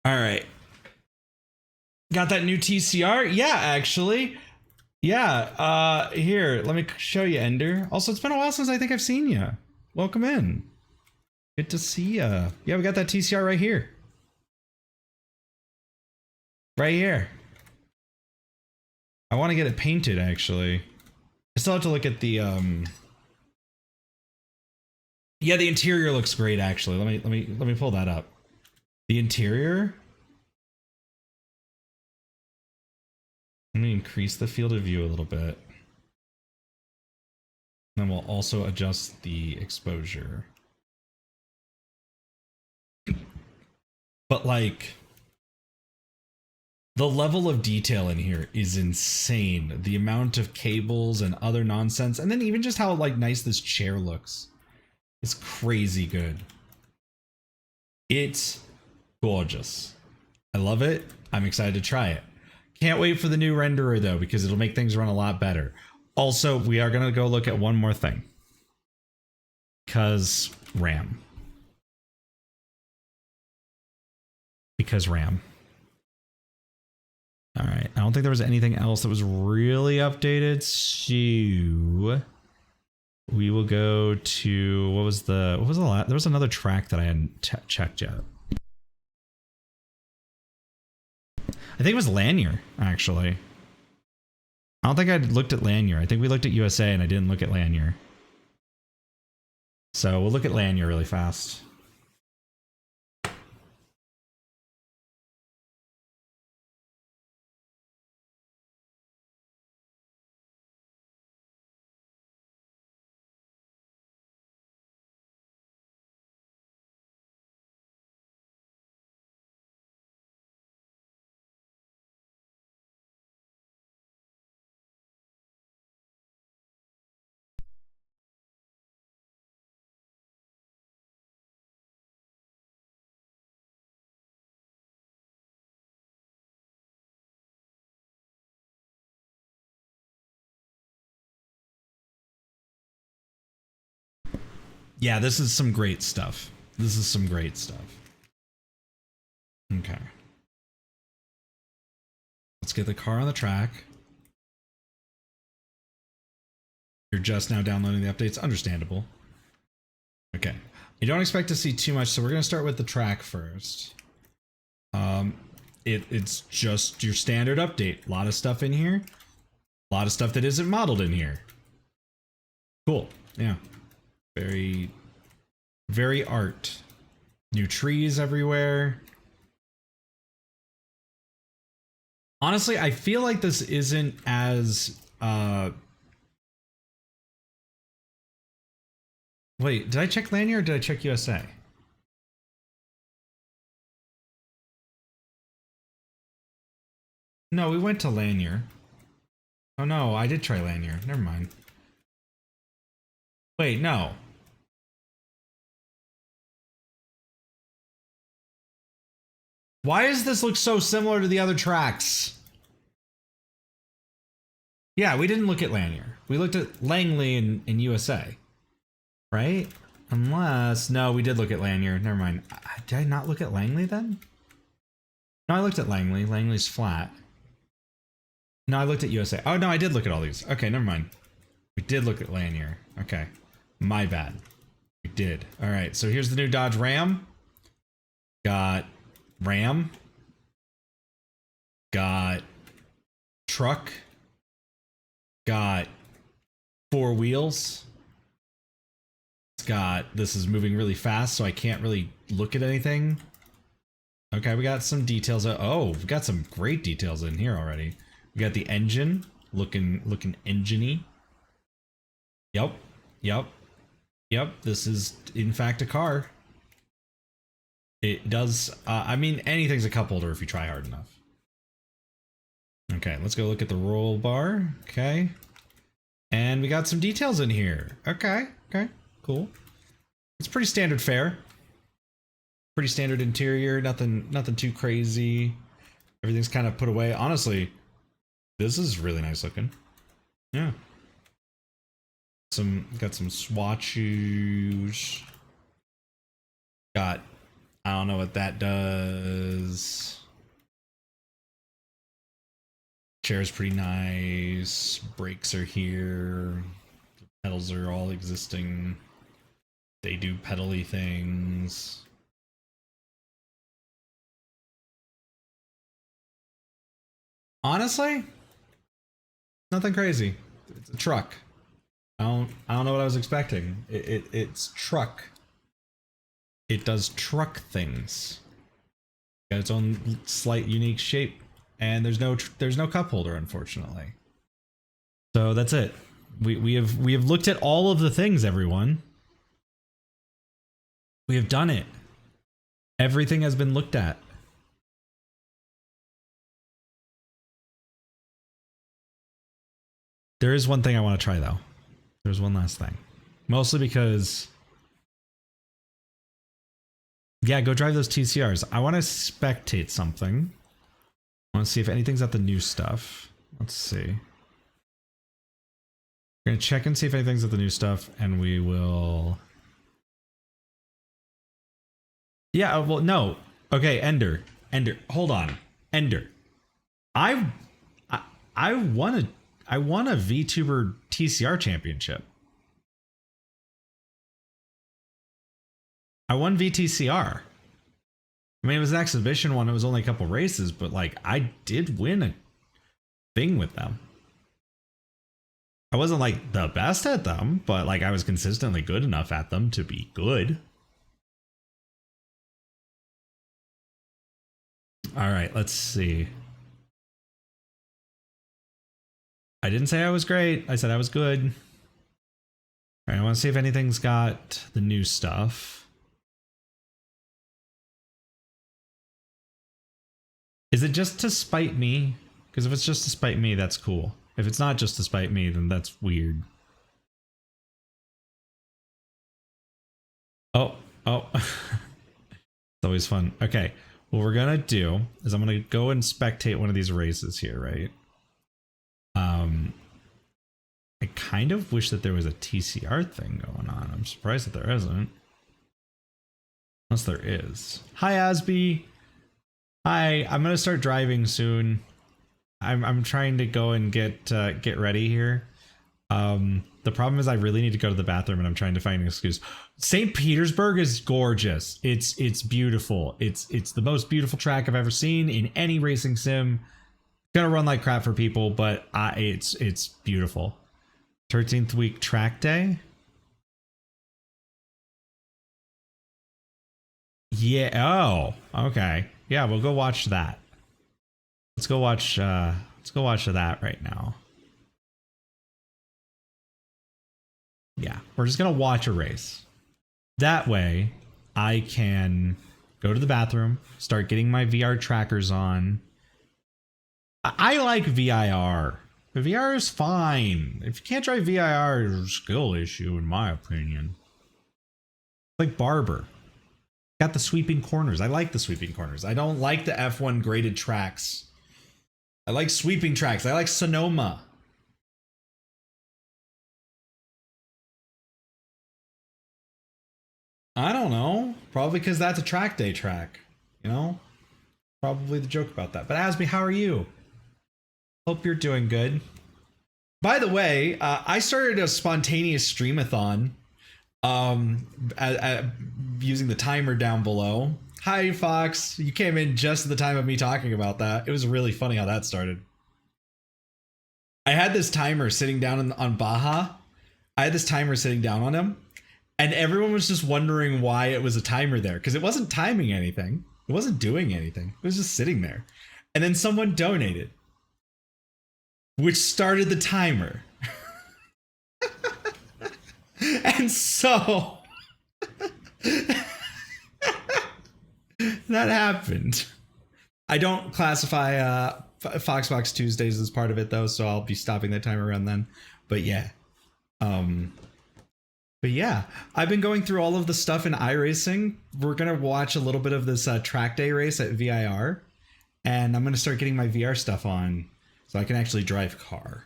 All right. Got that new TCR? Yeah, actually. Yeah, here, let me show you, Ender. Also, it's been a while since I think I've seen you. Welcome in. Good to see ya. Yeah, we got that TCR right here. Right here. I want to get it painted, actually. I still have to look at the, Yeah, the interior looks great, actually. Let me pull that up. The interior? Let me increase the field of view a little bit. Then we'll also adjust the exposure. But like, the level of detail in here is insane. The amount of cables and other nonsense, and then even just how like nice this chair looks. It's crazy good. It's gorgeous. I love it. I'm excited to try it. Can't wait for the new renderer though, because it'll make things run a lot better. Also, we are going to go look at one more thing. Because RAM. Because RAM. All right. I don't think there was anything else that was really updated. So we will go to what was the last? There was another track that I hadn't checked yet. I think it was Lanier, actually. I don't think I looked at Lanier. I think we looked at USA and I didn't look at Lanier. So we'll look at Lanier really fast. Yeah, this is some great stuff. This is some great stuff. Okay. Let's get the car on the track. You're just now downloading the updates. Understandable. Okay. You don't expect to see too much, so we're going to start with the track first. it's just your standard update. A lot of stuff in here. A lot of stuff that isn't modeled in here. Cool. Yeah. Very, very art. New trees everywhere. Honestly, I feel like this isn't as wait, did I check Lanyard or did I check USA? No, we went to Lanyard. Oh no, I did try Lanyard. Never mind. Wait, no. Why does this look so similar to the other tracks? Yeah, we didn't look at Lanyard. We looked at Langley in USA. Right? Unless... No, we did look at Lanyard. Never mind. Did I not look at Langley then? No, I looked at Langley. Langley's flat. No, I looked at USA. Oh, no, I did look at all these. Okay, never mind. We did look at Lanyard. Okay. My bad. We did. All right, so here's the new Dodge Ram. Got Ram. Got truck. Got 4 wheels. It's got, this is moving really fast, so I can't really look at anything. Okay, we got some details. Oh, we've got some great details in here already. We got the engine looking engine-y. Yep. This is in fact a car. It does. I mean, anything's a cup holder if you try hard enough. Okay, let's go look at the roll bar. Okay, and we got some details in here. Okay, cool. It's pretty standard fare. Pretty standard interior. Nothing too crazy. Everything's kind of put away. Honestly, this is really nice looking. Yeah. Got some swatches. Got, I don't know what that does. Chair's pretty nice. Brakes are here. The pedals are all existing. They do pedally things. Honestly, nothing crazy. It's a truck. I don't know what I was expecting. It's truck. It does truck things. Got its own slight unique shape, and there's no cup holder, unfortunately. So that's it. We have looked at all of the things, everyone. We have done it. Everything has been looked at. There is one thing I want to try though. There's one last thing. Mostly because, yeah, go drive those TCRs. I want to spectate something. I want to see if anything's at the new stuff. Let's see. We're going to check and see if anything's at the new stuff, and we will... Yeah, well, no. Okay, Ender, hold on. Ender. I won a VTuber TCR championship. I won VTCR. I mean, it was an exhibition one. It was only a couple races, but like I did win a thing with them. I wasn't like the best at them, but like I was consistently good enough at them to be good. All right, let's see. I didn't say I was great. I said I was good. All right, I want to see if anything's got the new stuff. Is it just to spite me? Because if it's just to spite me, that's cool. If it's not just to spite me, then that's weird. Oh. It's always fun. Okay, what we're gonna do is I'm gonna go and spectate one of these races here, right? I kind of wish that there was a TCR thing going on. I'm surprised that there isn't. Unless there is. Hi, Asby. Hi, I'm gonna start driving soon. I'm trying to go and get ready here. The The problem is I really need to go to the bathroom and I'm trying to find an excuse. St. Petersburg is gorgeous. It's beautiful. It's the most beautiful track I've ever seen in any racing sim. Gonna run like crap for people, but it's beautiful. 13th week track day. Yeah. Oh, okay. Yeah, we'll go watch that. Let's go watch that right now. Yeah, we're just gonna watch a race. That way, I can go to the bathroom, start getting my VR trackers on. I like VIR. The VR is fine. If you can't drive VIR, it's a skill issue, in my opinion. Like Barber. Got the sweeping corners. I like the sweeping corners. I don't like the F1 graded tracks. I like sweeping tracks. I like Sonoma. I don't know. Probably because that's a track day track. You know? Probably the joke about that. But Asby, how are you? Hope you're doing good. By the way, I started a spontaneous streamathon using the timer down below. Hi, Fox. You came in just at the time of me talking about that. It was really funny how that started. I had this timer sitting down on Baja. I had this timer sitting down on him. And everyone was just wondering why it was a timer there. Because it wasn't timing anything. It wasn't doing anything. It was just sitting there. And then someone donated. Which started the timer. And so... that happened. I don't classify Foxbox Tuesdays as part of it, though. So I'll be stopping that timer around then. But yeah. But yeah, I've been going through all of the stuff in iRacing. We're going to watch a little bit of this track day race at VIR. And I'm going to start getting my VR stuff on so I can actually drive a car.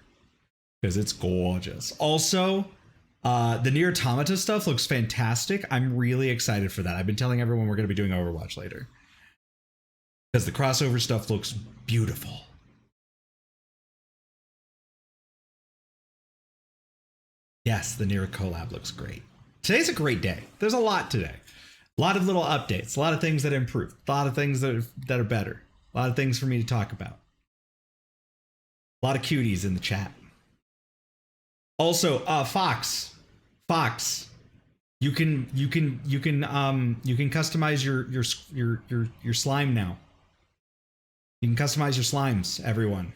Because it's gorgeous. Also, the Nier Automata stuff looks fantastic. I'm really excited for that. I've been telling everyone we're going to be doing Overwatch later. Because the crossover stuff looks beautiful. Yes, the Nier collab looks great. Today's a great day. There's a lot today. A lot of little updates. A lot of things that improve. A lot of things that are better. A lot of things for me to talk about. A lot of cuties in the chat. Also, Fox, you can customize your slime now. You can customize your slimes, everyone.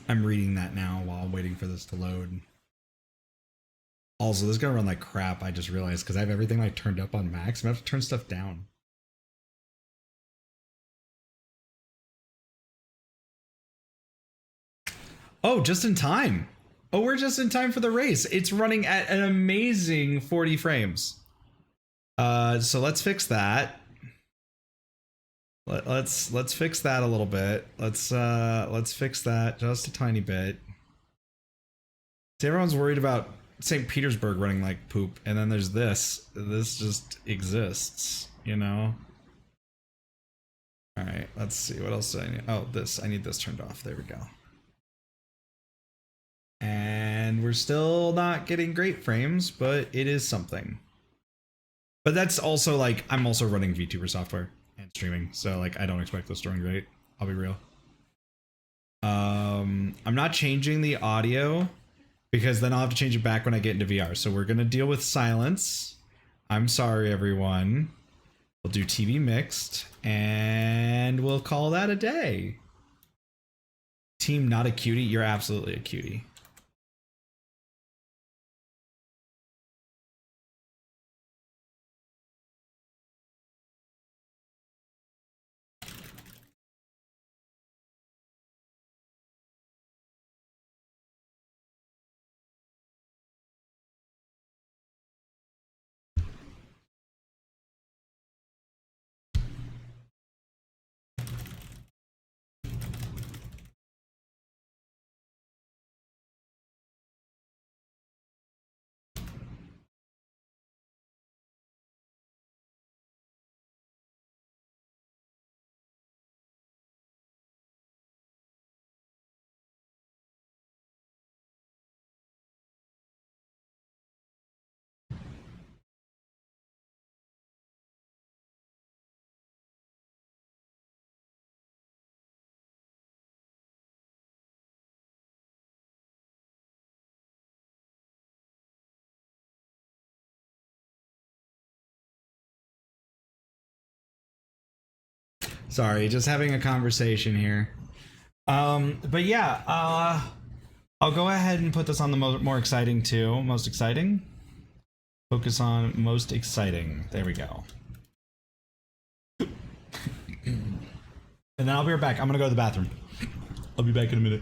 I'm reading that now while I'm waiting for this to load. Also, this is gonna run like crap, I just realized, because I have everything like turned up on max. I'm gonna have to turn stuff down. Oh, just in time. Oh, we're just in time for the race. It's running at an amazing 40 frames. So let's fix that. Let's fix that a little bit. Let's fix that just a tiny bit. See, everyone's worried about St. Petersburg running like poop, and then there's this. This just exists, you know? Alright, let's see. What else do I need? Oh, this. I need this turned off. There we go. And we're still not getting great frames, but it is something. But that's also like, I'm also running VTuber software and streaming, so like I don't expect this to run great. I'll be real. I'm not changing the audio because then I'll have to change it back when I get into VR. So we're gonna deal with silence. I'm sorry, everyone. We'll do TV mixed and we'll call that a day. Team not a cutie. You're absolutely a cutie. Sorry, just having a conversation here. But yeah, I'll go ahead and put this on the more exciting too. Most exciting? Focus on most exciting. There we go. And then I'll be right back. I'm gonna go to the bathroom. I'll be back in a minute.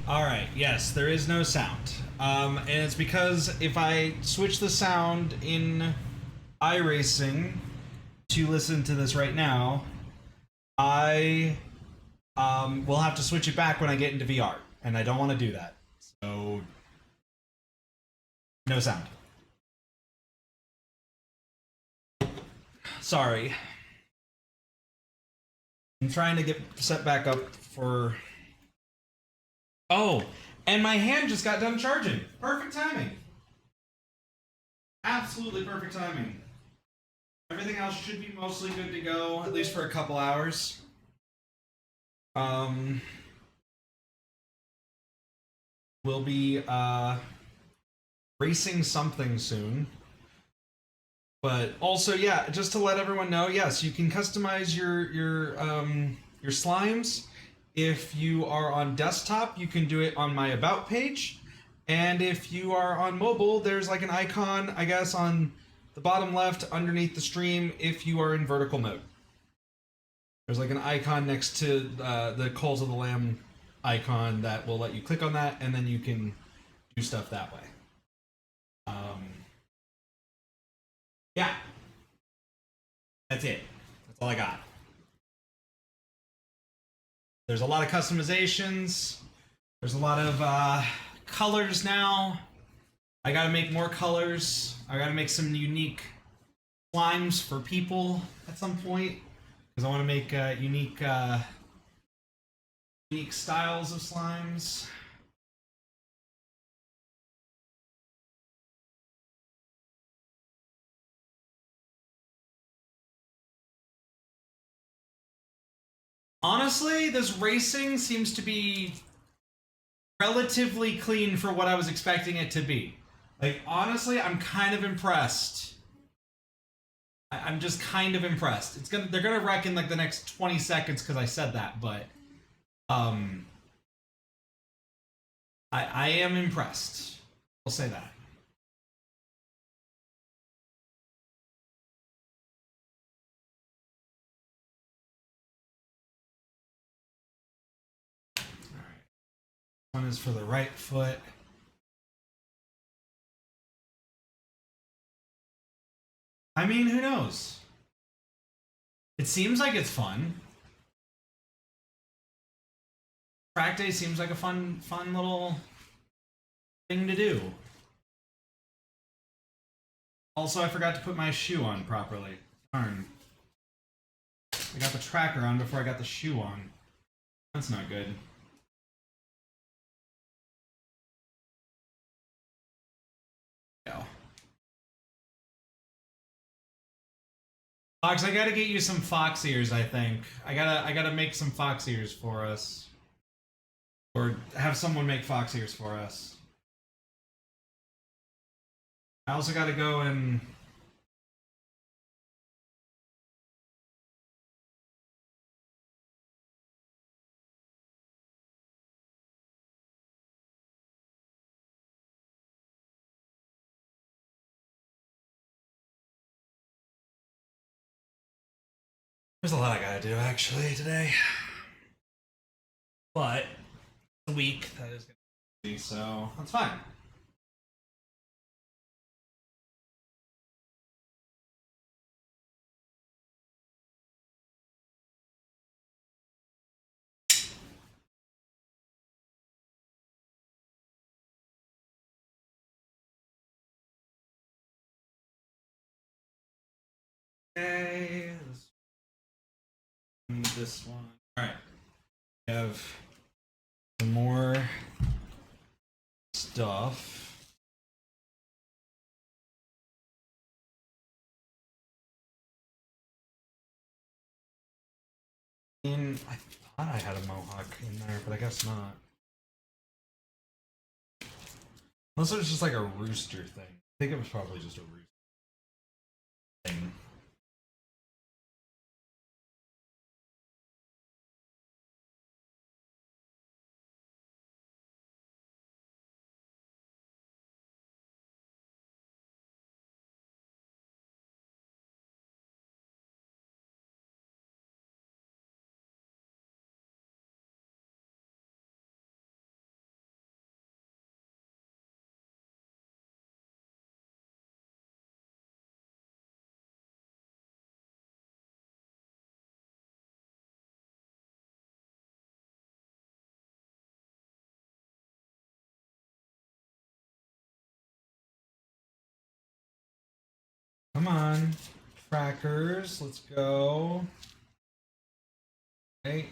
Alright, yes, there is no sound. And it's because if I switch the sound in iRacing to listen to this right now, I will have to switch it back when I get into VR. And I don't want to do that. So, no sound. Sorry. I'm trying to get set back up for... Oh, and my hand just got done charging. Perfect timing. Absolutely perfect timing. Everything else should be mostly good to go, at least for a couple hours. We'll be racing something soon. But also, yeah, just to let everyone know, yes, you can customize your slimes. If you are on desktop, you can do it on my About page. And if you are on mobile, there's like an icon, I guess, on the bottom left underneath the stream if you are in vertical mode. There's like an icon next to the Calls of the Lamb icon that will let you click on that, and then you can do stuff that way. Yeah. That's it. That's all I got. There's a lot of customizations. There's a lot of colors now. I gotta make more colors. I gotta make some unique slimes for people at some point, because I want to make unique styles of slimes. Honestly, this racing seems to be relatively clean for what I was expecting it to be. Like, honestly, I'm kind of impressed. I'm just kind of impressed. They're gonna wreck in like the next 20 seconds because I said that, but I am impressed. I'll say that. All right. One is for the right foot. I mean, who knows? It seems like it's fun. Track day seems like a fun little thing to do. Also, I forgot to put my shoe on properly. Darn. I got the tracker on before I got the shoe on. That's not good. Go. Fox, I gotta get you some fox ears, I think. I gotta make some fox ears for us. Or have someone make fox ears for us. I also gotta go and... There's a lot I gotta do, actually, today. But, a week, that is gonna be, so that's fine. Okay, this one. Alright. We have some more stuff. I thought I had a mohawk in there, but I guess not. Unless it was just like a rooster thing. I think it was probably just a rooster thing. Come on, trackers, let's go. Okay.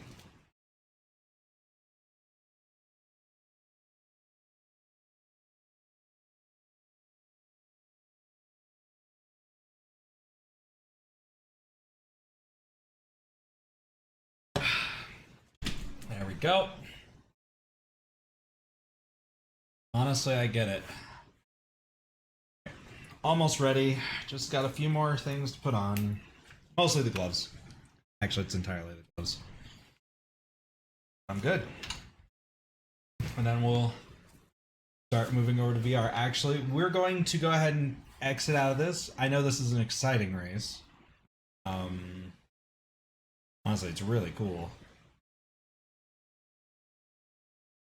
There we go. Honestly, I get it. Almost ready. Just got a few more things to put on. Mostly the gloves. Actually, it's entirely the gloves. I'm good. And then we'll start moving over to VR. Actually, we're going to go ahead and exit out of this. I know this is an exciting race. Honestly, it's really cool.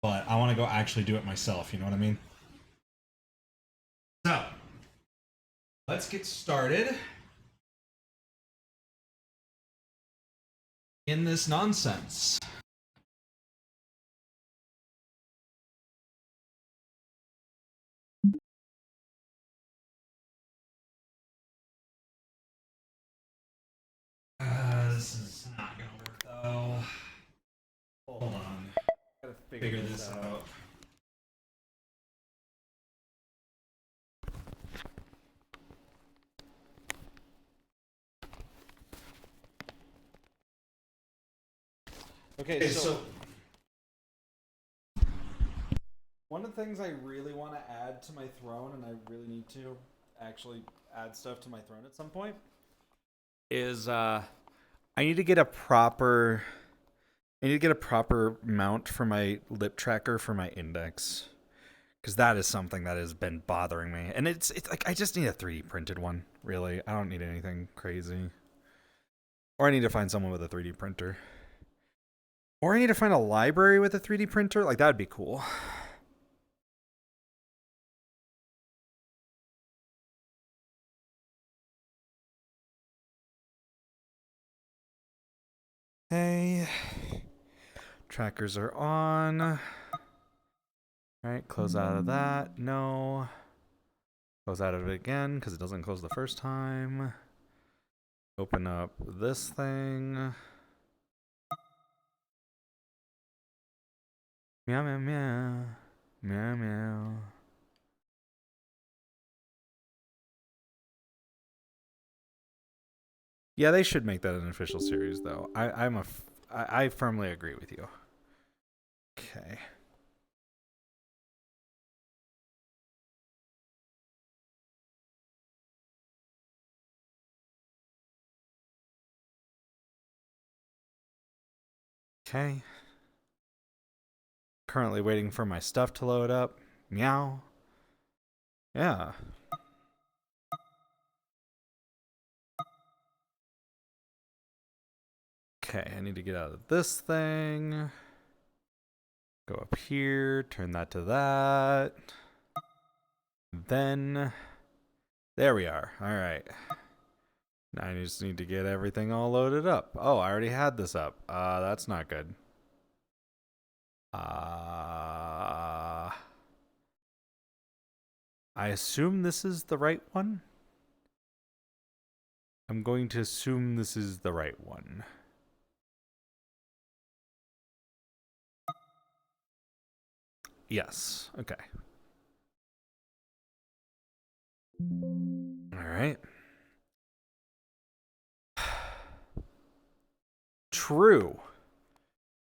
But I want to go actually do it myself, you know what I mean? So, let's get started in this nonsense. This is not gonna work though. Hold on. Gotta Figure this out. Okay, so one of the things I really want to add to my throne, and I really need to actually add stuff to my throne at some point, is I need to get a proper mount for my lip tracker for my index, because that is something that has been bothering me. And it's like I just need a 3D printed one, really. I don't need anything crazy. Or I need to find someone with a 3D printer. Or I need to find a library with a 3D printer. Like, that would be cool. Hey. Trackers are on. All right, close out of that. No. Close out of it again because it doesn't close the first time. Open up this thing. Meow, meow, meow. Meow, meow. Yeah, they should make that an official series, though. I firmly agree with you. Okay. Okay. Currently waiting for my stuff to load up. Meow. Yeah. Okay, I need to get out of this thing. Go up here, turn that to that. Then, there we are. All right. Now I just need to get everything all loaded up. Oh, I already had this up. That's not good. I assume this is the right one. I'm going to assume this is the right one. Yes. Okay. All right. True.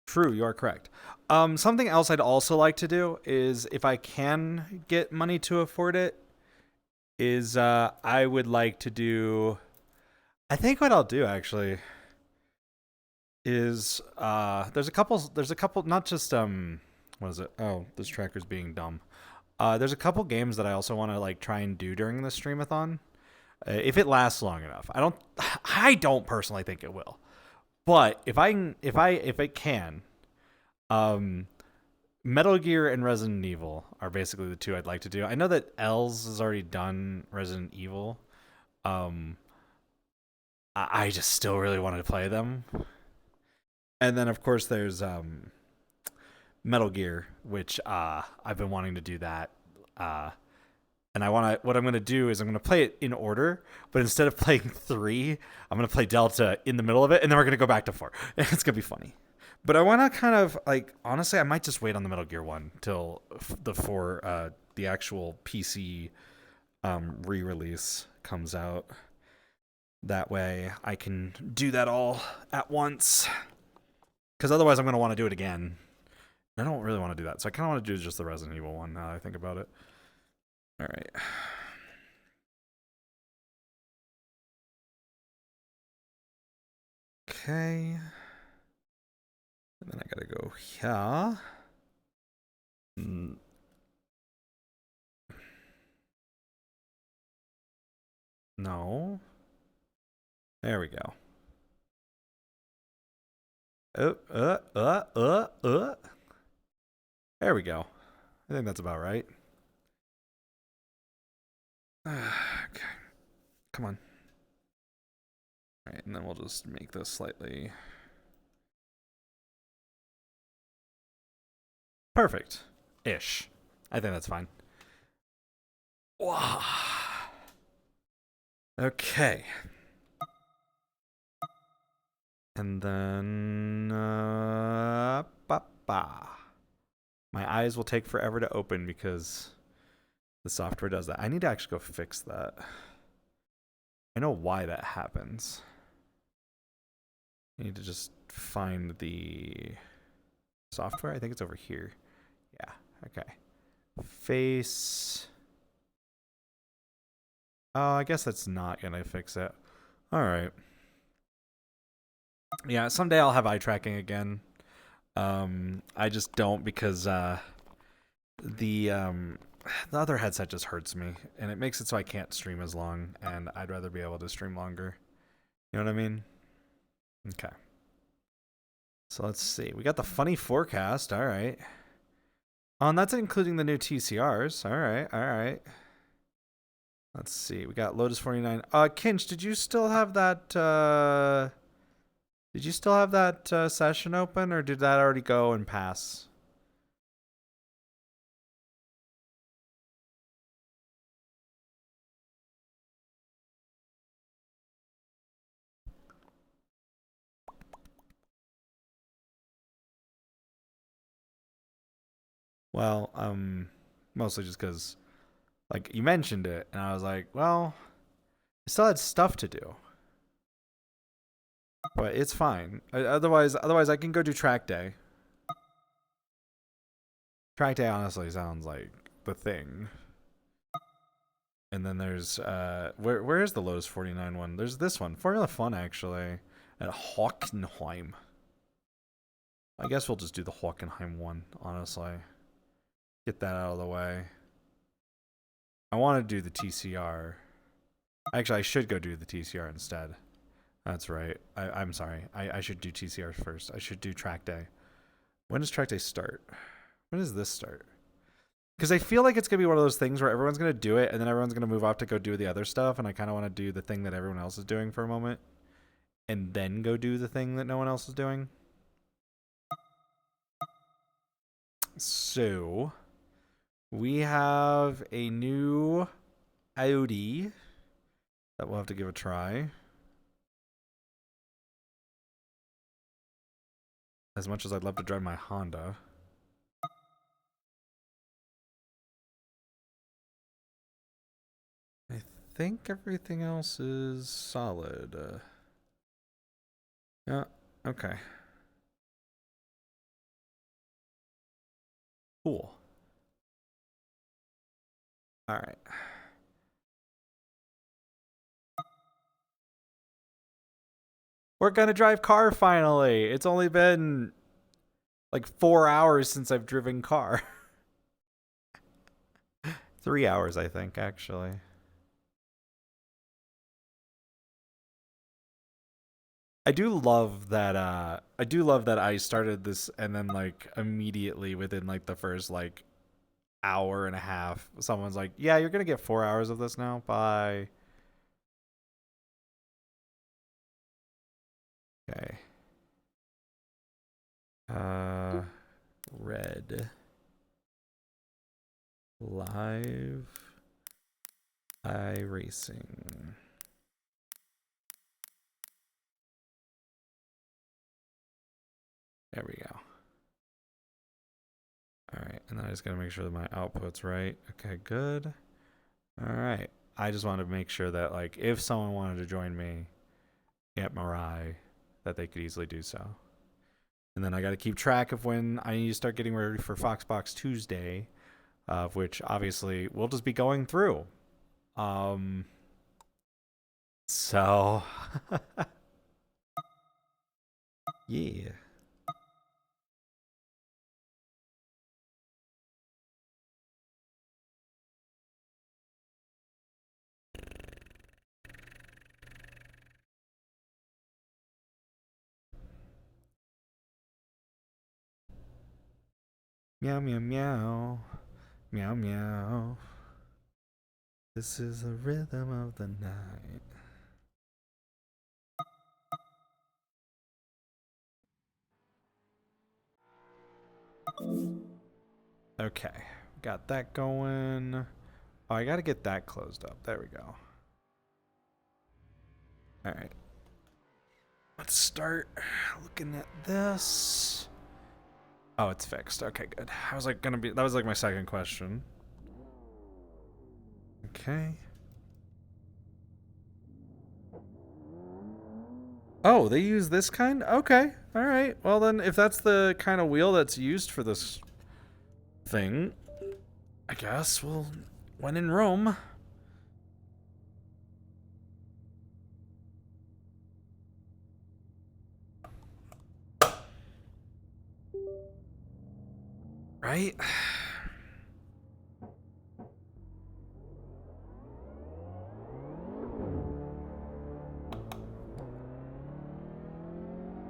True, you are correct. Something else I'd also like to do is, if I can get money to afford it, is I would like to do. I think what I'll do actually is there's a couple, not just what is it? Oh, this tracker's being dumb. There's a couple games that I also want to like try and do during the streamathon, if it lasts long enough. I don't personally think it will, but if it can, Metal Gear and Resident Evil are basically the two I'd like to do. I know that Els has already done Resident Evil. I just still really wanted to play them. And then of course there's Metal Gear, which I've been wanting to do that. And what I'm gonna do is I'm gonna play it in order, but instead of playing 3, I'm gonna play Delta in the middle of it, and then we're gonna go back to 4. It's gonna be funny. But I want to kind of like, honestly, I might just wait on the Metal Gear 1 till the actual PC re-release comes out. That way I can do that all at once. Because otherwise I'm going to want to do it again. I don't really want to do that. So I kind of want to do just the Resident Evil one now that I think about it. All right. Okay. And then I gotta go here. No. There we go. There we go. I think that's about right. Okay. Come on. All right, and then we'll just make this slightly... Perfect-ish. I think that's fine. Wow. Okay. And then... My eyes will take forever to open because the software does that. I need to actually go fix that. I know why that happens. I need to just find the software. I think it's over here. Yeah, okay. Face. Oh, I guess that's not gonna fix it. All right. Yeah, someday I'll have eye tracking again. I just don't because the other headset just hurts me, and it makes it so I can't stream as long, and I'd rather be able to stream longer. You know what I mean? Okay. So let's see. We got the funny forecast. All right. Oh, and that's including the new TCRs. All right. All right. Let's see. We got Lotus 49. Kinch, did you still have that session open, or did that already go and pass? Well, mostly just because, like, you mentioned it, and I was like, well, I still had stuff to do. But it's fine. Otherwise, I can go do track day. Track day honestly sounds like the thing. And then there's where is the Lotus 49 one? There's this one, Formula Fun actually, at Hockenheim. I guess we'll just do the Hockenheim one, honestly. Get that out of the way. I want to do the TCR. Actually, I should go do the TCR instead. That's right. I'm sorry. I should do TCR first. I should do track day. When does track day start? When does this start? Because I feel like it's going to be one of those things where everyone's going to do it, and then everyone's going to move off to go do the other stuff, and I kind of want to do the thing that everyone else is doing for a moment, and then go do the thing that no one else is doing. So, we have a new Audi that we'll have to give a try. As much as I'd love to drive my Honda. I think everything else is solid. Yeah, okay. Cool. All right. We're gonna drive car finally. It's only been like 4 hours since I've driven car. 3 hours, I think, actually. I do love that I started this and then like immediately within like the first like hour and a half, someone's like, yeah, you're gonna get 4 hours of this now. Bye. Okay. Red. Live iRacing. There we go. All right, and then I just gotta make sure that my output's right. Okay, good. All right. I just wanted to make sure that like if someone wanted to join me at Mirai, that they could easily do so. And then I got to keep track of when I need to start getting ready for Foxbox Tuesday, of which obviously we'll just be going through. So yeah. Meow meow meow. Meow meow. This is the rhythm of the night. Okay, got that going. Oh, I gotta get that closed up. There we go. All right. Let's start looking at this. Oh, it's fixed. Okay, good. I was like that was like my second question. Okay. Oh, they use this kind? Okay. All right. Well, then if that's the kind of wheel that's used for this thing, I guess, well, when in Rome. Right?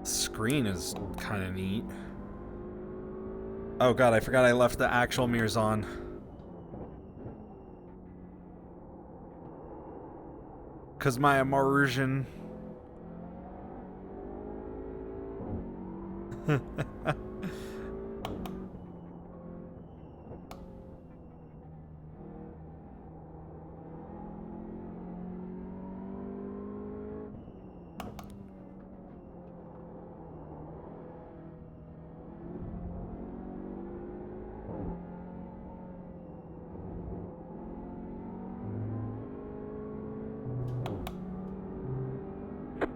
Screen is kind of neat. Oh god, I forgot I left the actual mirrors on. Cause my immersion.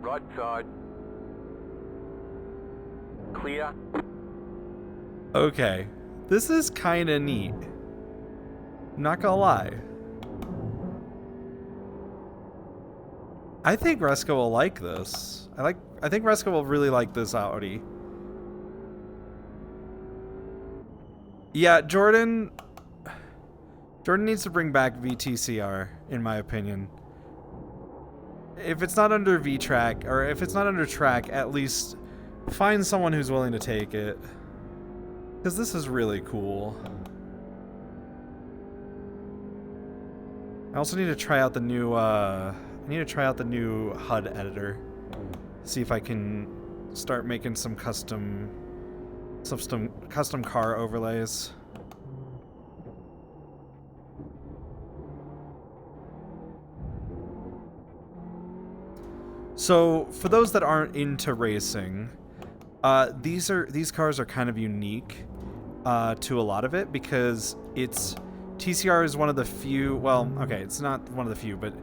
Right side. Clear. Okay. This is kind of neat. Not gonna lie. I think Reska will like this. I think Reska will really like this Audi. Yeah, Jordan needs to bring back VTCR, in my opinion. If it's not under V-Track, or if it's not under track, at least find someone who's willing to take it. Because this is really cool. I also need to try out the new, HUD editor. See if I can start making some custom car overlays. So, for those that aren't into racing, these cars are kind of unique to a lot of it because TCR is one of the few. Well, okay, it's not one of the few, but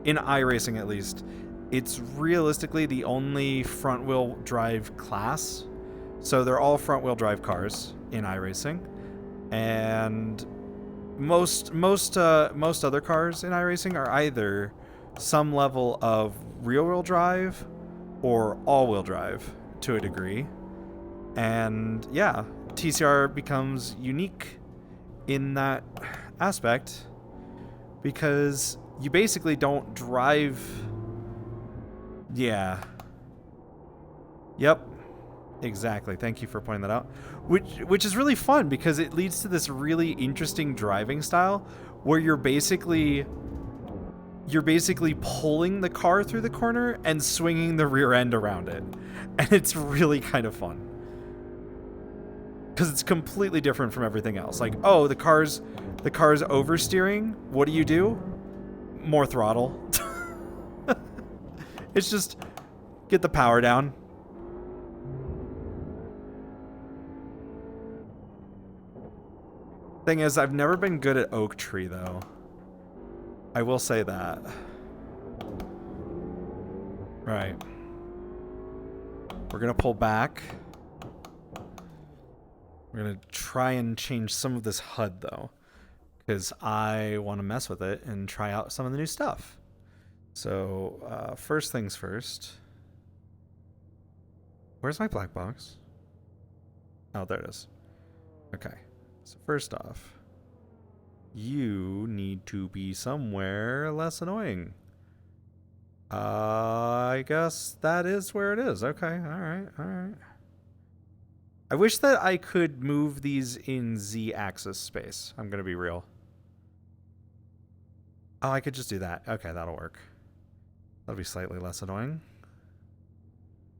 in iRacing at least, it's realistically the only front-wheel drive class. So they're all front-wheel drive cars in iRacing, and most other cars in iRacing are either some level of rear-wheel drive or all-wheel drive to a degree. And yeah, TCR becomes unique in that aspect because you basically don't drive. Yeah. Yep. Exactly. Thank you for pointing that out. Which is really fun because it leads to this really interesting driving style where you're basically pulling the car through the corner and swinging the rear end around it. And it's really kind of fun. Because it's completely different from everything else. Like, oh, the car's oversteering. What do? More throttle. It's just get the power down. Thing is, I've never been good at Oak Tree, though. I will say that. Right. We're gonna pull back. We're gonna try and change some of this HUD, though. Because I want to mess with it and try out some of the new stuff. So, first things first. Where's my black box? Oh, there it is. Okay. So first off, you need to be somewhere less annoying. I guess that is where it is. Okay, alright. I wish that I could move these in Z-axis space. I'm gonna be real. Oh, I could just do that. Okay, that'll work. That'll be slightly less annoying.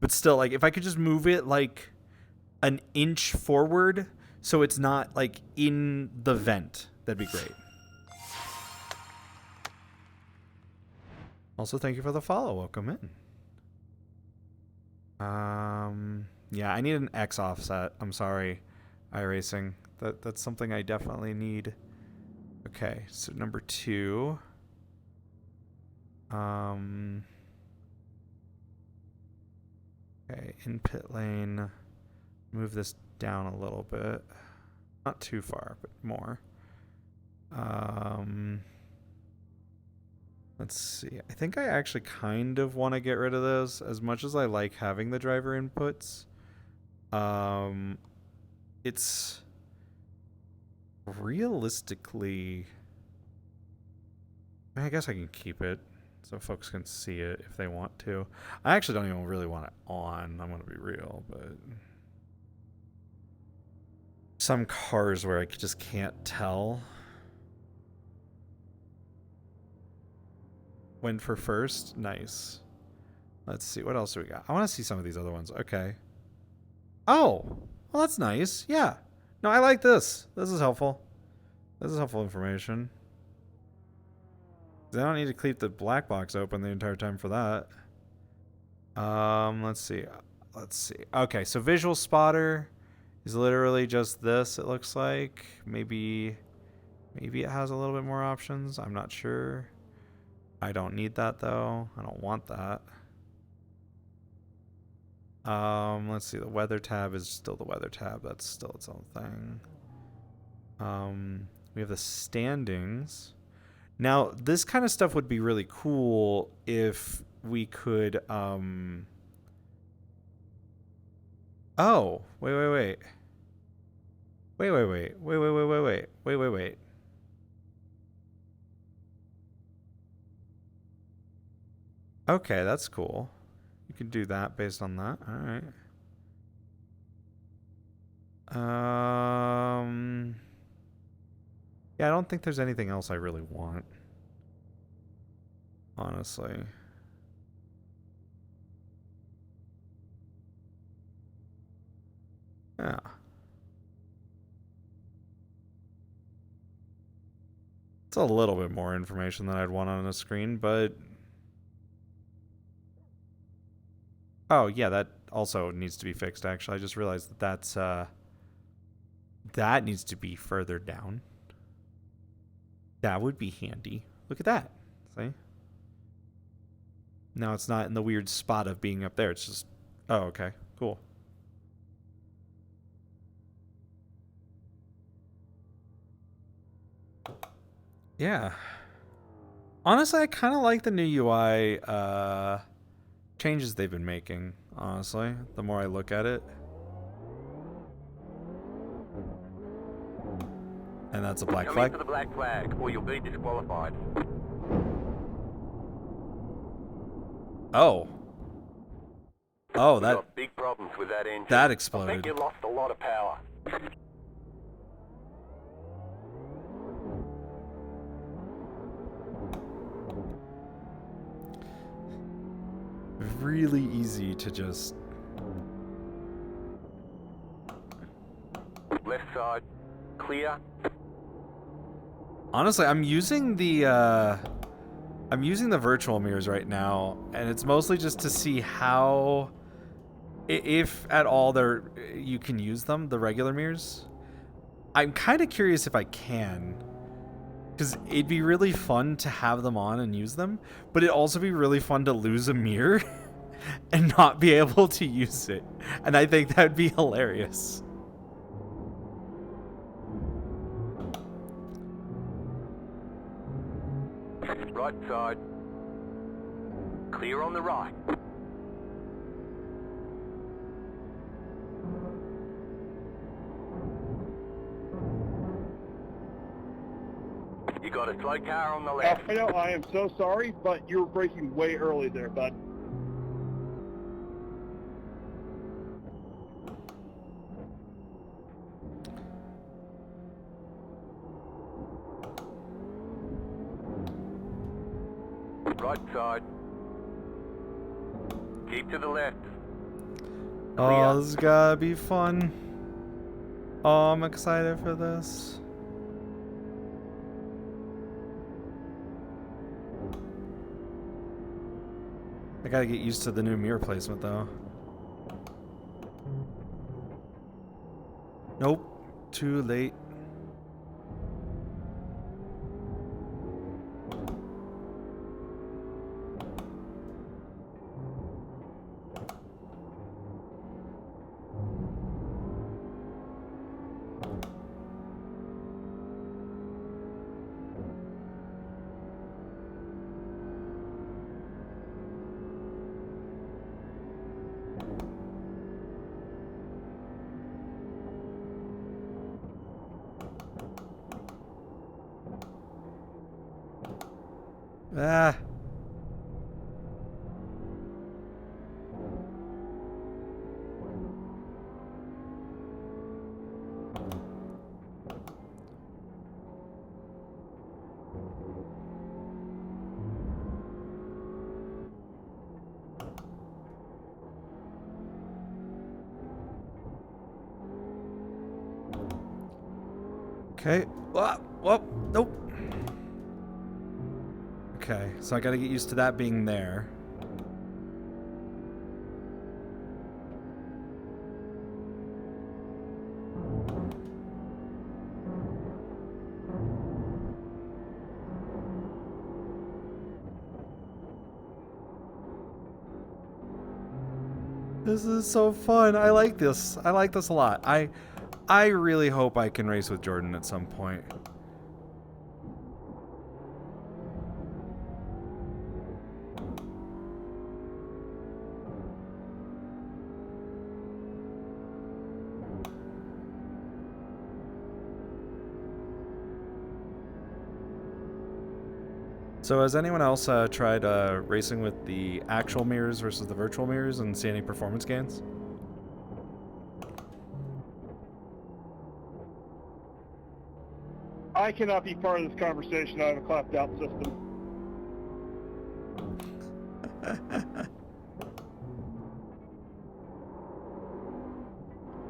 But still, like, if I could just move it, like, an inch forward so it's not, like, in the vent, that'd be great. Also, thank you for the follow. Welcome in. Yeah, I need an X offset. I'm sorry, iRacing. That's something I definitely need. Okay, so number 2. Okay, in pit lane. Move this down a little bit. Not too far, but more. Let's see. I think I actually kind of want to get rid of those as much as I like having the driver inputs. It's realistically, I guess I can keep it so folks can see it if they want to. I actually don't even really want it on. I'm going to be real, but some cars where I just can't tell. Win for first. Nice. Let's see. What else do we got? I want to see some of these other ones. Okay. Oh. Well, that's nice. Yeah. No, I like this. This is helpful. This is helpful information. I don't need to keep the black box open the entire time for that. Let's see. Let's see. Okay, so visual spotter is literally just this, it looks like. Maybe it has a little bit more options. I'm not sure. I don't need that though. I don't want that. Let's see. The weather tab is still the weather tab. That's still its own thing. We have the standings. Now, this kind of stuff would be really cool if we could, Oh, wait. Wait. Okay, that's cool. You can do that based on that. All right. Yeah, I don't think there's anything else I really want. Honestly. Yeah. It's a little bit more information than I'd want on a screen, but... Oh, yeah, that also needs to be fixed, actually. I just realized that that's, that needs to be further down. That would be handy. Look at that. See? Now it's not in the weird spot of being up there. It's just... Oh, okay. Cool. Yeah. Honestly, I kind of like the new UI changes they've been making, honestly, the more I look at it. And that's a black flag. Come into the black flag, or you'll be disqualified. Oh. Oh, We've that got big problems with that engine. that I exploded. think you lost a lot of power. Really easy to just... Left side, clear. Honestly, I'm using the virtual mirrors right now, and it's mostly just to see how, if at all you can use them, the regular mirrors. I'm kind of curious if I can, because it'd be really fun to have them on and use them, but it'd also be really fun to lose a mirror and not be able to use it. And I think that'd be hilarious. Right side, clear on the right. You got a slow car on the left. Alfredo, I am so sorry, but you were braking way early there, bud. Right side. Keep to the left. Oh, this is gotta be fun. Oh, I'm excited for this. I gotta get used to the new mirror placement, though. Nope. Too late. Ah. Okay. Whoa, nope. Okay, so I gotta get used to that being there. This is so fun. I like this. I like this a lot. I really hope I can race with Jordan at some point. So has anyone else tried racing with the actual mirrors versus the virtual mirrors and see any performance gains? I cannot be part of this conversation. I have a clapped out system.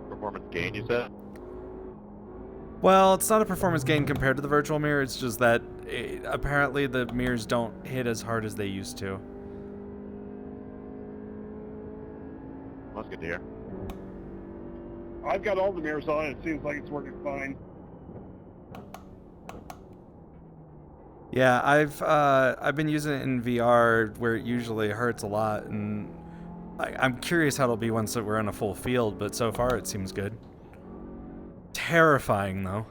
Performance gain, you said? Well, it's not a performance gain compared to the virtual mirror. It's just that apparently the mirrors don't hit as hard as they used to. That's good to hear. I've got all the mirrors on. It seems like it's working fine. Yeah, I've been using it in VR where it usually hurts a lot, and I'm curious how it'll be once we're in a full field. But so far, it seems good. Terrifying though.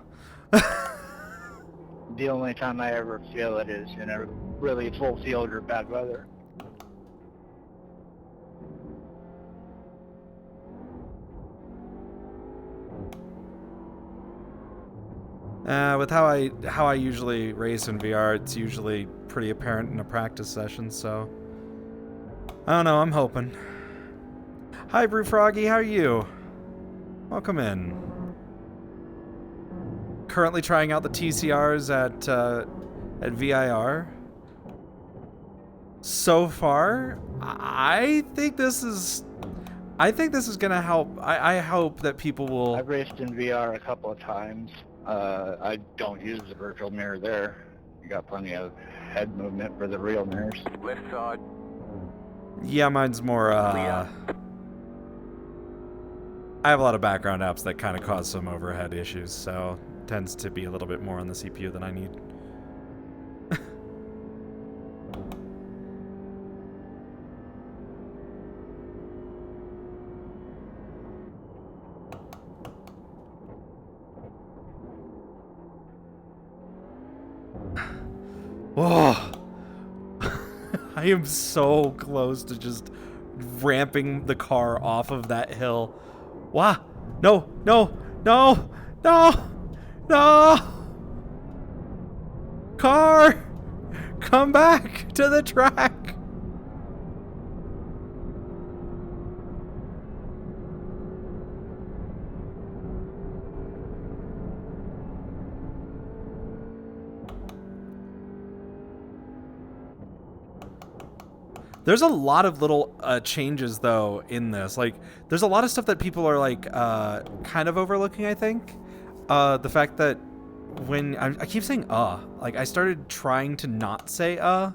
The only time I ever feel it is in a really full field or bad weather. With how I usually race in VR, it's usually pretty apparent in a practice session. So I don't know. I'm hoping. Hi, Brew Froggy. How are you? Welcome in. Currently trying out the TCRs at VIR. So far, I think this is gonna help. I hope that people will. I've raced in VR a couple of times. I don't use the virtual mirror there. You got plenty of head movement for the real mirrors. Left side. Yeah, mine's more. I have a lot of background apps that kind of cause some overhead issues, so tends to be a little bit more on the CPU than I need. Oh, I am so close to just ramping the car off of that hill. Wow. No, no, no, no, no. Car, come back to the track. There's a lot of little changes though in this. Like, there's a lot of stuff that people are like kind of overlooking. I think the fact that when I keep saying like I started trying to not say and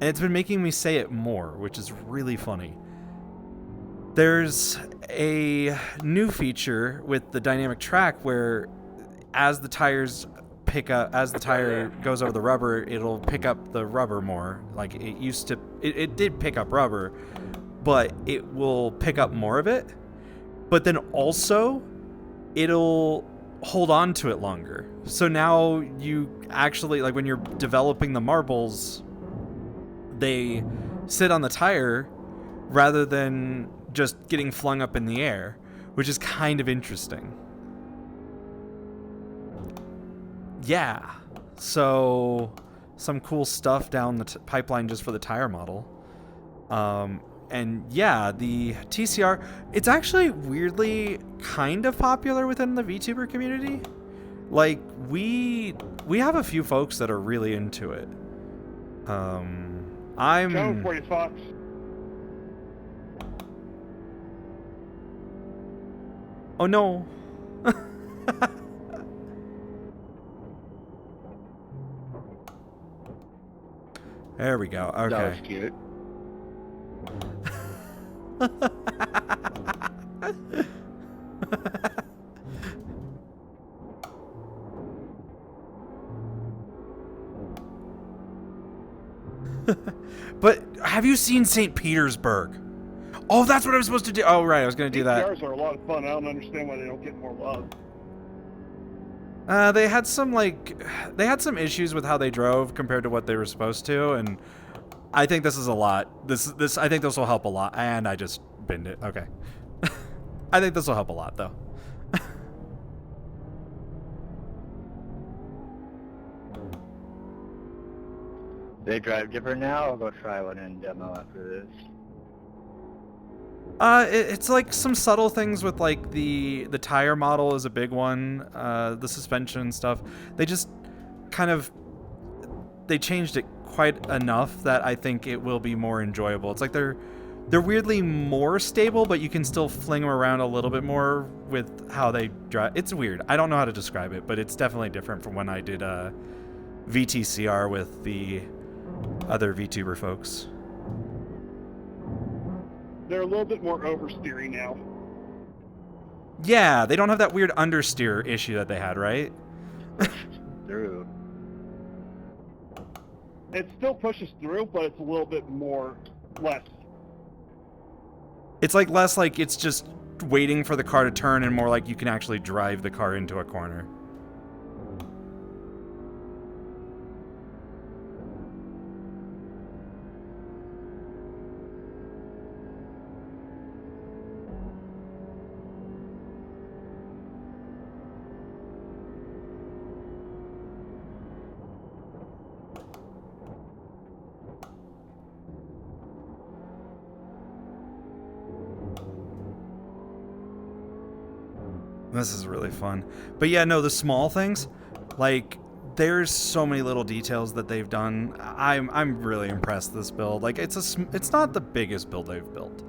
it's been making me say it more, which is really funny. There's a new feature with the dynamic track where as the tires pick up, as the tire goes over the rubber, it'll pick up the rubber more. Like it used to, it did pick up rubber, but it will pick up more of it. But then also, it'll hold on to it longer. So now you actually, like when you're developing the marbles, they sit on the tire rather than just getting flung up in the air, which is kind of interesting. Yeah. So some cool stuff down the pipeline just for the tire model. And yeah, the TCR, it's actually weirdly kind of popular within the VTuber community. Like, we have a few folks that are really into it. Going for you, Fox. Oh no. There we go. Okay. That was cute. But have you seen St. Petersburg? Oh, that's what I was supposed to do. Oh, right. I was going to do that. Cars are a lot of fun. I don't understand why they don't get more love. They had some issues with how they drove compared to what they were supposed to, and I think this is a lot. I think this will help a lot. And I just binned it. Okay. I think this will help a lot, though. They drive different now. I'll go try one in demo after this. It's like some subtle things with like the tire model is a big one. The suspension and stuff. They just they changed it quite enough that I think it will be more enjoyable. It's like they're weirdly more stable, but you can still fling them around a little bit more with how they drive. It's weird. I don't know how to describe it, but it's definitely different from when I did VTCR with the other VTuber folks. They're a little bit more oversteering now. Yeah, they don't have that weird understeer issue that they had, right? Through. It still pushes through, but it's a little bit less. It's like less like it's just waiting for the car to turn and more like you can actually drive the car into a corner. This is really fun. But yeah, no, the small things, like there's so many little details that they've done. I'm really impressed with this build. Like it's not the biggest build they've built.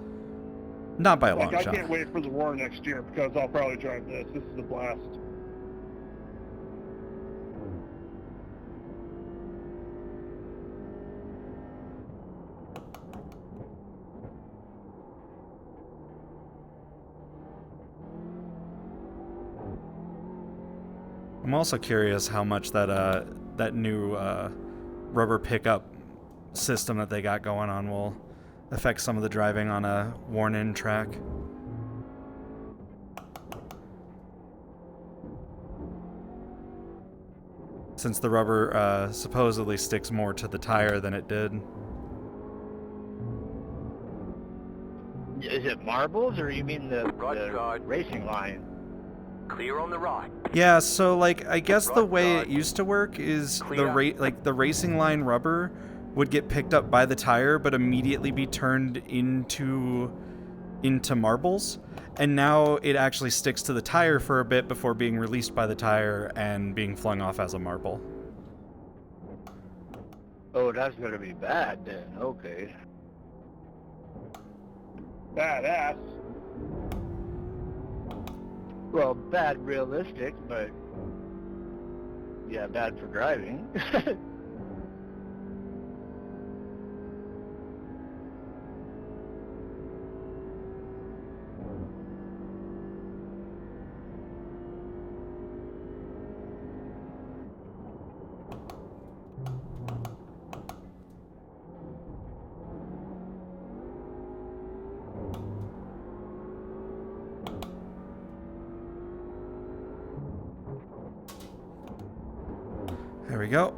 Not by a long shot. I can't wait for the war next year because I'll probably drive this. This is a blast. I'm also curious how much that new rubber pickup system that they got going on will affect some of the driving on a worn-in track. Since the rubber supposedly sticks more to the tire than it did. Is it marbles, or you mean the side. racing line? Clear on the right. Yeah, so like I guess the Right way side. it used to work is Clear. the racing line rubber would get picked up by the tire but immediately be turned into marbles, and now it actually sticks to the tire for a bit before being released by the tire and being flung off as a marble. Oh, that's gonna be bad then. Okay. Badass. Well, bad realistic, but yeah, bad for driving. There we go.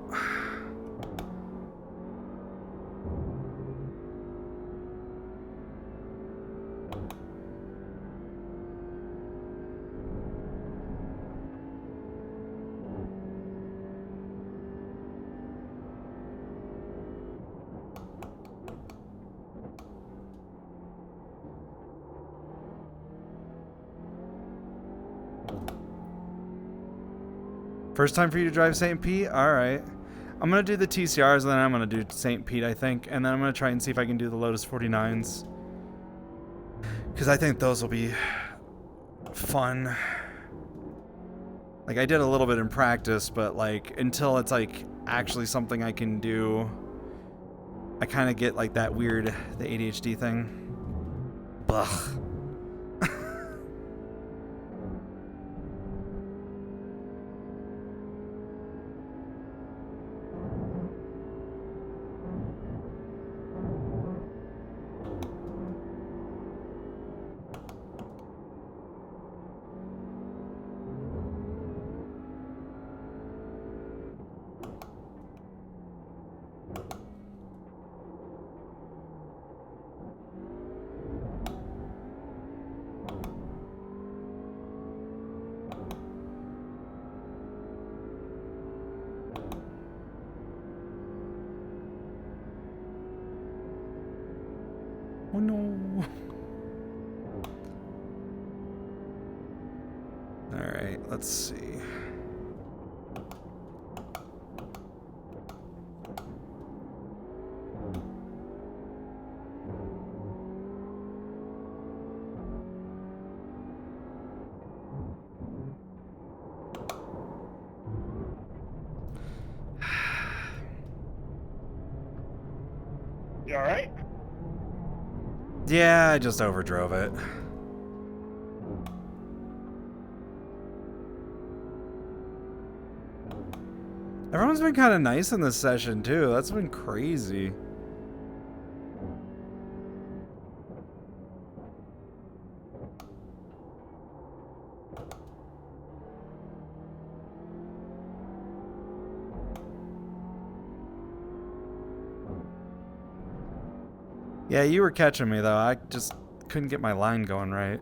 First time for you to drive St. Pete? Alright. I'm going to do the TCRs, and then I'm going to do St. Pete, I think. And then I'm going to try and see if I can do the Lotus 49s. Because I think those will be fun. Like, I did a little bit in practice, but, like, until it's, like, actually something I can do, I kind of get, like, that weird, the ADHD thing. Ugh. Oh no. Alright, let's see. You alright? Yeah, I just overdrove it. Everyone's been kind of nice in this session, too. That's been crazy. Yeah, you were catching me, though. I just couldn't get my line going right.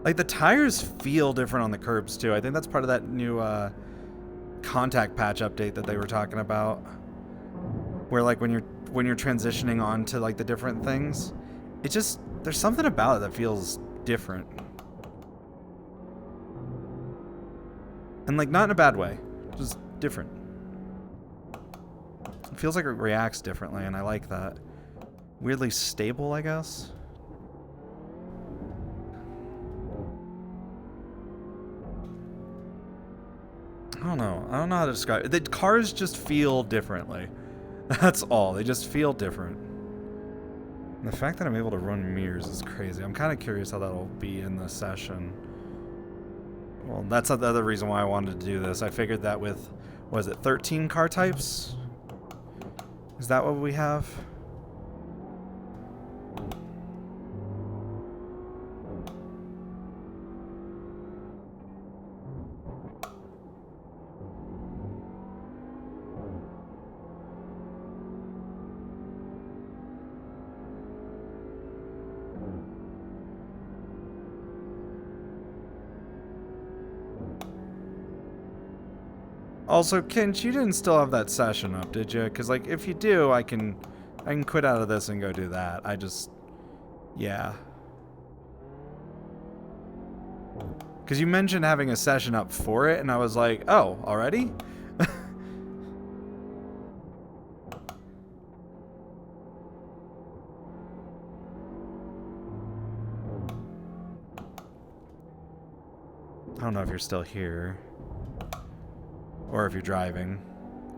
Like, the tires feel different on the curbs, too. I think that's part of that new contact patch update that they were talking about. Where, like, when you're transitioning on to, like, the different things, it just, there's something about it that feels different. And, like, not in a bad way. Just different. It feels like it reacts differently, and I like that. Weirdly stable, I guess. I don't know. I don't know how to describe it. The cars just feel differently. That's all. They just feel different. And the fact that I'm able to run mirrors is crazy. I'm kind of curious how that'll be in the session. Well, that's not the other reason why I wanted to do this. I figured that with, what is it, 13 car types? Is that what we have? Also, Kinch, you didn't still have that session up, did you? Because, like, if you do, I can quit out of this and go do that. I just, yeah. Because you mentioned having a session up for it, and I was like, oh, already? I don't know if you're still here. Or if you're driving.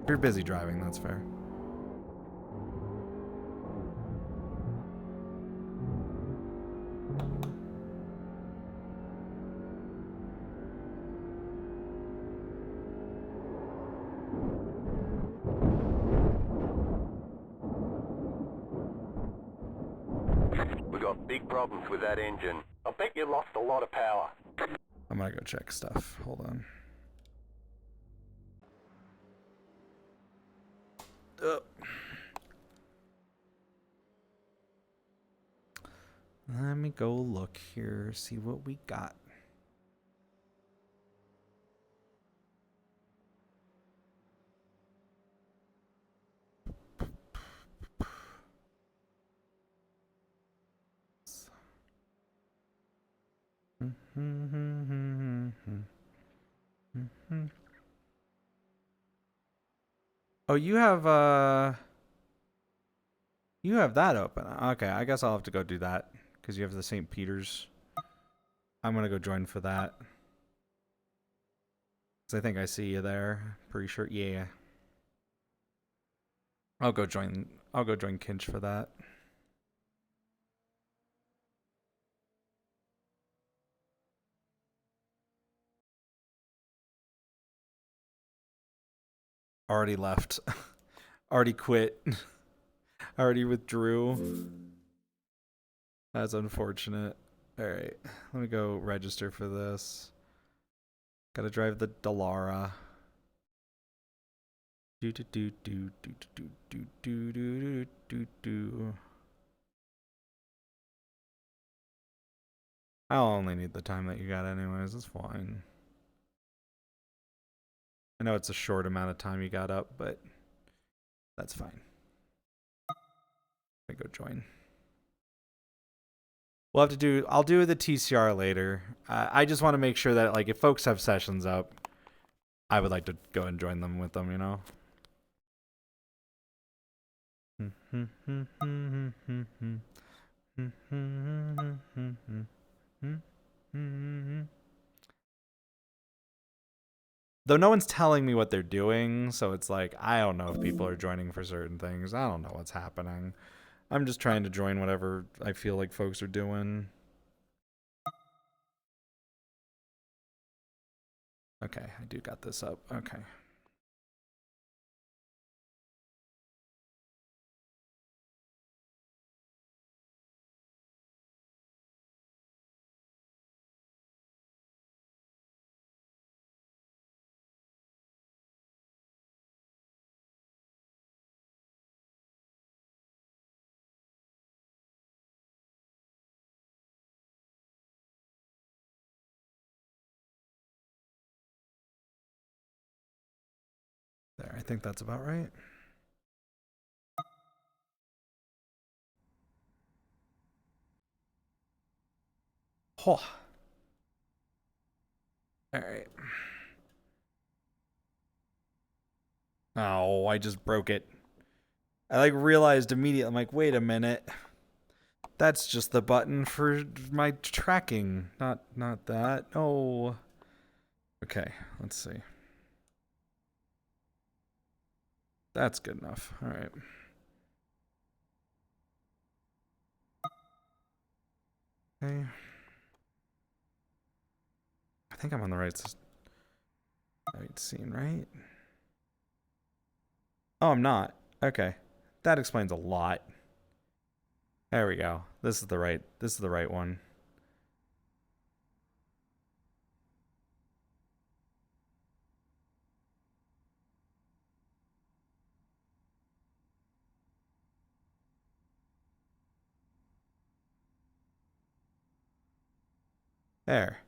If you're busy driving, that's fair. We got big problems with that engine. I bet you lost a lot of power. I'm gonna go check stuff. Hold on. Let me go look here, see what we got. Oh, you have that open. Okay, I guess I'll have to go do that because you have the St. Peter's. I'm gonna go join for that. 'Cause I think I see you there. Pretty sure. Yeah. I'll go join Kinch for that. Already left. Already quit. Already withdrew. That's unfortunate. Alright. Let me go register for this. Gotta drive the Dallara. Do do do do do do do do do do do. I'll only need the time that you got anyways, it's fine. I know it's a short amount of time you got up, but that's fine. I go join. We'll have to do, I'll do the TCR later. I just want to make sure that, like, if folks have sessions up, I would like to go and join them with them, you know? Though no one's telling me what they're doing, so it's like, I don't know if people are joining for certain things. I don't know what's happening. I'm just trying to join whatever I feel like folks are doing. Okay, I do got this up. Okay. There, I think that's about right. Oh. All right. Oh, I just broke it. I like realized immediately, I'm like, wait a minute. That's just the button for my tracking, not that. Oh. Okay, let's see. That's good enough. All right. Okay. I think I'm on the right scene, right? Oh, I'm not. Okay. That explains a lot. There we go. This is the right one. There.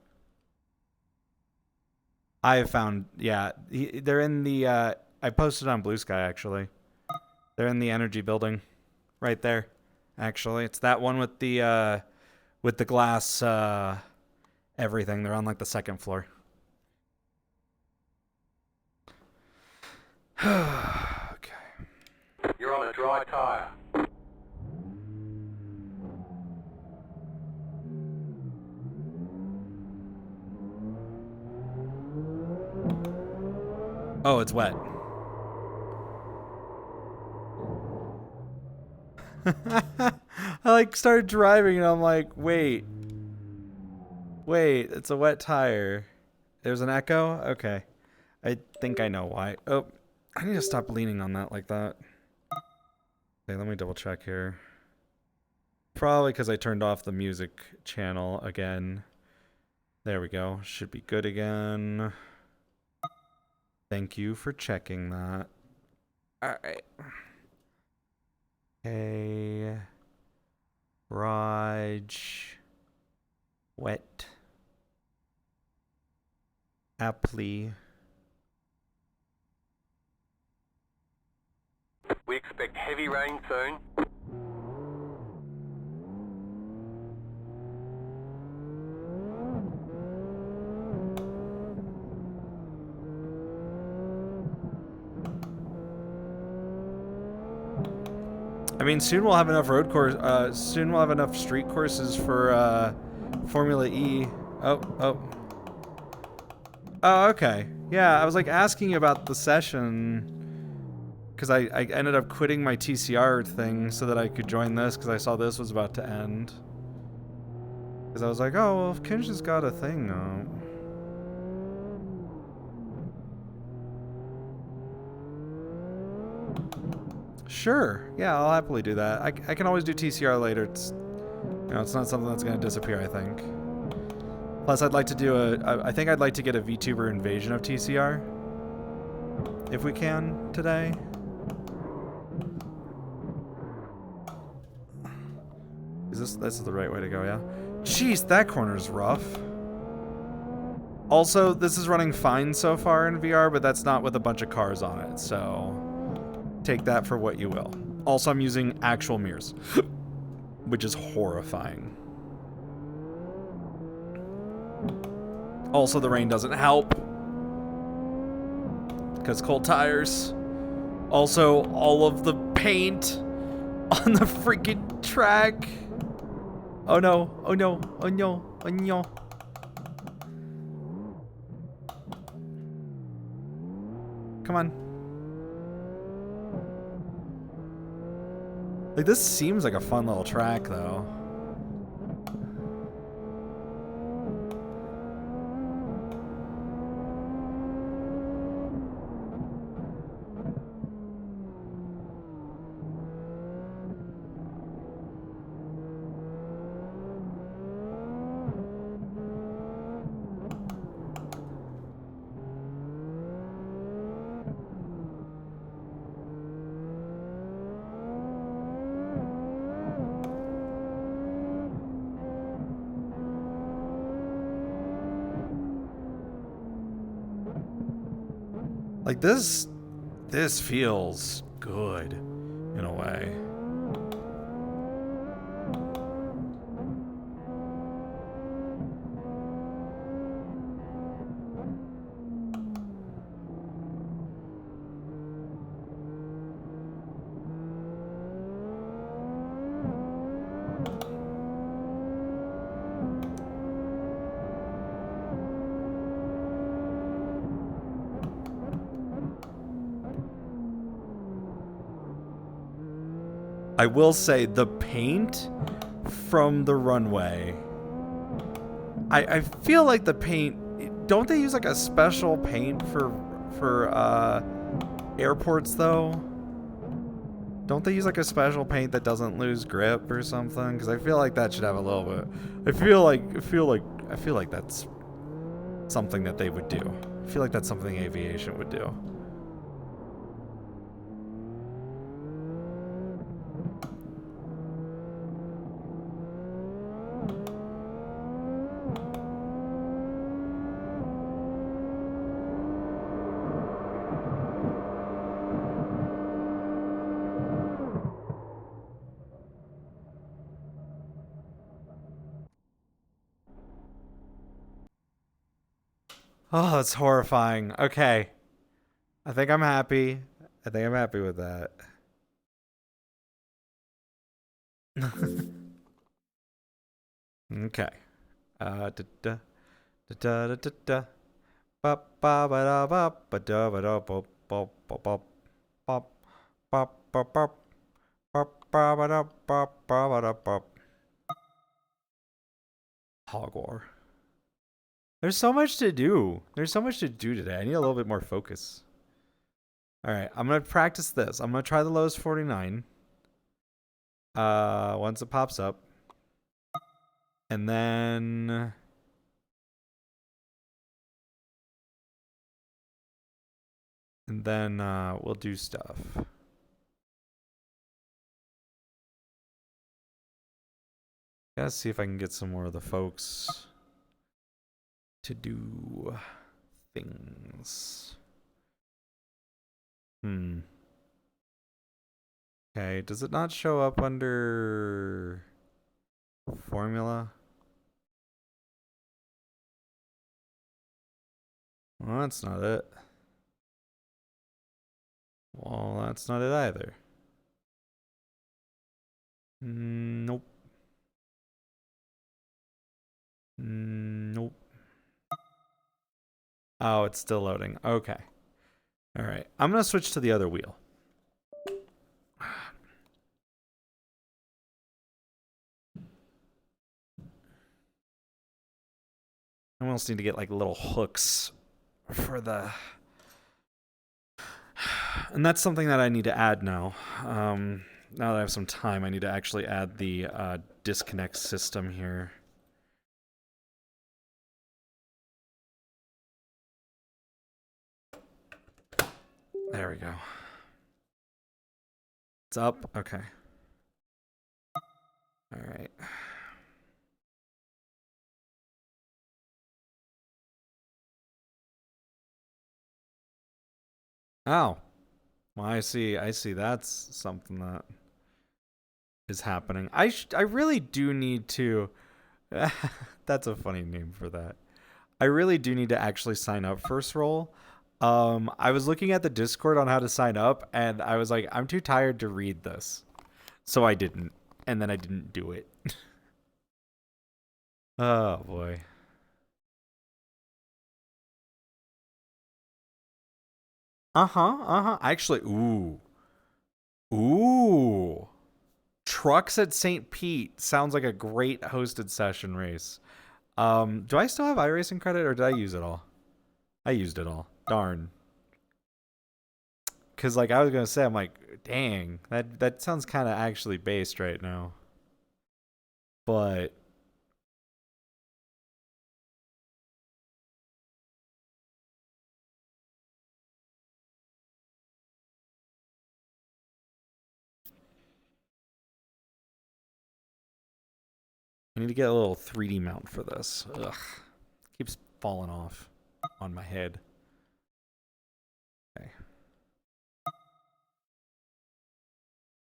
I have found, yeah, they're in the, I posted on Blue Sky, actually. They're in the energy building. Right there, actually. It's that one with the glass, everything. They're on, like, the second floor. Okay. You're on a dry tire. Oh, it's wet. I like started driving and I'm like, wait, it's a wet tire. There's an echo? Okay. I think I know why. Oh, I need to stop leaning on that like that. Okay, let me double check here. Probably because I turned off the music channel again. There we go. Should be good again. Thank you for checking that. Alright. Okay. Raj. Wet. Apply. We expect heavy rain soon. I mean, soon we'll have enough road course. Soon we'll have enough street courses for Formula E. Oh. Oh, okay. Yeah, I was like asking you about the session because I ended up quitting my TCR thing so that I could join this because I saw this was about to end. Because I was like, oh, well, if Kinch has got a thing now. Sure. Yeah, I'll happily do that. I can always do TCR later. It's, you know, it's not something that's going to disappear, I think. Plus, I'd like to do I think I'd like to get a VTuber invasion of TCR. If we can, today. This is the right way to go, yeah? Jeez, that corner's rough. Also, this is running fine so far in VR, but that's not with a bunch of cars on it, so take that for what you will. Also, I'm using actual mirrors, which is horrifying. Also, the rain doesn't help because cold tires. Also, all of the paint on the freaking track. Oh no, oh no, oh no, oh no. Come on. Like, this seems like a fun little track, though. Like, this feels good in a way. I will say the paint from the runway. I feel like the paint. Don't they use like a special paint for airports though? Don't they use like a special paint that doesn't lose grip or something? Because I feel like that should have a little bit. I feel like that's something that they would do. I feel like that's something aviation would do. Oh, that's horrifying. Okay. I think I'm happy. I think I'm happy with that. Okay. Da da da da da da da. Ba ba ba da ba ba da ba da ba ba ba ba ba ba ba ba ba ba ba da ba ba ba da ba. Hog war. There's so much to do. There's so much to do today. I need a little bit more focus. All right, I'm gonna practice this. I'm gonna try the lowest 49. Once it pops up, and then we'll do stuff. Gotta see if I can get some more of the folks to do things. Okay, does it not show up under formula? Well, that's not it. Well, that's not it either. Nope. Nope. Oh, it's still loading. Okay. All right. I'm going to switch to the other wheel. I almost need to get like little hooks for the... And that's something that I need to add now. Now that I have some time, I need to actually add the disconnect system here. There we go. It's up? Okay. All right. Oh. Well, I see. That's something that is happening. I really do need to... That's a funny name for that. I really do need to actually sign up first roll. I was looking at the Discord on how to sign up, and I was like, I'm too tired to read this. So I didn't. And then I didn't do it. Oh, boy. Actually, ooh. Trucks at St. Pete sounds like a great hosted session race. Do I still have iRacing credit, or did I use it all? I used it all. Darn. Because, like, I was going to say, I'm like, dang, that sounds kind of actually based right now. But... I need to get a little 3D mount for this. Ugh. Keeps falling off on my head. Okay.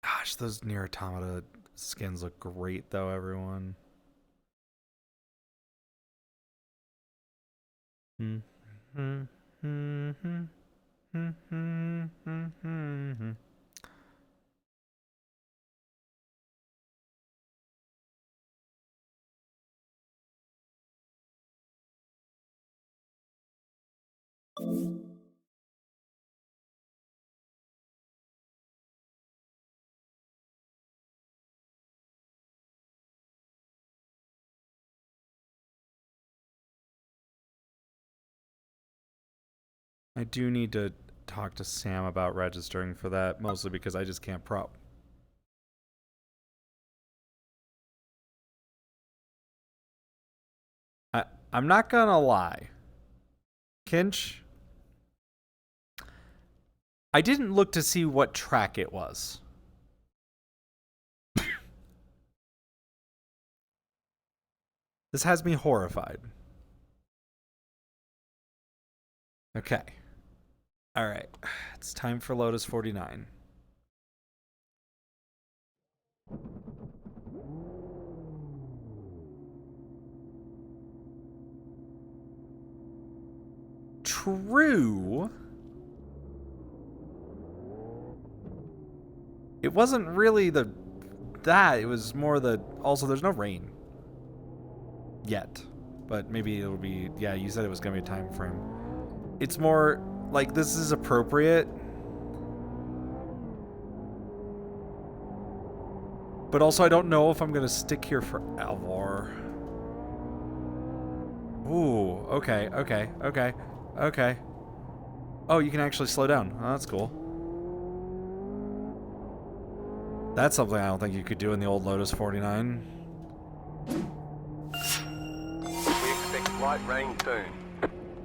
Gosh, those Nier Automata skins look great, though, everyone. I do need to talk to Sam about registering for that, mostly because I just can't prop. I'm not gonna lie. Kinch, I didn't look to see what track it was. This has me horrified. Okay. All right. It's time for Lotus 49. True. It wasn't really that. It was more also there's no rain. Yet. But maybe it'll be, yeah, you said it was going to be a time frame. It's more like this is appropriate. But also I don't know if I'm going to stick here forever. Ooh, okay. Oh, you can actually slow down. Oh, that's cool. That's something I don't think you could do in the old Lotus 49. We expect light rain soon.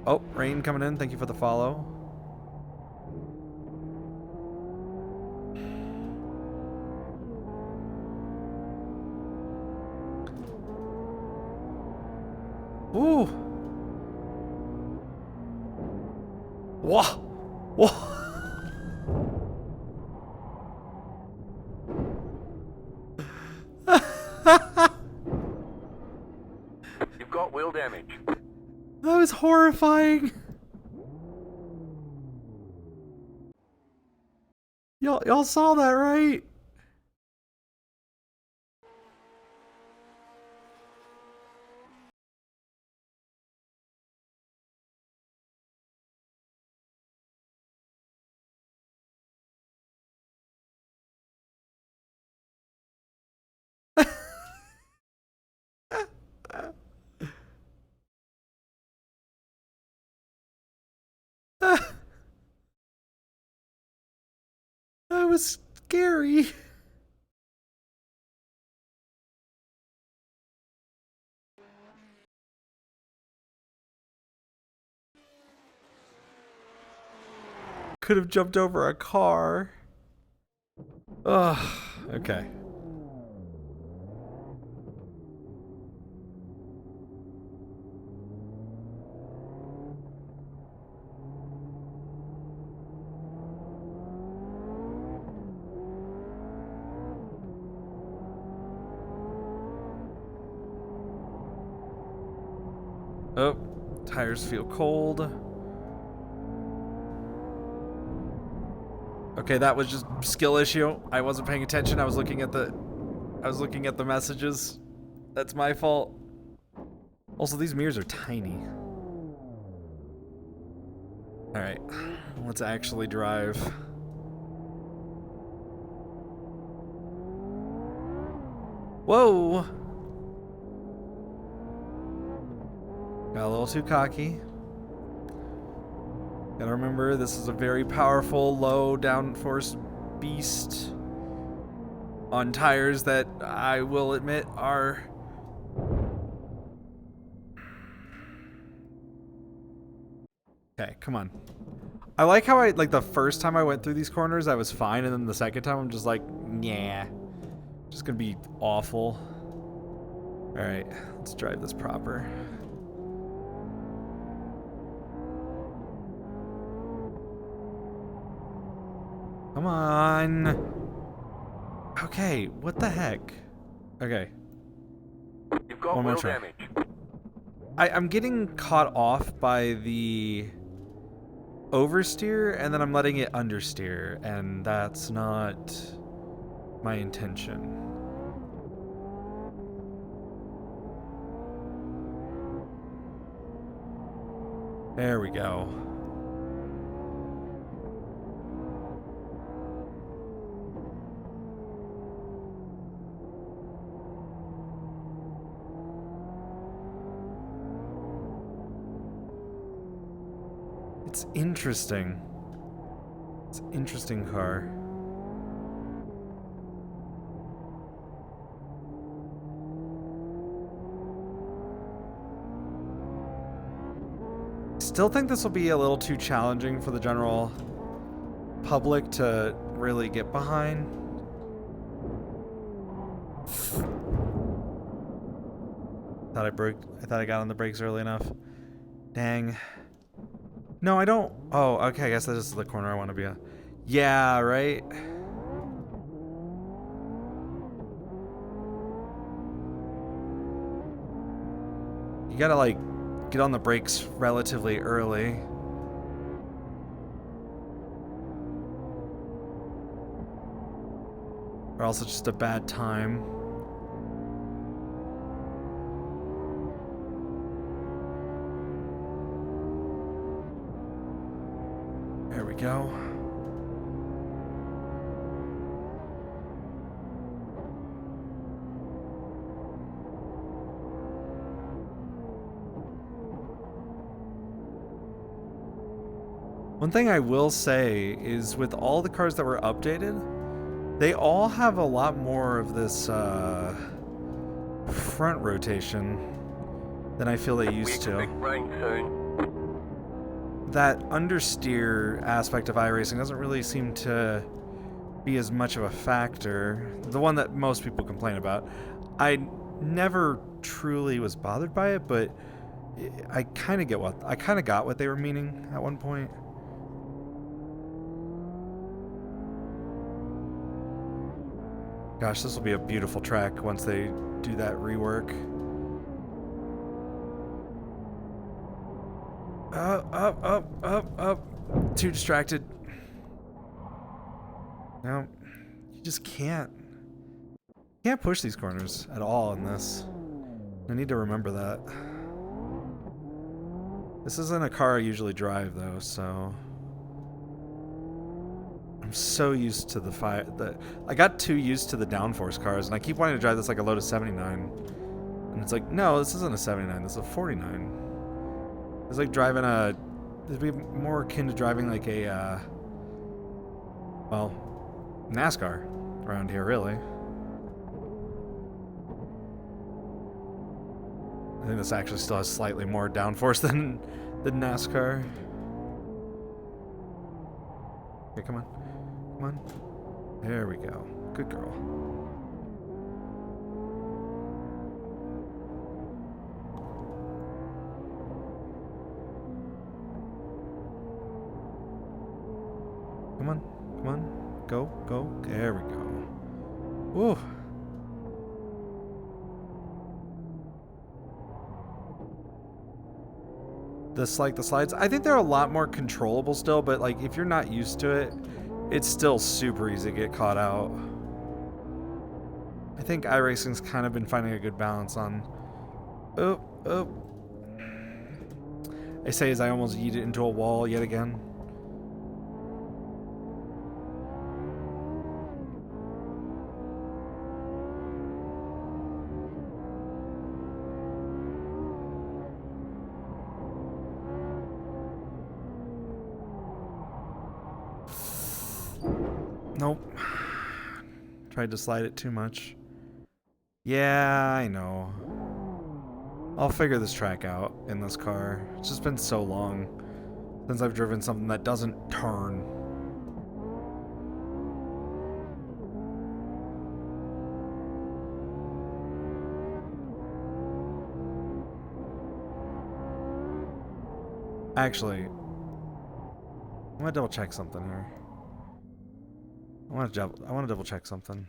Oh, rain coming in. Thank you for the follow. Ooh. Whoa. Whoa. You've got wheel damage. That was horrifying. Y'all saw that, right? was scary. Could have jumped over a car. Ugh. Okay. Oh, tires feel cold. Okay, that was just skill issue. I wasn't paying attention. I was looking at the messages. That's my fault. Also, these mirrors are tiny. All right, let's actually drive. Whoa! Got a little too cocky. Gotta remember, this is a very powerful, low downforce beast on tires that I will admit are... Okay, come on. I like how like the first time I went through these corners, I was fine, and then the second time I'm just like, yeah. Just gonna be awful. Alright, let's drive this proper. Come on. Okay, what the heck? Okay. You've got One more wheel try. damage. I'm getting caught off by the oversteer, and then I'm letting it understeer, and that's not my intention. There we go. It's interesting. It's an interesting car. Still think this will be a little too challenging for the general public to really get behind. Thought I got on the brakes early enough. Dang. No, I don't. Oh, okay. I guess that is the corner I want to be on. Yeah, right. You gotta like get on the brakes relatively early. Or else it's just a bad time. There we go. One thing I will say is with all the cars that were updated, they all have a lot more of this front rotation than I feel they used to. Big rain soon. That understeer aspect of iRacing doesn't really seem to be as much of a factor. The one that most people complain about. I never truly was bothered by it, but I kind of got what they were meaning at one point. Gosh, this will be a beautiful track once they do that rework. Up. Too distracted. No, you just can't. You can't push these corners at all in this. I need to remember that. This isn't a car I usually drive though, so I'm so used to I got too used to the downforce cars, and I keep wanting to drive this like a Lotus 79. And it's like, no, this isn't a 79, this is a 49. It's like driving it'd be more akin to driving like a, well, NASCAR around here, really. I think this actually still has slightly more downforce than NASCAR. Okay, come on. Come on. There we go. Good girl. Come on. Come on. Go. Go. There we go. Woo. The slides, I think they're a lot more controllable still, but like if you're not used to it, it's still super easy to get caught out. I think iRacing's kind of been finding a good balance on... Oh, oh. I say as I almost yeet it into a wall yet again. Nope. Tried to slide it too much. Yeah, I know. I'll figure this track out in this car. It's just been so long since I've driven something that doesn't turn. Actually, I'm gonna double check something here. I want to double check something.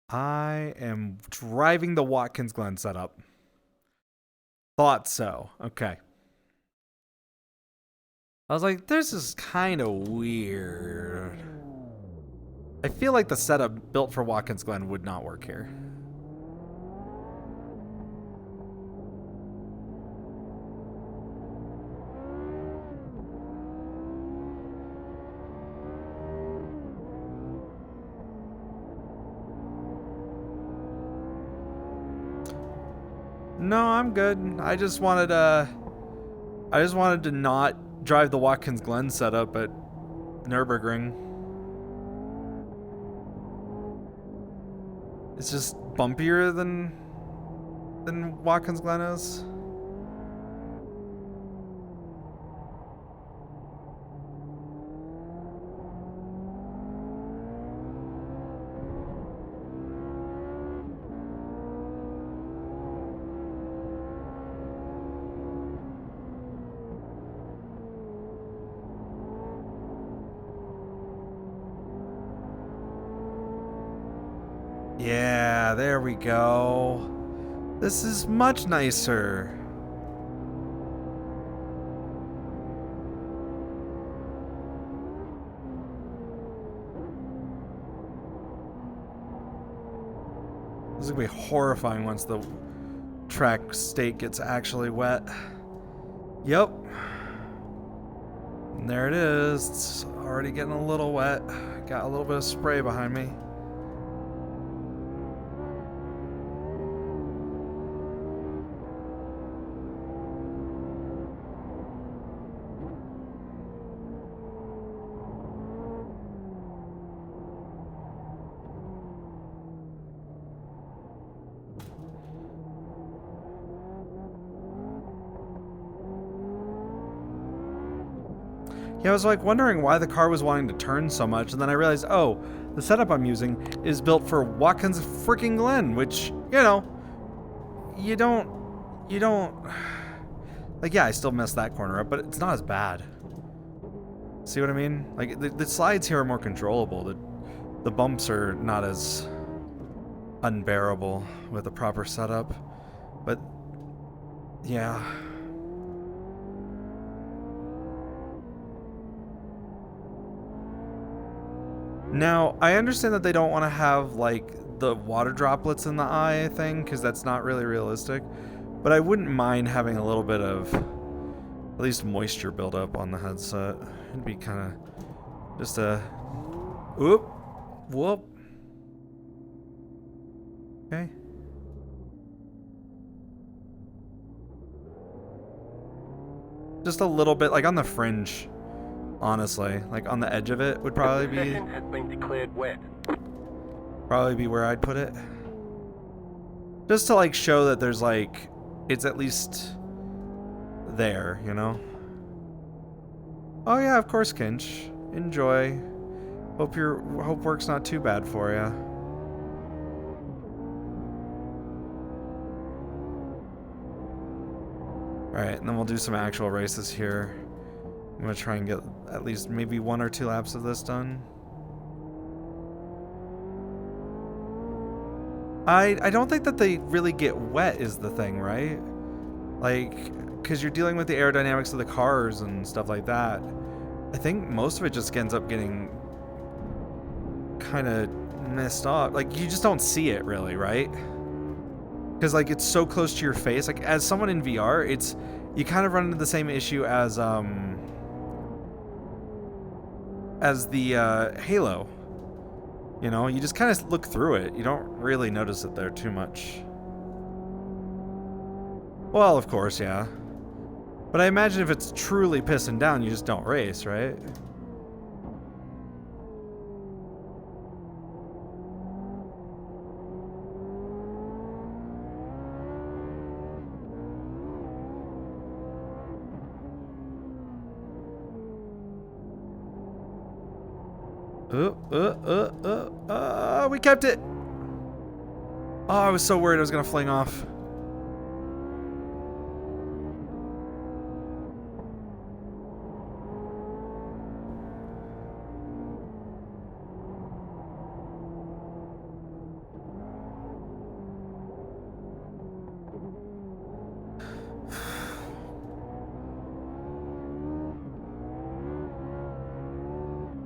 I am driving the Watkins Glen setup. Thought so. Okay. I was like, this is kind of weird. I feel like the setup built for Watkins Glen would not work here. No, I'm good. I just wanted to not drive the Watkins Glen setup at Nürburgring. It's just bumpier than Watkins Glen is. Yeah, there we go. This is much nicer. This is gonna be horrifying once the track state gets actually wet. Yep. And there it is. It's already getting a little wet. Got a little bit of spray behind me. Yeah, I was like wondering why the car was wanting to turn so much, and then I realized, oh, the setup I'm using is built for Watkins freaking Glen, which, you know, you don't, like, yeah, I still messed that corner up, but it's not as bad. See what I mean? Like, the slides here are more controllable. The bumps are not as unbearable with a proper setup, but yeah. Now, I understand that they don't want to have, like, the water droplets in the eye thing, because that's not really realistic. But I wouldn't mind having a little bit of, at least, moisture buildup on the headset. It'd be kind of just a... Whoop. Whoop. Okay. just a little bit, like on the fringe, honestly. Like on the edge of it would probably The be session has been declared wet. where I'd put it. Just to like show that there's like, it's at least there, you know? Oh yeah, of course, Kinch. Enjoy. Hope work's not too bad for you. Alright, and then we'll do some actual races here. I'm gonna try and get at least maybe 1 or 2 laps of this done. I don't think that they really get wet is the thing, right? Like, because you're dealing with the aerodynamics of the cars and stuff like that. I think most of it just ends up getting kind of messed up. Like, you just don't see it really, right? Because like it's so close to your face. Like as someone in VR, you kind of run into the same issue as the Halo. You know, you just kind of look through it. You don't really notice it there too much. Well, of course, yeah. But I imagine if it's truly pissing down, you just don't race, right? We kept it. Oh, I was so worried I was gonna fling off.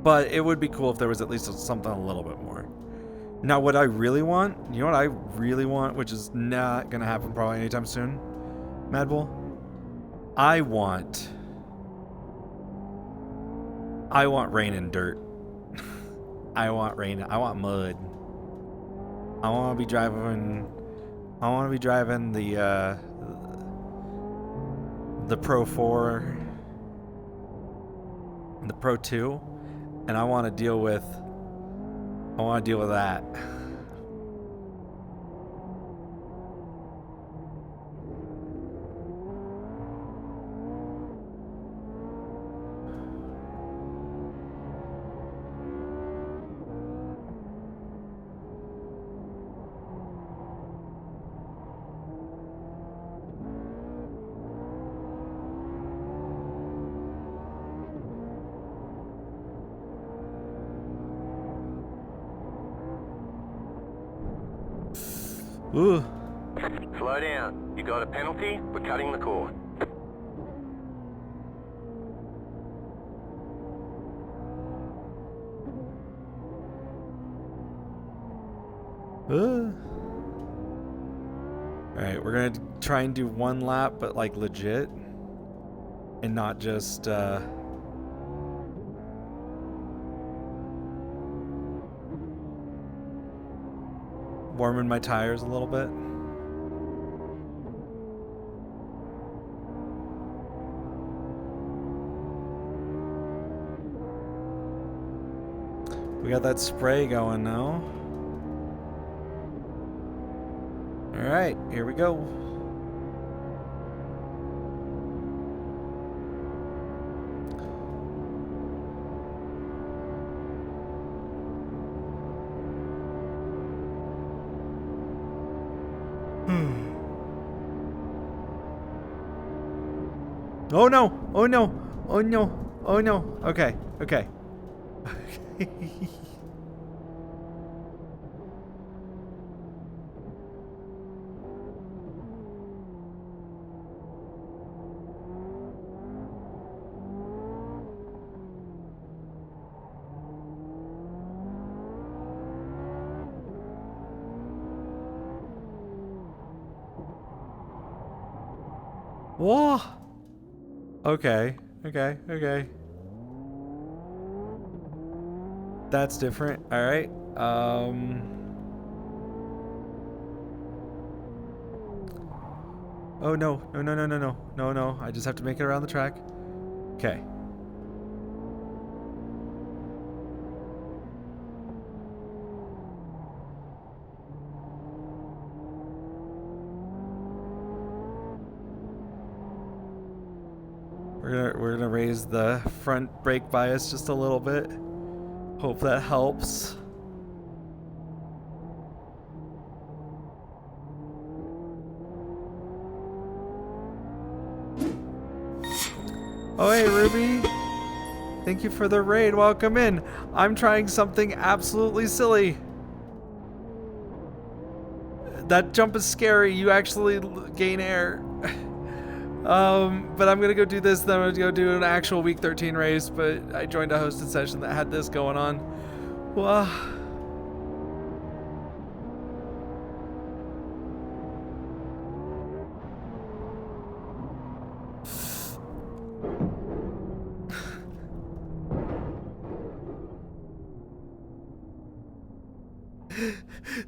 But it would be cool if there was at least something a little bit more. Now, what I really want, you know what I really want, which is not going to happen probably anytime soon, Mad Bull? I want rain and dirt. I want rain. I want mud. I want to be driving the Pro 4, the Pro 2. And I want to deal with that. Ooh. Slow down. You got a penalty? We're cutting the cord. Alright, we're gonna try and do 1 lap, but like legit. And not just warming my tires a little bit. We got that spray going now. All right, here we go. Oh no! Oh no! Oh no! Oh no! Okay, okay. Whoa! Okay, okay, okay. That's different. All right. Oh no, no, no, no, no, no, no, no. I just have to make it around the track. Okay. We're gonna raise the front brake bias just a little bit. Hope that helps. Oh hey Ruby, thank you for the raid. Welcome in. I'm trying something absolutely silly. That jump is scary. You actually gain air. But I'm gonna go do this. Then I'm gonna go do an actual week 13 race. But I joined a hosted session that had this going on. Wow.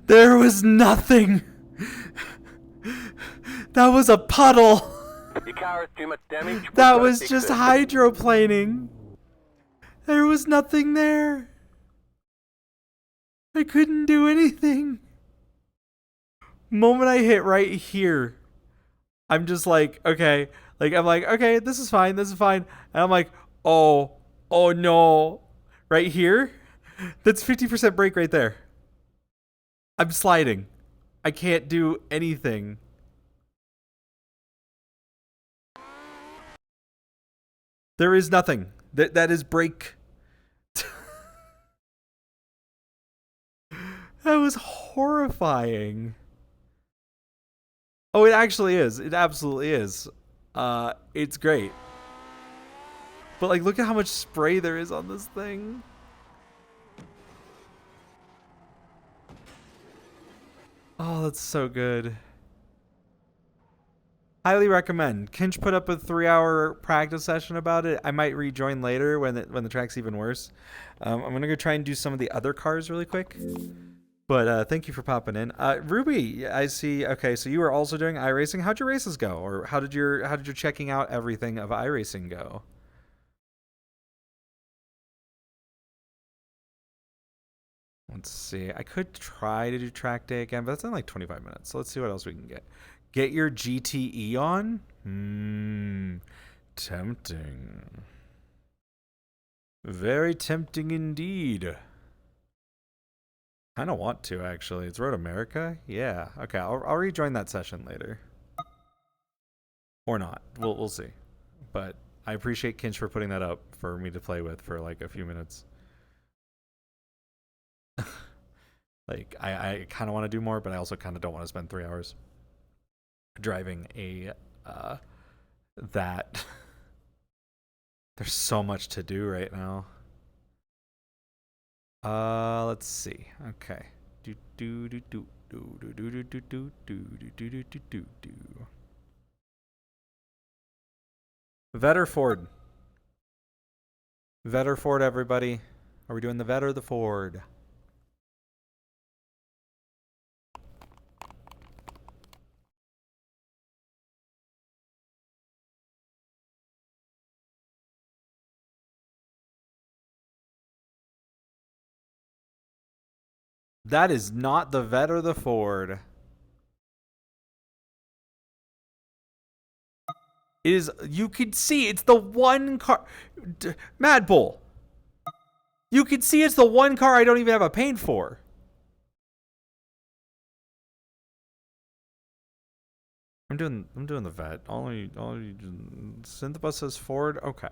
There was nothing. That was a puddle. Your car has too much damage. That was just hydroplaning. There was nothing there. I couldn't do anything. Moment I hit right here, I'm just like, okay. Like, I'm like, okay, this is fine, this is fine. And I'm like, oh no. Right here? That's 50% brake right there. I'm sliding. I can't do anything. There is nothing. That is brake. That was horrifying. Oh, it actually is. It absolutely is. It's great. But like, look at how much spray there is on this thing. Oh, that's so good. Highly recommend. Kinch put up a 3-hour practice session about it. I might rejoin later when the track's even worse. I'm gonna go try and do some of the other cars really quick. But thank you for popping in. Ruby, I see. Okay, so you were also doing iRacing. How'd your races go, or how did your checking out everything of iRacing go? Let's see. I could try to do track day again, but that's in like 25 minutes. So let's see what else we can get. Get your GTE on? Tempting. Very tempting indeed. Kind of want to, actually. It's Road America? Yeah. Okay, I'll rejoin that session later. Or not. We'll see. But I appreciate Kinch for putting that up for me to play with for like a few minutes. Like, I kind of want to do more, but I also kind of don't want to spend 3 hours driving a, that. There's so much to do right now. Let's see. Okay. Do do do do do do do do do do do do do do do. Vet or Ford? Vet or Ford, everybody? Are we doing the Vet or the Ford? That is not the Vet or the Ford. It is, you could see, it's the one car. Mad Bull. You could see it's the one car I don't even have a paint for. I'm doing the Vet. Only Synthbus says Ford. Okay.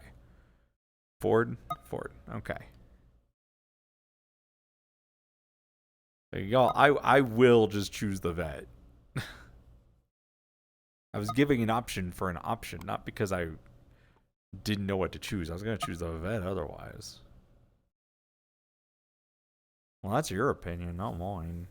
Ford. Okay. There you go. I will just choose the Vet. I was giving an option for an option, not because I didn't know what to choose. I was going to choose the Vet otherwise. Well, that's your opinion, not mine.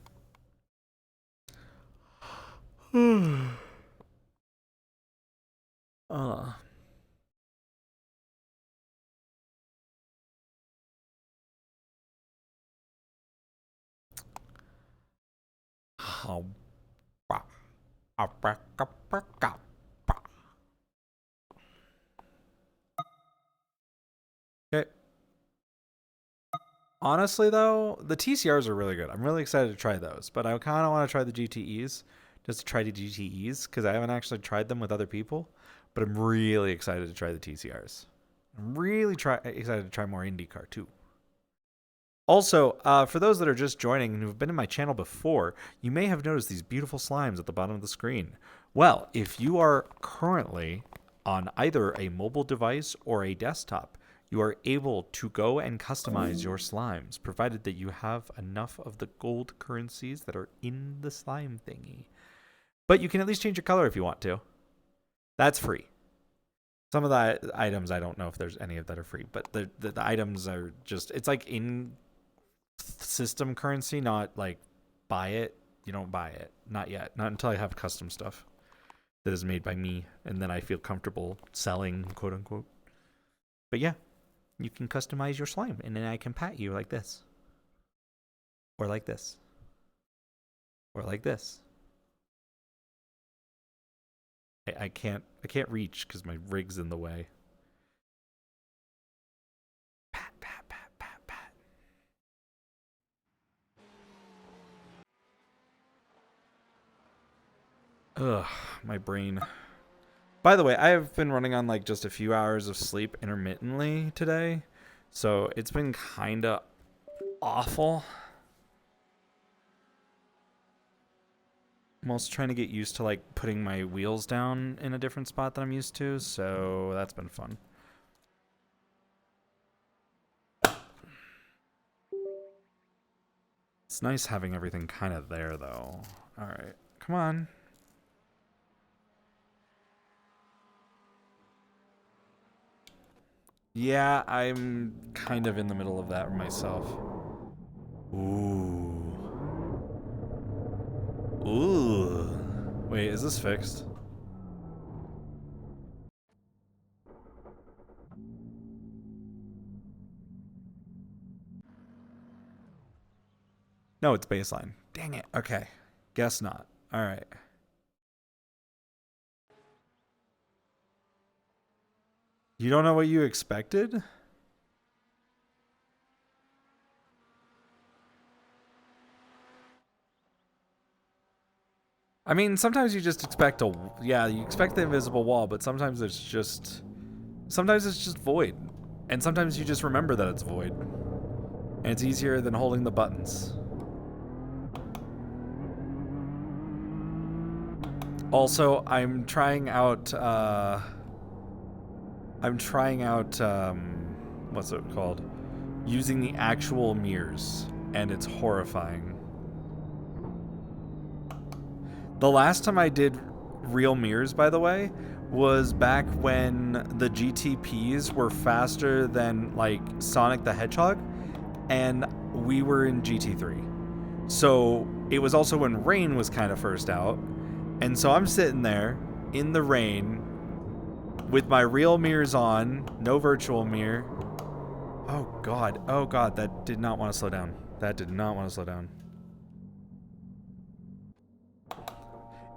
Honestly, though, the TCRs are really good. I'm really excited to try those, but I kind of want to try the GTEs, just to try the GTEs, because I haven't actually tried them with other people, but I'm really excited to try the TCRs. I'm really excited to try more IndyCar, too. Also, for those that are just joining and who've been in my channel before, you may have noticed these beautiful slimes at the bottom of the screen. Well, if you are currently on either a mobile device or a desktop, you are able to go and customize your slimes, provided that you have enough of the gold currencies that are in the slime thingy. But you can at least change your color if you want to. That's free. Some of the items, I don't know if there's any of that are free, but the items are just, it's like in system currency, not like buy it. You don't buy it. Not yet. Not until I have custom stuff that is made by me, and then I feel comfortable selling, quote unquote. But yeah, you can customize your slime, and then I can pat you like this, or like this, or like this. I can't reach because my rig's in the way. Pat, pat, pat, pat, pat. Ugh, my brain. By the way, I have been running on like just a few hours of sleep intermittently today, so it's been kind of awful. I'm also trying to get used to like putting my wheels down in a different spot that I'm used to, so that's been fun. It's nice having everything kind of there though. All right, come on. Yeah, I'm kind of in the middle of that myself. Ooh. Ooh. Wait, is this fixed? No, it's baseline. Dang it. Okay. Guess not. All right. You don't know what you expected? I mean, sometimes you just expect you expect the invisible wall, but sometimes it's just void. And sometimes you just remember that it's void. And it's easier than holding the buttons. Also, I'm trying out, what's it called? Using the actual mirrors, and it's horrifying. The last time I did real mirrors, by the way, was back when the GTPs were faster than like Sonic the Hedgehog, and we were in GT3. So it was also when rain was kind of first out, and so I'm sitting there in the rain with my real mirrors on, no virtual mirror. Oh god, that did not want to slow down. That did not want to slow down.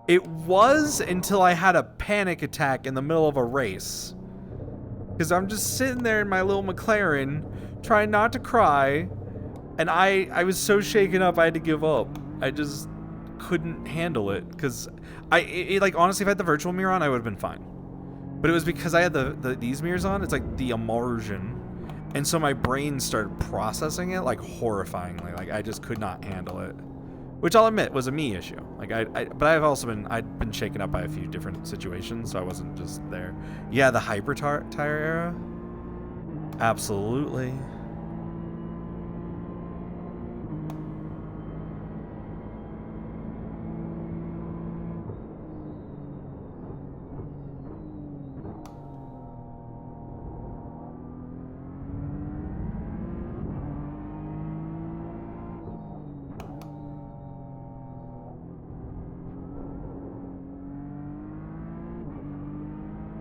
It was until I had a panic attack in the middle of a race. Because I'm just sitting there in my little McLaren, trying not to cry, and I was so shaken up I had to give up. I just couldn't handle it. Because like honestly, if I had the virtual mirror on, I would have been fine. But it was because I had these mirrors on, it's like the immersion. And so my brain started processing it like horrifyingly. Like I just could not handle it. Which I'll admit was a me issue. Like but I'd been shaken up by a few different situations, so I wasn't just there. Yeah, the hyper tire era. Absolutely.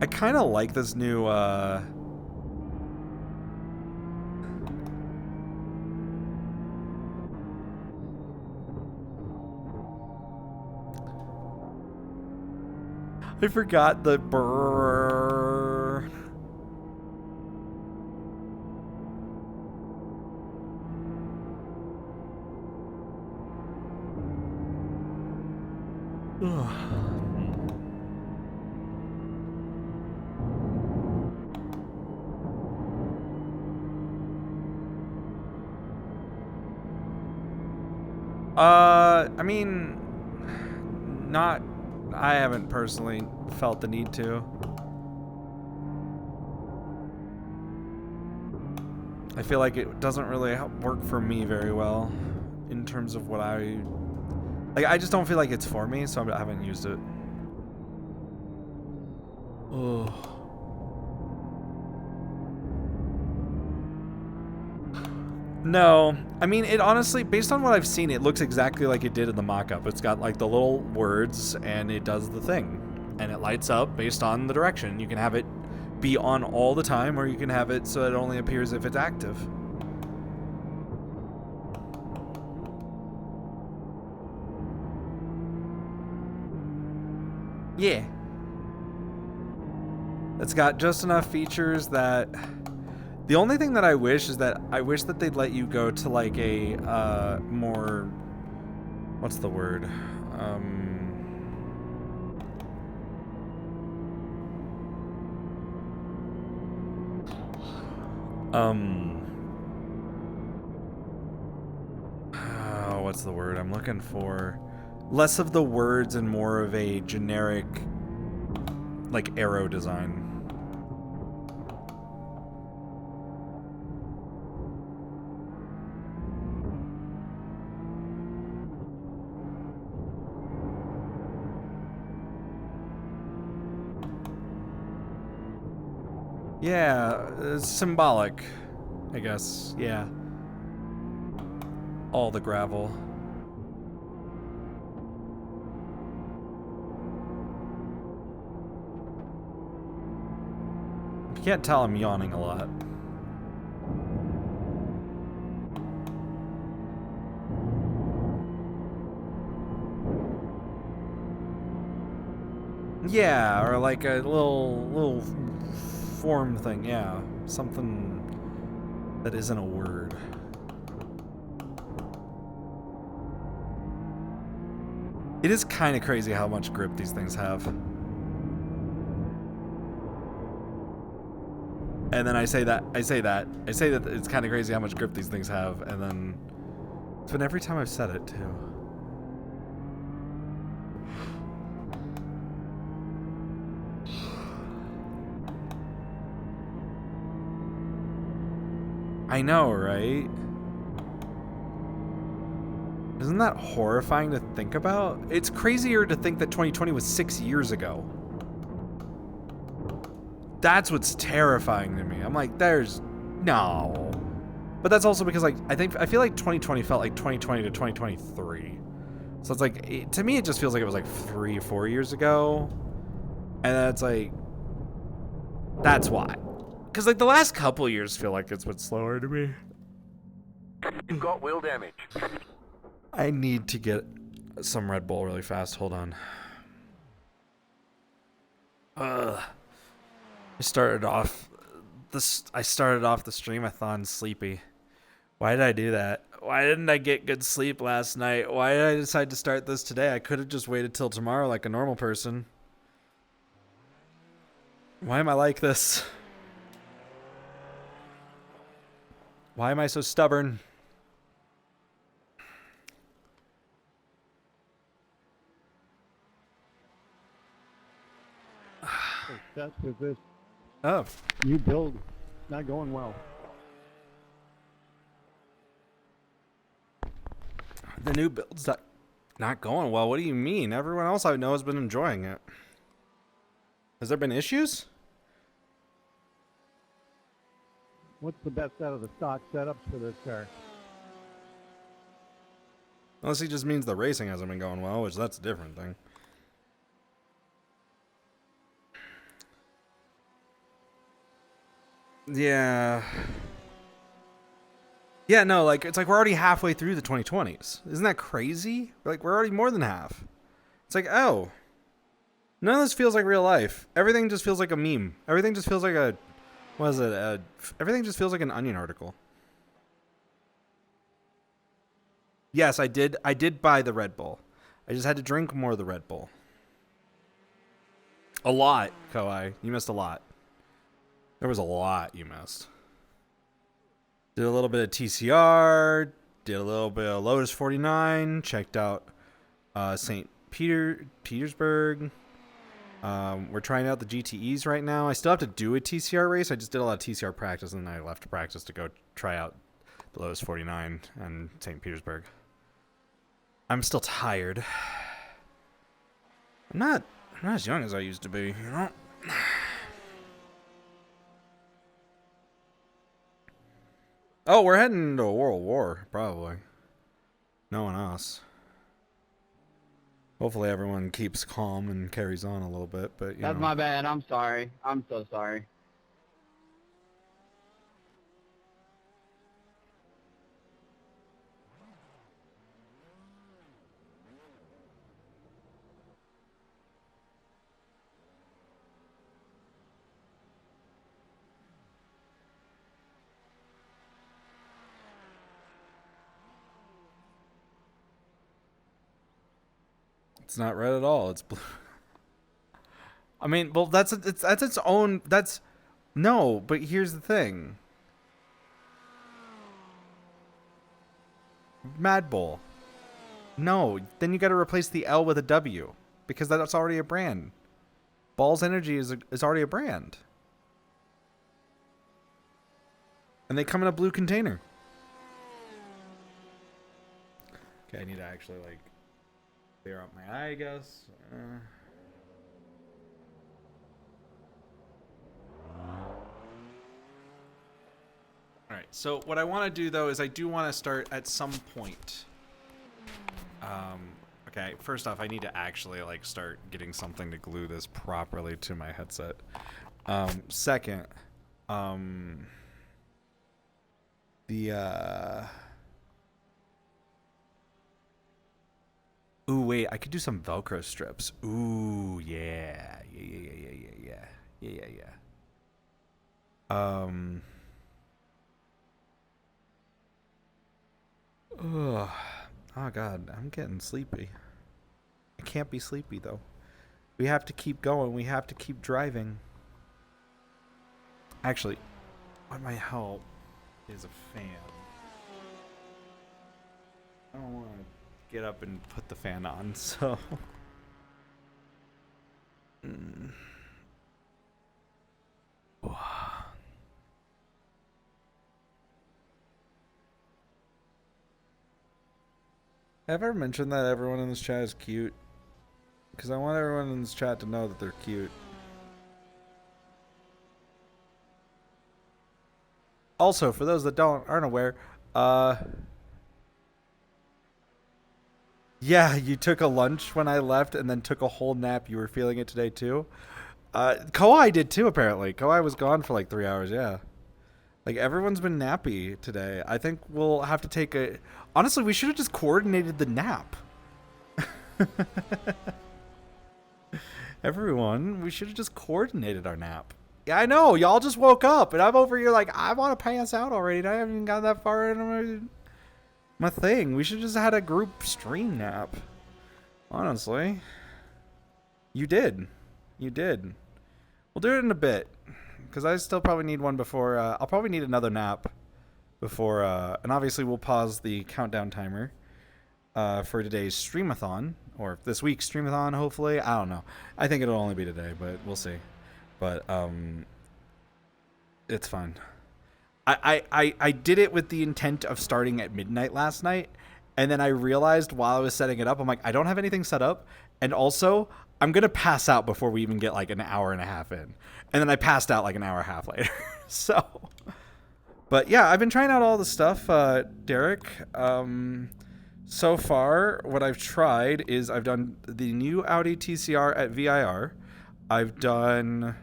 I kind of like this new I forgot the brrrr. I mean, not. I haven't personally felt the need to. I feel like it doesn't really work for me very well in terms of what I like. I just don't feel like it's for me, so I haven't used it. Oh. No, I mean, it honestly, based on what I've seen, it looks exactly like it did in the mock-up. It's got like the little words and it does the thing. And it lights up based on the direction. You can have it be on all the time, or you can have it so it only appears if it's active. Yeah. It's got just enough features that... The only thing that I wish is that I wish that they'd let you go to like a more... What's the word? What's the word I'm looking for? Less of the words and more of a generic, like, arrow design. Yeah, symbolic, I guess. Yeah. All the gravel. You can't tell I'm yawning a lot. Yeah, or like a little form thing, yeah. Something that isn't a word. It is kind of crazy how much grip these things have. And then I say that it's kind of crazy how much grip these things have, and then it's been every time I've said it too. I know, right? Isn't that horrifying to think about? It's crazier to think that 2020 was 6 years ago. That's what's terrifying to me. I'm like, there's no. But that's also because like I feel like 2020 felt like 2020 to 2023. So it's like to me it just feels like it was like 3 or 4 years ago. And then it's like that's why. Cuz like the last couple years feel like it's been slower to me. You've got wheel damage. I need to get some Red Bull really fast. Hold on. I started off the stream a thon sleepy. Why did I do that? Why didn't I get good sleep last night? Why did I decide to start this today? I could have just waited till tomorrow like a normal person. Why am I like this? Why am I so stubborn? That's with this Oh. new build not going well. The new build's not going well. What do you mean? Everyone else I know has been enjoying it. Has there been issues? What's the best out of the stock setups for this car? Unless he just means the racing hasn't been going well, which that's a different thing. Yeah. Yeah, no, like, it's like we're already halfway through the 2020s. Isn't that crazy? Like, we're already more than half. It's like, oh. None of this feels like real life. Everything just feels like a meme. Everything just feels like a... What is it? Everything just feels like an Onion article. Yes, I did buy the Red Bull. I just had to drink more of the Red Bull. A lot, Kawhi. You missed a lot. There was a lot you missed. Did a little bit of TCR. Did a little bit of Lotus 49. Checked out St. Petersburg. We're trying out the GTEs right now. I still have to do a TCR race. I just did a lot of TCR practice, and then I left practice to go try out the Lotus 49 and St. Petersburg. I'm still tired. I'm not as young as I used to be, you know? Oh, we're heading into a world war, probably. Knowing us. Hopefully everyone keeps calm and carries on a little bit, but you That's know. my bad. I'm sorry. I'm so sorry. It's not red at all. It's blue. I mean, well, that's its own. No. But here's the thing. Mad Bull. No, then you got to replace the L with a W because that's already a brand. Balls Energy is already a brand, and they come in a blue container. Okay, I need to actually like clear up my eye, I guess. All right. So what I want to do though is I do want to start at some point. Okay. First off, I need to actually like start getting something to glue this properly to my headset. Second, Ooh, wait, I could do some Velcro strips. Ooh, yeah. Yeah. Ugh. Oh, God, I'm getting sleepy. I can't be sleepy, though. We have to keep going. We have to keep driving. Actually, what might help is a fan. I don't want to get up and put the fan on, so have I ever mentioned that everyone in this chat is cute? Because I want everyone in this chat to know that they're cute. Also, for those that aren't aware, yeah, you took a lunch when I left and then took a whole nap. You were feeling it today too? Kawhi did too, apparently. Kawhi was gone for like 3 hours, yeah. Like, everyone's been nappy today. I think we'll have to take a... Honestly, we should have just coordinated the nap. Everyone, we should have just coordinated our nap. Yeah, I know. Y'all just woke up, and I'm over here like, I want to pass out already, and I haven't even gotten that far in my thing. We should just had a group stream nap. Honestly. You did. We'll do it in a bit. Because I still probably need one before... I'll probably need another nap before... and obviously we'll pause the countdown timer for today's streamathon. Or this week's streamathon, hopefully. I don't know. I think it'll only be today, but we'll see. But it's fine. I did it with the intent of starting at midnight last night, and then I realized while I was setting it up, I'm like, I don't have anything set up, and also I'm gonna pass out before we even get like an hour and a half in, and then I passed out like an hour and a half later. So, but yeah, I've been trying out all the stuff, Derek. So far, what I've tried is I've done the new Audi TCR at VIR. I've done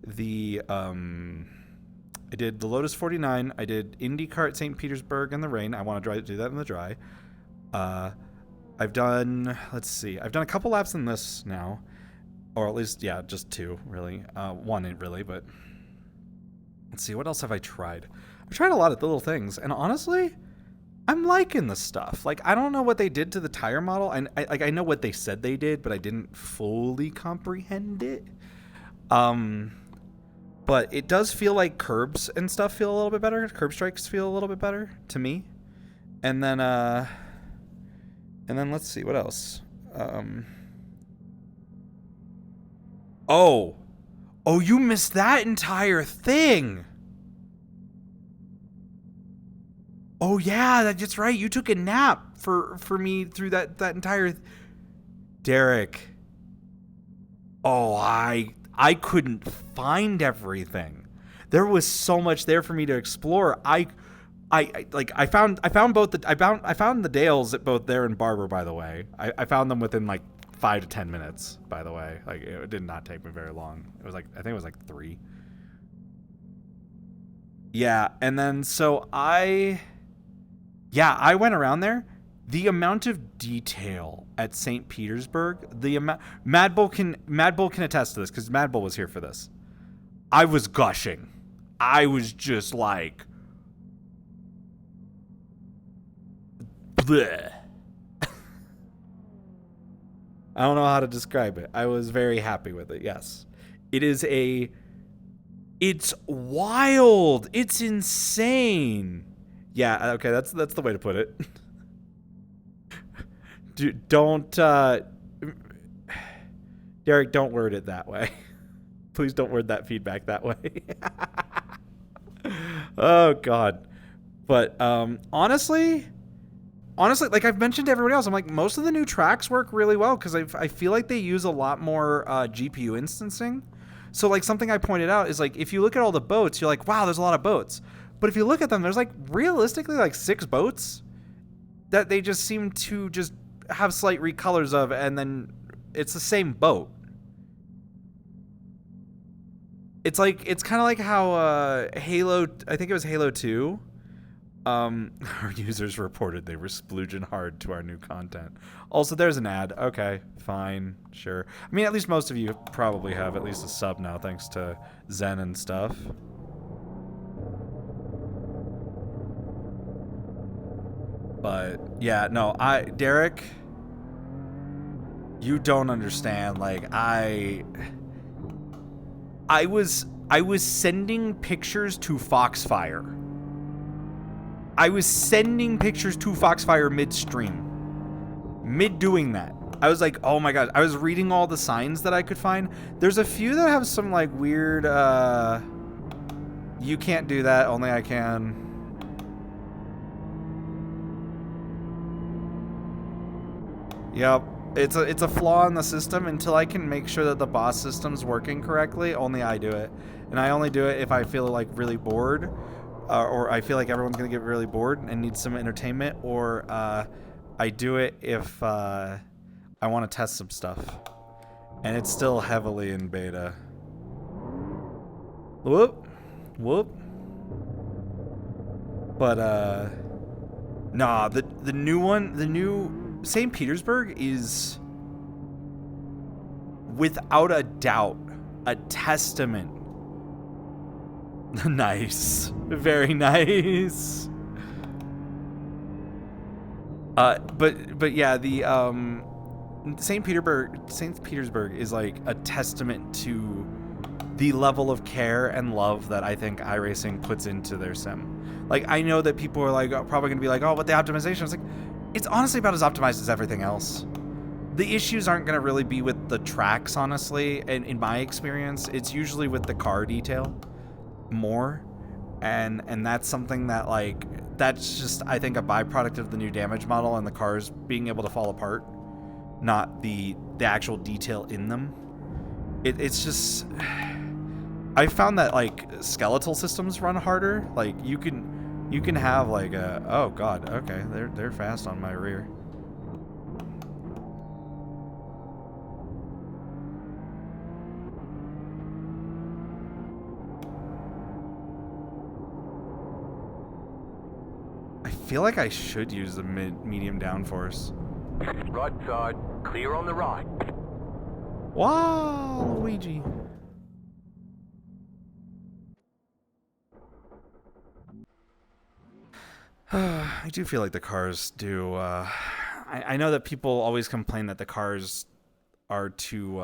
the I did the Lotus 49. I did IndyCar at St. Petersburg in the rain. I want to do that in the dry. I've done, let's see. I've done a couple laps in this now. Or at least, yeah, just two, really. One, really, but... Let's see, what else have I tried? I've tried a lot of little things. And honestly, I'm liking the stuff. Like, I don't know what they did to the tire model, and I know what they said they did, but I didn't fully comprehend it. But it does feel like curbs and stuff feel a little bit better. Curb strikes feel a little bit better to me. And then let's see what else. Oh, you missed that entire thing. Oh yeah, that's right. You took a nap for me through that entire. Derek. Oh, I couldn't find everything. There was so much there for me to explore. I found the Dales at both there and Barber, by the way. I found them within like 5 to 10 minutes, by the way. Like, it did not take me very long. It was like, I think it was like 3. Yeah, and then so I went around there. The amount of detail at St. Petersburg, the amount Mad Bull can attest to this because Mad Bull was here for this. I was gushing. I was just like, bleh. I don't know how to describe it. I was very happy with it. Yes, it's wild. It's insane. Yeah. Okay. That's the way to put it. Don't Derek, don't word it that way. Please don't word that feedback that way. Oh God. But honestly, like I've mentioned to everybody else, I'm like, most of the new tracks work really well because I feel like they use a lot more GPU instancing. So like something I pointed out is like, if you look at all the boats, you're like, wow, there's a lot of boats. But if you look at them, there's like realistically like 6 boats that they just seem to just have slight recolors of, and then it's the same boat. It's kind of like how Halo, I think it was Halo 2, our users reported they were splooging hard to our new content. Also, there's an ad. Okay, fine, sure. I mean, at least most of you probably have at least a sub now, thanks to Zen and stuff. But yeah, no, Derek, you don't understand. Like, I was sending pictures to Foxfire. I was sending pictures to Foxfire midstream. Mid doing that. I was like, oh my God. I was reading all the signs that I could find. There's a few that have some like weird, you can't do that, only I can. Yep. It's a flaw in the system. Until I can make sure that the boss system's working correctly, only I do it. And I only do it if I feel like really bored, or I feel like everyone's gonna get really bored and need some entertainment, or I do it if I want to test some stuff. And it's still heavily in beta. Whoop. But nah, the new St. Petersburg is without a doubt a testament. Nice. Very nice. But yeah, the St. Petersburg is like a testament to the level of care and love that I think iRacing puts into their sim. Like, I know that people are like probably gonna be like, oh, but the optimization. It's like, it's honestly about as optimized as everything else. The issues aren't gonna really be with the tracks, honestly, and in my experience, it's usually with the car detail more. And that's something that, like, that's just, I think, a byproduct of the new damage model and the cars being able to fall apart, not the actual detail in them. It's just, I found that like skeletal systems run harder. Like, you can have like a, oh God, okay, they're fast on my rear. I feel like I should use the medium downforce. Right side, clear on the right. Wow, Luigi. I do feel like the cars do. I know that people always complain that the cars are too,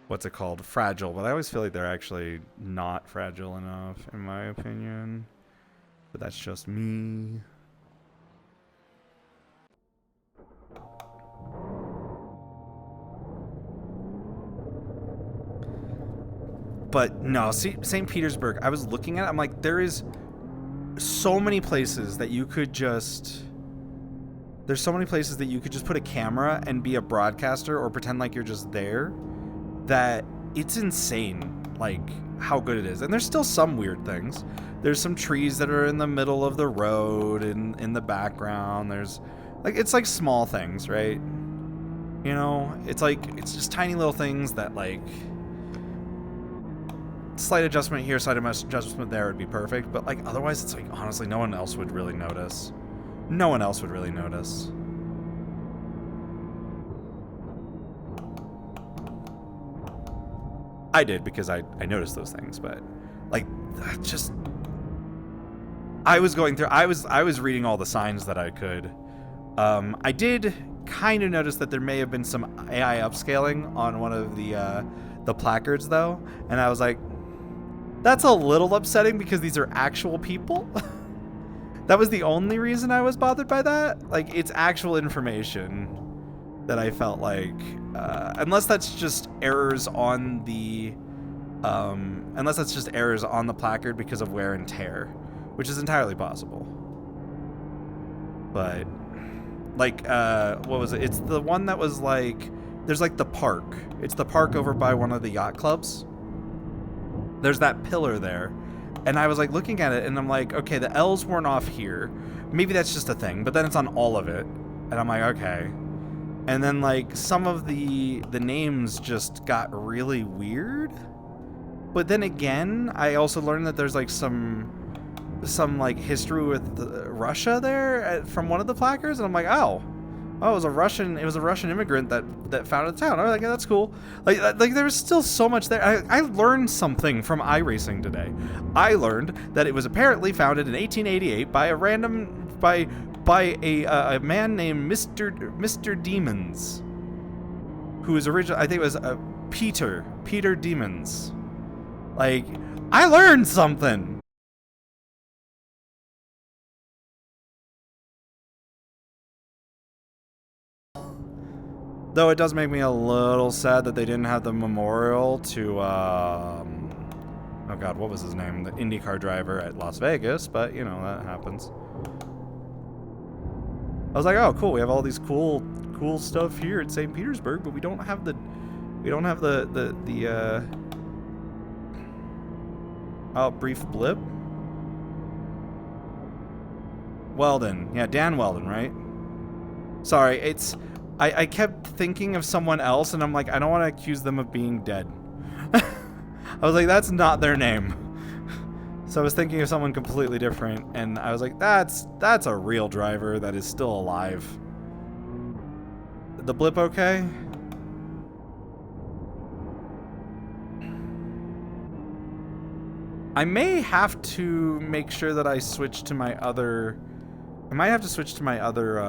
what's it called, fragile, but I always feel like they're actually not fragile enough, in my opinion. But that's just me. But no, see, St. Petersburg, I was looking at it, I'm like, there is so many places that you could just... There's so many places that you could just put a camera and be a broadcaster or pretend like you're just there, that it's insane, like, how good it is. And there's still some weird things. There's some trees that are in the middle of the road and in the background. There's, like, it's like small things, right? You know, it's like, it's just tiny little things that, like, slight adjustment here, slight adjustment there would be perfect. But, like, otherwise, it's like, honestly, no one else would really notice. No one else would really notice. I did because I noticed those things, but like just I was going through I was reading all the signs that I could. I did kind of notice that there may have been some AI upscaling on one of the placards though, and I was like, that's a little upsetting because these are actual people. That was the only reason I was bothered by that. Like, it's actual information that I felt like, unless that's just errors on the, placard because of wear and tear, which is entirely possible. But, like, what was it? It's the one that was like, there's like the park. It's the park over by one of the yacht clubs. There's that pillar there. And I was like looking at it and I'm like, okay, the L's weren't off here. Maybe that's just a thing, but then it's on all of it. And I'm like, okay. And then like some of the names just got really weird. But then again, I also learned that there's like some like history with Russia there from one of the placards. And I'm like, oh, it was a Russian immigrant that founded the town. I was like, yeah, that's cool. Like there was still so much there. I learned something from iRacing today. I learned that it was apparently founded in 1888 by a man named Mr. Demons, who was originally, I think it was Peter Demons. Like, I learned something. Though it does make me a little sad that they didn't have the memorial to, oh god, what was his name? The IndyCar driver at Las Vegas, but, you know, that happens. I was like, oh, cool, we have all these cool stuff here at St. Petersburg, but we don't have the oh, brief blip? Weldon. Yeah, Dan Weldon, right? Sorry, it's... I kept thinking of someone else, and I'm like, I don't want to accuse them of being dead. I was like, that's not their name. So I was thinking of someone completely different, and I was like, that's a real driver that is still alive. The blip okay? I may have to make sure that I switch to my other... I might have to switch to my other,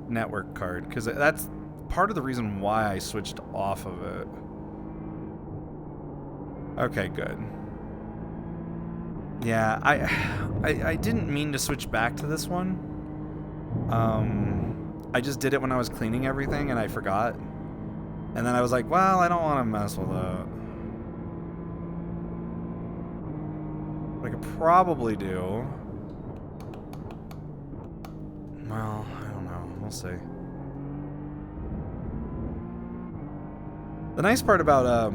network card, because that's part of the reason why I switched off of it. Okay, good. Yeah, I didn't mean to switch back to this one. I just did it when I was cleaning everything, and I forgot. And then I was like, well, I don't want to mess with that. What I could probably do... Well, I don't know. We'll see. The nice part about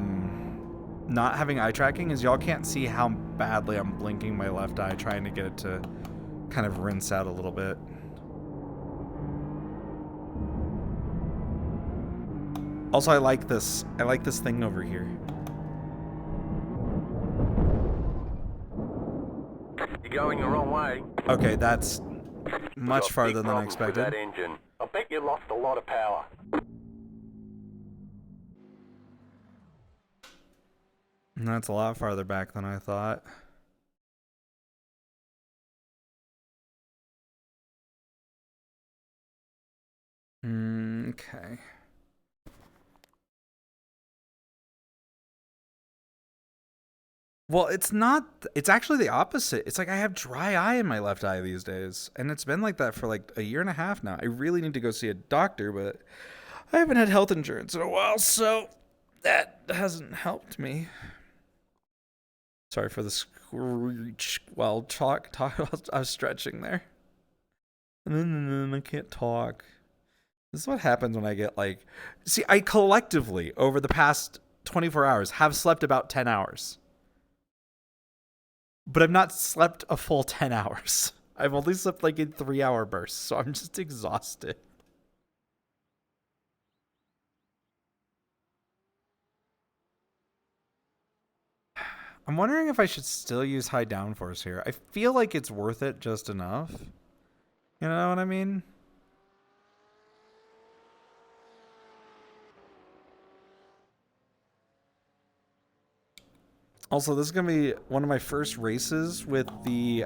not having eye tracking is y'all can't see how badly I'm blinking my left eye trying to get it to kind of rinse out a little bit. Also, I like this thing over here. You're going the wrong way. Okay, that's much farther than I With expected. that engine. I bet you lost a lot of power. That's a lot farther back than I thought. Okay. Well, it's not. It's actually the opposite. It's like I have dry eye in my left eye these days, and it's been like that for like a year and a half now. I really need to go see a doctor, but I haven't had health insurance in a while, so that hasn't helped me. Sorry for the screech while talk. I was stretching there. I can't talk. This is what happens when I get like. See, I collectively over the past 24 hours have slept about 10 hours. But I've not slept a full 10 hours. I've only slept like in 3-hour bursts, so I'm just exhausted. I'm wondering if I should still use high downforce here. I feel like it's worth it just enough. You know what I mean? Also, this is gonna be one of my first races with the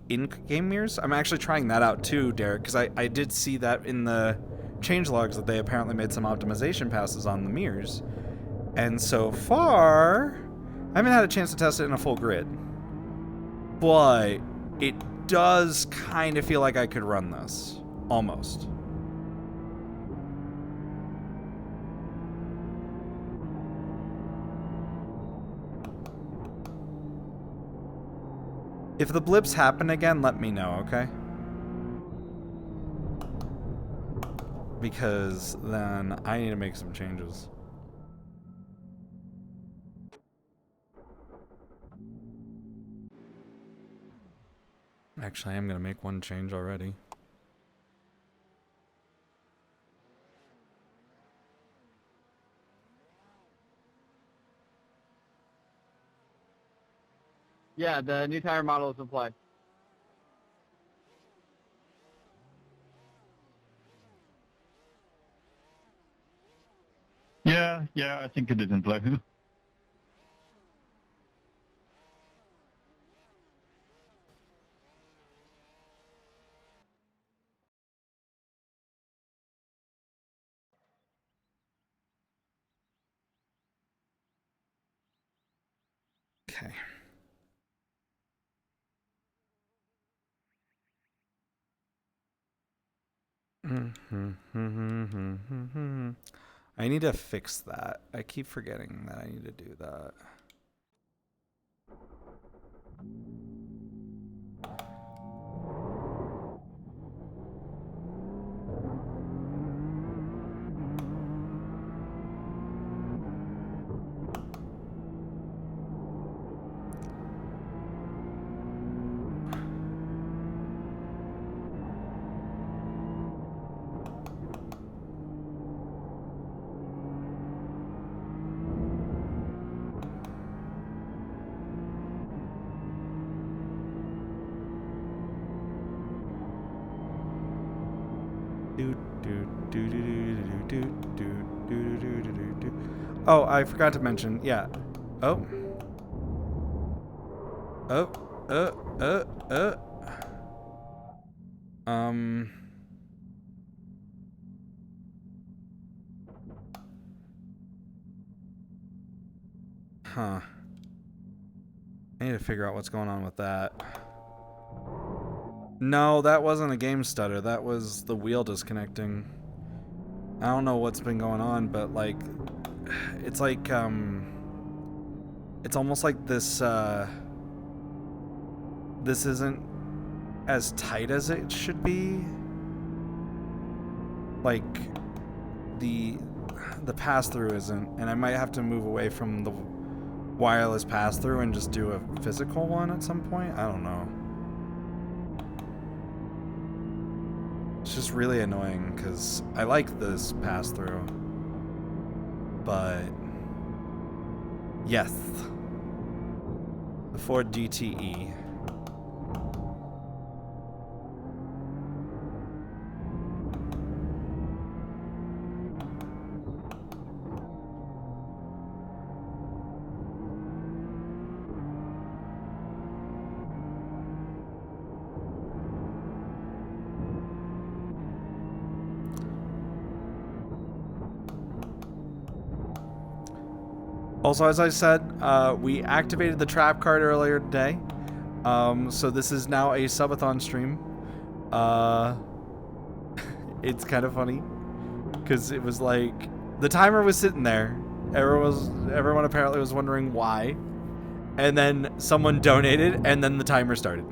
in-game mirrors. I'm actually trying that out too, Derek, because I did see that in the changelogs that they apparently made some optimization passes on the mirrors. And so far, I haven't had a chance to test it in a full grid. But it does kind of feel like I could run this. Almost. If the blips happen again, let me know, okay? Because then I need to make some changes. Actually, I'm going to make one change already. Yeah, the new tire model is applied. Yeah, I think it is in play. Okay. I need to fix that. I keep forgetting that I need to do that. Oh, I forgot to mention. Yeah. Oh. Oh. Um. Huh. I need to figure out what's going on with that. No, that wasn't a game stutter. That was the wheel disconnecting. I don't know what's been going on, but like, it's like, it's almost like this, this isn't as tight as it should be. Like, the pass-through isn't, and I might have to move away from the wireless pass-through and just do a physical one at some point. I don't know. It's just really annoying because I like this pass-through, but yes, the Ford GTE. Also, as I said, we activated the trap card earlier today. So this is now a subathon stream. It's kind of funny because it was like the timer was sitting there. Everyone apparently was wondering why, and then someone donated, and then the timer started.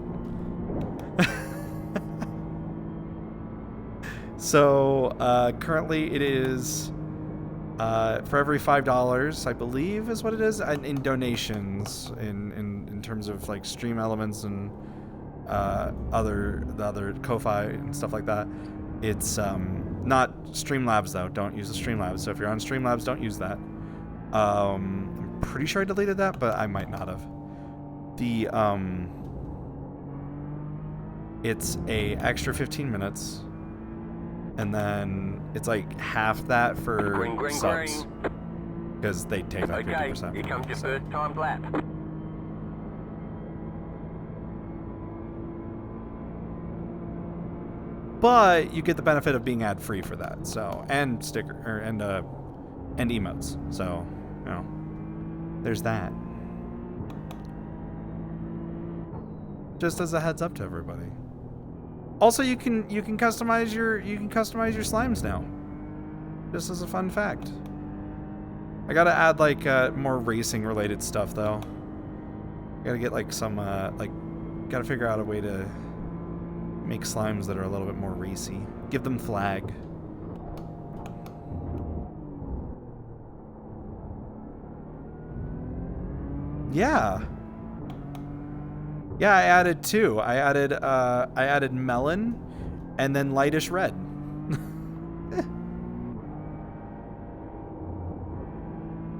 So currently it is for every $5, I believe, is what it is in donations in terms of like stream elements and the other Ko-Fi and stuff like that. It's not Streamlabs though. Don't use the Streamlabs. So if you're on Streamlabs, don't use that. I'm pretty sure I deleted that, but I might not have. The it's a extra 15 minutes, and then it's like half that for Green, subs because they take like Okay, 50%. here comes your first time lap. But you get the benefit of being ad free for that. So and and emotes. So you know, there's that. Just as a heads up to everybody. Also, you can customize your slimes now. Just as a fun fact. I gotta add like more racing related stuff though. Gotta get like some gotta figure out a way to make slimes that are a little bit more racy. Give them flag. Yeah. Yeah, I added two. I added melon and then lightish red.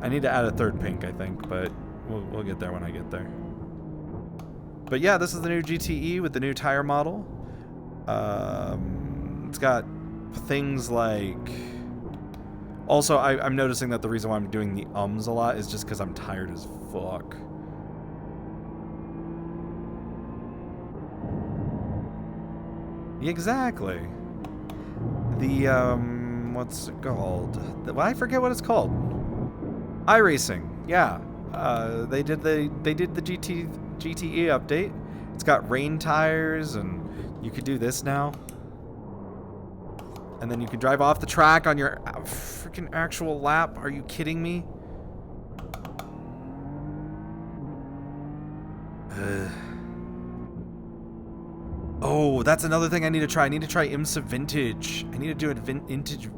I need to add a third pink, I think, but we'll get there when I get there. But yeah, this is the new GTE with the new tire model. It's got things like... Also, I'm noticing that the reason why I'm doing the ums a lot is just because I'm tired as fuck. Exactly. The, what's it called? I forget what it's called. iRacing, yeah. They did the GTE update. It's got rain tires, and you could do this now. And then you can drive off the track on your freaking actual lap. Are you kidding me? Oh, that's another thing I need to try. I need to try IMSA Vintage. I need to do it vintage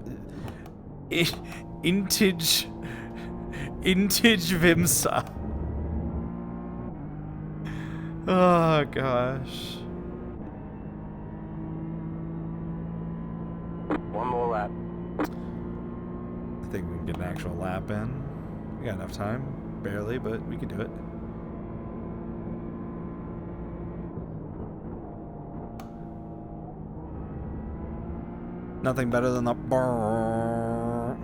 Vimsa. Oh gosh. One more lap. I think we can get an actual lap in. We got enough time. Barely, but we can do it. Nothing better than the brrrr.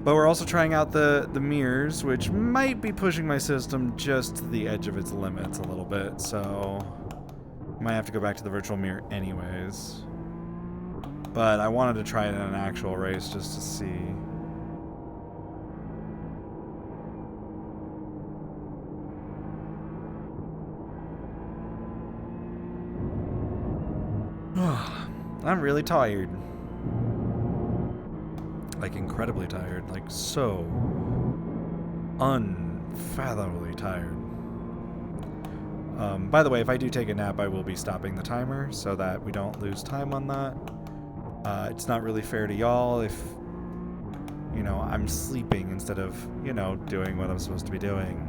But we're also trying out the mirrors, which might be pushing my system just to the edge of its limits a little bit, so might have to go back to the virtual mirror anyways. But I wanted to try it in an actual race just to see. I'm really tired. Like incredibly tired, like so unfathomably tired. By the way, if I do take a nap, I will be stopping the timer so that we don't lose time on that. It's not really fair to y'all if, you know, I'm sleeping instead of, you know, doing what I'm supposed to be doing.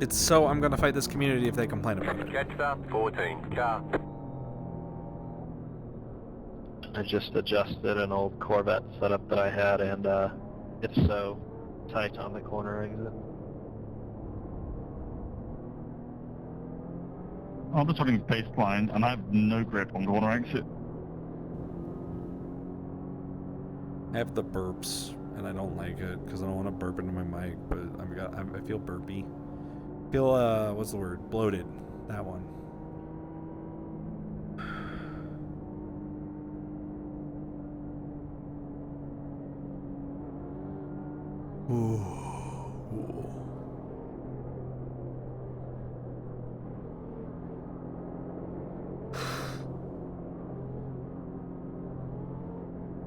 It's so I'm gonna fight this community if they complain about it. Jetstar 14, car. I just adjusted an old Corvette setup that I had, and it's so tight on the corner exit. I'm just having baseline, and I have no grip on corner exit. I have the burps, and I don't like it because I don't want to burp into my mic, but I feel burpy. I feel what's the word? Bloated. That one. Ooh.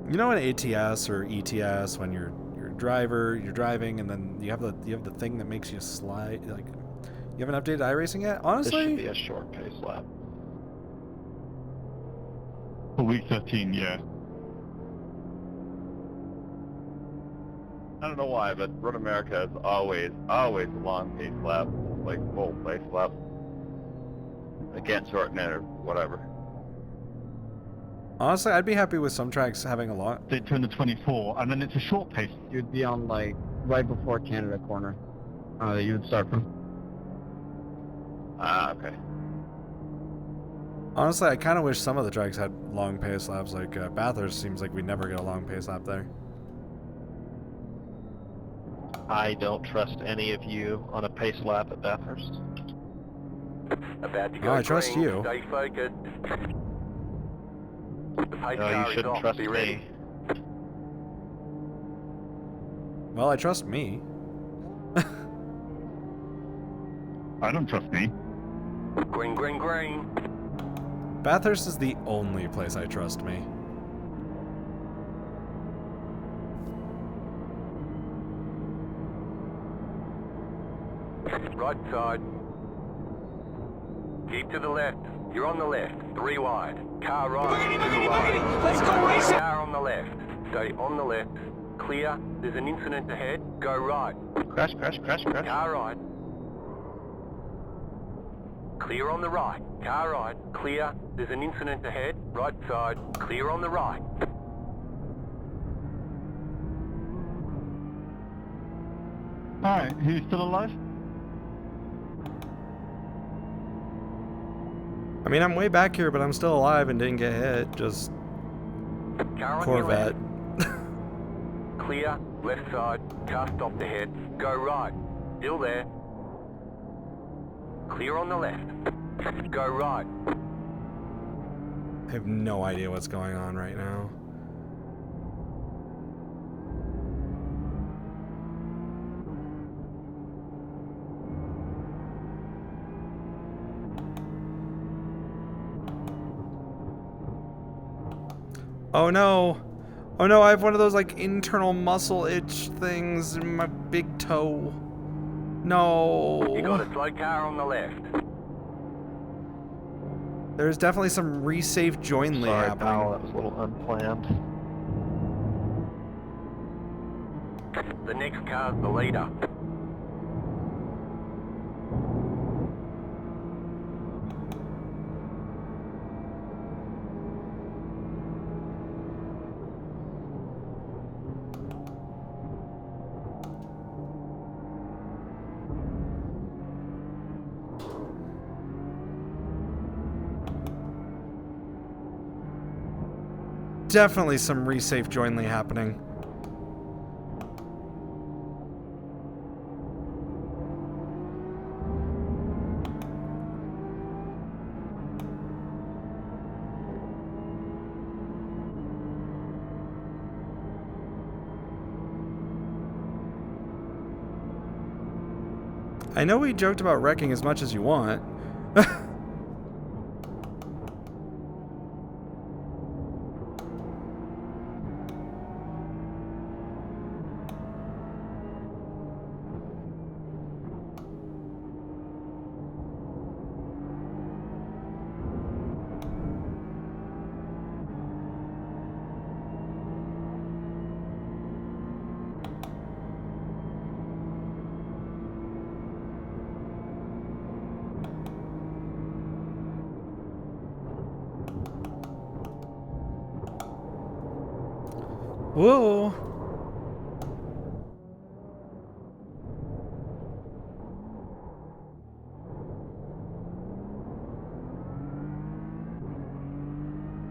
You know, in ATS or ETS, when you're driving, and then you have the thing that makes you slide. Like, you haven't updated iRacing yet. Honestly, This should be a short pace lap. For week 13, yeah. I don't know why, but Road America is always a long pace lap, like full pace lap. I can't shorten it or whatever. honestly, I'd be happy with some tracks having a lot. They turn to 24, and then it's a short pace. You'd be on like right before Canada corner. You would start from. Ah, okay. Honestly, I kind of wish some of the tracks had long pace laps. Like Bathurst seems like we never get a long pace lap there. I don't trust any of you on a pace lap at Bathurst. About to go Oh, I trust green. you. Stay focused. The pace No, car you is shouldn't off. trust Be ready. me. Well, I trust me. I don't trust me. Green, green, green. Bathurst is the only place I trust me. Right side. Keep to the left. You're on the left. 3 wide. Car right. 2 wide. Let's go racing! Car on the left. Stay on the left. Clear. There's an incident ahead. Go right. Crash, crash, crash, crash. Car right. Clear on the right. Car right. Clear. There's an incident ahead. Right side. Clear on the right. Alright, who's still alive? I mean, I'm way back here, but I'm still alive and didn't get hit. Just Car on your Corvette. left. Clear. Left side. Car stopped ahead. Go right. Still there. Clear on the left. Go right. I have no idea what's going on right now. Oh no! Oh no, I have one of those like internal muscle itch things in my big toe. No. You got a slow car on the left. There's definitely some resafe jointly Sorry, happening. pal, that was a little unplanned. The next car's the leader. Definitely some resafe jointly happening. I know we joked about wrecking as much as you want. Whoa!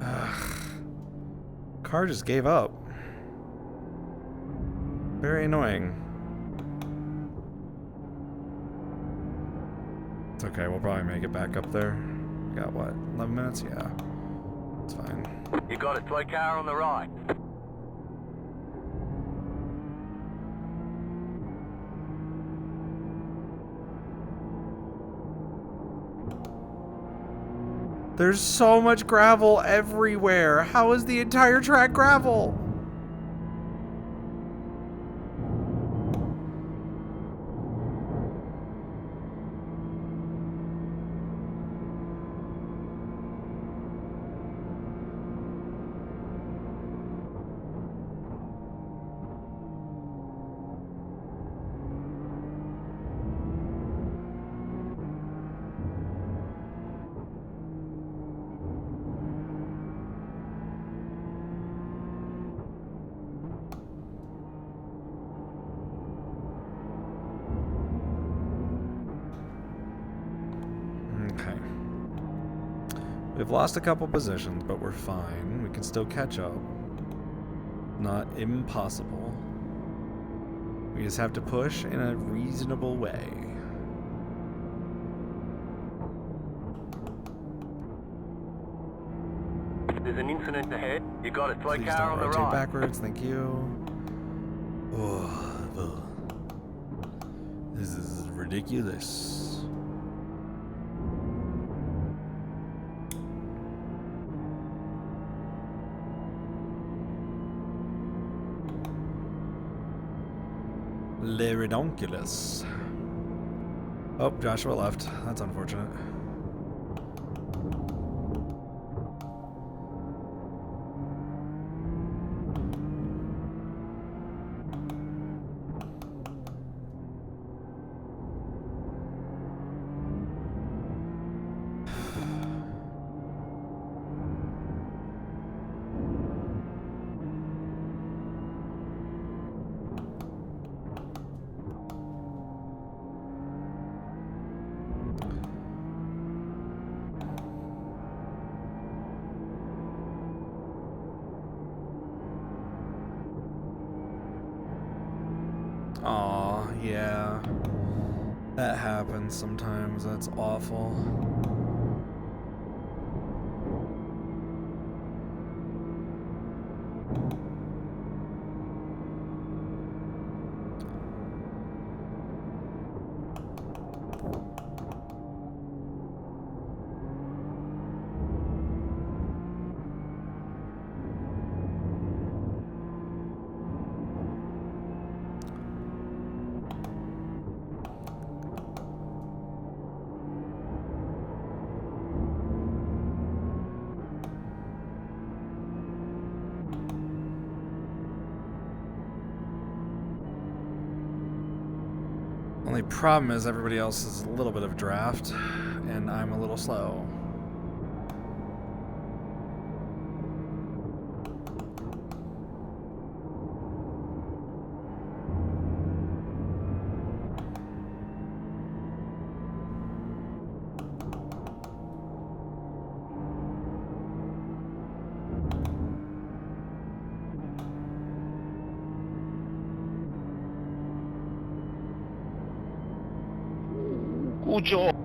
Ugh. Car just gave up. Very annoying. It's okay, we'll probably make it back up there. Got what, 11 minutes? Yeah. It's fine. You got a slow car on the right. There's so much gravel everywhere. How is the entire track gravel? Okay. We've lost a couple positions, but we're fine. We can still catch up. Not impossible. We just have to push in a reasonable way. There's an incident ahead. You got a slow Please car don't on the rotate right. backwards, thank you. Oh, this is ridiculous. Le redonkulous. Oh, Joshua left. That's unfortunate. Aw, yeah. That happens sometimes. That's awful. Only problem is everybody else is a little bit of draft, and I'm a little slow. Good job.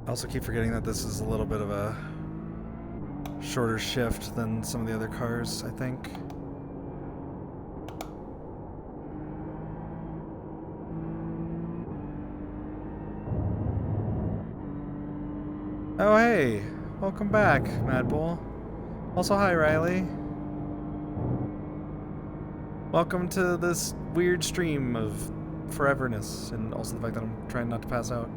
I also keep forgetting that this is a little bit of a shorter shift than some of the other cars, I think. Oh hey, welcome back, Mad Bull. Also hi, Riley. Welcome to this weird stream of foreverness, and also the fact that I'm trying not to pass out.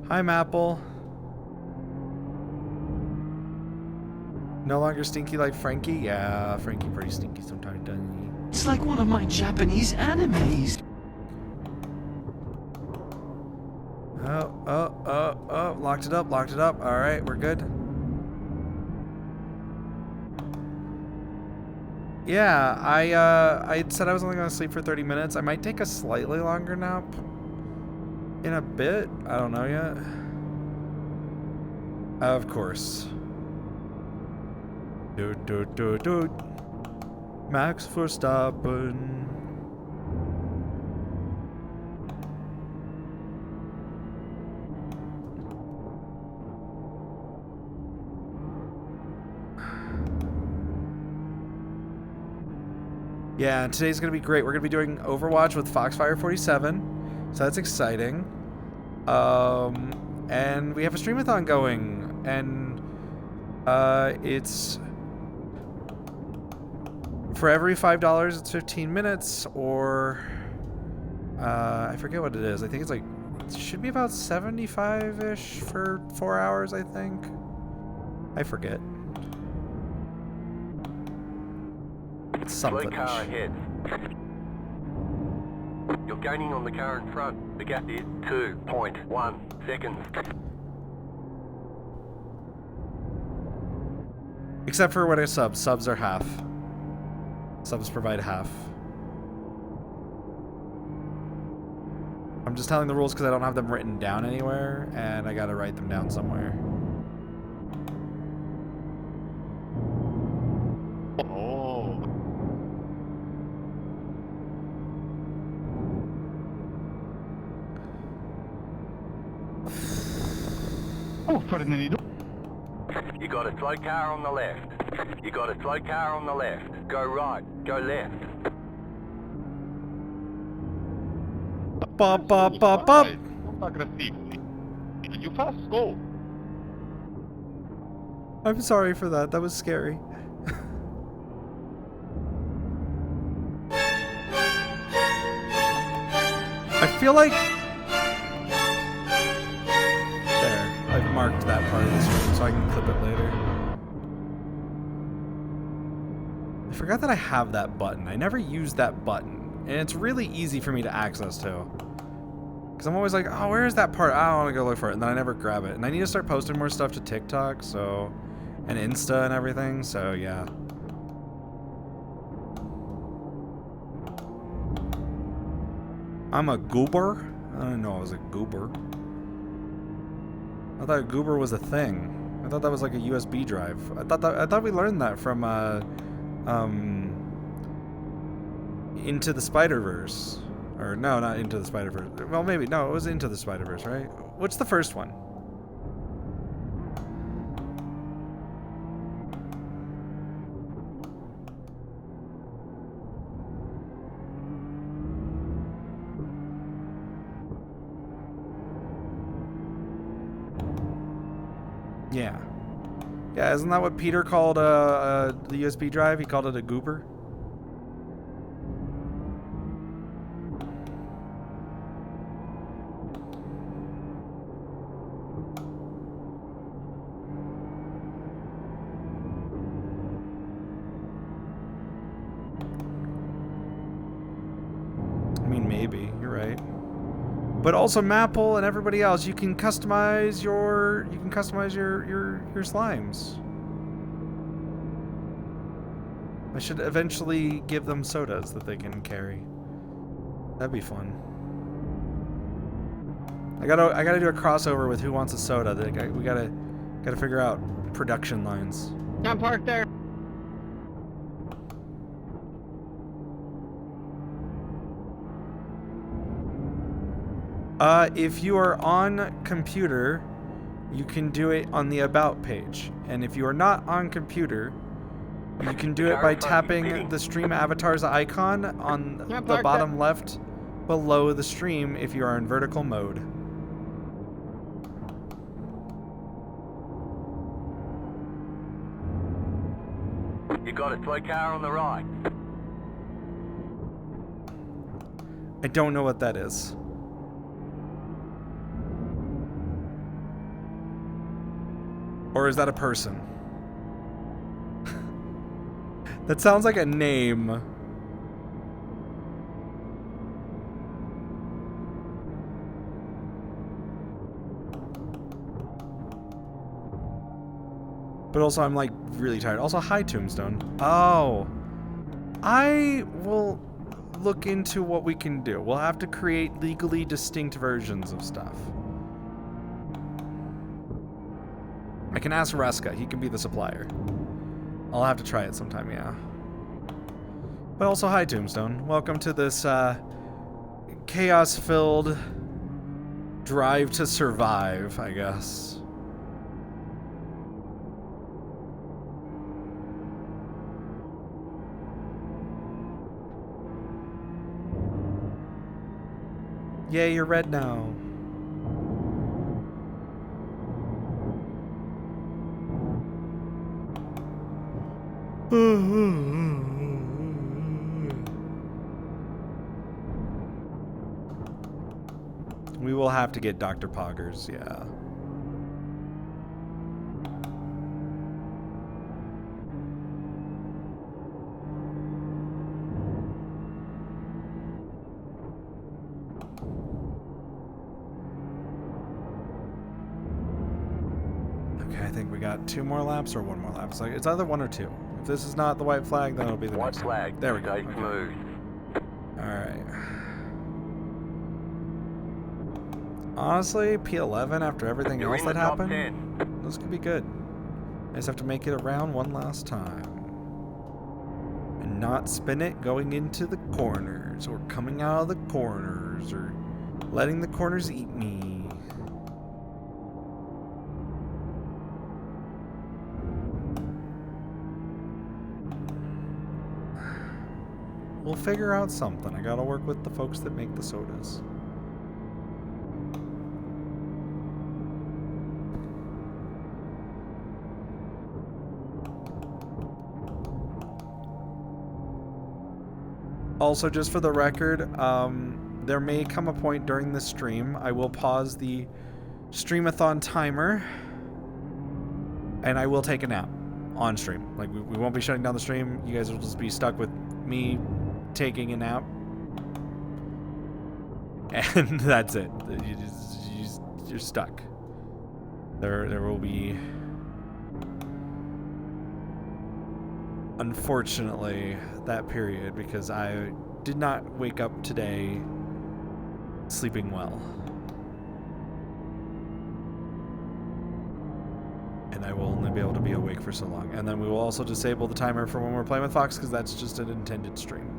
Hi, Maple. No longer stinky like Frankie? Yeah, Frankie pretty stinky sometimes, doesn't he? It's like one of my Japanese animes. Oh, locked it up, All right, we're good. Yeah, I said I was only going to sleep for 30 minutes. I might take a slightly longer nap in a bit. I don't know yet. Of course. Max Verstappen. Yeah, today's gonna be great. We're gonna be doing Overwatch with Foxfire 47, so that's exciting. And we have a streamathon going, and it's for every $5, it's 15 minutes, or I forget what it is. I think it's like it should be about 75-ish for 4 hours. I think. I forget. Slow car ahead. You're gaining on the car in front. The gap is 2.1 seconds. Except for when I sub. Subs are half. Subs provide half. I'm just telling the rules because I don't have them written down anywhere, and I gotta write them down somewhere. You got a slow car on the left. You got a slow car on the left. Go right. Go left. Bop, bop, bop, bop. You fast go. I'm sorry for that. That was scary. I feel like... There. I've marked that part of the stream so I can clip it later. I forgot that I have that button. I never used that button. And it's really easy for me to access too. Because I'm always like, oh, where is that part? I don't want to go look for it. And then I never grab it. And I need to start posting more stuff to TikTok, so... and Insta and everything, so yeah. I'm a goober? I didn't know I was a goober. I thought a goober was a thing. I thought that was like a USB drive. I thought we learned that from Into the Spider-Verse. Or no, not Into the Spider-Verse. Well, maybe. No, it was Into the Spider-Verse, right? What's the first one? Yeah. Yeah, isn't that what Peter called the USB drive? He called it a goober? I mean, maybe. You're right. But also Maple and everybody else, you can customize your your slimes. I should eventually give them sodas that they can carry. That'd be fun. I gotta do a crossover with Who Wants a Soda. We gotta figure out production lines. I'm parked there. If you are on computer, you can do it on the About page. And if you are not on computer, you can do it by tapping the stream avatar's icon on the bottom left below the stream if you are in vertical mode. You got a slow car on the right. I don't know what that is. Or is that a person? That sounds like a name. But also, I'm like really tired. Also, hi, Tombstone. Oh. I will look into what we can do. We'll have to create legally distinct versions of stuff. I can ask Reska. He can be the supplier. I'll have to try it sometime, yeah. But also, hi, Tombstone. Welcome to this chaos-filled drive to survive, I guess. Yay, you're red now. We will have to get Dr. Poggers, yeah. Okay, I think we got 2 more laps or 1 more lap. It's either 1 or 2. If this is not the white flag, then it'll be the White next flag. one. There we go. Stay Okay. smooth. Alright. Honestly, P11 after everything You're else in the that top happened, 10. this could be good. I just have to make it around one last time. And not spin it going into the corners, or coming out of the corners, or letting the corners eat me. We'll figure out something. I gotta work with the folks that make the sodas. Also, just for the record, there may come a point during this stream I will pause the streamathon timer, and I will take a nap on stream. Like, we won't be shutting down the stream. You guys will just be stuck with me taking a nap. And that's it. You're stuck. There will be... Unfortunately, that period, because I did not wake up today sleeping well. And I will only be able to be awake for so long. And then we will also disable the timer for when we're playing with Fox, because that's just an intended stream.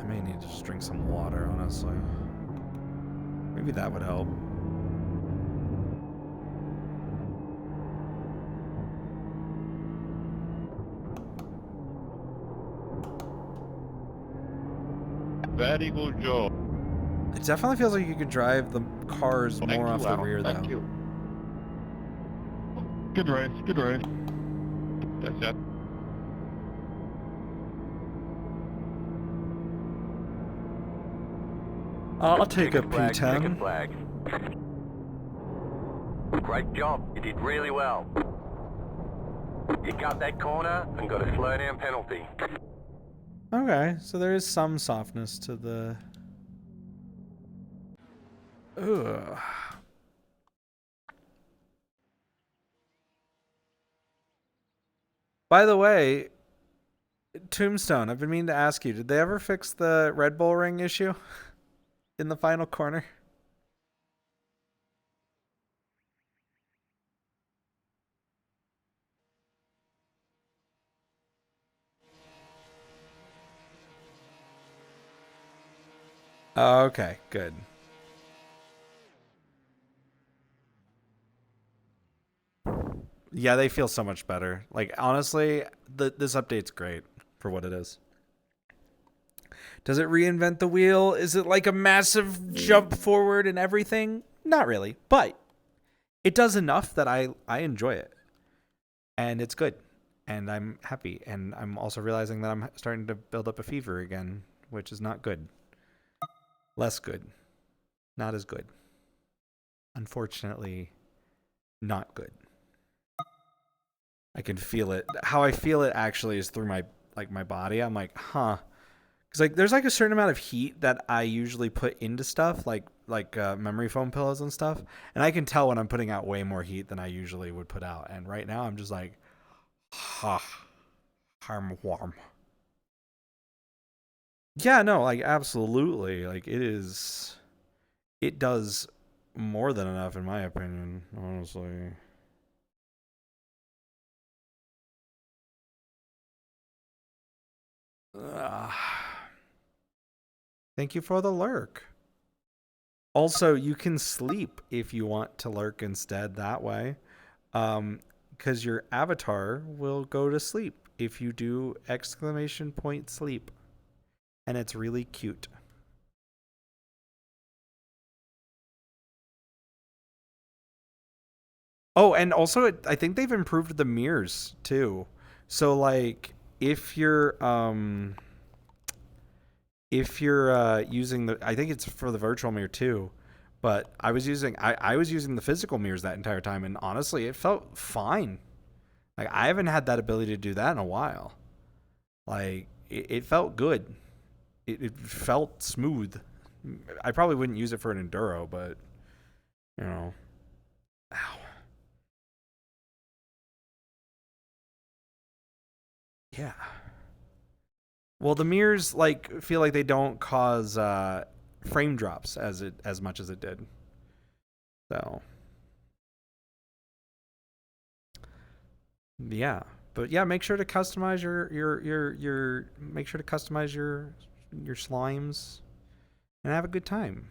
I may need to just drink some water, honestly. Maybe that would help. Very good job. It definitely feels like you could drive the cars more off the rear, though. Thank you. Good race, good race. That's it. I'll take a Ticket flag, ticket P10. flag. Great job. You did really well. You cut that corner and got a slow down penalty. Okay, so there is some softness to the... Ugh. By the way, Tombstone, I've been meaning to ask you, did they ever fix the Red Bull ring issue in the final corner? Okay, good. Yeah, they feel so much better. Like, honestly, this update's great for what it is. Does it reinvent the wheel? Is it like a massive jump forward and everything? Not really, but it does enough that I enjoy it. And it's good. And I'm happy. And I'm also realizing that I'm starting to build up a fever again, which is not good. Less good. Not as good. Unfortunately, not good. I can feel it. How I feel it actually is through my body. I'm like, huh. Because like there's like a certain amount of heat that I usually put into stuff, like memory foam pillows and stuff, and I can tell when I'm putting out way more heat than I usually would put out. And right now I'm just like, ha, I'm warm. Yeah, no, like absolutely, like it does more than enough in my opinion, honestly. Thank you for the lurk. Also, you can sleep if you want to lurk instead that way. Because your avatar will go to sleep if you do !sleep. And it's really cute. Oh, and also I think they've improved the mirrors too. So like if you're using the, I think it's for the virtual mirror too, but I was using the physical mirrors that entire time, and honestly it felt fine. Like I haven't had that ability to do that in a while. Like it felt good. It felt smooth. I probably wouldn't use it for an enduro, but you know. Ow. Yeah. Well, the mirrors like feel like they don't cause frame drops as much as it did. So yeah, but yeah, make sure to customize your make sure to customize your slimes and have a good time.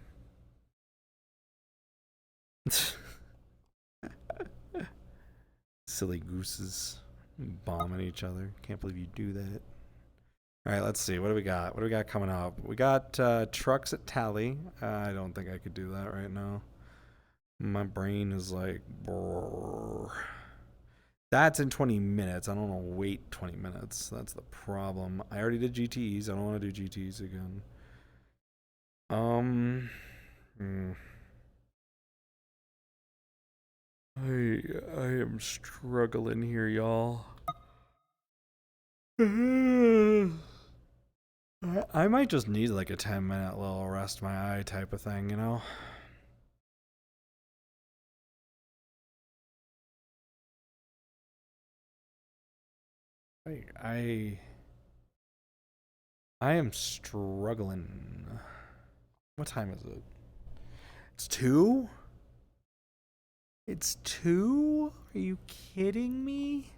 Silly gooses bombing each other. Can't believe you do that. All right, let's see. What do we got? What do we got coming up? We got trucks at Tally. I don't think I could do that right now. My brain is like, brrr. That's in 20 minutes. I don't want to wait 20 minutes. That's the problem. I already did GTEs. I don't want to do GTEs again. I am struggling here, y'all. I might just need like a 10-minute little rest my eye type of thing, you know? I am struggling. What time is it? It's 2? It's 2? Are you kidding me?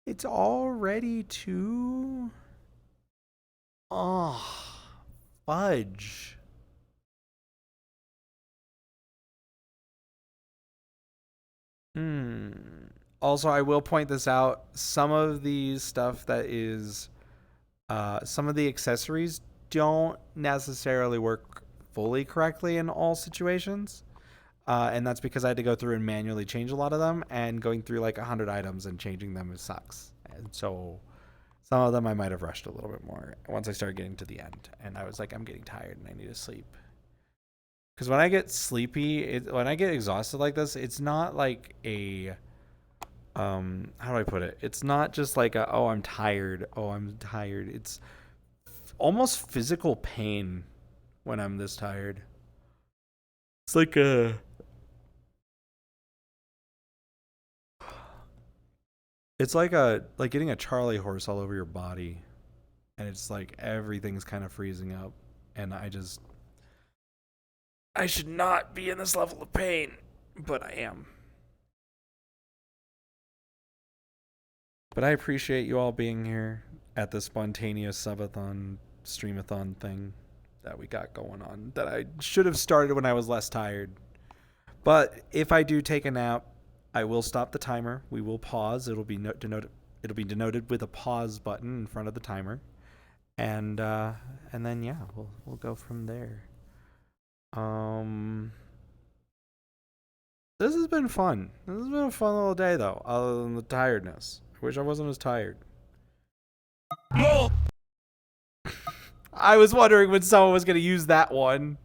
It's already 2? Oh, fudge. Also, I will point this out. Some of these stuff that is, some of the accessories don't necessarily work fully correctly in all situations. And that's because I had to go through and manually change a lot of them, and going through like 100 items and changing them sucks. And so some of them I might have rushed a little bit more once I started getting to the end. And I was like, I'm getting tired and I need to sleep. Because when I get sleepy, when I get exhausted like this, it's not like a, how do I put it? It's not just like a, oh, I'm tired. Oh, I'm tired. It's almost physical pain when I'm this tired. It's like a, it's like getting a Charlie horse all over your body. And it's like everything's kind of freezing up. And I should not be in this level of pain, but I am. But I appreciate you all being here at the spontaneous subathon, streamathon thing that we got going on, that I should have started when I was less tired. But if I do take a nap, I will stop the timer. We will pause. It'll be denoted with a pause button in front of the timer. and then yeah, we'll go from there. This has been fun. This has been a fun little day, though, other than the tiredness. I wish I wasn't as tired. I was wondering when someone was going to use that one.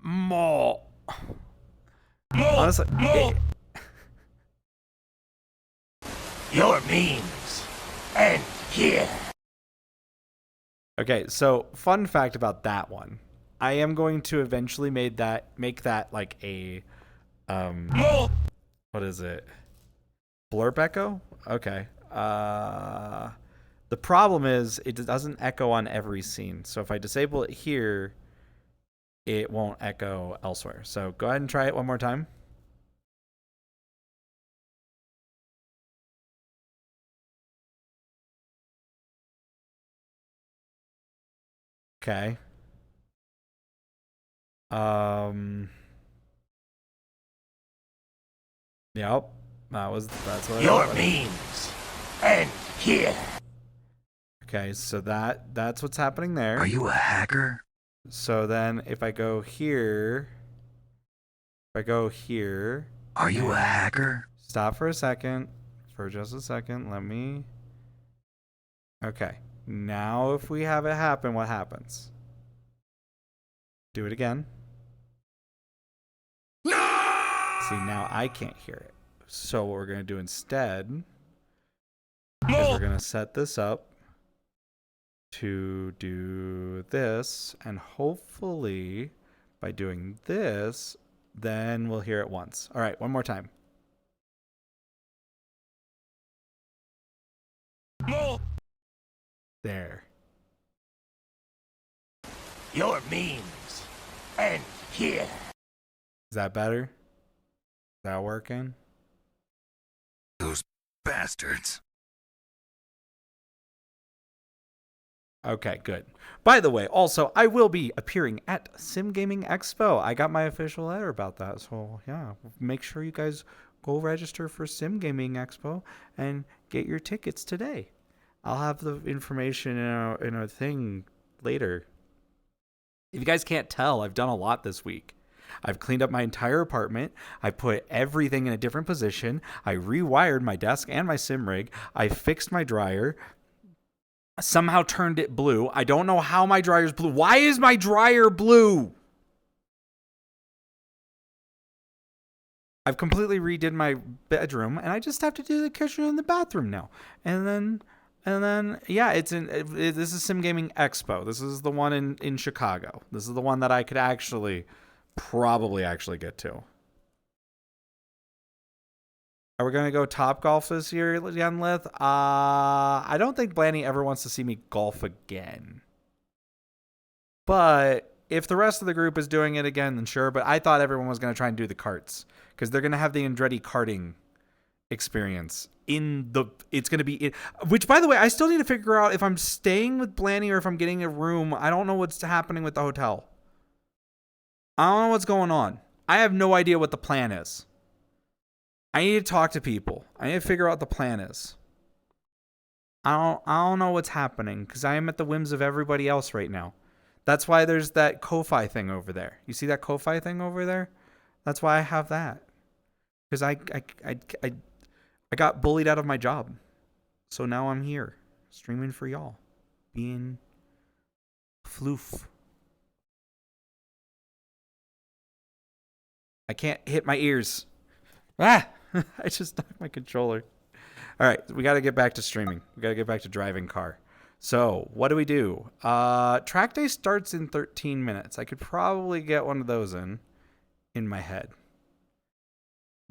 More. Honestly, Your memes end here. okay, so fun fact about that one. I am going to eventually make that like a what is it? Blurb echo? Okay. The problem is it doesn't echo on every scene. So if I disable it here, it won't echo elsewhere. So go ahead and try it one more time. Okay. Yep. That's what Your it was. memes end here. Okay, so that's what's happening there. Are you a hacker? So then if I go here, Are you a hacker? stop for a second, for just a second, let me. Okay, now if we have it happen, what happens? Do it again. See, now I can't hear it. So what we're going to do instead is we're going to set this up to do this, and hopefully by doing this, then we'll hear it once. All right, one more time. There. Your memes end here. Is that better? Is that working? Those bastards. Okay, good. By the way, also, I will be appearing at Sim Gaming Expo. I got my official letter about that. So, yeah, make sure you guys go register for Sim Gaming Expo and get your tickets today. I'll have the information in a thing later. If you guys can't tell, I've done a lot this week. I've cleaned up my entire apartment. I put everything in a different position. I rewired my desk and my sim rig. I fixed my dryer. Somehow turned it blue. I don't know how my dryer's blue. Why is my dryer blue? I've completely redid my bedroom, and I just have to do the kitchen and the bathroom now. And then yeah, this is Sim Gaming Expo. This is the one in Chicago. This is the one that I could probably get to. Are we going to go Top Golf this year, Jan Lith? I don't think Blanny ever wants to see me golf again. But if the rest of the group is doing it again, then sure. But I thought everyone was going to try and do the carts because they're going to have the Andretti karting experience it's going to be which, by the way, I still need to figure out if I'm staying with Blanny or if I'm getting a room. I don't know what's happening with the hotel. I don't know what's going on. I have no idea what the plan is. I need to talk to people. I need to figure out what the plan is. I don't know what's happening because I am at the whims of everybody else right now. That's why there's that Ko-Fi thing over there. You see that Ko-Fi thing over there? That's why I have that. Because I got bullied out of my job. So now I'm here streaming for y'all. Being floof. I can't hit my ears. Ah! I just knocked my controller. All right, we got to get back to streaming. We got to get back to driving car. So what do we do? Track day starts in 13 minutes. I could probably get one of those in my head.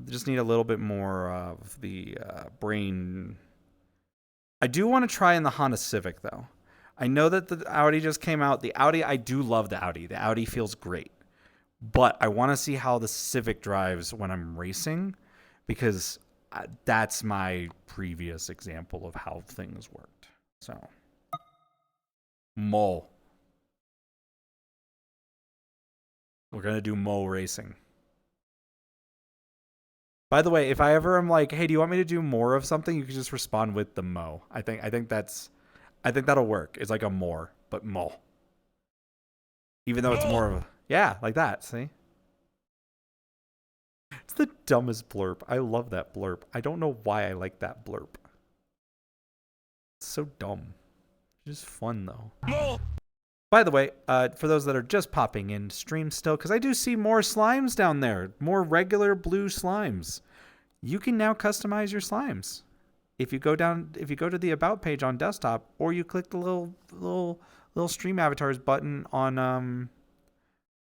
Just need a little bit more of the brain. I do want to try in the Honda Civic, though. I know that the Audi just came out. The Audi, I do love the Audi. The Audi feels great. But I want to see how the Civic drives when I'm racing, because that's my previous example of how things worked. So, Mo. We're going to do Mo racing. By the way, if I ever am like, hey, do you want me to do more of something? You can just respond with the mo. I think that'll work. It's like a more, but mo. Even though it's more of a, yeah, like that, see? It's the dumbest blurb. I love that blurb. I don't know why I like that blurb. It's so dumb. It's just fun, though. By the way, for those that are just popping in stream still, because I do see more slimes down there, more regular blue slimes. You can now customize your slimes. If you go to the about page on desktop, or you click the little stream avatars button on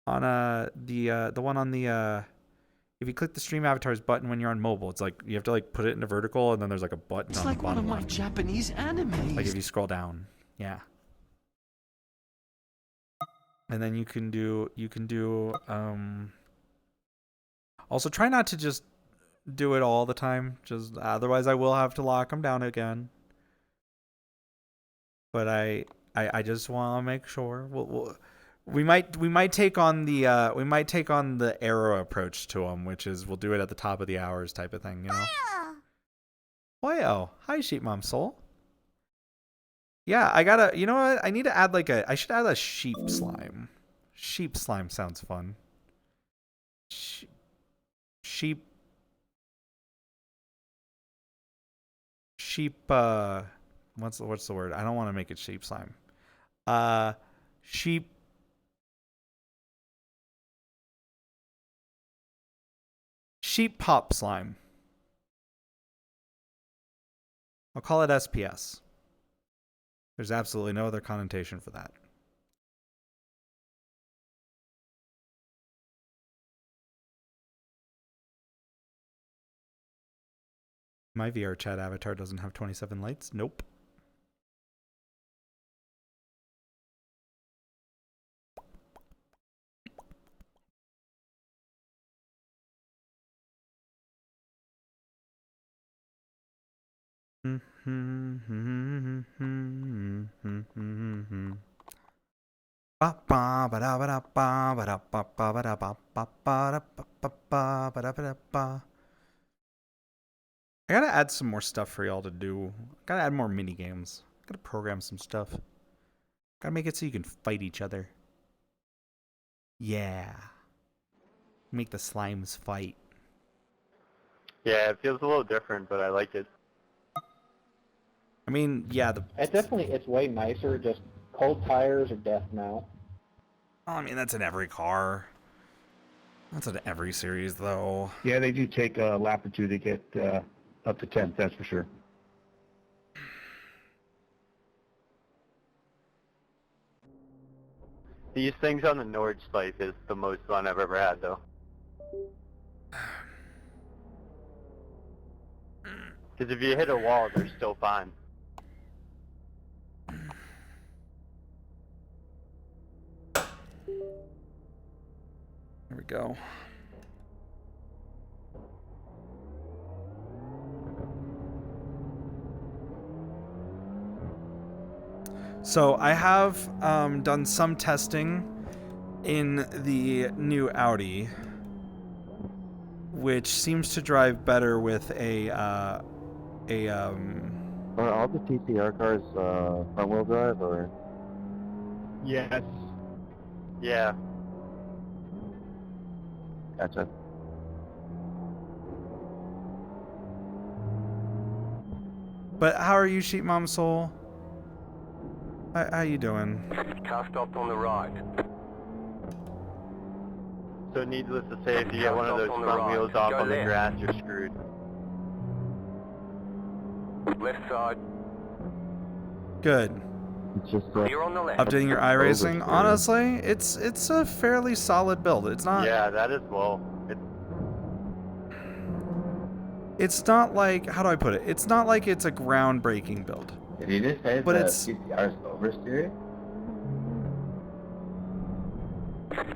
the one on the if you click the stream avatars button when you're on mobile, it's like you have to like put it into vertical, and then there's like a button It's on like the one bottom of my left. Japanese animes. Like if you scroll down, yeah. And then you can do also try not to just do it all the time, just otherwise I will have to lock them down again. But I just want to make sure we might take on the arrow approach to them, which is we'll do it at the top of the hours type of thing, you know. Wow. Hi, Sheep Mom Soul. Yeah, I gotta, you know what? I need to add I should add a sheep slime. Sheep slime sounds fun. Sheep, what's the word? I don't want to make it sheep slime. Sheep pop slime. I'll call it SPS. There's absolutely no other connotation for that. My VR chat avatar doesn't have 27 lights. Nope. I gotta add some more stuff for y'all to do. Gotta add more mini games. Gotta program some stuff. Gotta make it so you can fight each other. Yeah. Make the slimes fight. Yeah, it feels a little different, but I like it. I mean, yeah, It's way nicer, just cold tires or death now. I mean, that's in every car. That's in every series, though. Yeah, they do take a lap or two to get up to 10th, that's for sure. These things on the Nordschleife is the most fun I've ever had, though. Because if you hit a wall, they're still fine. There we go. So I have done some testing in the new Audi, which seems to drive better with Are all the TCR cars front-wheel drive, or? Yes. Yeah. Gotcha. But how are you, Sheep Mom Soul? How you doing? Car stopped on the right. So needless to say, if you get one of those front wheels off on the grass, you're screwed. Left side. Good. It's just Clear on the left. Updating your iRacing. Honestly, it's a fairly solid build. It's not. Yeah, that is well. It's not like, how do I put it? It's not like it's a groundbreaking build. Did you just say But the it's- TCR is oversteering?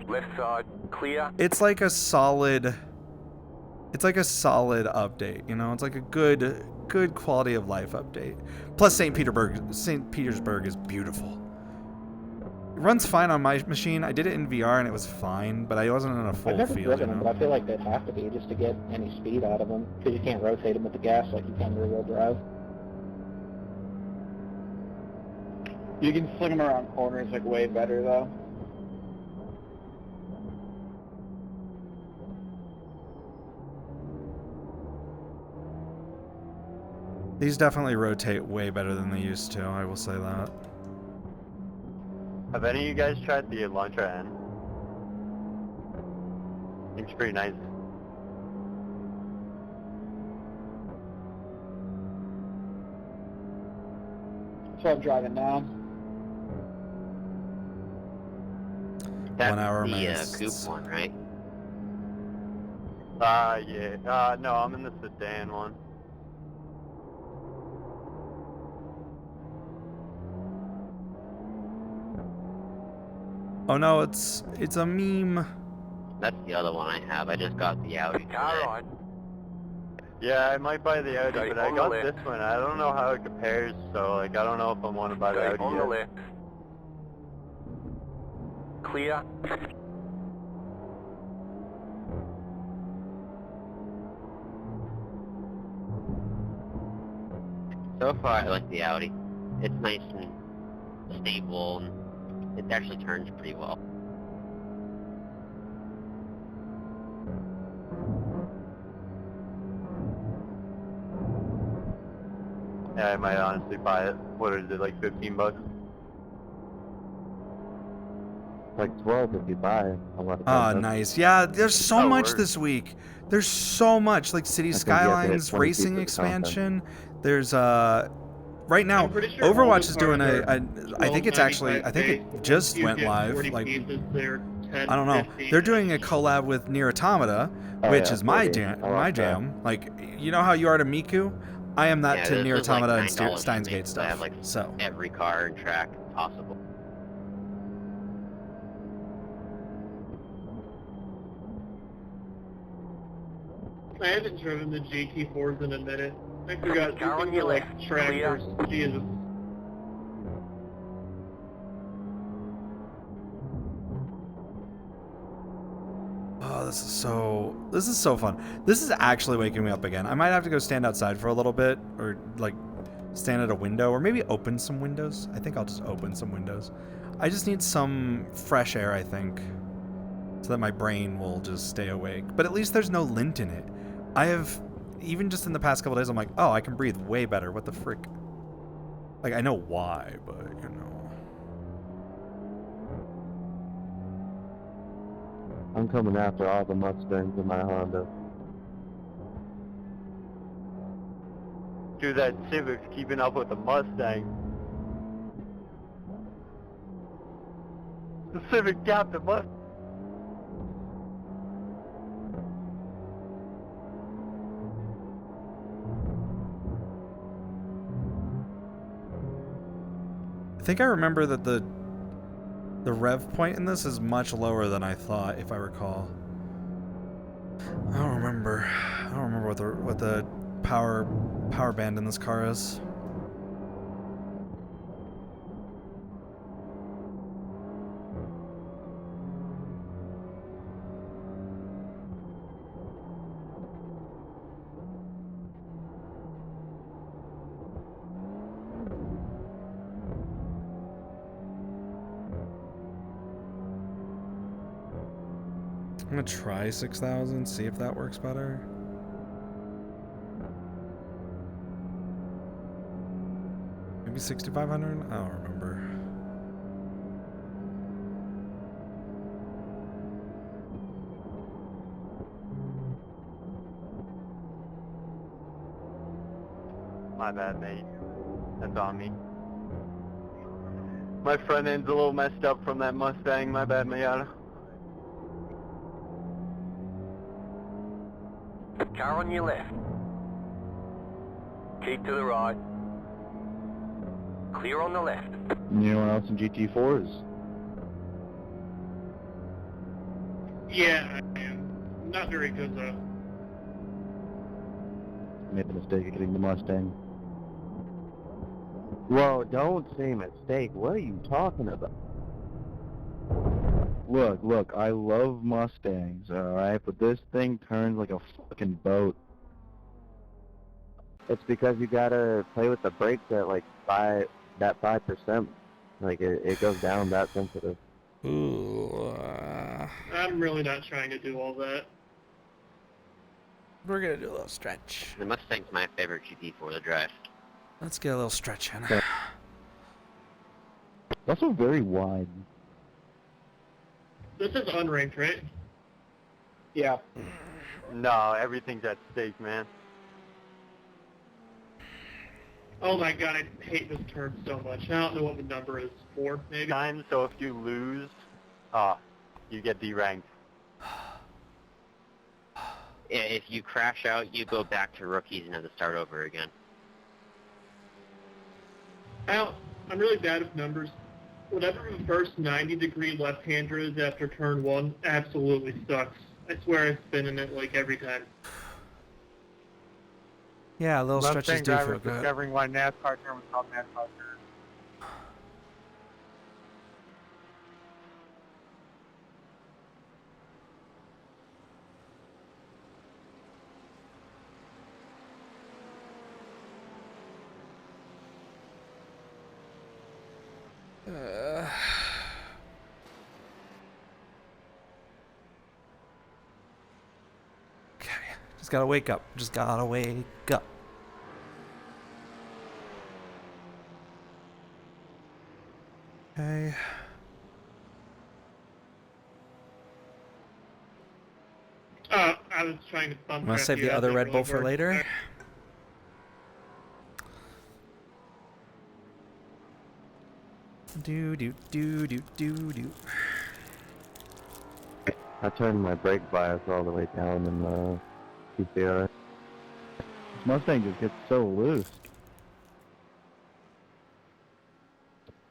Left side. Clear. It's like a solid. It's like a solid update. You know, it's like a good quality of life update. Plus, St. Petersburg is beautiful. runs fine on my machine. I did it in VR and it was fine, but I wasn't in a full I've never field. driven You them, know? but I feel like they'd have to be just to get any speed out of them, because you can't rotate them with the gas like you can rear-wheel drive. You can fling them around corners like way better though. These definitely rotate way better than they used to, I will say that. Have any of you guys tried the Elantra N? Seems pretty nice. That's what I'm driving now. That's 1 hour the minutes. coupe one, right? Yeah. No, I'm in the sedan one. Oh no, it's a meme. That's the other one I have. I just got the Audi Car today. ride. Yeah, I might buy the Audi, Okay, but I on the got left. this one. I don't know how it compares, so like I don't know if I want to buy the Okay, Audi on the yet. left. Clear. So far, I like the Audi. It's nice and stable, and it actually turns pretty well. Yeah, I might honestly buy it. What is it, like 15 bucks? Like 12 if you buy a lot of Ah, content. nice. Yeah, there's so Oh, much word. this week. There's so much, like City I think you have to hit Skylines 20 racing pieces of content. expansion. There's right now I'm pretty sure all Overwatch the is doing cars a I think it's actually I think it just You went get live 40 like pieces, they're 10, I don't know. 50. They're doing a collab with Nier Automata, Oh, which yeah, is my 40. jam. I like My that. jam. Like, you know how you are to Miku? I am that Yeah, to this Nier was like Automata and $9 Steins for me, Gate so I have stuff. like So every car and track possible. I haven't driven the GT4s in a minute. I forgot Car on these your are like left. tractors. Jesus. oh, this is so fun. This is actually waking me up again. I might have to go stand outside for a little bit, or like stand at a window, or maybe open some windows. I think I'll just open some windows. I just need some fresh air, I think, so that my brain will just stay awake. But at least there's no lint in it. I have, even just in the past couple days, I'm like, oh, I can breathe way better. What the frick? Like, I know why, but, you know. I'm coming after all the Mustangs in my Honda. Dude, that Civic's keeping up with the Mustang. The Civic gapped the Mustang. I think I remember that the rev point in this is much lower than I thought, if I recall. I don't remember. I don't remember what the power band in this car is. I'm gonna try 6,000, see if that works better. Maybe 6,500? I don't remember. My bad, mate. That's on me. My front end's a little messed up from that Mustang. My bad, Miata. Car on your left. Keep to the right. Clear on the left. Anyone else in GT4s? Yeah, I am. Not very good though. Made the mistake of getting the Mustang. Whoa, don't say mistake. What are you talking about? Look, I love Mustangs, alright? But this thing turns like a fucking boat. It's because you gotta play with the brakes at like 5%. Like, it goes down that sensitive. Ooh. I'm really not trying to do all that. We're gonna do a little stretch. The Mustang's my favorite GT4 to drive. Let's get a little stretch in. It's also very wide. This is unranked, right? Yeah. No, everything's at stake, man. Oh my god, I hate this turn so much. I don't know what the number is. 4, maybe? Time, so if you lose, you get deranked. Yeah, if you crash out, you go back to rookies and have to start over again. I'm really bad with numbers. Whatever the first 90-degree left-hander is after turn 1 absolutely sucks. I swear I spin in it like every time. Yeah, a little stretches do feel good. Discovering why NASCAR turn was called NASCAR turn. Okay, just gotta wake up. Just gotta wake up. Okay. I was trying to bump I'm gonna save the other Red Bull for later. Do do do do do do. I turned my brake bias all the way down in the PCR. This Mustang just gets so loose.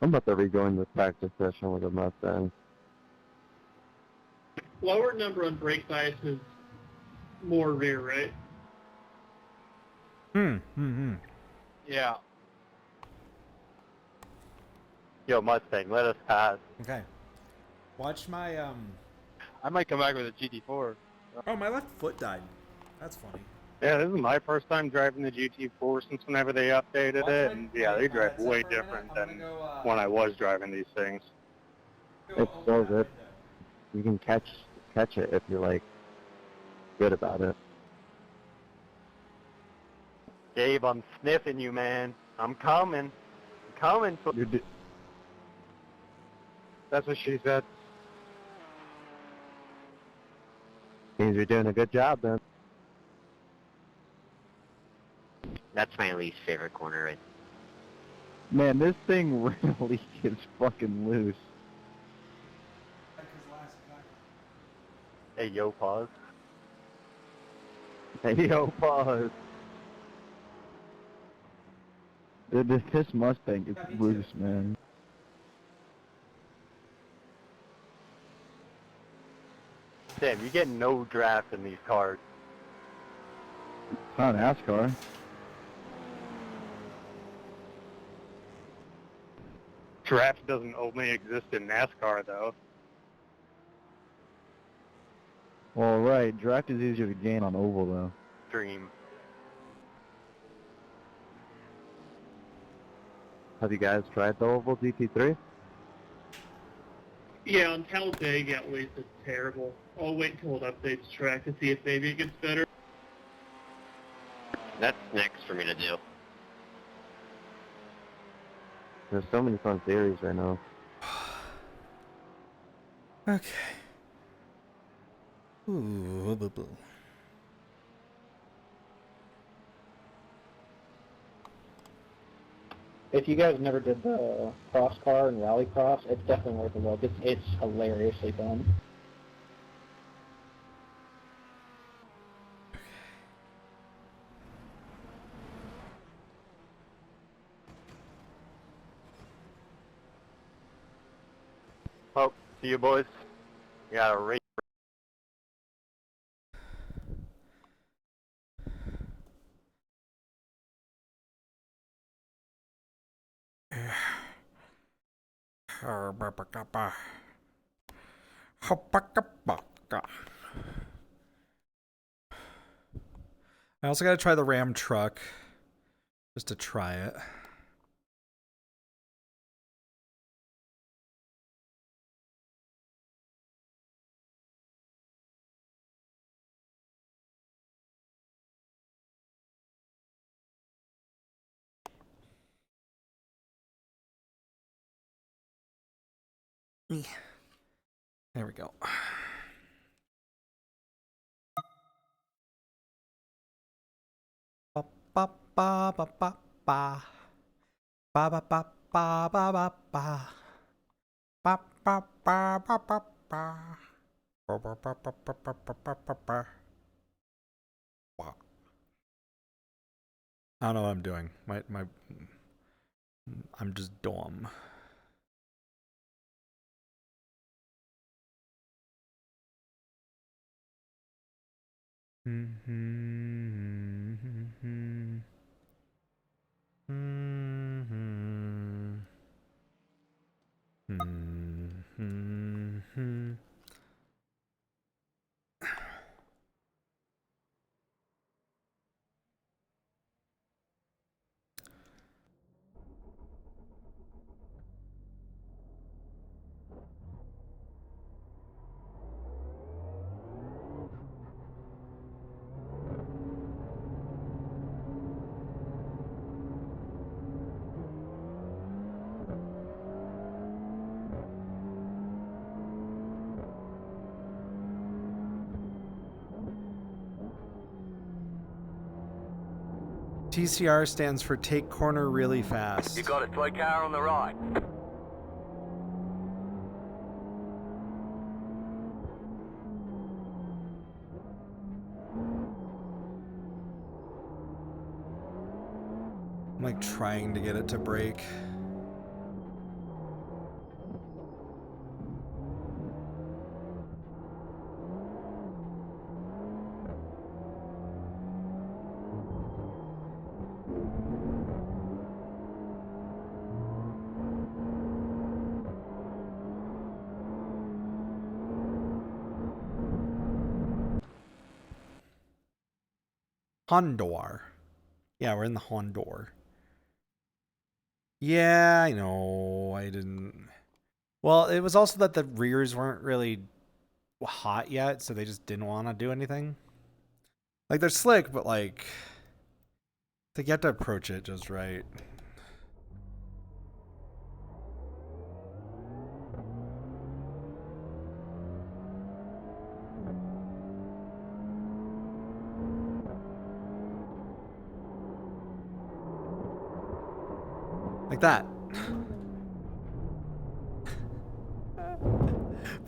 I'm about to rejoin this practice session with a Mustang. Lower number on brake bias is more rear, right? Yeah. Yo, Mustang, let us pass. Okay. Watch my I might come back with a GT4. Oh, my left foot died. That's funny. Yeah, this is my first time driving the GT4 since whenever they updated it, and yeah, they drive way different than when I was driving these things. It's so good. You can catch it if you're like good about it. Gabe, I'm sniffing you, man. I'm coming. I'm coming. That's what she said. Means you're doing a good job, then. That's my least favorite corner, right? Man, this thing really is fucking loose. Hey, yo, pause. Hey, yo, pause. This Mustang is loose, man. Damn, you get no draft in these cars. It's not NASCAR. Draft doesn't only exist in NASCAR, though. Well, right, draft is easier to gain on oval, though. Dream. Have you guys tried the oval GT3? Yeah, on Talladega at least it's terrible. I'll wait until it updates track to see if maybe it gets better. That's next for me to do. There's so many fun theories right now. Okay. Ooh, boo boo. If you guys never did the cross car and rally cross, it's definitely worth a look. It's hilariously fun. Oh, see you boys. We got a race. I also got to try the Ram truck just to try it. There we go. Ba ba ba ba ba ba ba ba ba ba ba ba ba ba ba ba ba ba ba. I don't know what I'm doing. I'm just dumb. TCR stands for take corner really fast. You got a toy car on the right. I'm like trying to get it to brake. Hondor. Yeah, we're in the Hondor. Yeah, I know. I didn't. Well, it was also that the rears weren't really hot yet, so they just didn't want to do anything. Like, they're slick, but like, you have to approach it just right. Like that.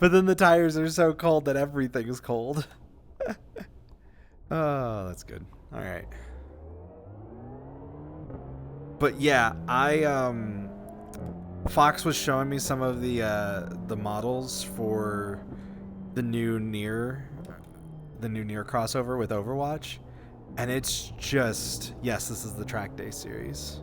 But then the tires are so cold that everything is cold. Oh, that's good. All right. But yeah, Fox was showing me some of the models for the new Nier crossover with Overwatch, and it's just, yes, this is the Track Day series.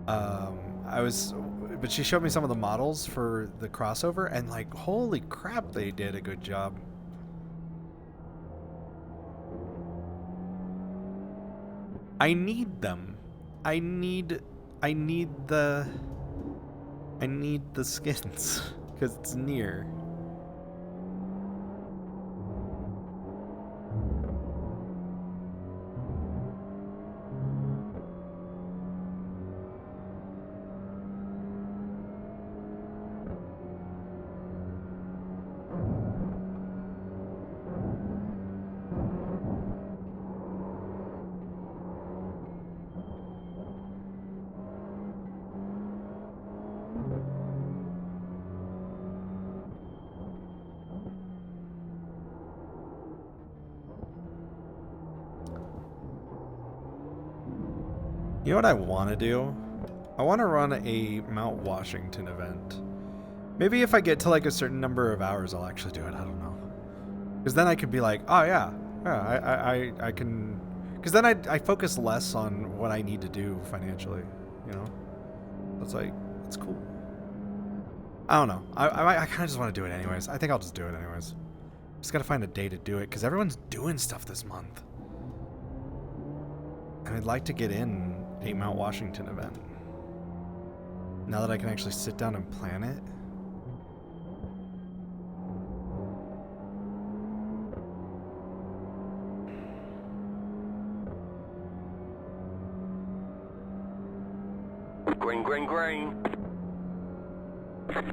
But she showed me some of the models for the crossover, and like, holy crap, they did a good job. I need them. I need the skins because it's Nier. You know what I want to do? I want to run a Mount Washington event. Maybe if I get to like a certain number of hours, I'll actually do it. I don't know. Because then I could be like, oh yeah, I can. Because then I focus less on what I need to do financially, you know? It's like, it's cool. I don't know. I kind of just want to do it anyways. I think I'll just do it anyways. Just gotta find a day to do it because everyone's doing stuff this month. And I'd like to get in a Mount Washington event. Now that I can actually sit down and plan it. Green, green, green.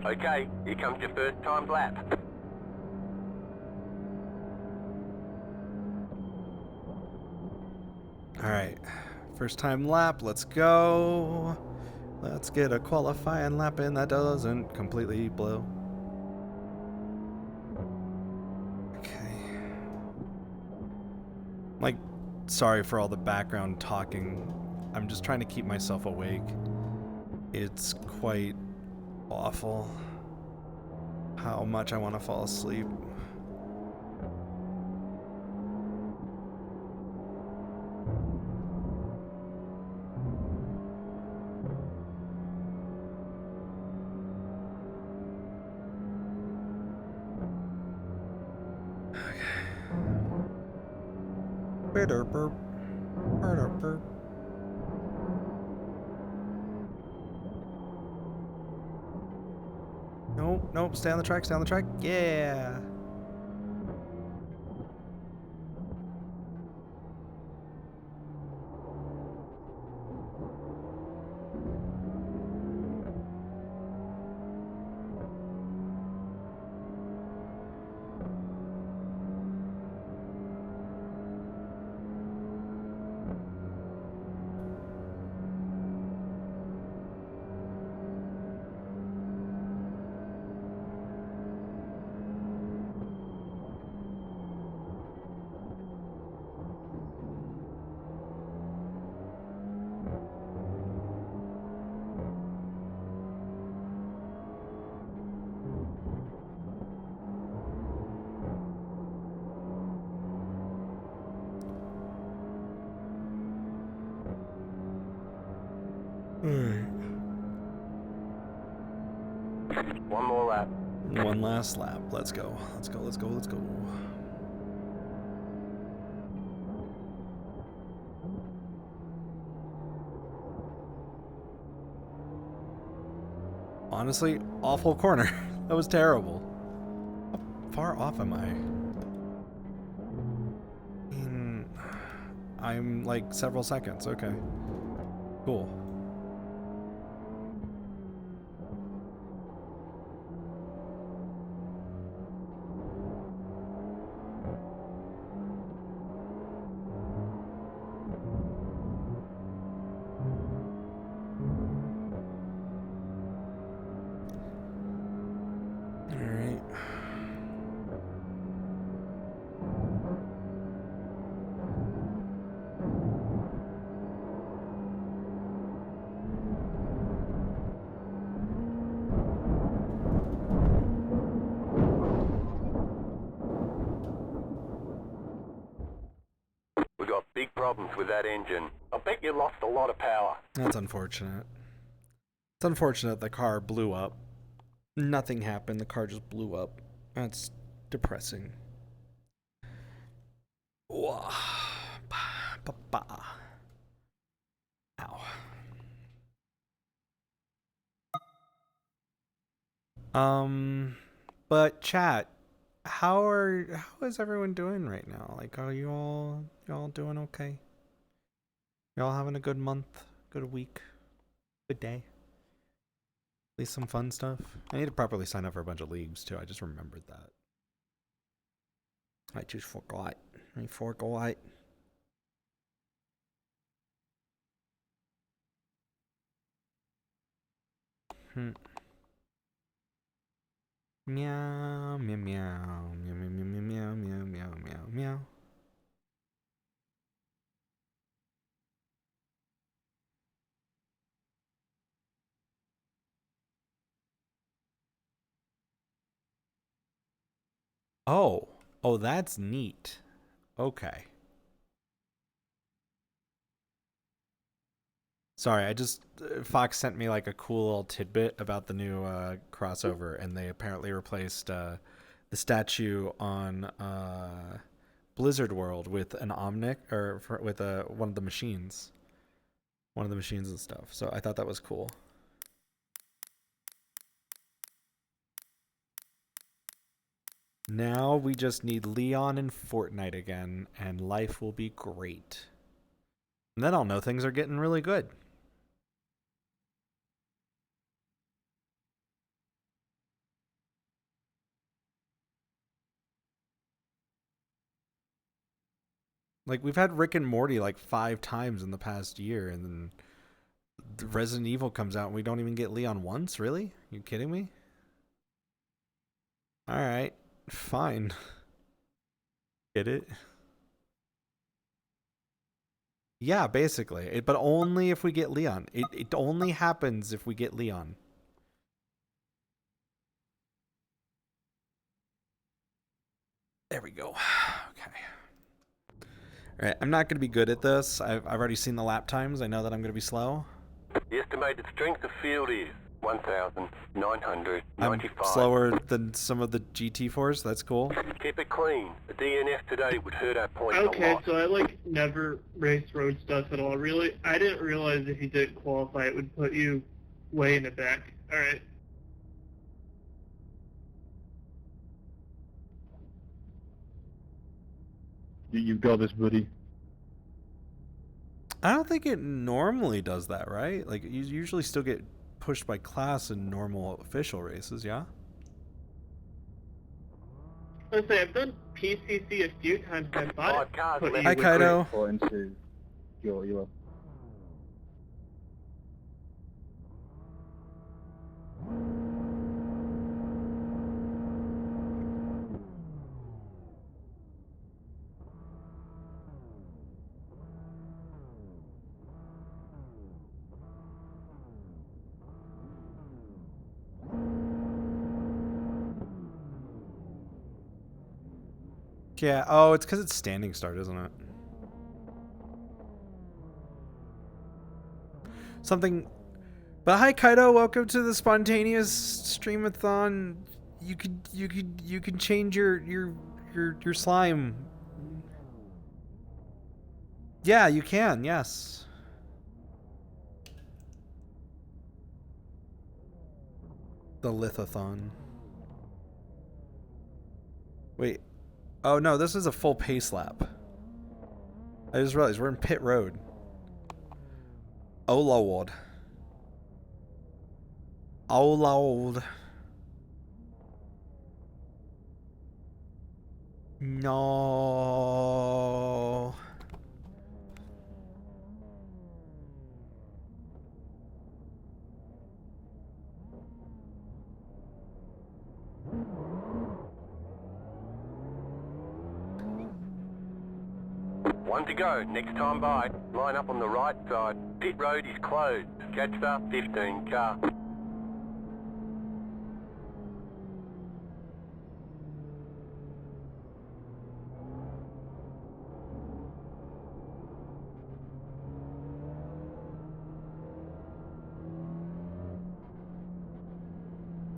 Okay, here comes your first time lap. Alright, first time lap, let's go. Let's get a qualifying lap in that doesn't completely blow. Okay. Like, sorry for all the background talking. I'm just trying to keep myself awake. It's quite awful how much I want to fall asleep. Burp. Burp. Nope, stay on the track, yeah. Alright. One more lap. One last lap. Let's go. Honestly, awful corner. That was terrible. How far off am I? I'm like several seconds. Okay. Cool. We got big problems with that engine. I bet you lost a lot of power. That's unfortunate. It's unfortunate the car blew up. Nothing happened. The car just blew up. That's depressing. Ow. But chat, how is everyone doing right now? Like, are you all doing okay? Y'all having a good month, good week, good day? At least some fun stuff. I need to properly sign up for a bunch of leagues too. I just remembered that. I just forgot. I forgot. Meow, meow, meow, meow, meow, meow, meow, meow, meow, meow, meow. Oh, that's neat. Okay. Sorry, Fox sent me like a cool little tidbit about the new crossover, and they apparently replaced the statue on Blizzard World with an Omnic, or with one of the machines, and stuff. So I thought that was cool. Now we just need Leon and Fortnite again, and life will be great. And then I'll know things are getting really good. Like, we've had Rick and Morty like 5 times in the past year, and then Resident Evil comes out and we don't even get Leon once? Really? You kidding me? Alright, fine. Get it? Yeah, basically. But only if we get Leon. It only happens if we get Leon. There we go. Okay. Alright, I'm not going to be good at this. I've already seen the lap times. I know that I'm going to be slow. The estimated strength of field is 1,995. I'm slower than some of the GT4s. That's cool. Keep it clean. A DNF today would hurt our points a Okay, lot. so I like never race road stuff at all, really. I didn't realize if you didn't qualify, it would put you way in the back. Alright. You've got this, buddy. I don't think it normally does that, right? Like, you usually still get pushed by class in normal official races, yeah? Let's say I've done PCC a few times. I thought it put you Hi, Kaido. Into your Yeah, oh, it's because it's standing start, isn't it? Something... But hi, Kaido, welcome to the spontaneous streamathon. You can change your slime. Yeah, you can, yes. The lithothon. Wait. Oh no, this is a full pace lap. I just realized we're in pit road. Oh lord. Oh lord. No. One to go. Next time by. Line up on the right side. Pit road is closed. Catch the 15 car.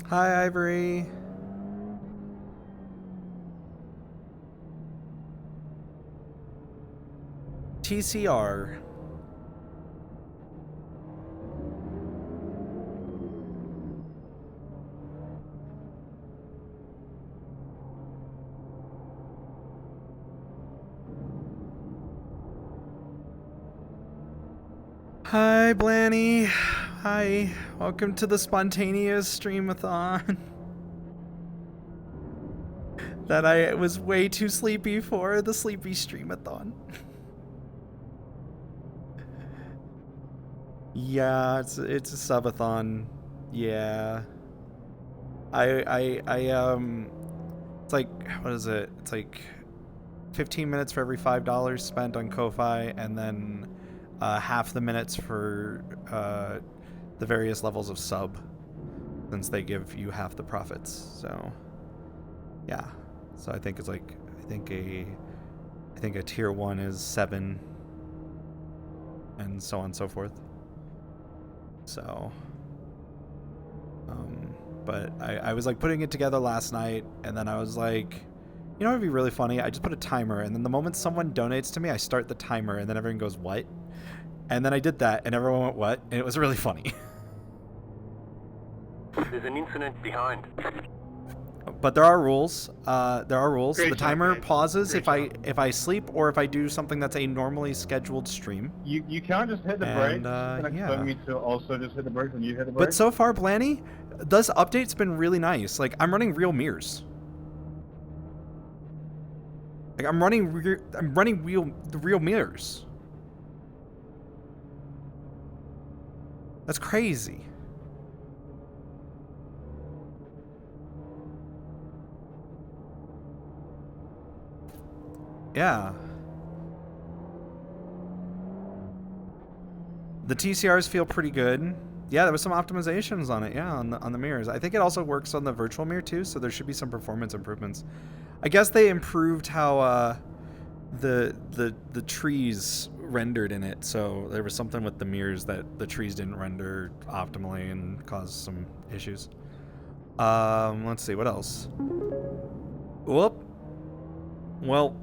Hi, Ivory. TCR. Hi, Blanny. Hi. Welcome to the spontaneous streamathon. That I was way too sleepy for, the sleepy streamathon. Yeah, it's a subathon. Yeah. It's like, what is it? It's like 15 minutes for every $5 spent on Ko-Fi, and then half the minutes for the various levels of sub, since they give you half the profits. So yeah. So I think it's like, I think a tier 1 is 7, and so on and so forth. So, but I was like putting it together last night, and then I was like, you know, it'd be really funny. I just put a timer, and then the moment someone donates to me, I start the timer, and then everyone goes, what? And then I did that, and everyone went, what? And it was really funny. There's an incident behind. But there are rules. There are rules. Great The job, timer guys. pauses Great if I sleep or if I do something that's a normally scheduled stream. You can't just hit the And, brakes. Can I yeah. expect me to also just hit the brakes when you hit the But brakes? so far, Blanny, this update's been really nice. Like, I'm running real mirrors. Like, I'm running the real mirrors. That's crazy. Yeah. The TCRs feel pretty good. Yeah, there was some optimizations on it. Yeah, on the mirrors. I think it also works on the virtual mirror too, so there should be some performance improvements. I guess they improved how the trees rendered in it. So there was something with the mirrors that the trees didn't render optimally and caused some issues. Let's see what else. Whoop. Well.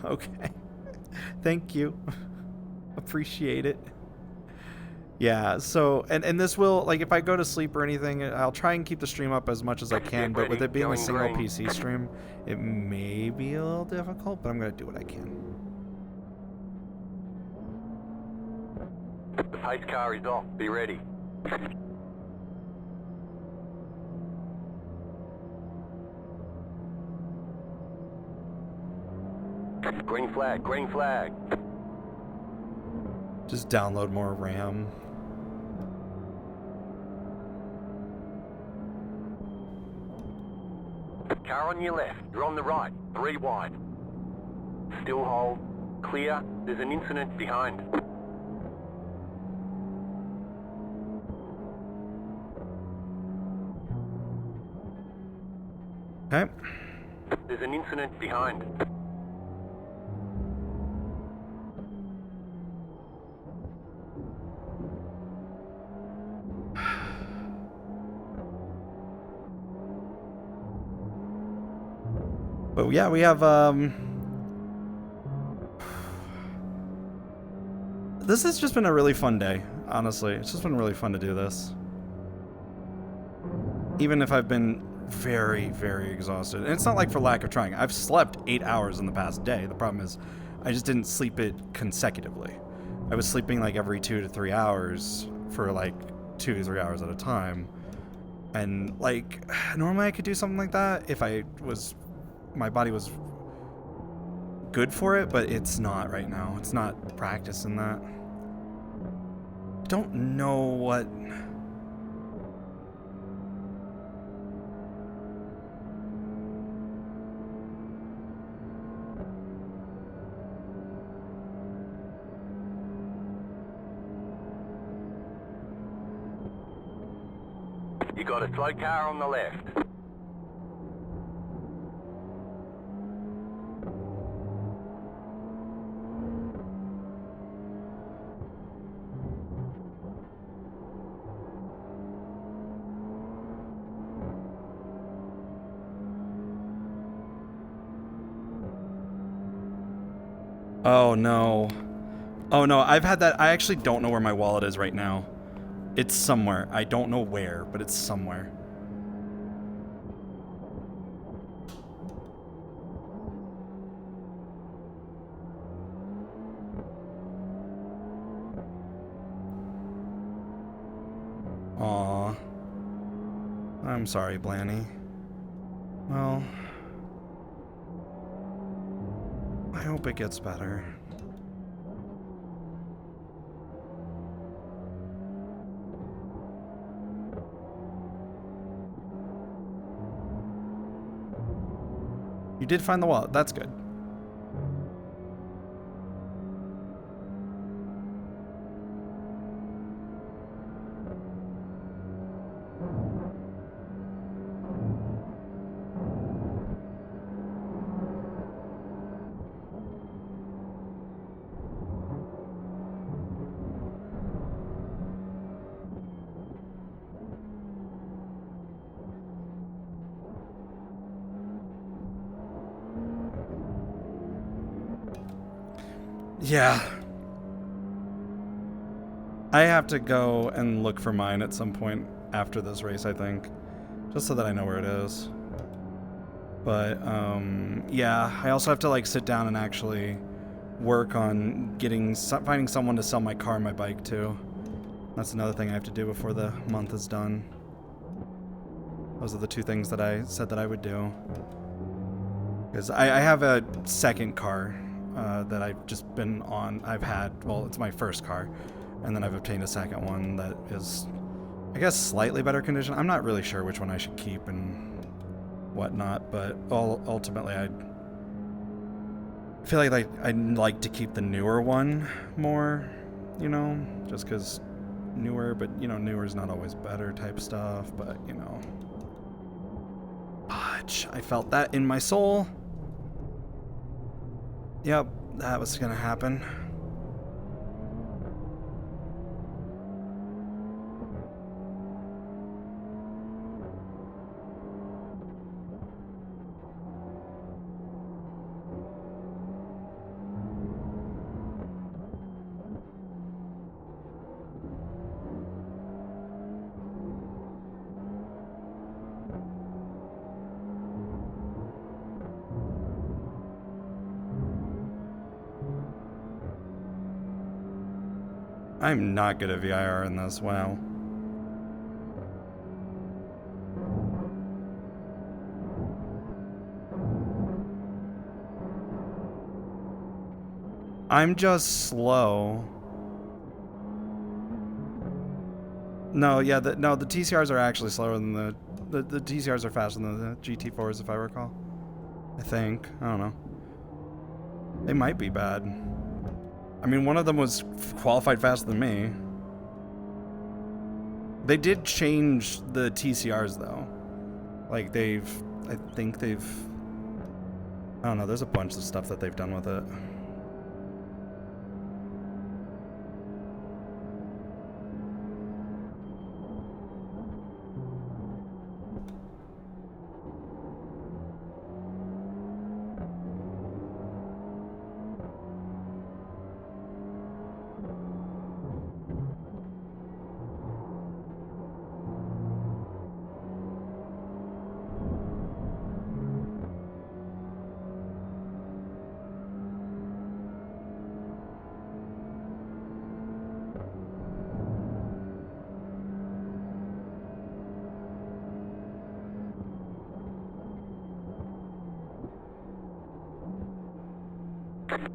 Okay. Thank you. Appreciate it. Yeah, so and this will, like, if I go to sleep or anything, I'll try and keep the stream up as much as I can, but with it being a single PC stream, it may be a little difficult, but I'm gonna do what I can. The pace car is off. Be ready. Green flag, green flag. Just download more RAM. Car on your left. You're on the right. 3 wide. Still hold. Clear. There's an incident behind. Okay. There's an incident behind. But yeah, we have this has just been a really fun day, honestly. It's just been really fun to do this. Even if I've been very, very exhausted. And it's not like for lack of trying. I've slept 8 hours in the past day. The problem is I just didn't sleep it consecutively. I was sleeping like every 2 to 3 hours for like 2 to 3 hours at a time. And like normally I could do something like that if my body was good for it, but it's not right now. It's not practicing that. I don't know what... You got a slow car on the left. Oh no. Oh no, I've had that. I actually don't know where my wallet is right now. It's somewhere. I don't know where, but it's somewhere. Aw. I'm sorry, Blanny. Well, I hope it gets better. You did find the wallet. That's good. Yeah. I have to go and look for mine at some point after this race, I think. Just so that I know where it is. But, yeah, I also have to, like, sit down and actually work on finding someone to sell my car and my bike to. That's another thing I have to do before the month is done. Those are the two things that I said that I would do. Because I have a second car that I've just been on. Well, it's my first car. And then I've obtained a second one that is, I guess, slightly better condition. I'm not really sure which one I should keep and whatnot, but ultimately I feel like I'd like to keep the newer one more, you know, just because newer, but, you know, newer is not always better type stuff, but, you know. Fudge, I felt that in my soul. Yep, that was gonna happen. I'm not good at VIR in this, wow. I'm just slow. No, yeah, the TCRs are actually slower than the TCRs are faster than the GT4s, if I recall. I think. I don't know. They might be bad. I mean, one of them was qualified faster than me. They did change the TCRs, though. Like, I think they've... I don't know, there's a bunch of stuff that they've done with it.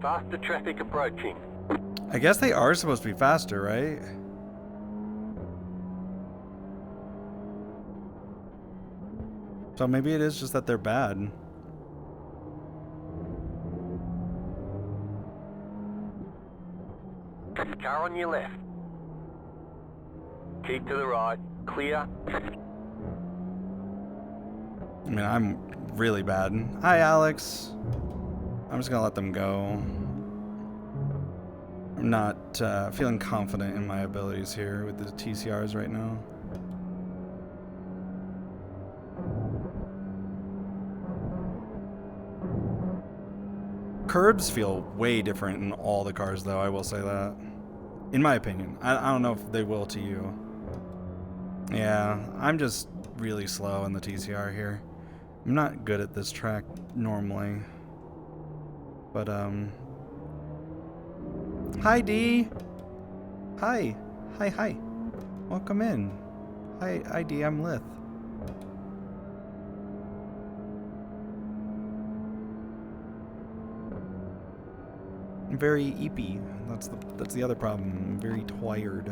Faster traffic approaching. I guess they are supposed to be faster, right? So maybe it is just that they're bad. Car on your left. Keep to the right. Clear. I mean, I'm really bad. Hi, Alex. I'm just gonna let them go. I'm not feeling confident in my abilities here with the TCRs right now. Curbs feel way different in all the cars, though, I will say that. In my opinion. I don't know if they will to you. Yeah, I'm just really slow in the TCR here. I'm not good at this track normally. But, hi, D! Hi! Hi. Welcome in. Hi, D, I'm Lith. I'm very eepy. That's the other problem. I'm very tired.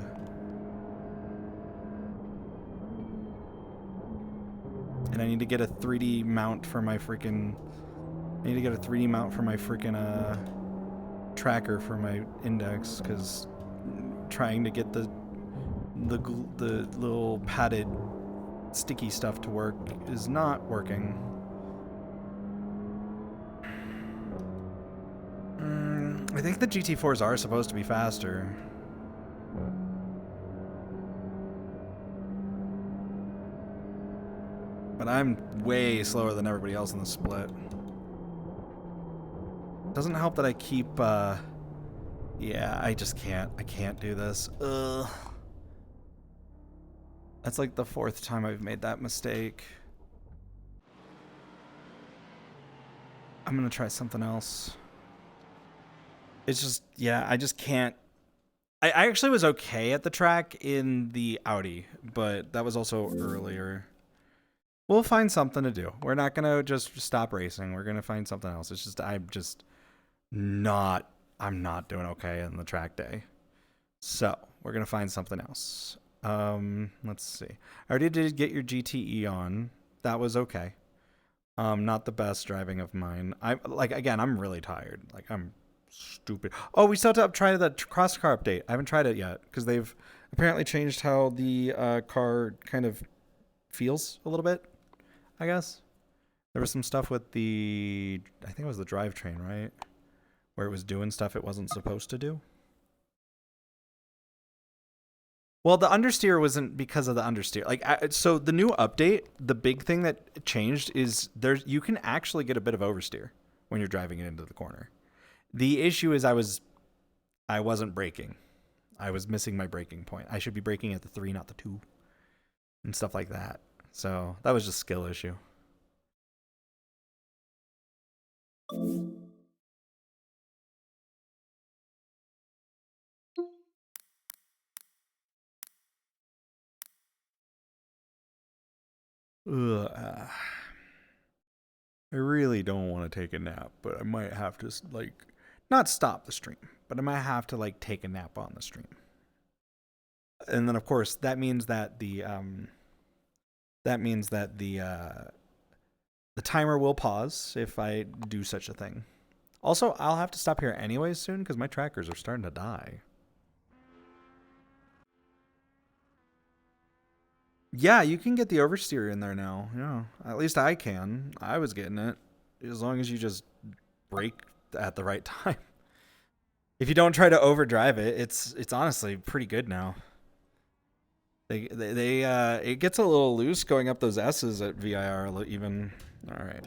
And I need to get a 3D mount for my freaking... I need to get a 3D mount for my freaking tracker for my index, because trying to get the little padded sticky stuff to work is not working. I think the GT4s are supposed to be faster. But I'm way slower than everybody else in the split. Doesn't help that I keep Yeah, I just can't. I can't do this. Ugh. That's like the 4th time I've made that mistake. I'm gonna try something else. It's just, yeah, I just can't. I actually was okay at the track in the Audi, but that was also earlier. We'll find something to do. We're not gonna just stop racing. We're gonna find something else. It's just, I'm not doing okay on the track day. So we're gonna find something else. Let's see. I already did get your GTE on. That was okay. Not the best driving of mine. Again, I'm really tired. Like, I'm stupid. Oh, we still have to try the cross car update. I haven't tried it yet because they've apparently changed how the car kind of feels a little bit, I guess. There was some stuff with I think it was the drivetrain, right? Where it was doing stuff it wasn't supposed to do. Well, the understeer wasn't because of the understeer. So the new update, the big thing that changed is you can actually get a bit of oversteer when you're driving it into the corner. The issue is I wasn't braking. I was missing my braking point. I should be braking at the 3, not the 2, and stuff like that. So that was just a skill issue. Ugh. I really don't want to take a nap, but I might have to, not stop the stream, but I might have to, take a nap on the stream. And then, of course, that means that the timer will pause if I do such a thing. Also, I'll have to stop here anyways soon because my trackers are starting to die. Yeah, you can get the oversteer in there now. Yeah, at least I can. I was getting it. As long as you just brake at the right time. If you don't try to overdrive it, it's honestly pretty good now. It gets a little loose going up those S's at VIR even. All right.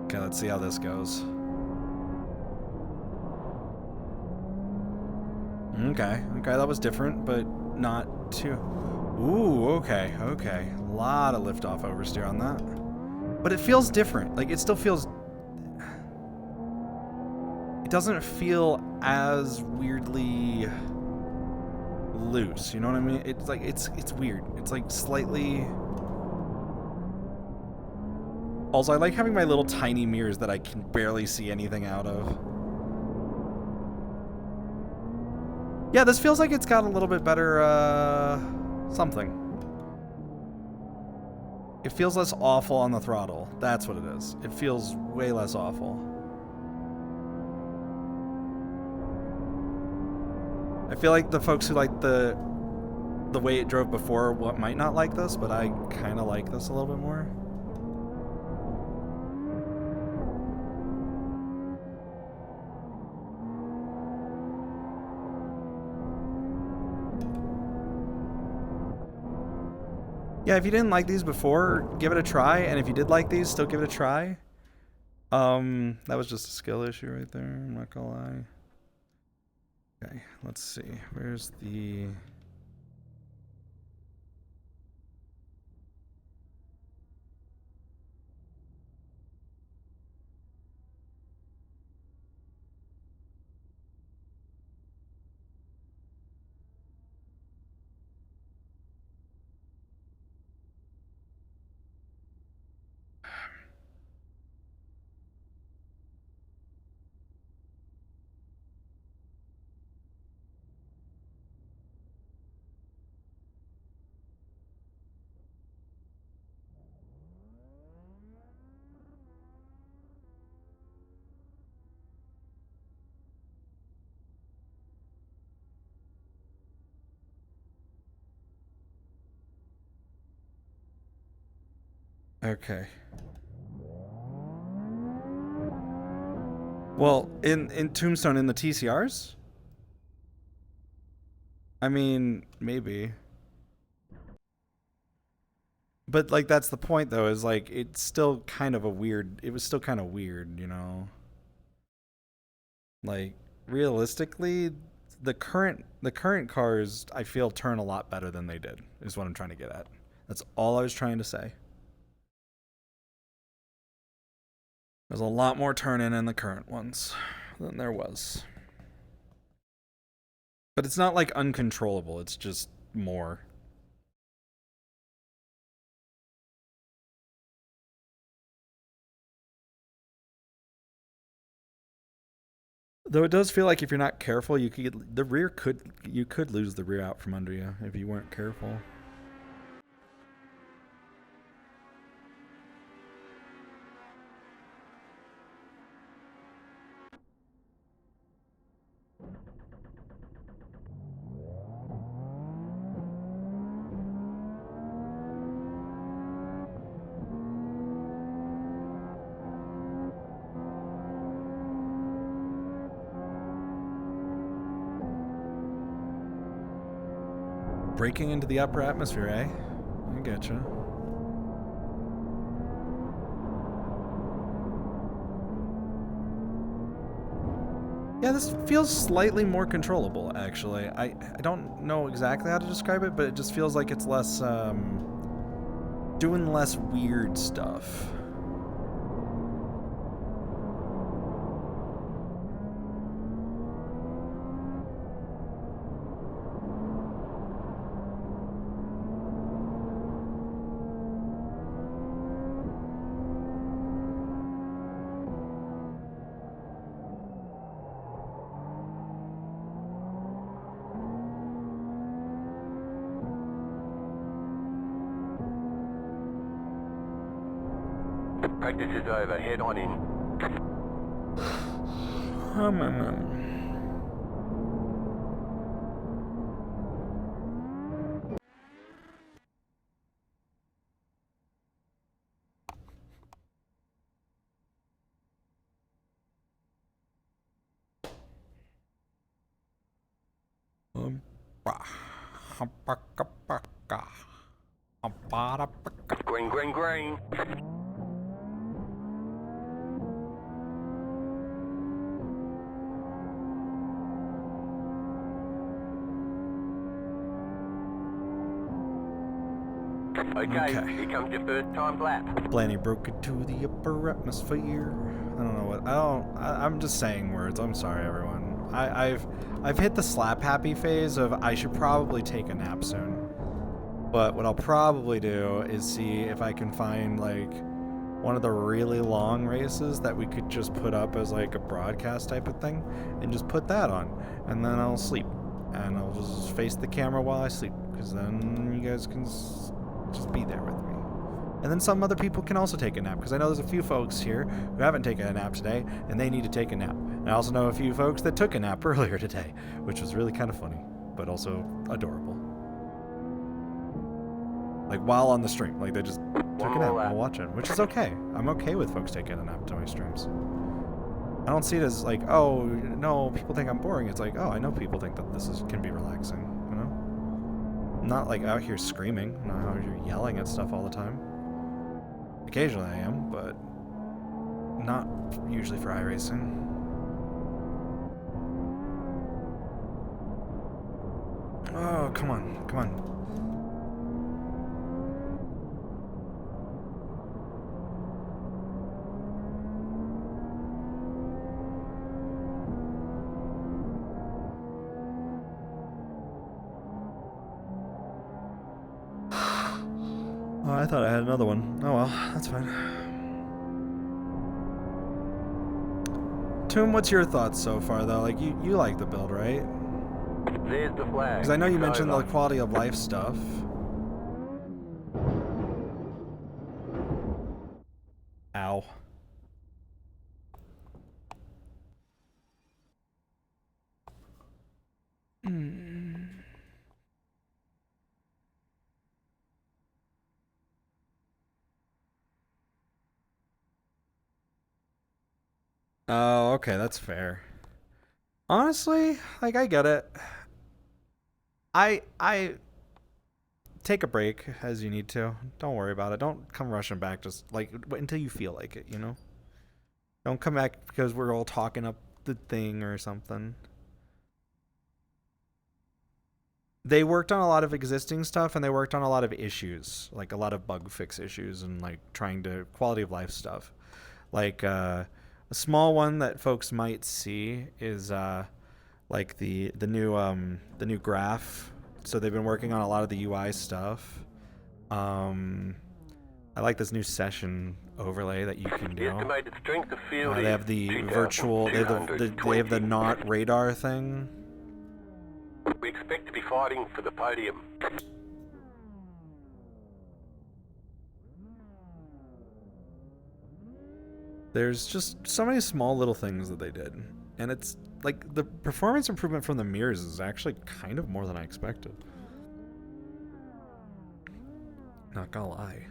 Okay, let's see how this goes. Okay, that was different, but not too... Ooh, okay. A lot of liftoff oversteer on that. But it feels different. It still feels... It doesn't feel as weirdly loose, you know what I mean? It's it's weird. It's slightly... Also, I like having my little tiny mirrors that I can barely see anything out of. Yeah, this feels like it's got a little bit better, something. It feels less awful on the throttle. That's what it is. It feels way less awful. I feel like the folks who like the way it drove before might not like this, but I kind of like this a little bit more. Yeah, if you didn't like these before, give it a try. And if you did like these, still give it a try. That was just a skill issue right there. I'm not gonna lie. Okay, let's see. Where's the... Okay. Well, in Tombstone, in the TCRs? I mean, maybe. But like that's the point though, is like it's still kind of a weird, it was still kind of weird, you know. Like realistically, the current cars I feel turn a lot better than they did, is what I'm trying to get at. That's all I was trying to say. There's a lot more turn in the current ones than there was. But it's not like uncontrollable, it's just more. Though it does feel like if you're not careful, you could get, you could lose the rear out from under you if you weren't careful. Breaking into the upper atmosphere, eh? I getcha. Yeah, this feels slightly more controllable, actually. I don't know exactly how to describe it, but it just feels like it's less, doing less weird stuff. Practice is over. Head on in. Green, green, green. Okay, here comes your first time lap. Blaney broke into the upper atmosphere. I don't know what. I'm just saying words. I'm sorry, everyone. I've hit the slap happy phase of I should probably take a nap soon. But what I'll probably do is see if I can find like one of the really long races that we could just put up as like a broadcast type of thing, and just put that on, and then I'll sleep, and I'll just face the camera while I sleep, because then you guys can just be there with me. And then some other people can also take a nap, because I know there's a few folks here who haven't taken a nap today, and they need to take a nap. And I also know a few folks that took a nap earlier today, which was really kind of funny, but also adorable. Like while on the stream, like they just took a nap while watching, which is okay. I'm okay with folks taking a nap to my streams. I don't see it as like, oh no, people think I'm boring. It's like, oh, I know people think that this can be relaxing, you know? I'm not like out here screaming, I'm not out here yelling at stuff all the time. Occasionally I am, but not usually for iRacing. Oh, come on, come on. Oh, I thought I had another one. Oh well, that's fine. Toom, what's your thoughts so far though? Like you like the build, right? There's the flag. Because I know you It's mentioned over. the quality of life stuff. Ow. Oh, okay, that's fair. Honestly, like I get it. I take a break as you need to. Don't worry about it. Don't come rushing back. Just like wait until you feel like it. You know. Don't come back because we're all talking up the thing or something. They worked on a lot of existing stuff and they worked on a lot of issues, like a lot of bug fix issues and like trying to quality of life stuff. Like a small one that folks might see is like the new graph. So they've been working on a lot of the UI stuff. I like this new session overlay that you can do. The estimated strength of field They have the virtual, they have the not radar thing. We expect to be fighting for the podium. There's just so many small little things that they did. And it's like the performance improvement from the mirrors is actually kind of more than I expected. Not gonna lie.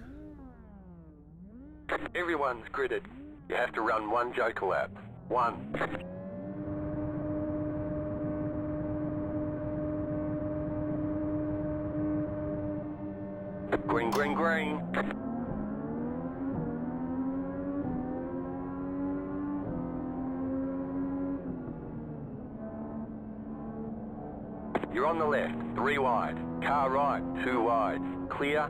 Everyone's gridded. You have to run one Joker lap. One. Green, green, green. You're on the left, 3 wide. Car right, 2 wide. Clear.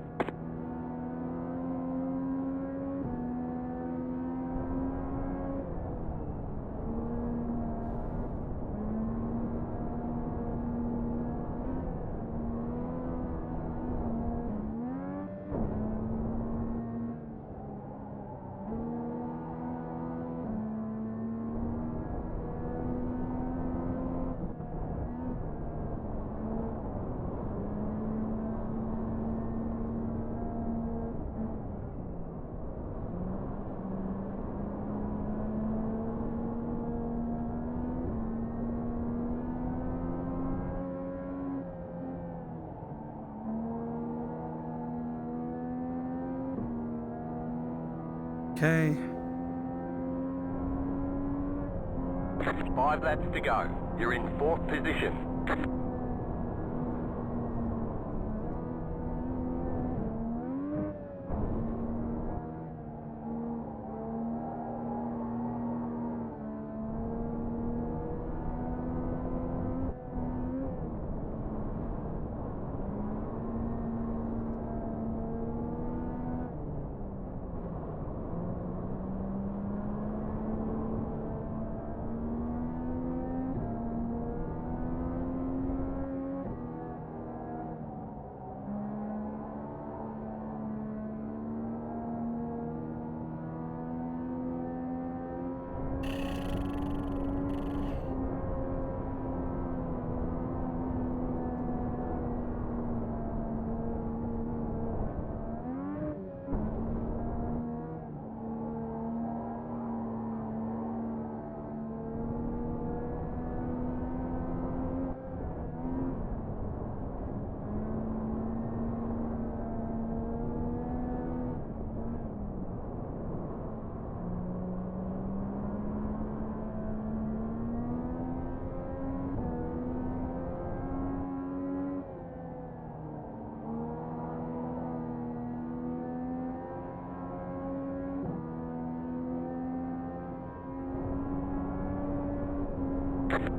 Okay. 5 laps to go. You're in 4th position.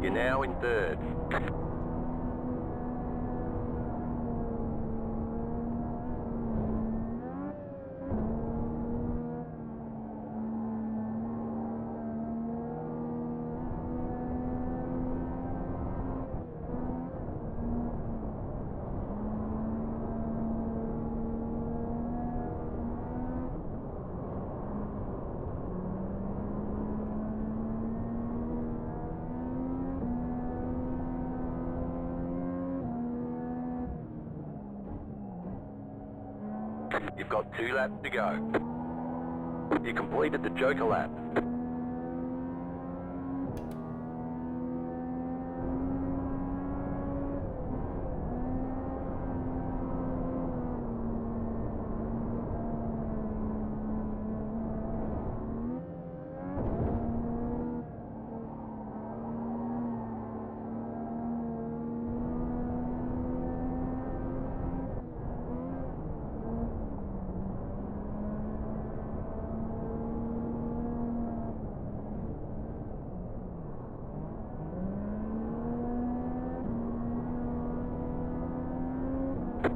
You're now in 3rd. You've got 2 laps to go. You completed the Joker lap.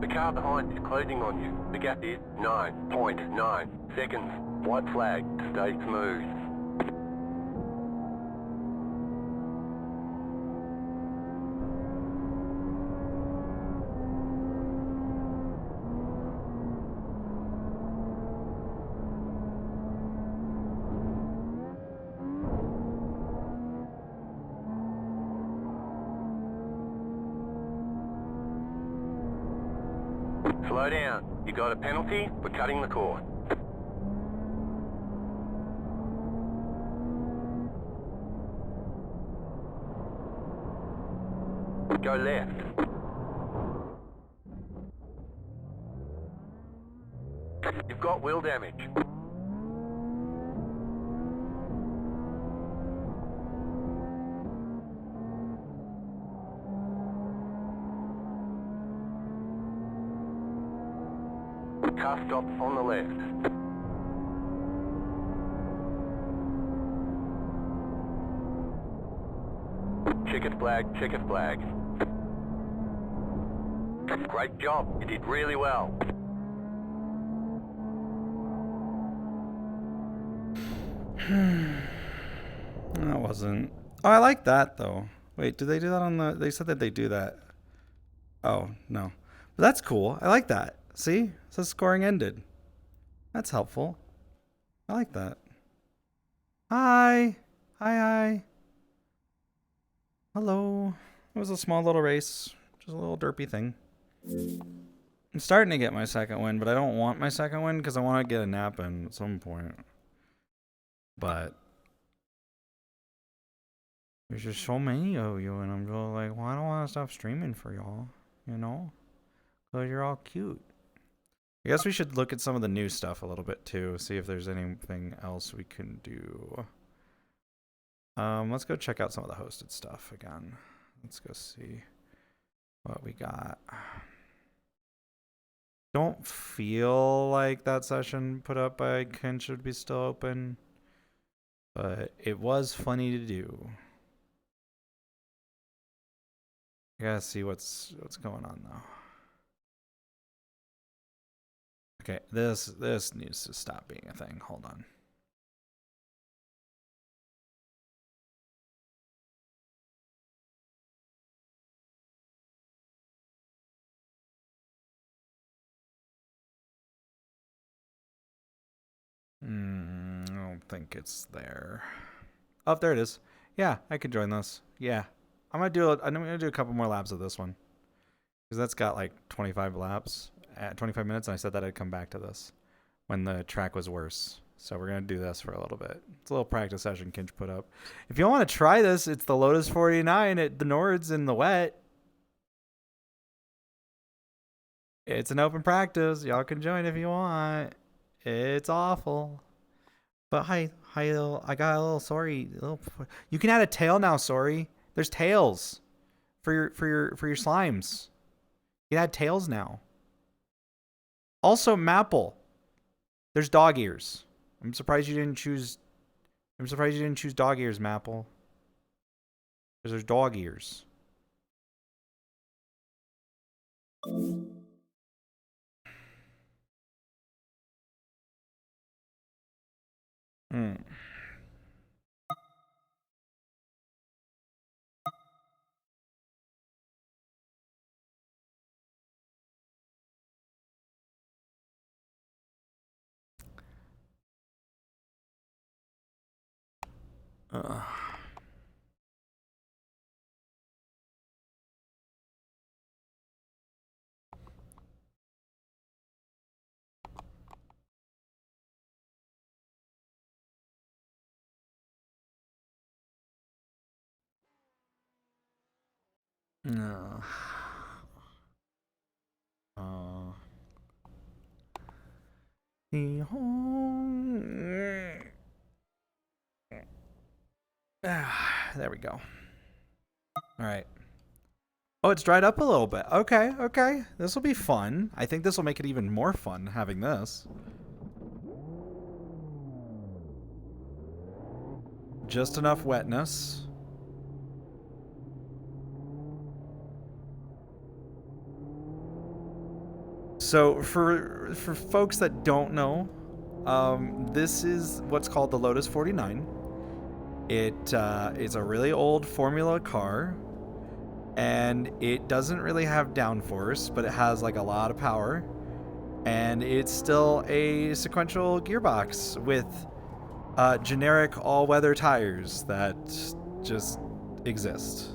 The car behind is closing on you. The gap is 9.9 seconds. White flag, stay smooth. Slow down. You got a penalty? We're cutting the cord. Go left. You've got wheel damage. Car stops on the left. Checkered flag, checkered flag. Great job, you did really well. That wasn't... Oh, I like that, though. Wait, do they do that on the... They said that they do that. Oh, no. But that's cool. I like that. See? It says scoring ended. That's helpful. I like that. Hi. Hi. Hello. It was a small little race. Just a little derpy thing. I'm starting to get my second win, but I don't want my second win because I want to get a nap in at some point. But there's just so many of you, and I'm just like, well, I don't want to stop streaming for y'all, you know? Because you're all cute. I guess we should look at some of the new stuff a little bit too, see if there's anything else we can do. Let's go check out some of the hosted stuff again. Let's go see what we got. Don't feel like that session put up by Ken should be still open, but it was funny to do. I gotta see what's going on though. Okay, this needs to stop being a thing. Hold on. I don't think it's there. Oh, there it is. Yeah, I could join this. Yeah, I'm gonna do a couple more laps of this one because that's got like 25 laps at 25 minutes, and I said that I'd come back to this when the track was worse. So we're gonna do this for a little bit. It's a little practice session Kinch put up. If you want to try this, it's the Lotus 49 at the Nords in the wet. It's an open practice. Y'all can join if you want. It's awful. But hi, I got a little sorry. You can add a tail now, sorry. There's tails for your slimes. You can add tails now. Also, Maple. There's dog ears. I'm surprised you didn't choose dog ears, Maple. Because there's dog ears. No. There we go. All right. Oh, it's dried up a little bit. Okay, okay. This will be fun. I think this will make it even more fun having this. Just enough wetness. So for folks that don't know, this is what's called the Lotus 49. It is a really old Formula car, and it doesn't really have downforce, but it has like a lot of power, and it's still a sequential gearbox with generic all-weather tires that just exist.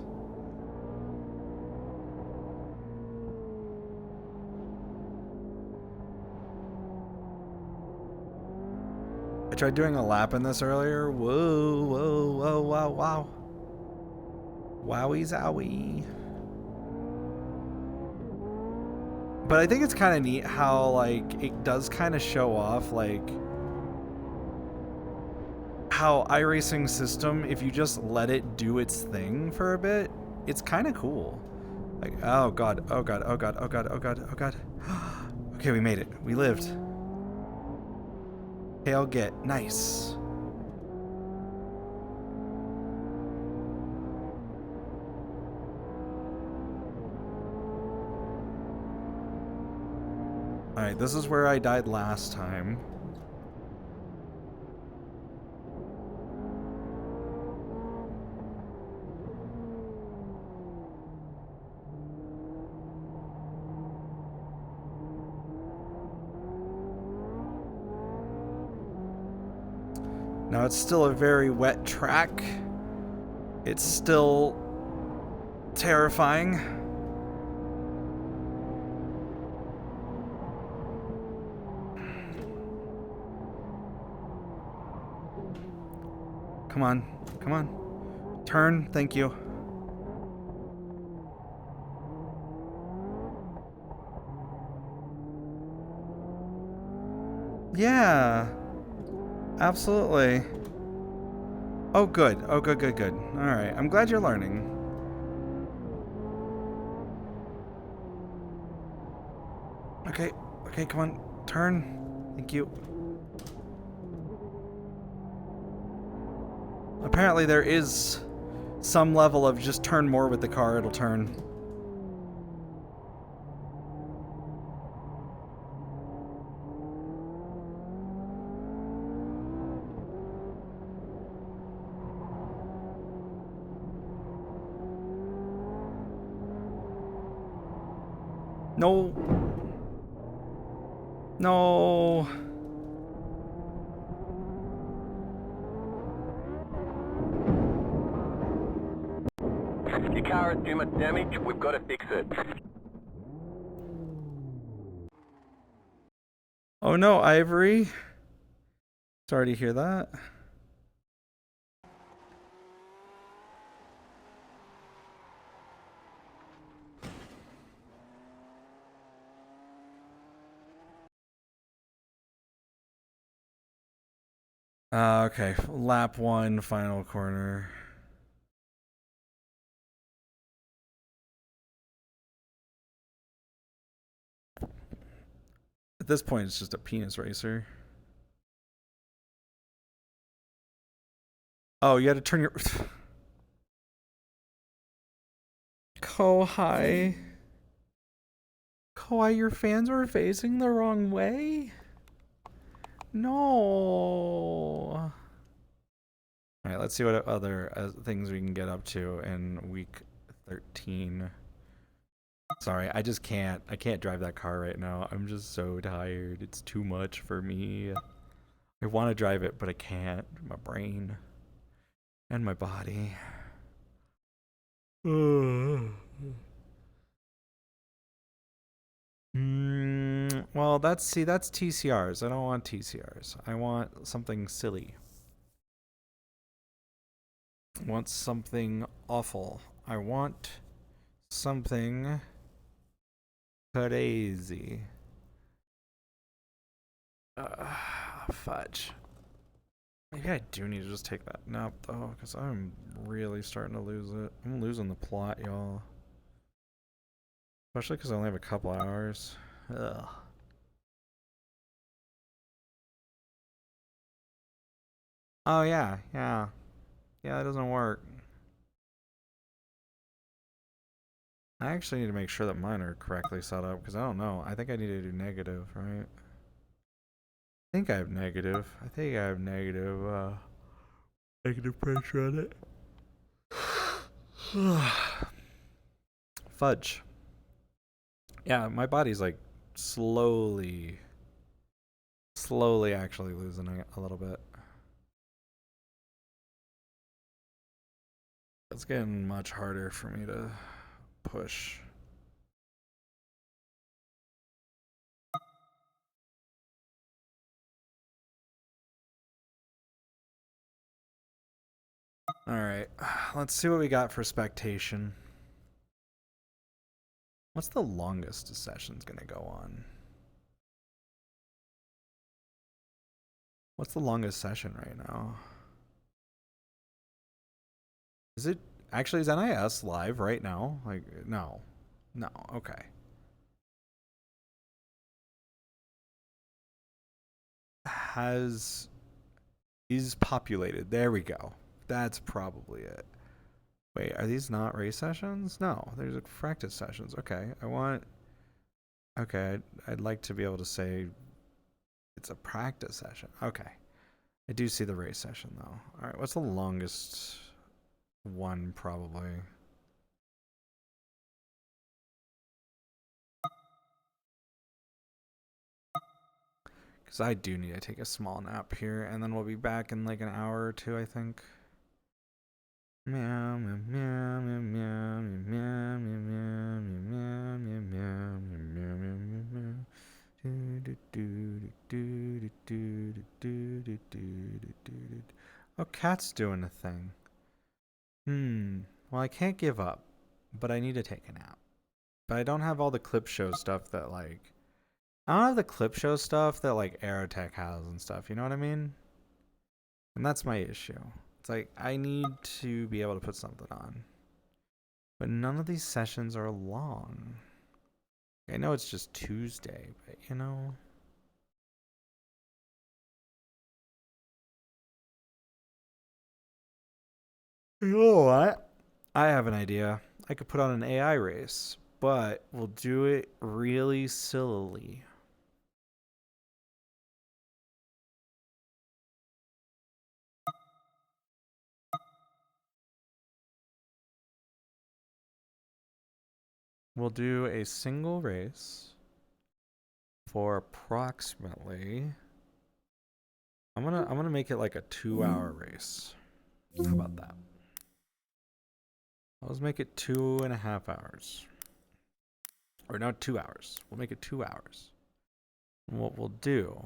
I tried doing a lap in this earlier. Whoa, whoa, whoa, wow, wow. Wowie zowie. But I think it's kind of neat how, like, it does kind of show off, like, how iRacing system, if you just let it do its thing for a bit, it's kind of cool. Like, oh god, oh god, oh god, oh god, oh god, oh god. Okay, we made it. We lived. Hail get. Nice. Alright, this is where I died last time. Now it's still a very wet track. It's still terrifying. Come on, come on. Turn, thank you. Yeah. Absolutely. Oh, good. Oh, good, good, good. Alright, I'm glad you're learning. Okay, okay, come on. Turn. Thank you. Apparently there is some level of just turn more with the car, it'll turn. No. No. Your car has too much damage. We've got to fix it. Oh no, Ivory. Sorry to hear that. Okay, lap 1, final corner. At this point, it's just a penis racer. Oh, you had to turn your... Kohai. Kohai, your fans were facing the wrong way? No. Alright, let's see what other things we can get up to in week 13. Sorry, I just can't. I can't drive that car right now. I'm just so tired. It's too much for me. I want to drive it, but I can't. My brain and my body. Well, that's TCRs. I don't want TCRs. I want something silly. I want something awful. I want something crazy. Fudge. Maybe I do need to just take that nap though, because I'm really starting to lose it. I'm losing the plot, y'all. Especially because I only have a couple hours. Ugh. Oh yeah, yeah. Yeah, that doesn't work. I actually need to make sure that mine are correctly set up because I don't know. I think I need to do negative, right? I think I have negative. I think I have negative pressure on it. Fudge. Yeah, my body's like slowly actually losing it a little bit. It's getting much harder for me to push. Alright, let's see what we got for spectation. What's the longest a session's gonna go on? What's the longest session right now? Is it actually, is NIS live right now? Like, no. No, okay. Is populated. There we go. That's probably it. Wait, are these not race sessions? No, there's practice sessions. Okay, okay, I'd like to be able to say it's a practice session. Okay. I do see the race session though. Alright, what's the longest one probably? Because I do need to take a small nap here, and then we'll be back in like an hour or two, I think. Meow meow meow meow meow meow meow meow meow meow meow meow meow. Oh, cat's doing a thing. Well, I can't give up, but I need to take a nap. But I don't have all the clip show stuff that like I don't have the clip show stuff that like Aerotech has and stuff, you know what I mean? And that's my issue. It's like I need to be able to put something on. But none of these sessions are long. I know it's just Tuesday, but you know. You know what? I have an idea. I could put on an AI race, but we'll do it really sillily. We'll do a single race for approximately I'm gonna make it like a 2-hour race. How about that? Let's make it 2.5 hours. Or no, 2 hours. We'll make it 2 hours. And what we'll do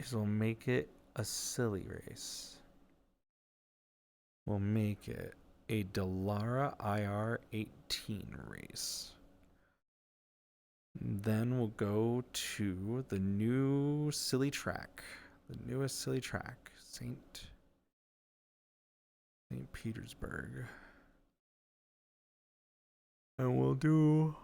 is we'll make it a silly race. We'll make it a Delara IR18 race. Then we'll go to the new silly track. The newest silly track. St. Petersburg. And we'll do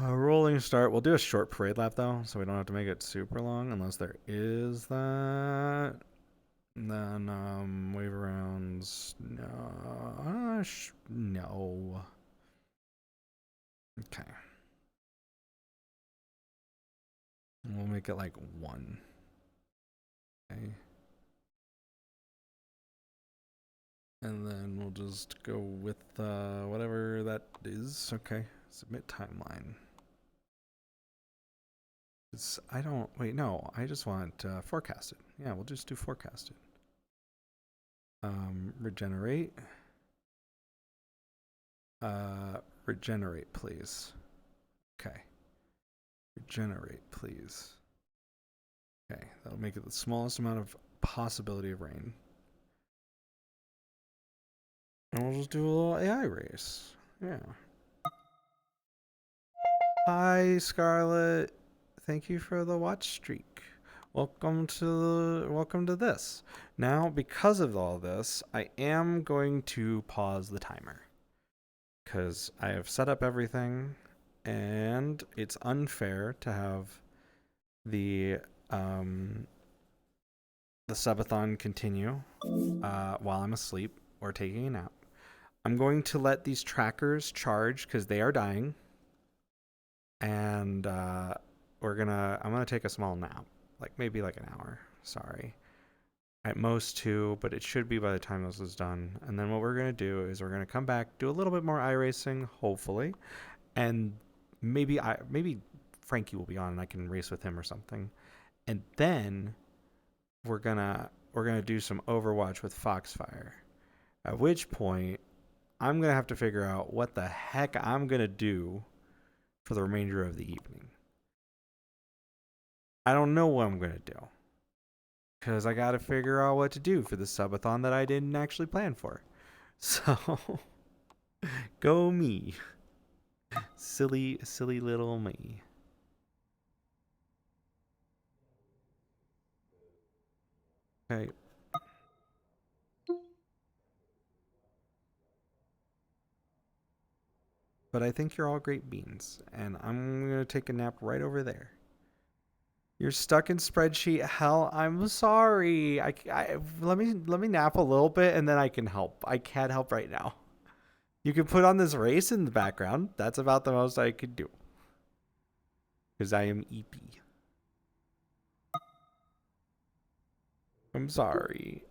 a rolling start. We'll do a short parade lap though, so we don't have to make it super long unless there is that. And then wave arounds. No. No. Okay. We'll make it like 1. Okay. And then we'll just go with whatever that is. Okay. Submit timeline. I don't... Wait, no. I just want forecasted. Yeah, we'll just do forecasted. Regenerate. Regenerate, please. Okay. Regenerate, please. Okay, that'll make it the smallest amount of possibility of rain. And we'll just do a little AI race. Yeah. Hi, Scarlett. Thank you for the watch streak. Welcome to this. Now, because of all this, I am going to pause the timer. Because I have set up everything, and it's unfair to have the the subathon continue while I'm asleep or taking a nap. I'm going to let these trackers charge because they are dying. And I'm gonna take a small nap. Like maybe like an hour. Sorry. At most 2, but it should be by the time this is done. And then what we're gonna do is we're gonna come back, do a little bit more iRacing, hopefully. And maybe Frankie will be on and I can race with him or something. And then we're gonna do some Overwatch with Foxfire. At which point I'm gonna have to figure out what the heck I'm gonna do for the remainder of the evening. I don't know what I'm gonna do. Because I gotta figure out what to do for the subathon that I didn't actually plan for. So go me. Silly little me. Okay. But I think you're all great beans, and I'm gonna take a nap right over there. You're stuck in spreadsheet hell. I'm sorry. Let me nap a little bit, and then I can help. I can't help right now. You can put on this race in the background. That's about the most I could do, because I am EP. I'm sorry.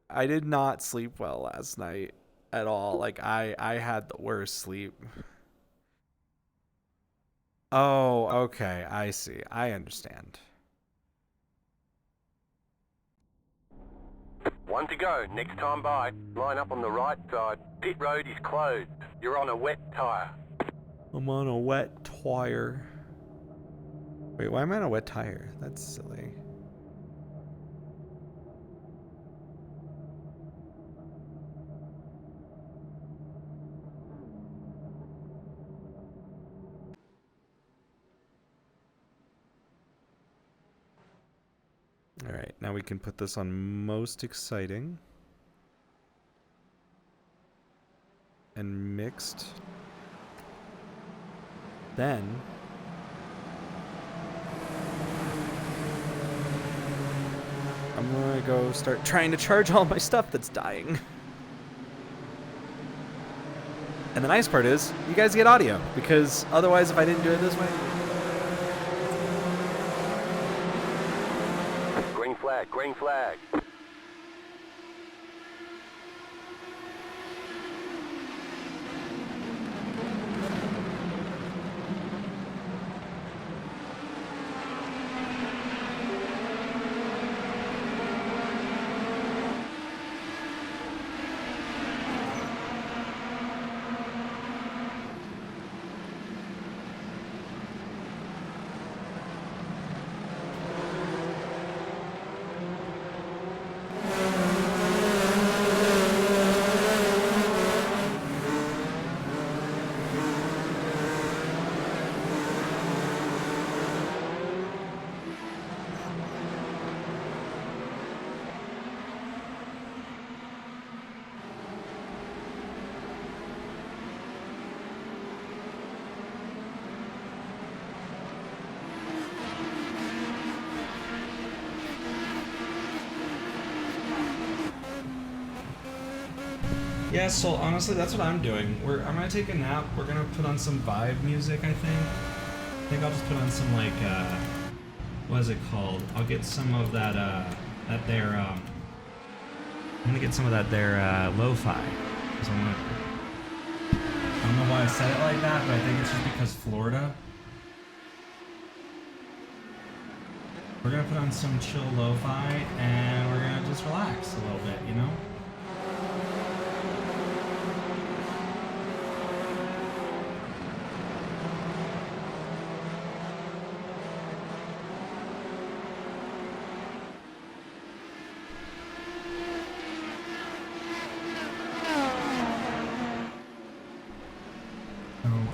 I did not sleep well last night at all. Like I had the worst sleep. Oh, okay. I see. I understand. One to go. Next time by. Line up on the right side. Pit road is closed. You're on a wet tire. I'm on a wet tire. Wait, why am I on a wet tire? That's silly. All right, now we can put this on most exciting. And mixed. Then I'm gonna go start trying to charge all my stuff that's dying. And the nice part is, you guys get audio, because otherwise if I didn't do it this way... Green flag, green flag. Yeah, so honestly, that's what I'm doing. I'm gonna take a nap. We're gonna put on some vibe music, I think. I think I'll just put on some, like, what is it called? I'll get some of that, I'm gonna get some of that lo-fi. I don't know why I said it like that, but I think it's just because Florida. We're gonna put on some chill lo-fi, and we're gonna just relax a little bit, you know?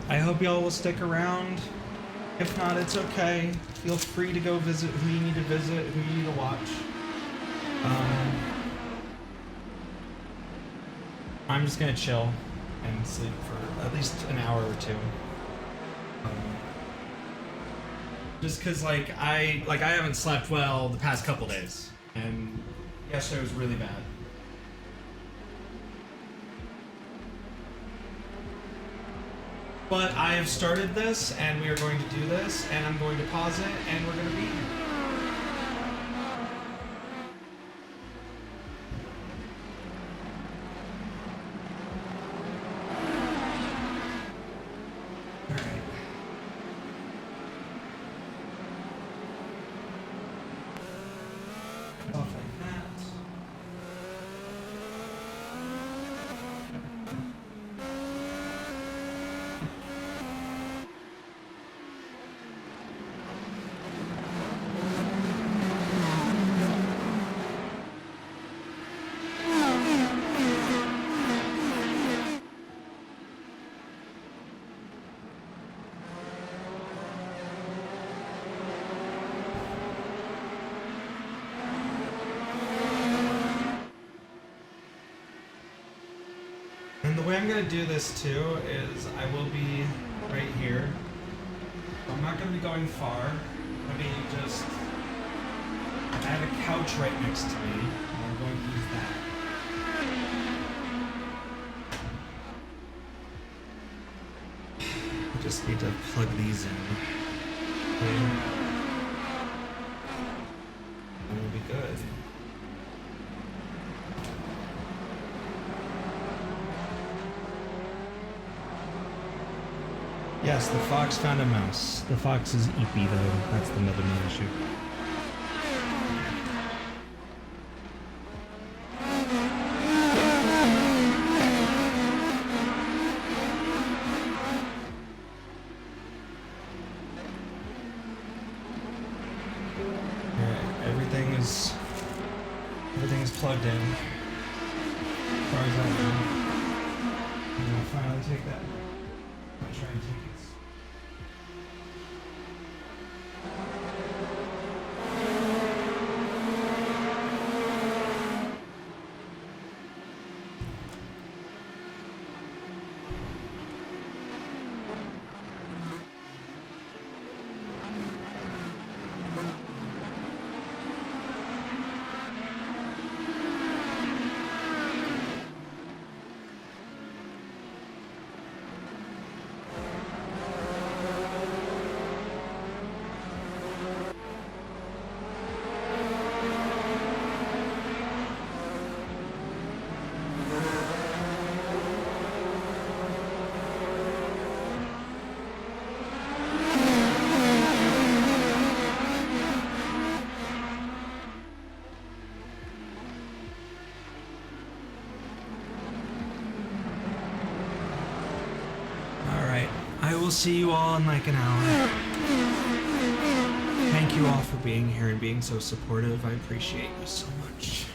I hope y'all will stick around. If not, it's okay. Feel free to go visit who you need to visit, who you need to watch. I'm just gonna chill and sleep for at least an hour or two. Just cause like I haven't slept well the past couple days, and Yesterday was really bad. But I have started this, and we are going to do this, and I'm going to pause it, and we're going to be here. And the way I'm going to do this too is I will be right here. I'm not going to be going far. I'm going to be just... I have a couch right next to me, and I'm going to use that. I just need to plug these in. Okay. And we'll be good. Yes, the fox found a mouse. The fox is eepy though. That's another main issue. Alright, everything is plugged in. As far as I know. I'm gonna finally take that. I'm gonna try and take it. I will see you all in like an hour. Thank you all for being here and being so supportive. I appreciate you so much.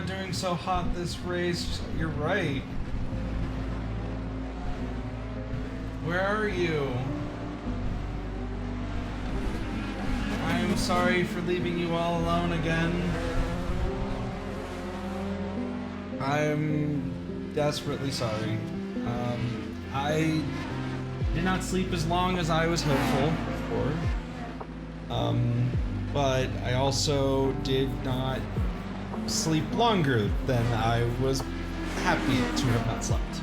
not doing so hot this race. You're right. Where are you? I'm sorry for leaving you all alone again. I'm desperately sorry. I did not sleep as long as I was hopeful for. But I also did not sleep longer than I was happy to have not slept.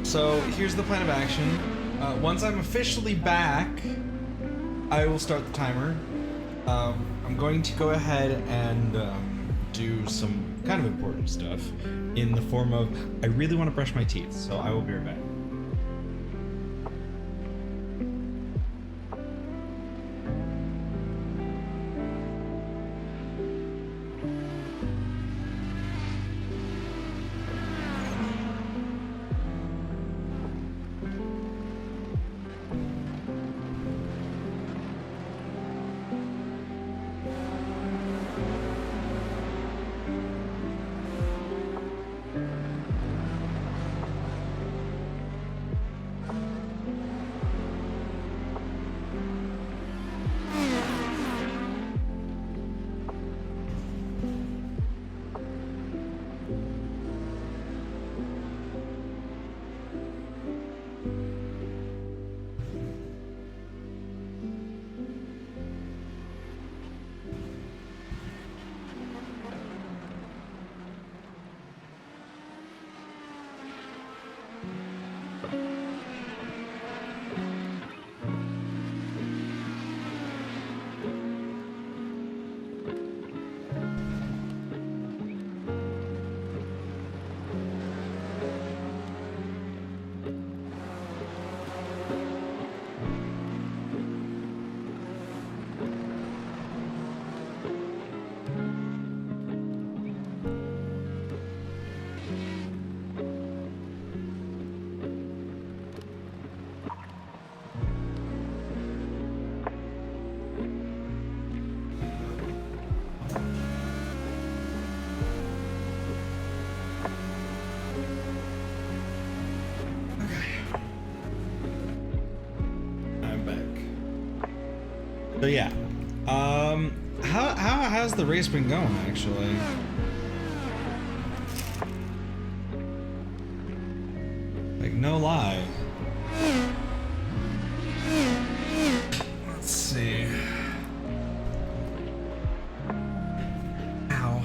So here's the plan of action. Once I'm officially back, I will start the timer. I'm going to go ahead and do some kind of important stuff in the form of I really want to brush my teeth, so I will be right back. So yeah, how's the race been going actually? Like no lie. Let's see. Ow.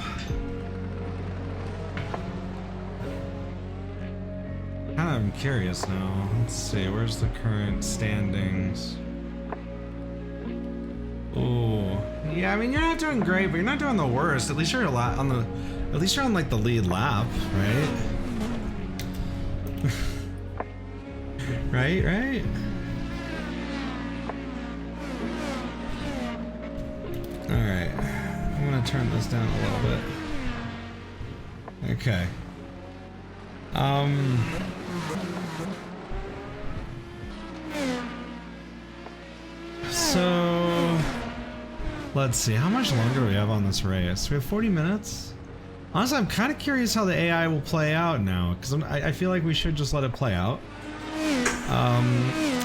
I'm curious now. Let's see. Where's the current standings? Oh, yeah. I mean, you're not doing great, but you're not doing the worst. At least you're on the. At least you're on like the lead lap, right? Right. All right. I'm gonna turn this down a little bit. Okay. So let's see, how much longer do we have on this race? We have 40 minutes? Honestly, I'm kind of curious how the AI will play out now, because I feel like we should just let it play out.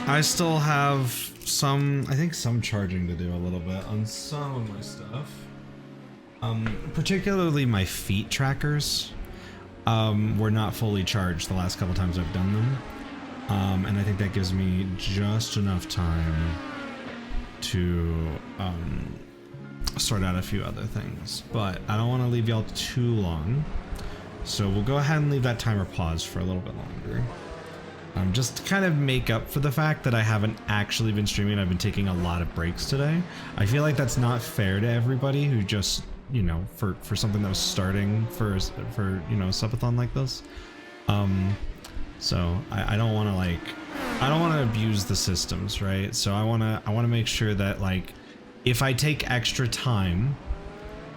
I still have some charging to do a little bit on some of my stuff. Particularly my feet trackers were not fully charged the last couple times I've done them. And I think that gives me just enough time to sort out a few other things, but I don't want to leave y'all too long, so we'll go ahead and leave that timer paused for a little bit longer. Just to kind of make up for the fact that I haven't actually been streaming. I've been taking a lot of breaks today. I feel like that's not fair to everybody who just, you know, for something that was starting for you know, a subathon like this. So I don't want to I don't want to abuse the systems, right? So I want to make sure that, like, if I take extra time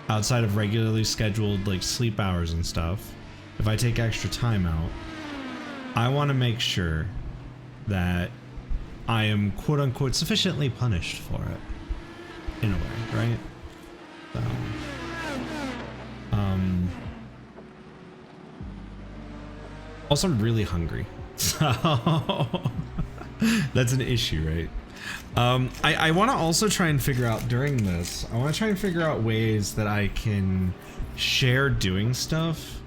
outside of regularly scheduled like sleep hours and stuff, if I take extra time out, I want to make sure that I am quote unquote sufficiently punished for it, in a way, right? So, also, I'm really hungry, so that's an issue, right? I want to also try and figure out during this, I want to try and figure out ways that I can share doing stuff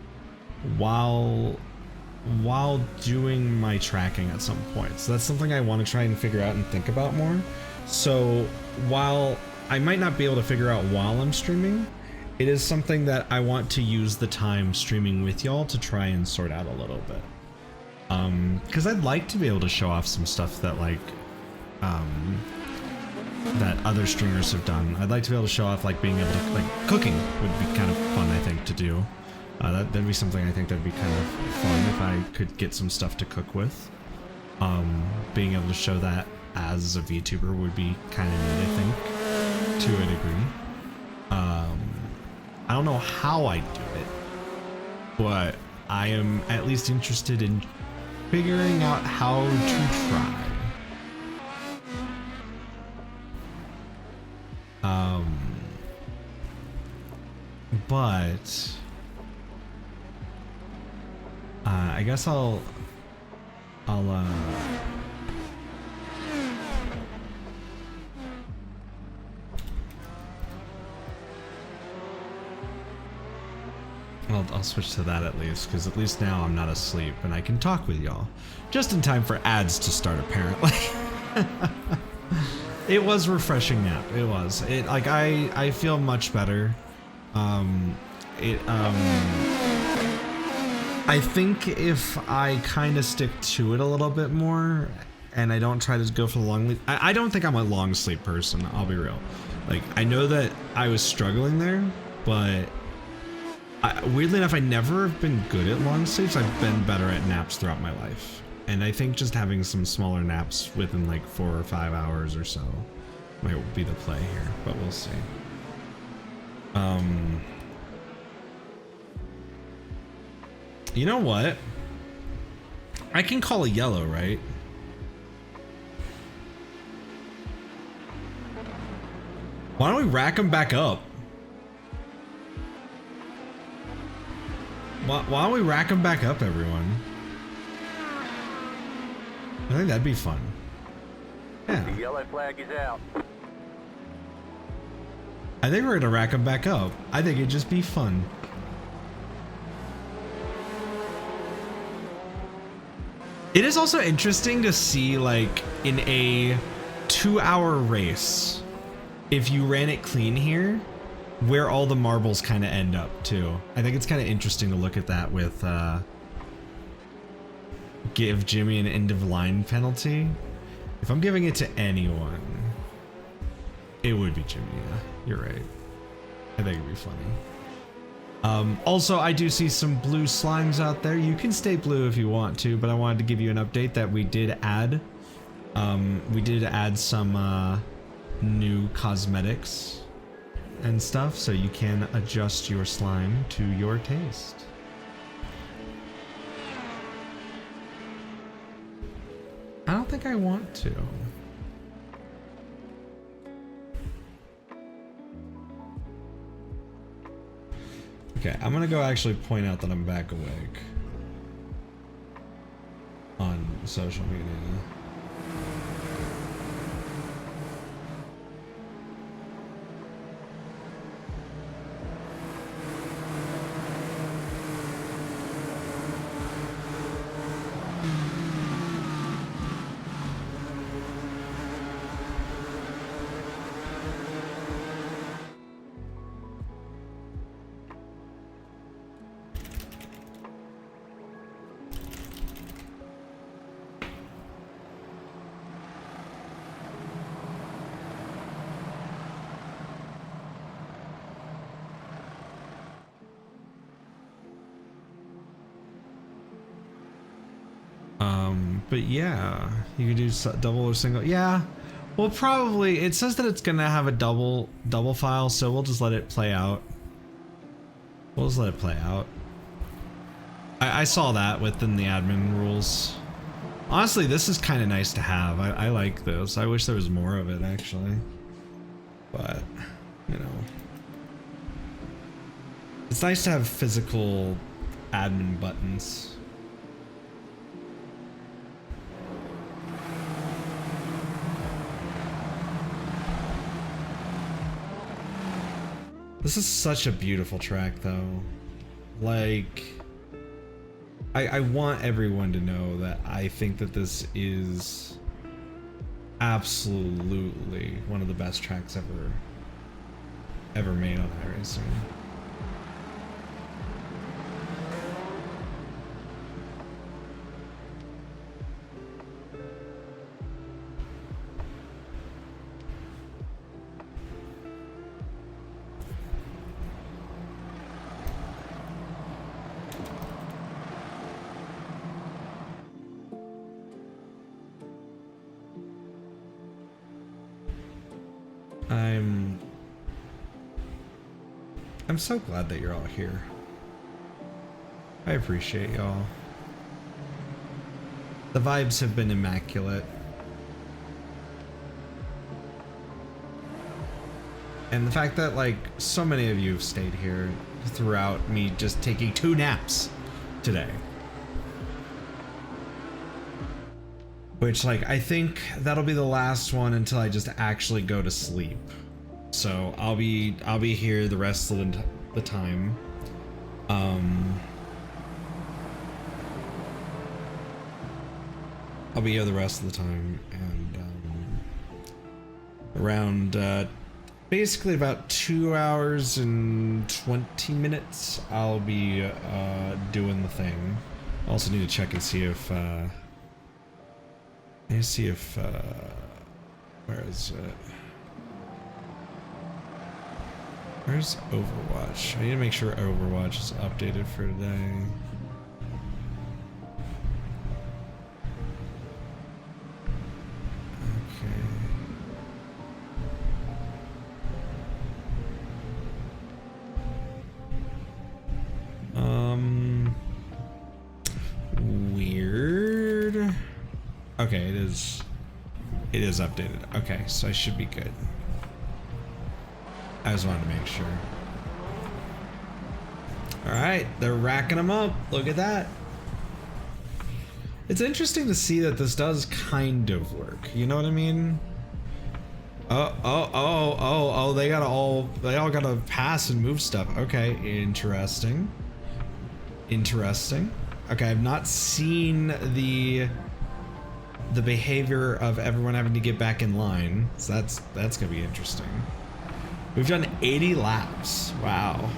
while doing my tracking at some point. So that's something I want to try and figure out and think about more. So while I might not be able to figure out while I'm streaming, it is something that I want to use the time streaming with y'all to try and sort out a little bit. Because I'd like to be able to show off some stuff that like that other streamers have done. I'd like to be able to show off like being able to like cooking would be kind of fun, I think, to do. That'd be something I think that'd be kind of fun if I could get some stuff to cook with. Being able to show that as a VTuber would be kind of neat, I think, to a degree. I don't know how I do it, but I am at least interested in figuring out how to try. But I guess I'll switch to that at least, because at least now I'm not asleep and I can talk with y'all just in time for ads to start, apparently. It was refreshing nap. It was. It like I feel much better. I think if I kind of stick to it a little bit more and I don't try to go for the long sleep. I don't think I'm a long sleep person, I'll be real. Like, I know that I was struggling there, but weirdly enough, I never have been good at long sleeps. I've been better at naps throughout my life. And I think just having some smaller naps within like 4 or 5 hours or so might be the play here, but we'll see. You know what? I can call a yellow, right? Why don't we rack them back up? Why don't we rack them back up, everyone? I think that'd be fun. Yeah. The yellow flag is out. I think we're gonna rack them back up. I think it'd just be fun. It is also interesting to see, like, in a 2-hour race, if you ran it clean here, where all the marbles kind of end up too. I think it's kind of interesting to look at that with give Jimmy an end of line penalty. If I'm giving it to anyone, it would be Jimmy. Yeah, you're right. I think it'd be funny. Also, I do see some blue slimes out there. You can stay blue if you want to, but I wanted to give you an update that we did add some new cosmetics and stuff, so you can adjust your slime to your taste. I don't think I want to. Okay, I'm gonna go actually point out that I'm back awake on social media. But yeah, you can do double or single. Yeah, well, probably it says that it's gonna have a double file, so we'll just let it play out. We'll just let it play out. I saw that within the admin rules. Honestly, this is kind of nice to have. I like this. I wish there was more of it, actually. But, you know. It's nice to have physical admin buttons. This is such a beautiful track though. Like, I want everyone to know that I think that this is absolutely one of the best tracks ever made on iRacing. I'm so glad that you're all here. I appreciate y'all. The vibes have been immaculate. And the fact that like so many of you have stayed here throughout me just taking 2 naps today. Which like I think that'll be the last one until I just actually go to sleep. So I'll be here the rest of the time. I'll be here the rest of the time, and around basically about 2 hours and 20 minutes I'll be doing the thing. I also need to check and see if where is it? Where's Overwatch? I need to make sure Overwatch is updated for today. Weird. Okay, it is updated. Okay, so I should be good. I just wanted to make sure. Alright, they're racking them up. Look at that. It's interesting to see that this does kind of work. You know what I mean? Oh, they all gotta pass and move stuff. Okay, interesting. Interesting. Okay, I've not seen the behavior of everyone having to get back in line. So that's gonna be interesting. We've done 80 laps. Wow.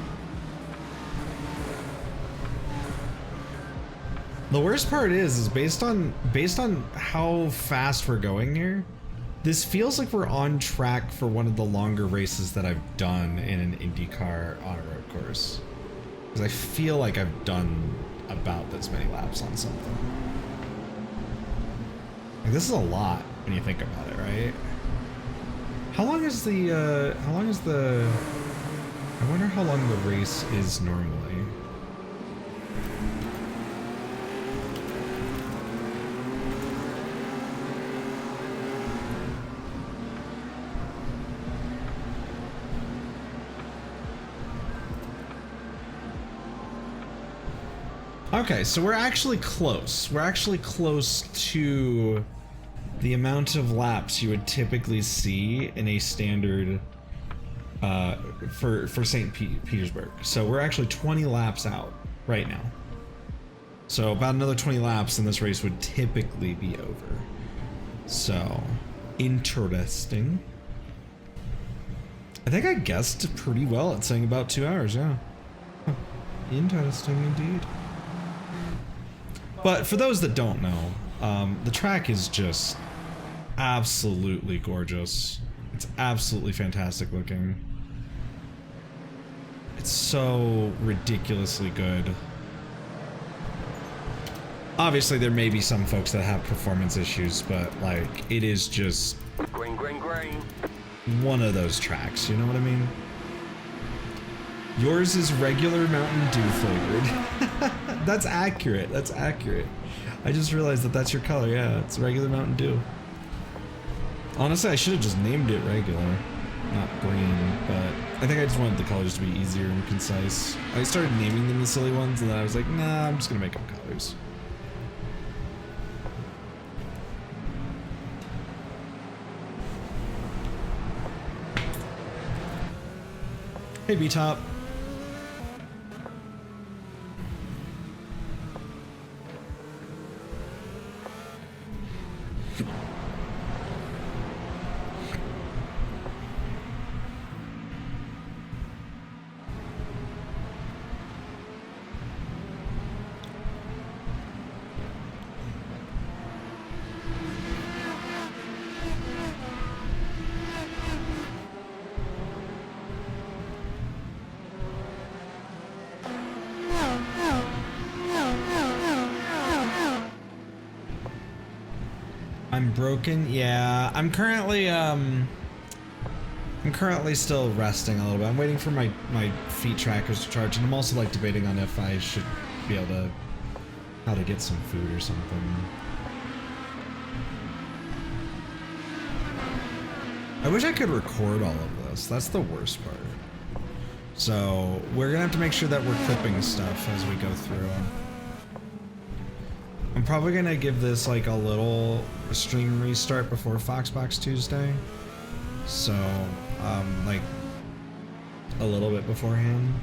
The worst part is based on how fast we're going here, this feels like we're on track for one of the longer races that I've done in an IndyCar on-road course. Because I feel like I've done about this many laps on something. Like, this is a lot when you think about it, right? How long is the, I wonder how long the race is normally. Okay, so we're actually close. We're actually close to the amount of laps you would typically see in a standard for St. Petersburg. So we're actually 20 laps out right now. So about another 20 laps and this race would typically be over. So interesting. I think I guessed pretty well at saying about 2 hours, yeah. Huh. Interesting indeed. But for those that don't know, the track is just absolutely gorgeous. It's absolutely fantastic looking. It's so ridiculously good. Obviously, there may be some folks that have performance issues, but like, it is just Green, green, green. one of those tracks, you know what I mean? Yours is regular Mountain Dew flavored. That's accurate. That's accurate. I just realized that that's your color. Yeah, it's regular Mountain Dew. Honestly, I should have just named it regular, not green, but I think I just wanted the colors to be easier and concise. I started naming them the silly ones, and then I was like, nah, I'm just gonna make them colors. Hey, B-Top. I'm broken. Yeah, I'm currently still resting a little bit. I'm waiting for my feet trackers to charge, and I'm also like debating on if I should be able to how to get some food or something. I wish I could record all of this. That's the worst part. So we're gonna have to make sure that we're clipping stuff as we go through. I'm probably gonna give this like a little stream restart before Foxbox Tuesday. So, like a little bit beforehand.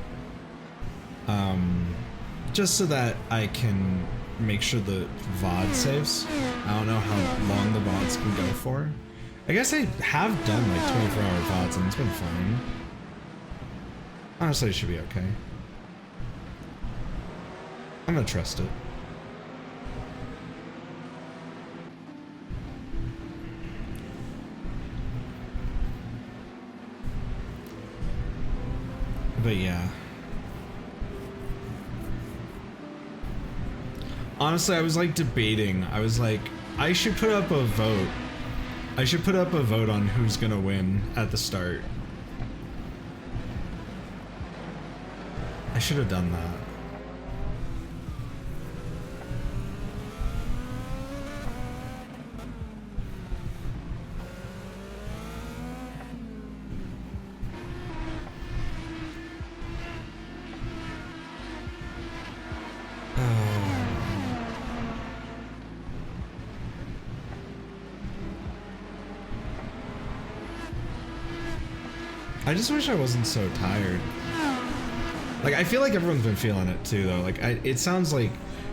Just so that I can make sure the VOD saves. I don't know how long the VODs can go for. I guess I have done like 24-hour VODs and it's been fine. Honestly, it should be okay. I'm gonna trust it. But yeah. Honestly, I was like debating. I was like, I should put up a vote. I should put up a vote on who's gonna win at the start. I should have done that. I just wish I wasn't so tired. Like, I feel like everyone's been feeling it too, though. Like, it sounds like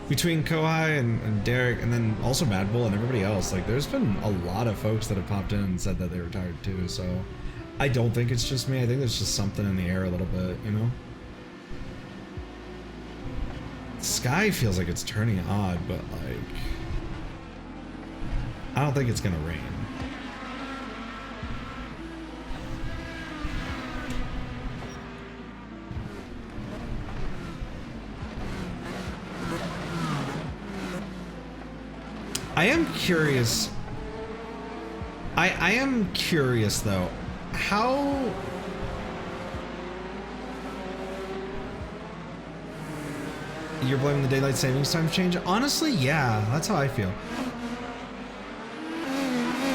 between Kohai and Derek, and then also Mad Bull and everybody else, like, there's been a lot of folks that have popped in and said that they were tired too, so I don't think it's just me. I think there's just something in the air a little bit, you know? Sky feels like it's turning odd, but, like, I don't think it's gonna rain. I am curious. I am curious though. How you're blaming the daylight savings time change? Honestly, yeah, that's how I feel.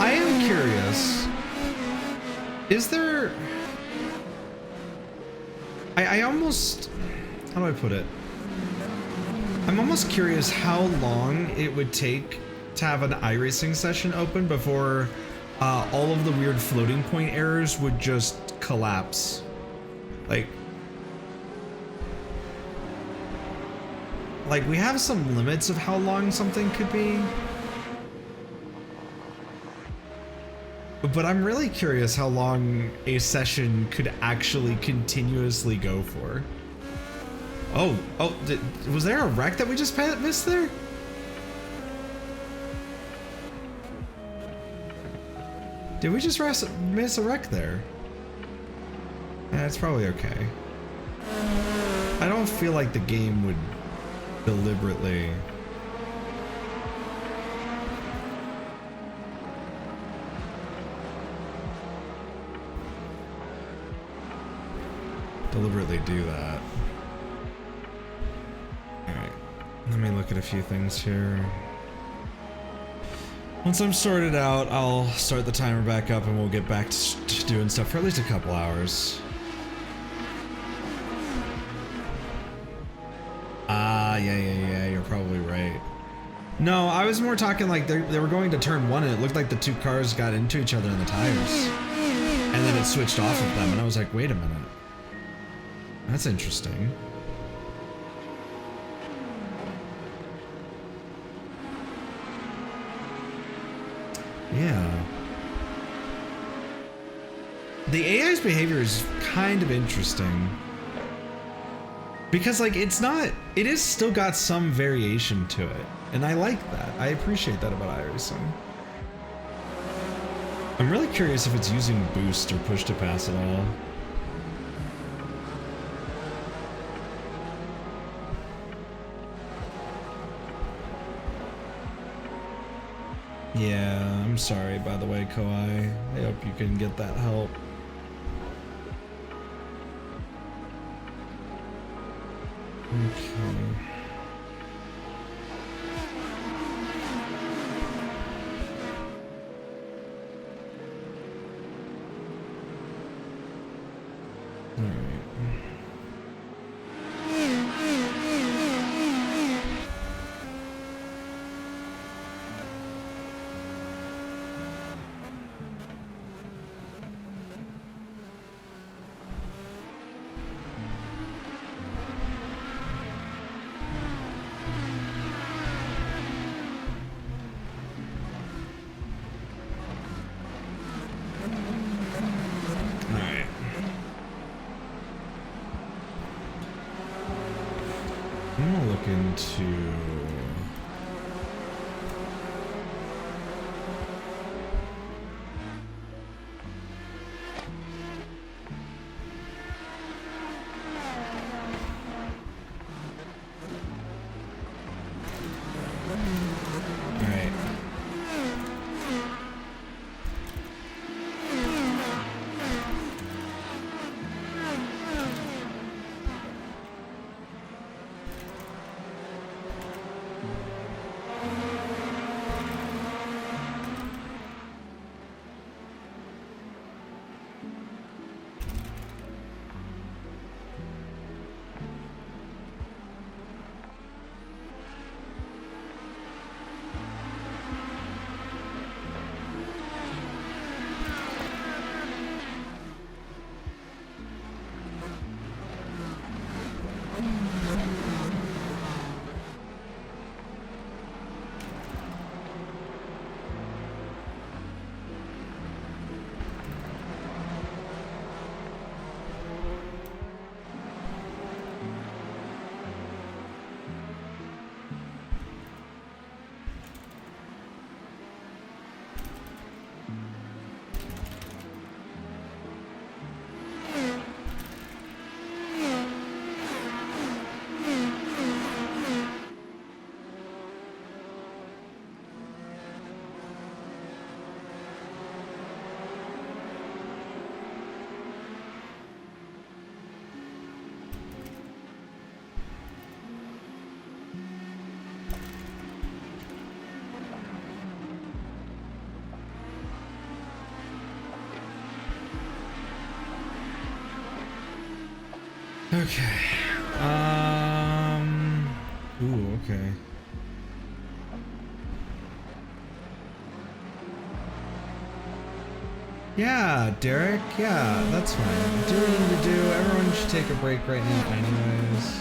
I am curious. Is there I almost, how do I put it? I'm almost curious how long it would take to have an iRacing session open before all of the weird floating point errors would just collapse. Like we have some limits of how long something could be. But I'm really curious how long a session could actually continuously go for. Oh, was there a wreck that we just missed there? Did we just miss a wreck there? Yeah, it's probably okay. I don't feel like the game would deliberately... do that. Alright, let me look at a few things here. Once I'm sorted out, I'll start the timer back up and we'll get back to doing stuff for at least a couple hours. Yeah, you're probably right. No, I was more talking like they were going to turn one and it looked like the two cars got into each other in the tires. And then it switched off of them and I was like, wait a minute. That's interesting. Yeah. The AI's behavior is kind of interesting. Because like it is still got some variation to it. And I like that. I appreciate that about iRacing. I'm really curious if it's using boost or push to pass at all. Yeah, I'm sorry by the way, Kawhi. I hope you can get that help. Okay. I'm gonna look into... Alright. Okay. Ooh, okay. Yeah, Derek. Yeah, that's fine. Do what you need to do. Everyone should take a break right now anyways.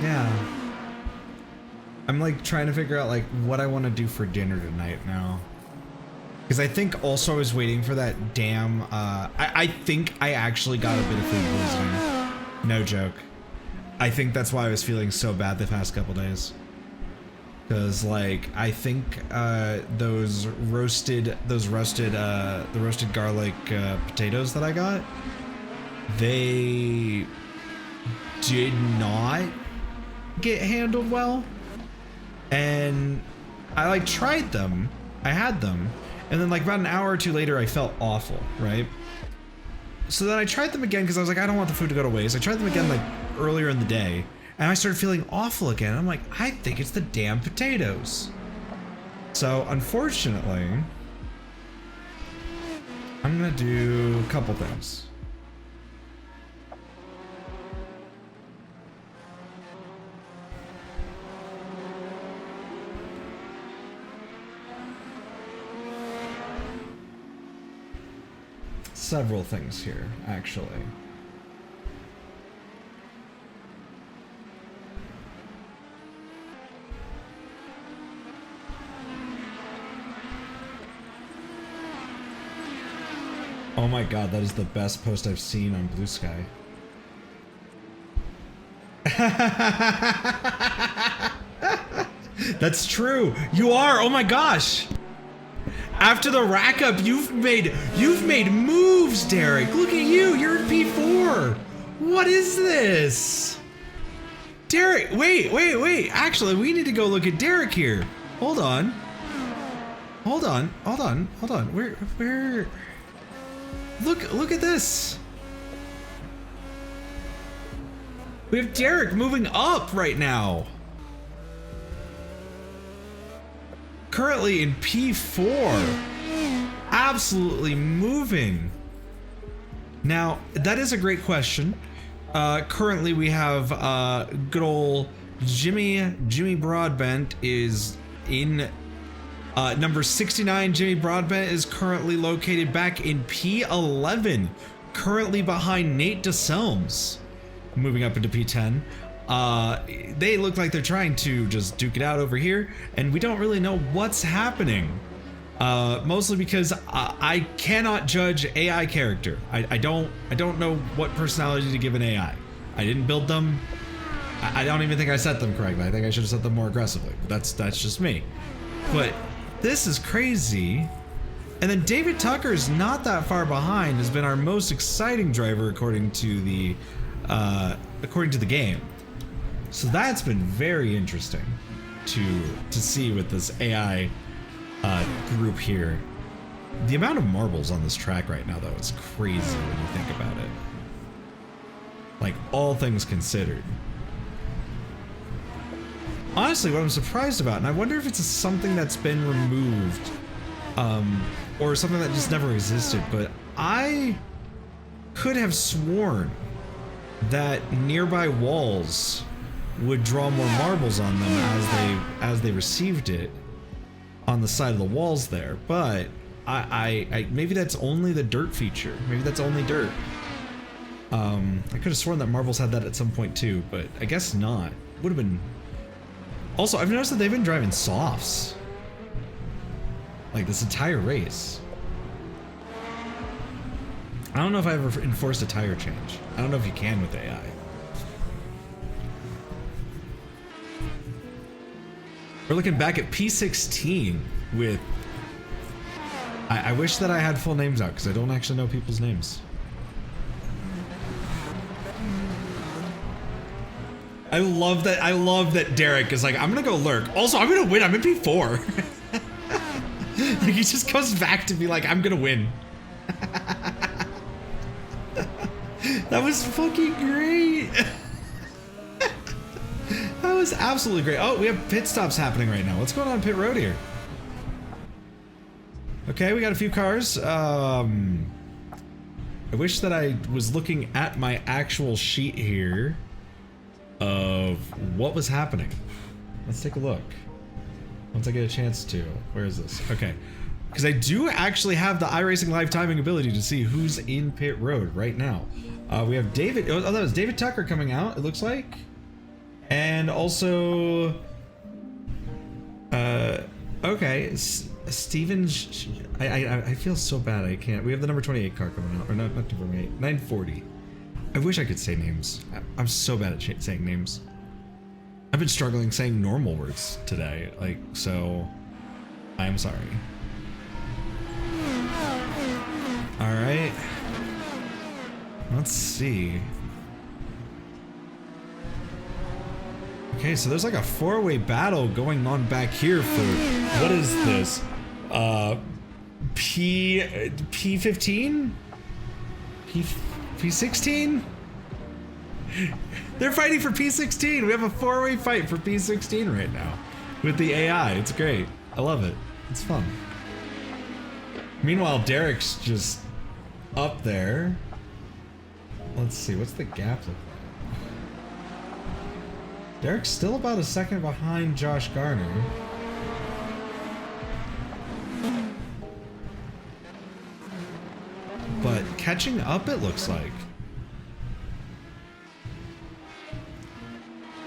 Yeah. I'm like trying to figure out like what I want to do for dinner tonight now. Because I think also I was waiting for that damn, I think I actually got a bit of food poisoning. No joke. I think that's why I was feeling so bad the past couple days. Because like, I think the roasted garlic potatoes that I got, they did not get handled well. And I like tried them, I had them, and then like about an hour or two later I felt awful, right? so then I tried them again because I was like, I don't want the food to go to waste. I tried them again like earlier in the day, and I started feeling awful again. I'm like, I think it's the damn potatoes. So unfortunately, I'm gonna do a couple things. Several things here, actually. Oh my god, that is the best post I've seen on Blue Sky. That's true. You are. Oh my gosh. After the rack up, you've made moves, Derek. Look at you. You're in P4. What is this? Derek, wait. Actually, we need to go look at Derek here. Hold on. Where? Look at this. We have Derek moving up right now. Currently in P4. Absolutely moving. Now, that is a great question. Currently we have good old Jimmy Broadbent is in number 69. Jimmy Broadbent is currently located back in P11, currently behind Nate DeSelms, moving up into P10. They look like they're trying to just duke it out over here, and we don't really know what's happening. Mostly because I cannot judge AI character. I don't know what personality to give an AI. I didn't build them. I don't even think I set them correctly. I think I should have set them more aggressively. But that's just me. But this is crazy. And then David Tucker's not that far behind, has been our most exciting driver according to the game. So that's been very interesting to see with this AI group here. The amount of marbles on this track right now, though, is crazy when you think about it. Like, all things considered. Honestly, what I'm surprised about, and I wonder if it's something that's been removed, or something that just never existed, but I could have sworn that nearby walls would draw more marbles on them as they received it on the side of the walls there, but I maybe that's only the dirt feature. Maybe that's only dirt. I could have sworn that marbles had that at some point too, but I guess not. Would have been. Also, I've noticed that they've been driving softs like this entire race. I don't know if I ever enforced a tire change. I don't know if you can with AI. We're looking back at P16 with... I wish that I had full names out because I don't actually know people's names. I love that Derek is like, I'm gonna go lurk. Also, I'm gonna win. I'm in P4. Like, he just comes back to be like, I'm gonna win. That was fucking great. That was absolutely great. Oh, we have pit stops happening right now. What's going on pit road here? Okay, we got a few cars. I wish that I was looking at my actual sheet here of what was happening. Let's take a look. Once I get a chance to. Where is this? Okay. Because I do actually have the iRacing live timing ability to see who's in pit road right now. We have David. Oh, that was David Tucker coming out, it looks like. And also... okay. Steven... I feel so bad I can't. We have the number 28 car coming out. Or not number 28. 940. I wish I could say names. I'm so bad at saying names. I've been struggling saying normal words today. Like, so... I am sorry. Alright. Let's see. Okay, so there's like a four-way battle going on back here for... What is this? P15? P16? They're fighting for P16. We have a 4-way fight for P16 right now with the AI. It's great. I love it. It's fun. Meanwhile, Derek's just up there. Let's see, what's the gap look like? Derek's still about a second behind Josh Garner. But catching up, it looks like.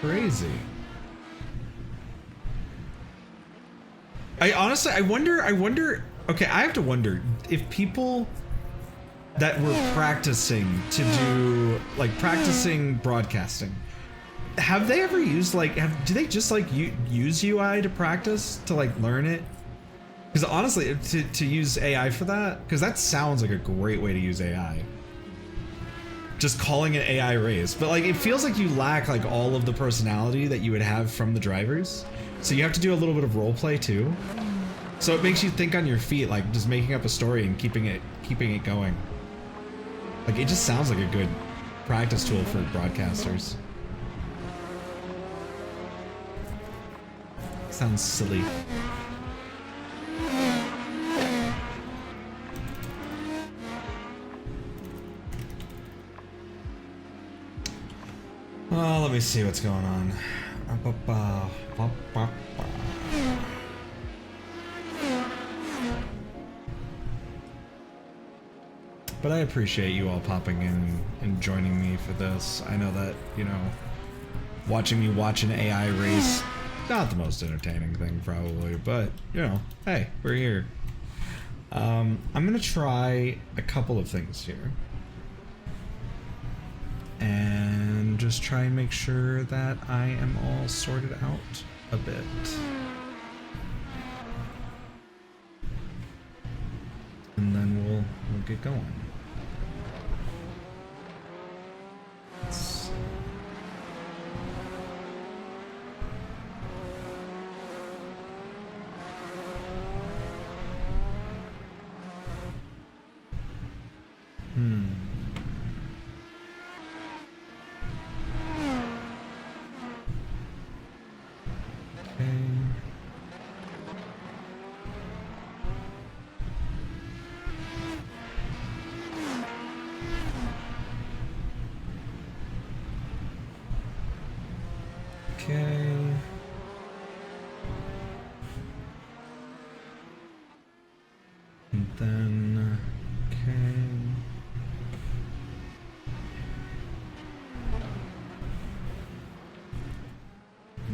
Crazy. I honestly, I wonder, okay, I have to wonder if people that were practicing to do, like, practicing broadcasting, have they ever used, like, do they just, like, use UI to practice, to, like, learn it? Because honestly, to use AI for that, because that sounds like a great way to use AI. Just calling it AI race, but like it feels like you lack like all of the personality that you would have from the drivers. So you have to do a little bit of role play too. So it makes you think on your feet, like just making up a story and keeping it going. Like it just sounds like a good practice tool for broadcasters. Sounds silly. Oh, let me see what's going on. But I appreciate you all popping in and joining me for this. I know that, you know, watching me watch an AI race, not the most entertaining thing probably, but, you know, hey, we're here. I'm gonna try a couple of things here. And just try and make sure that I am all sorted out a bit. And then we'll get going. Let's... Okay. And then, okay.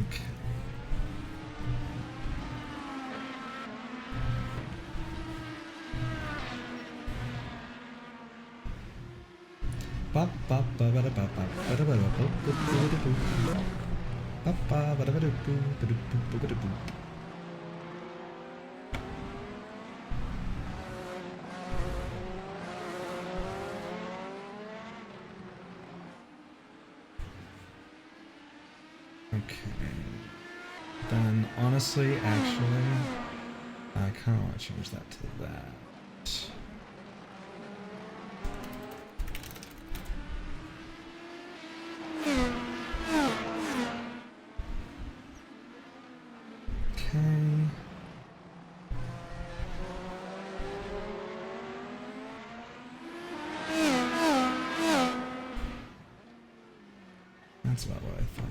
Okay. Ba ba ba ba da ba ba ba da ba da ba ba ba da ba. Okay. Then honestly, actually, I kind of want to change that to that. That's about what I thought.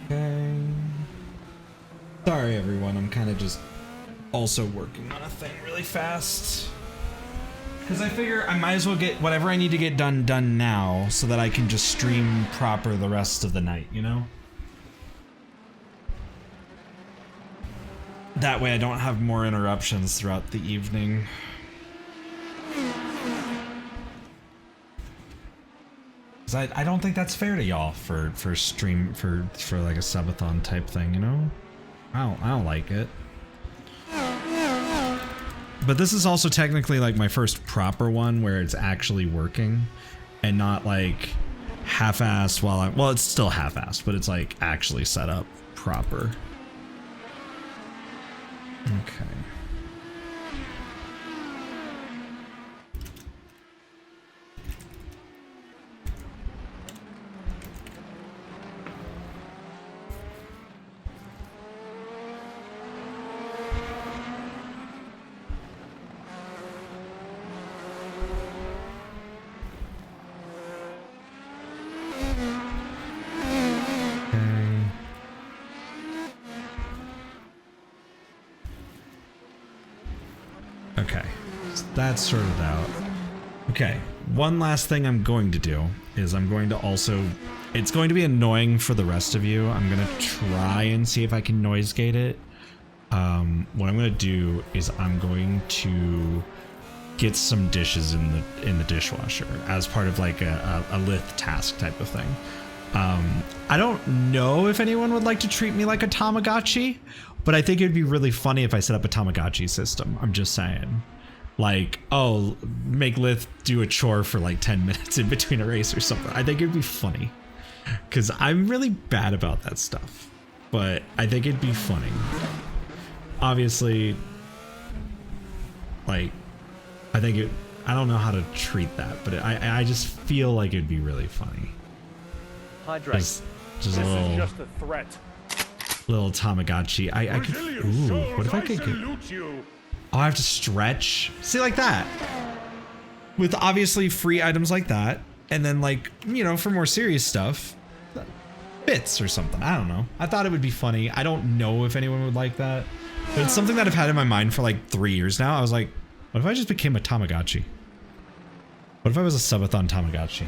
Okay. Sorry everyone, I'm kind of just also working on a thing really fast. Because I figure I might as well get whatever I need to get done now so that I can just stream proper the rest of the night, you know? That way I don't have more interruptions throughout the evening. 'Cause I don't think that's fair to y'all for stream for like a subathon type thing, you know? I don't like it. But this is also technically like my first proper one where it's actually working and not like half-assed well, it's still half-assed, but it's like actually set up proper. Okay. Okay, so that's sorted out. Okay, one last thing I'm going to do is I'm going to also, it's going to be annoying for the rest of you. I'm going to try and see if I can noise gate it. What I'm going to do is I'm going to get some dishes in the dishwasher as part of like a lith task type of thing. I don't know if anyone would like to treat me like a Tamagotchi, but I think it'd be really funny if I set up a Tamagotchi system. I'm just saying. Like, oh, make Lith do a chore for like 10 minutes in between a race or something. I think it'd be funny. Because I'm really bad about that stuff. But I think it'd be funny. Obviously, like, I don't know how to treat that, but I just feel like it'd be really funny. Hydrate. Just this a little, is just a threat. Little Tamagotchi. I could. Ooh, what if I could get. Oh, I have to stretch. See, like that. With obviously free items like that. And then, like, you know, for more serious stuff, bits or something. I don't know. I thought it would be funny. I don't know if anyone would like that. But it's something that I've had in my mind for like 3 years now. I was like, what if I just became a Tamagotchi? What if I was a subathon Tamagotchi?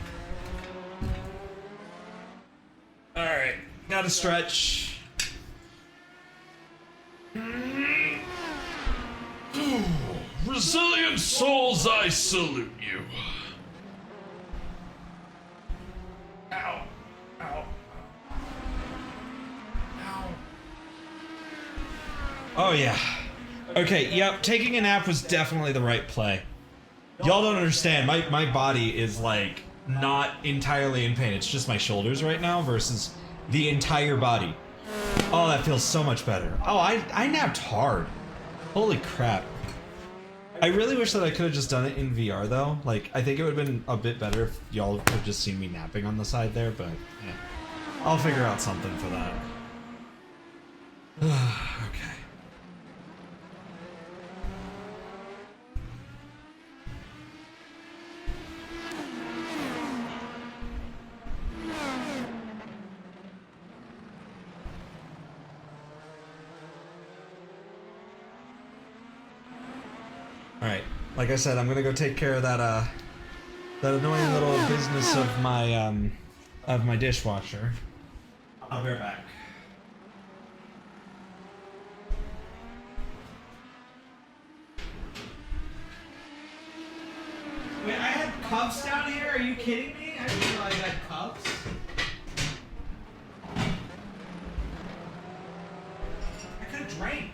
Alright, gotta stretch. Resilient souls, I salute you. Ow. Ow. Ow. Oh yeah. Okay, yep, taking a nap was definitely the right play. Y'all don't understand, my body is like not entirely in pain. It's just my shoulders right now versus the entire body. Oh, that feels so much better. Oh, I napped hard. Holy crap. I really wish that I could have just done it in VR though. Like, I think it would have been a bit better if y'all could have just seen me napping on the side there, but yeah. I'll figure out something for that. Okay. Alright, like I said, I'm gonna go take care of that that annoying little business of my dishwasher. I'll be right back. Wait, I had cups down here? Are you kidding me? I didn't realize I had cups. I could have drank.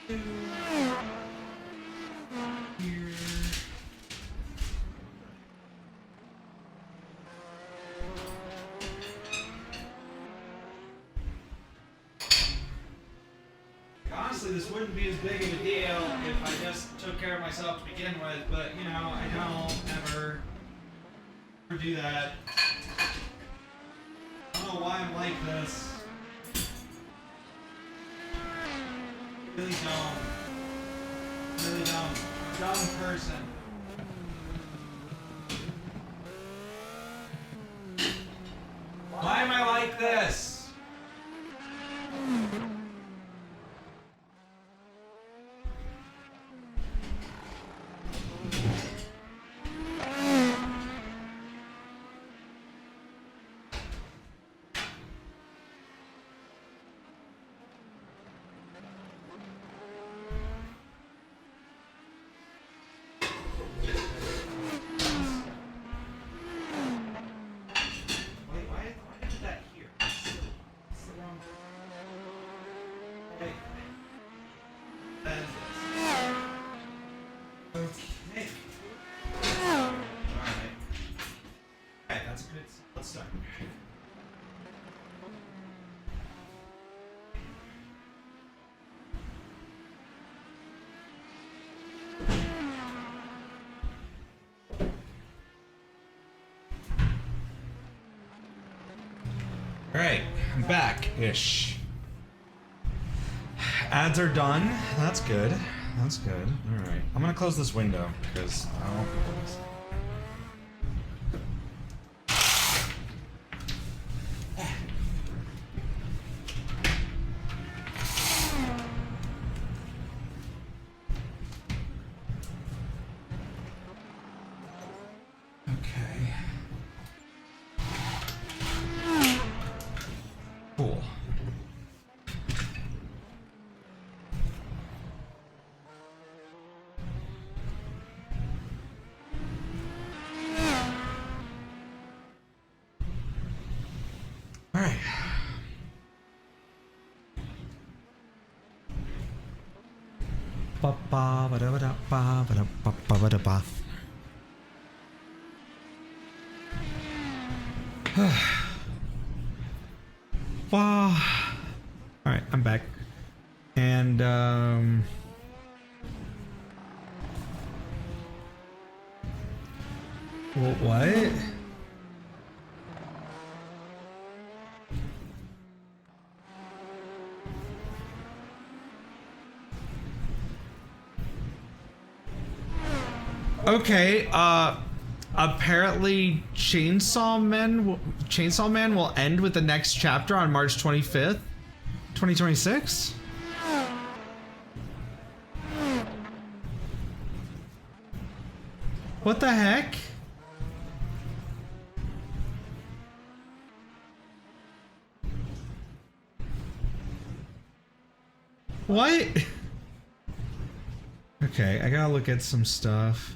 Honestly, this wouldn't be as big of a deal if I just took care of myself to begin with, but you know, I don't ever do that. I don't know why I'm like this. Really don't. Really don't. Dumb person. Why am I like this? Let's start. Alright, I'm back-ish. Ads are done. That's good. That's good. Alright. I'm gonna close this window because I don't want people to see. Cool. All right. Ba ba ba da ba da ba ba da ba ba ba da ba. Wow. All right, I'm back. And what? Okay, apparently Chainsaw Man will end with the next chapter on March 25th, 2026? What the heck? What? Okay, I gotta look at some stuff.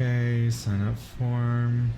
Okay, sign up form.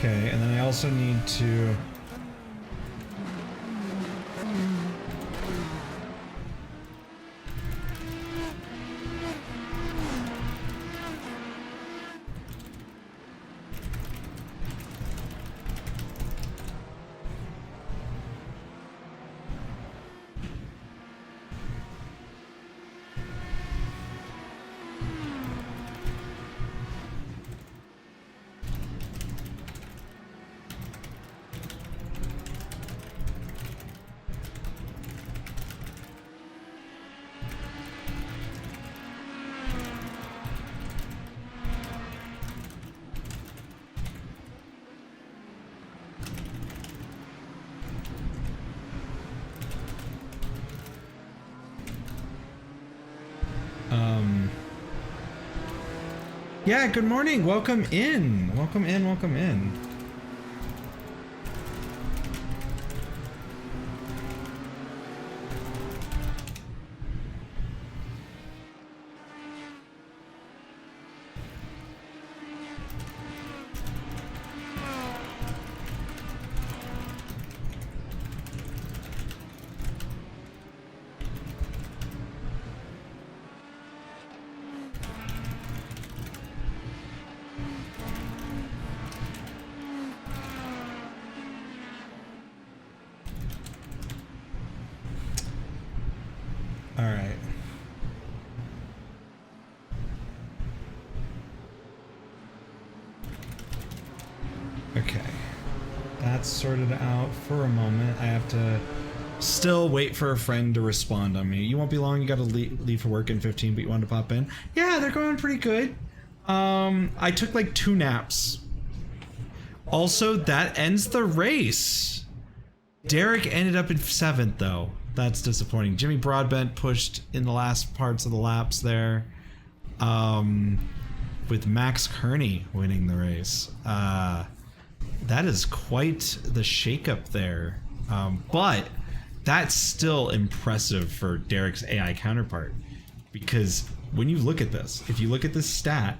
Okay, and then I also need to... Yeah, good morning. Welcome in. Welcome in. Welcome in. All right. Okay. That's sorted out for a moment. I have to still wait for a friend to respond on me. You won't be long. You got to leave for work in 15, but you wanted to pop in. Yeah, they're going pretty good. I took like 2 naps. Also, that ends the race. Derek ended up in 7th, though. That's disappointing. Jimmy Broadbent pushed in the last parts of the laps there. With Max Kearney winning the race. That is quite the shakeup there. But that's still impressive for Derek's AI counterpart. Because when you look at this, if you look at this stat,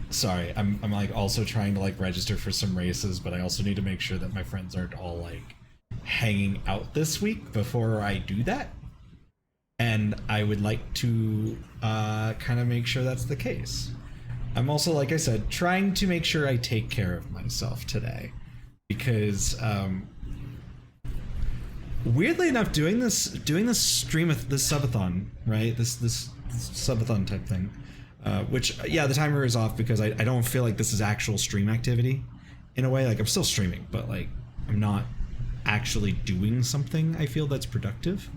sorry, I'm like also trying to like register for some races, but I also need to make sure that my friends aren't all like hanging out this week before I do that. And I would like to kind of make sure that's the case. I'm also, like I said, trying to make sure I take care of myself today, because weirdly enough, doing this stream, this subathon, right? This subathon type thing. Which, yeah, the timer is off because I don't feel like this is actual stream activity in a way. Like, I'm still streaming, but like I'm not actually doing something I feel that's productive.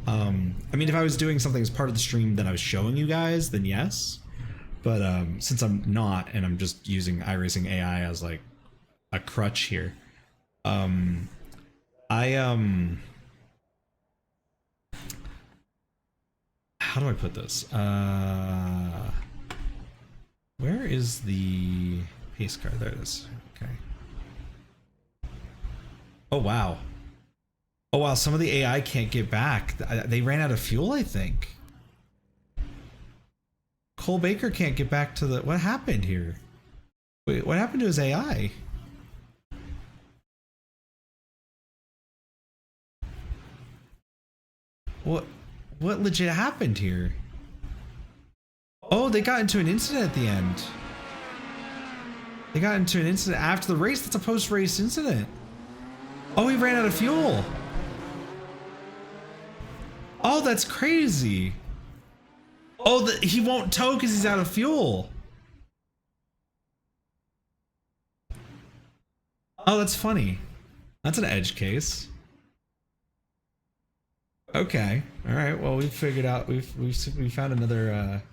I mean, if I was doing something as part of the stream that I was showing you guys, then yes. But since I'm not, and I'm just using iRacing AI as like a crutch here, how do I put this? Where is the pace car? There it is. Okay. Oh, wow. Oh, wow. Some of the AI can't get back. They ran out of fuel, I think. Cole Baker can't get back to the... What happened here? Wait, what happened to his AI? What legit happened here? Oh, they got into an incident at the end. They got into an incident after the race. That's a post-race incident. Oh, he ran out of fuel. Oh, that's crazy. Oh, he won't tow because he's out of fuel. Oh, that's funny. That's an edge case. Okay. All right. Well, we've figured out. We found another.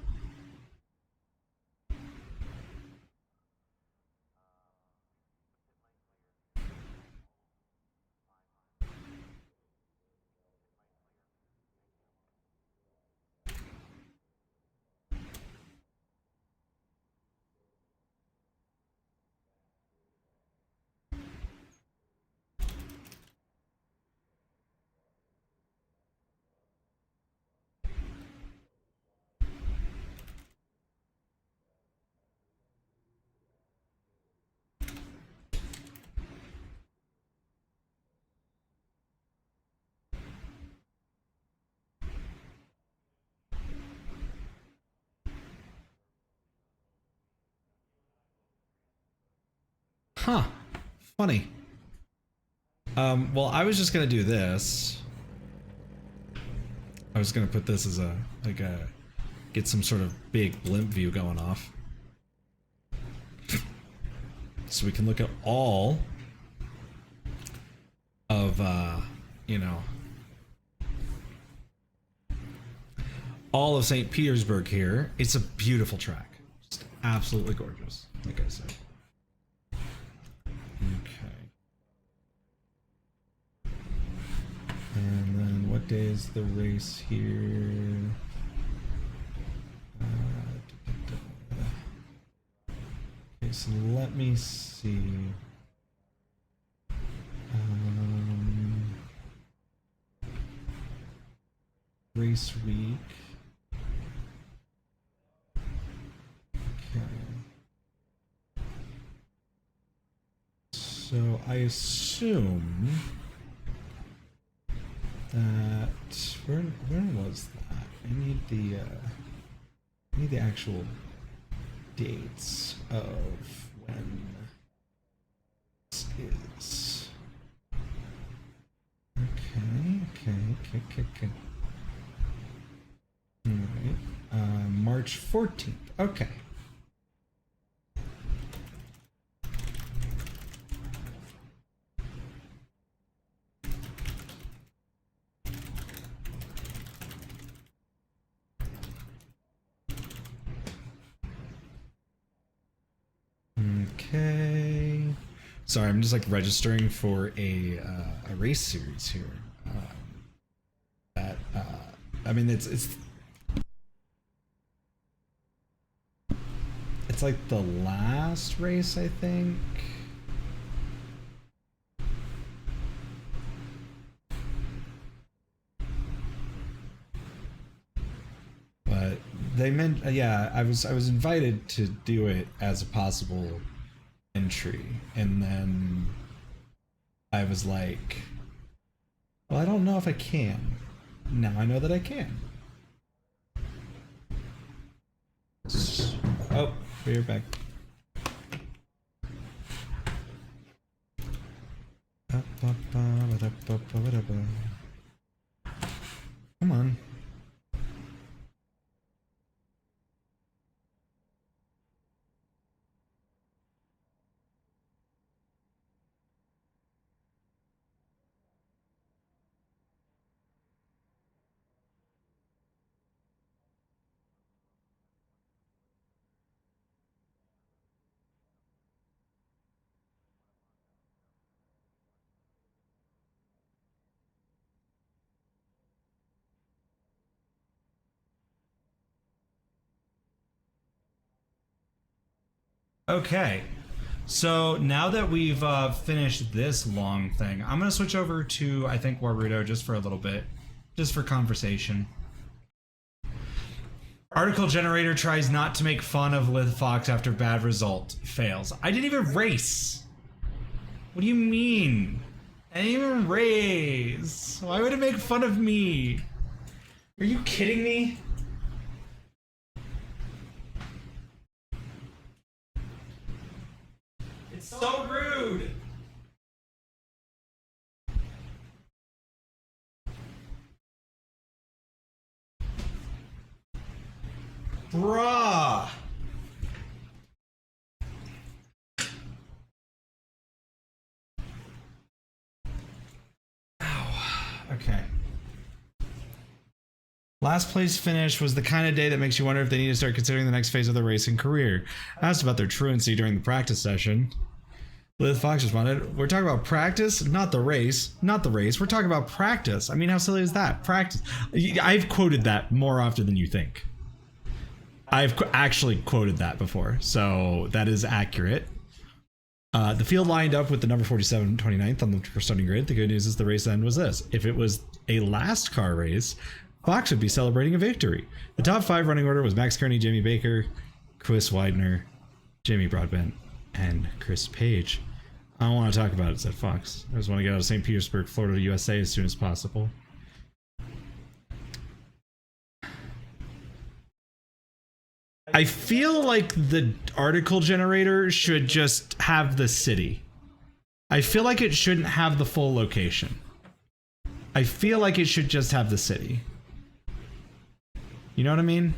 Huh. Funny. Well, I was just gonna do this. I was gonna put this as get some sort of big blimp view going off. So we can look at all of, you know, all of St. Petersburg here. It's a beautiful track. Just absolutely gorgeous, like I said. Okay. And then what day is the race here? Okay, so let me see. Race week. Okay. So I assume that where was that? I need the actual dates of when this is. Okay. All right. March 14th. Okay. Okay. Sorry, I'm just like registering for a race series here. I mean, it's like the last race, I think. But they meant, yeah, I was invited to do it as a possible entry, and then I was like, well, I don't know if I can. Now I know that I can. Oh, we're back. Come on. Okay, so now that we've finished this long thing, I'm going to switch over to, I think, Warudo just for a little bit, just for conversation. Article generator tries not to make fun of Liv Fox after bad result. Fails. I didn't even race. What do you mean? I didn't even race. Why would it make fun of me? Are you kidding me? It's so rude. Bruh. Okay. Last place finish was the kind of day that makes you wonder if they need to start considering the next phase of their racing career. Asked about their truancy during the practice session. Liv Fox responded, "We're talking about practice, not the race. Not the race. We're talking about practice. I mean, how silly is that? Practice." I've quoted that more often than you think. I've actually quoted that before, so that is accurate. The field lined up with the number 47 29th on the starting grid. The good news is the race end was this. If it was a last car race, Fox would be celebrating a victory. The top 5 running order was Max Kearney, Jamie Baker, Chris Widener, Jamie Broadbent, and Chris Page. I don't want to talk about it, said Fox. I just want to get out of St. Petersburg, Florida, USA as soon as possible. I feel like the article generator should just have the city. I feel like it shouldn't have the full location. I feel like it should just have the city. You know what I mean?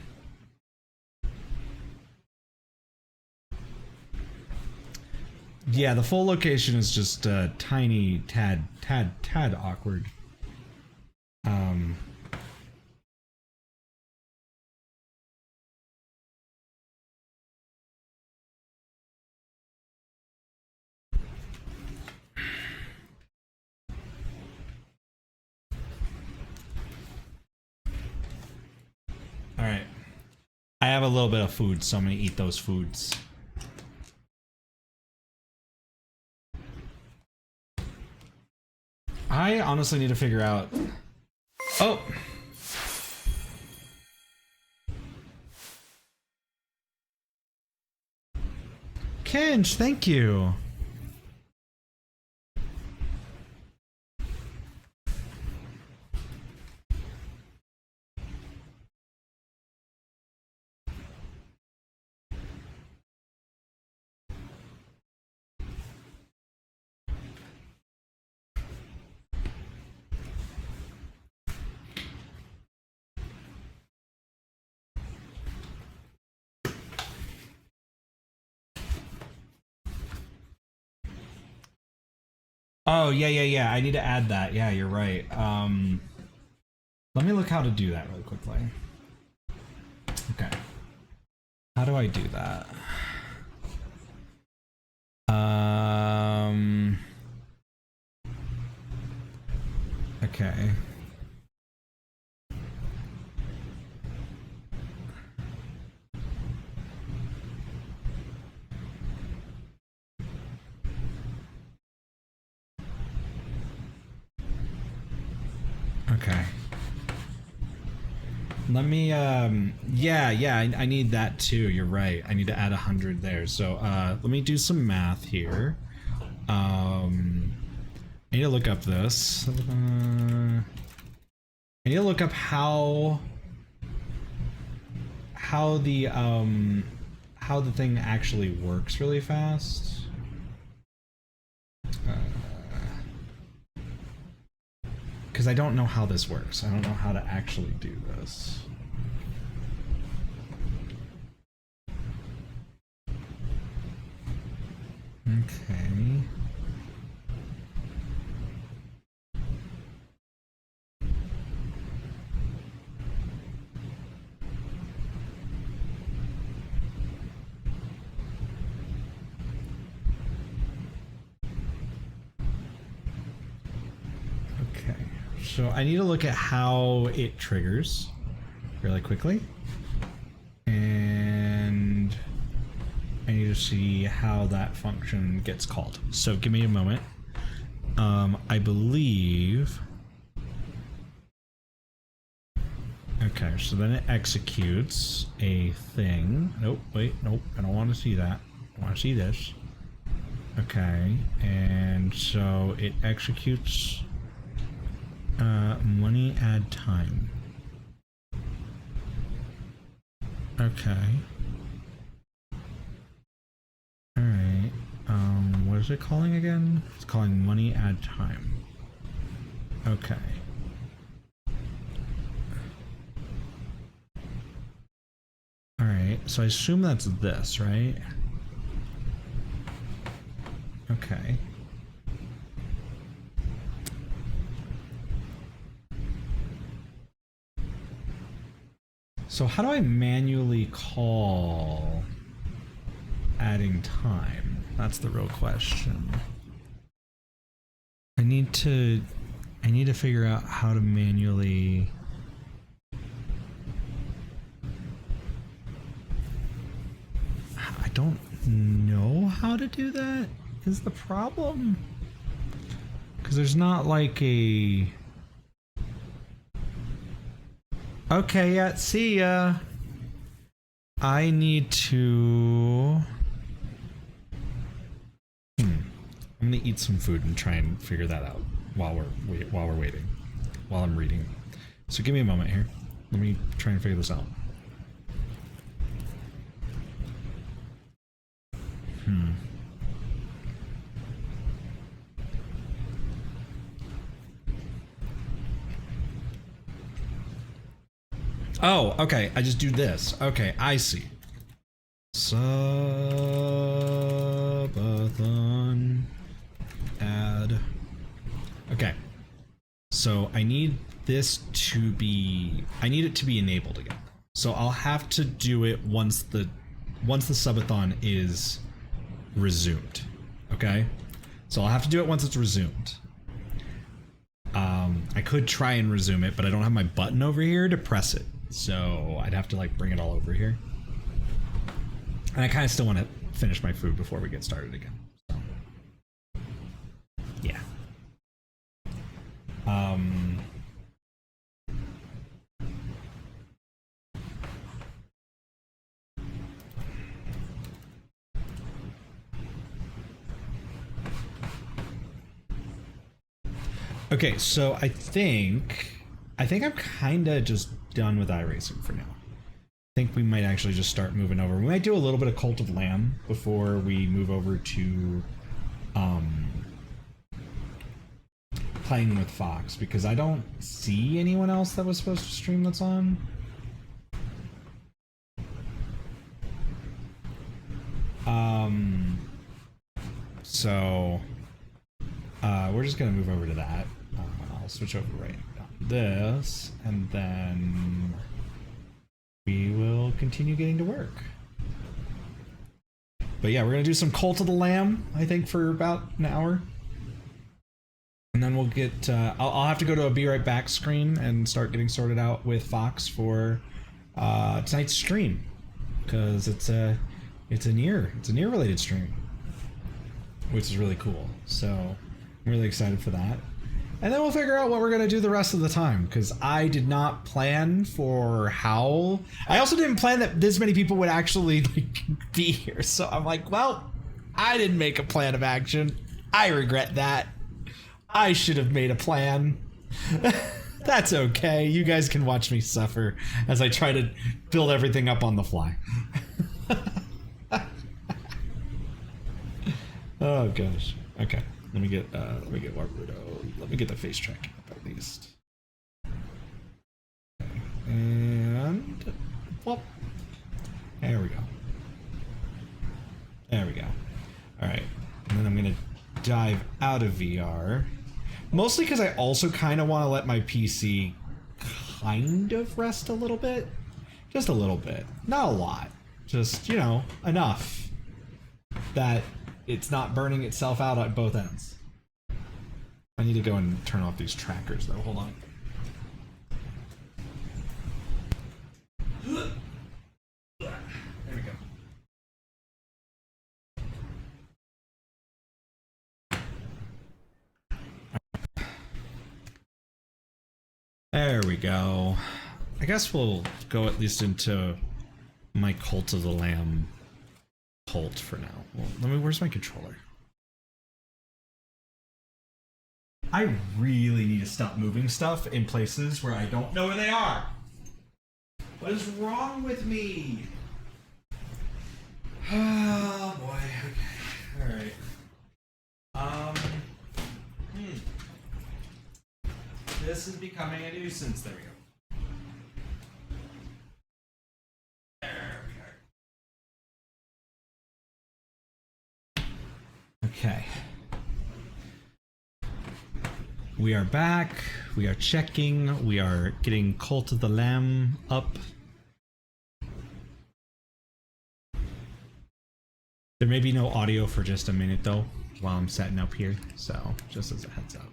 Yeah, the full location is just a tiny tad awkward. All right. I have a little bit of food, so I'm gonna eat those foods. I honestly need to figure out... Oh! Kench, thank you! Oh, yeah. I need to add that. Yeah, you're right. Let me look how to do that really quickly. Okay. How do I do that? Okay. Okay. Let me, yeah, I need that too. You're right. I need to add 100 there. So, let me do some math here. I need to look up this. I need to look up how the thing actually works really fast. Because I don't know how this works. I don't know how to actually do this. Okay. So I need to look at how it triggers really quickly. And I need to see how that function gets called. So give me a moment. I believe... Okay, so then it executes a thing. Nope, wait, nope, I don't want to see that. I want to see this. Okay, and so it executes... money add time. Okay. Alright. What is it calling again? It's calling money add time. Okay. Alright, so I assume that's this, right? Okay. So how do I manually call adding time? That's the real question. I need to figure out how to manually... I don't know how to do that is the problem. Because there's not like a... Okay, yeah, see ya. I need to... I'm gonna eat some food and try and figure that out while we're waiting, while I'm reading. So give me a moment here. Let me try and figure this out. Oh, okay. I just do this. Okay, I see. Subathon. So I need this to be, I need it to be enabled again. So I'll have to do it once the subathon is resumed. Okay? So I'll have to do it once it's resumed. I could try and resume it, but I don't have my button over here to press it. So I'd have to like bring it all over here. And I kind of still want to finish my food before we get started again. So, yeah. Okay, so I think I'm kind of just done with iRacing for now. I think we might actually just start moving over. We might do a little bit of Cult of Lamb before we move over to playing with Fox, because I don't see anyone else that was supposed to stream that's on. So we're just gonna move over to that. I'll switch over right on this, and then we will continue getting to work. But yeah, we're gonna do some Cult of the Lamb, I think, for about an hour. And then we'll get, I'll have to go to a Be Right Back screen and start getting sorted out with Fox for tonight's stream. Because it's a Nier related stream. Which is really cool. So I'm really excited for that. And then we'll figure out what we're going to do the rest of the time, because I did not plan for how... I also didn't plan that this many people would actually like be here. So I'm like, well, I didn't make a plan of action. I regret that. I should have made a plan. That's okay. You guys can watch me suffer as I try to build everything up on the fly. Oh gosh. Okay. Let me get Warbudo. Let me get the face tracking up at least. Okay. And whoop. There we go. There we go. Alright. And then I'm gonna dive out of VR. Mostly because I also kind of want to let my PC kind of rest a little bit. Just a little bit. Not a lot. Just, you know, enough that it's not burning itself out at both ends. I need to go and turn off these trackers though. Hold on. There we go. There we go. I guess we'll go at least into my Cult of the Lamb cult for now. Well, where's my controller? I really need to stop moving stuff in places where I don't know where they are. What is wrong with me? Oh boy. Okay. All right. This is becoming a nuisance. There we go. There we are. Okay. We are back. We are checking. We are getting Cult of the Lamb up. There may be no audio for just a minute though, while I'm setting up here. So just as a heads up.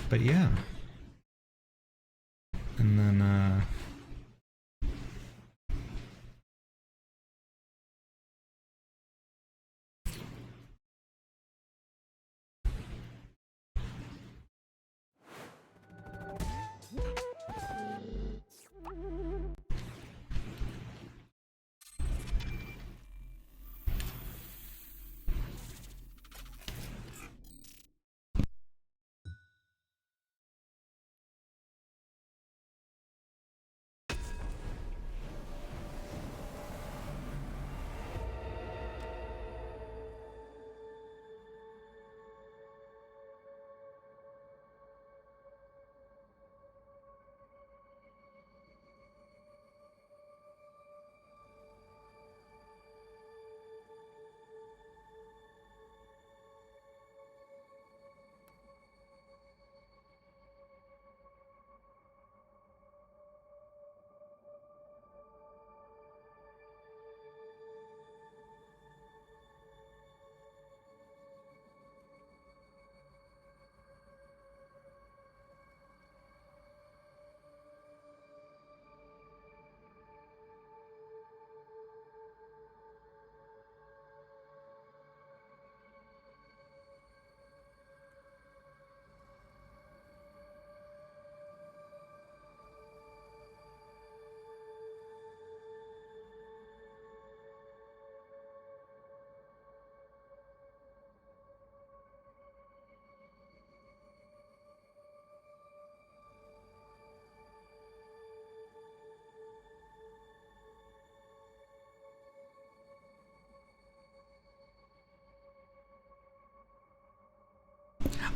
But yeah. And then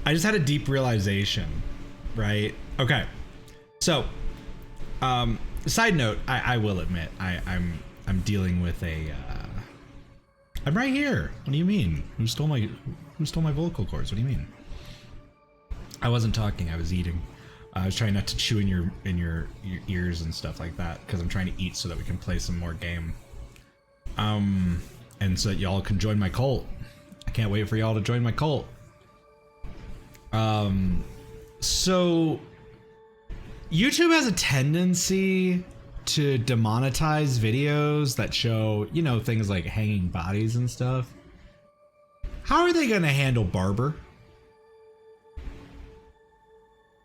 I just had a deep realization, right? Okay. So, side note, I will admit, I'm dealing with a, I'm right here. What do you mean? Who stole my vocal cords? What do you mean? I wasn't talking, I was eating. I was trying not to chew in your ears and stuff like that, because I'm trying to eat so that we can play some more game. And so that y'all can join my cult. I can't wait for y'all to join my cult. So YouTube has a tendency to demonetize videos that show, you know, things like hanging bodies and stuff. How are they gonna handle Barber?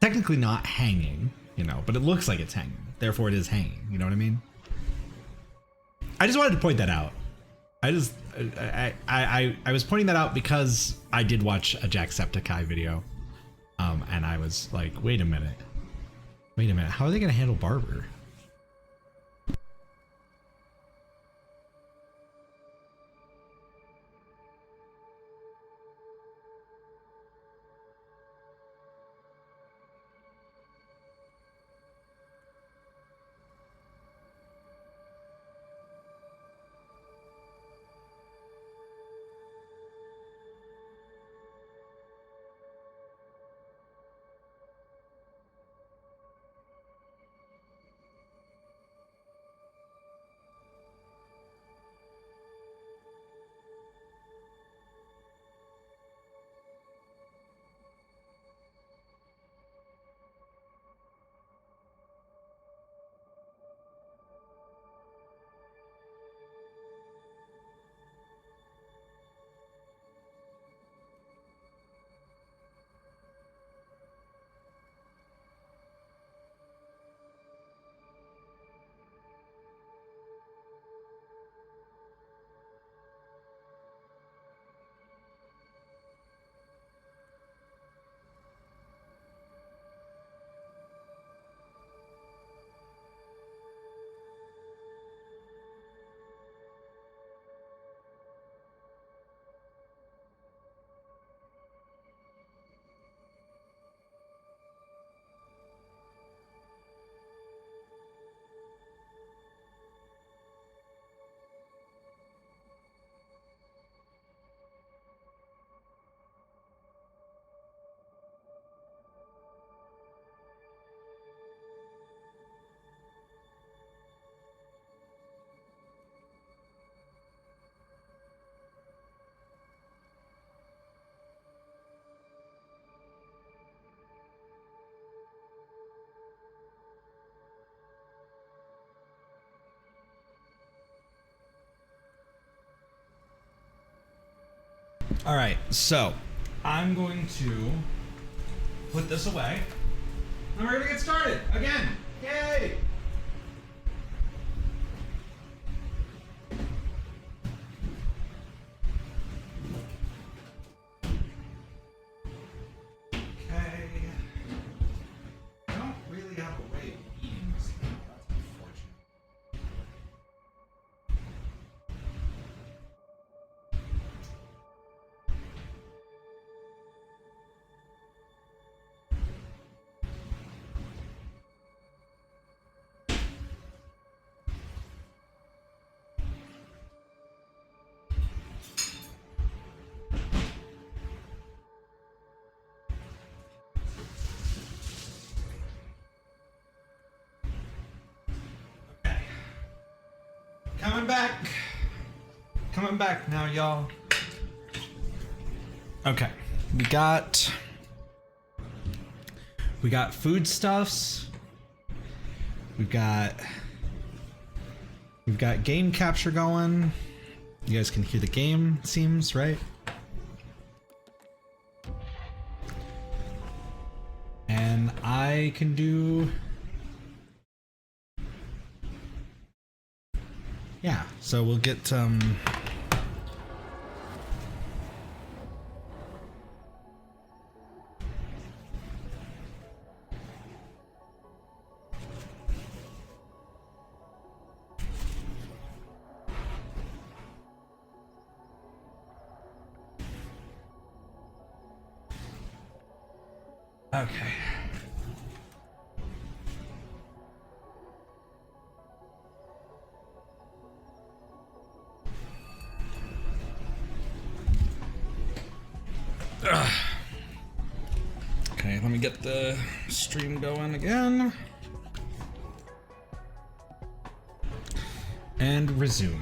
Technically not hanging, you know, but it looks like it's hanging. Therefore it is hanging, you know what I mean? I just wanted to point that out. I was pointing that out because I did watch a Jacksepticeye video. And I was like, wait a minute, how are they gonna handle Barber? All right, so I'm going to put this away, and we're gonna get started again. Yay! Okay. I don't really have a way of eating this now. That's unfortunate. Coming back now, y'all. Okay, we got foodstuffs. We've got game capture going. You guys can hear the game, it seems, right? And I can do... Yeah, so we'll get Okay. Ugh. Okay, let me get the stream going again. And resume.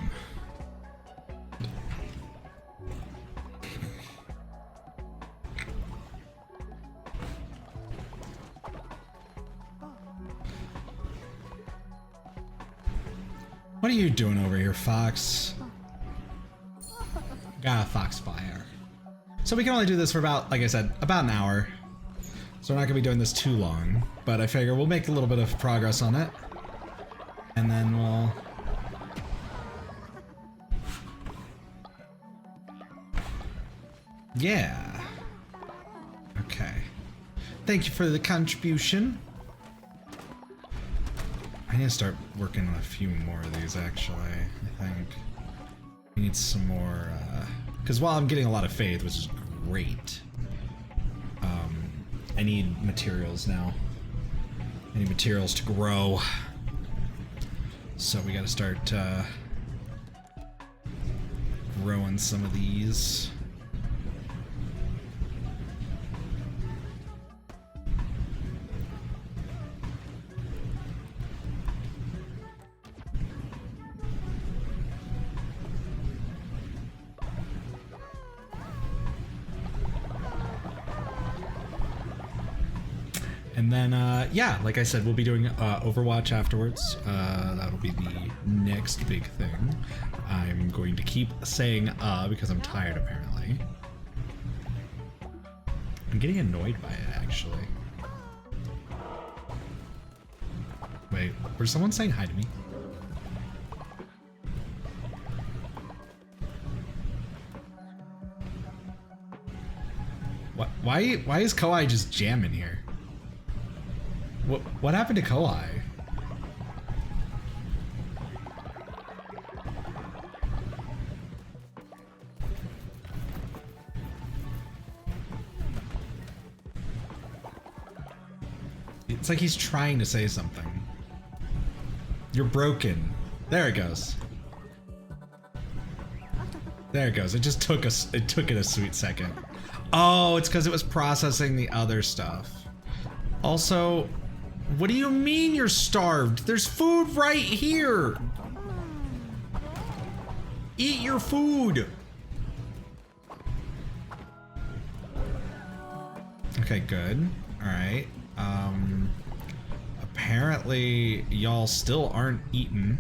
What are you doing over here, Fox? Got a Foxfire. So we can only do this for about, like I said, about an hour. So we're not gonna be doing this too long, but I figure we'll make a little bit of progress on it. And then we'll... Yeah. Okay. Thank you for the contribution. I need to start working on a few more of these, actually. I think we need some more, because while I'm getting a lot of faith, which is great, I need materials now. I need materials to grow. So we gotta start, growing some of these. And then, yeah, like I said, we'll be doing Overwatch afterwards. That'll be the next big thing. I'm going to keep saying because I'm tired, apparently. I'm getting annoyed by it, actually. Wait, was someone saying hi to me? Why is Kawhi just jamming here? What happened to Kawhi? It's like he's trying to say something. You're broken. There it goes. There it goes. It just took us. It took it a sweet second. Oh, it's because it was processing the other stuff. Also, what do you mean you're starved? There's food right here. Eat your food. Okay, good. All right. Apparently y'all still aren't eating.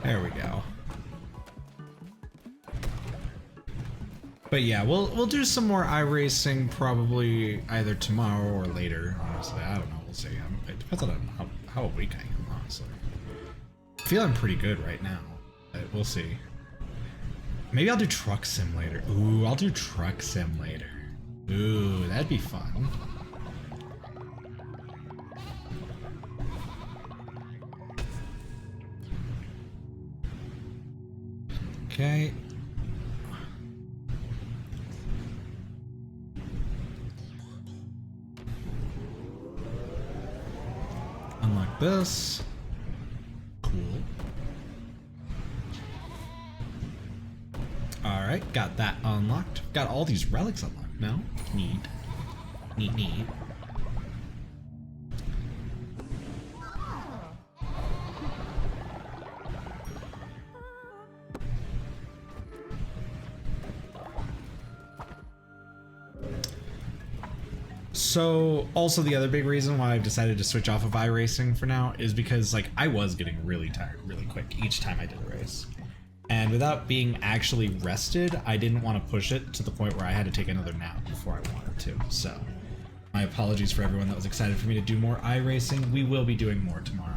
There we go. But yeah, we'll do some more iRacing probably either tomorrow or later. Honestly, I don't know. We'll see. It depends on how awake I am. Honestly, feeling pretty good right now. But we'll see. Maybe I'll do Truck Sim later. Ooh, I'll do Truck Sim later. Ooh, that'd be fun. Okay. Unlock this. Cool. Alright, got that unlocked. Got all these relics unlocked now. Neat. Neat, neat. So, also the other big reason why I've decided to switch off of iRacing for now is because, like, I was getting really tired really quick each time I did a race. And without being actually rested, I didn't want to push it to the point where I had to take another nap before I wanted to. So, my apologies for everyone that was excited for me to do more iRacing. We will be doing more tomorrow.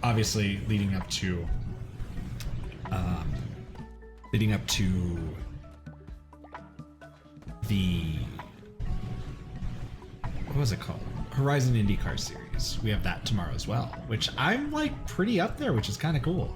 Obviously, leading up to the what was it called? Horizon IndyCar Series. We have that tomorrow as well, which I'm like pretty up there, which is kind of cool.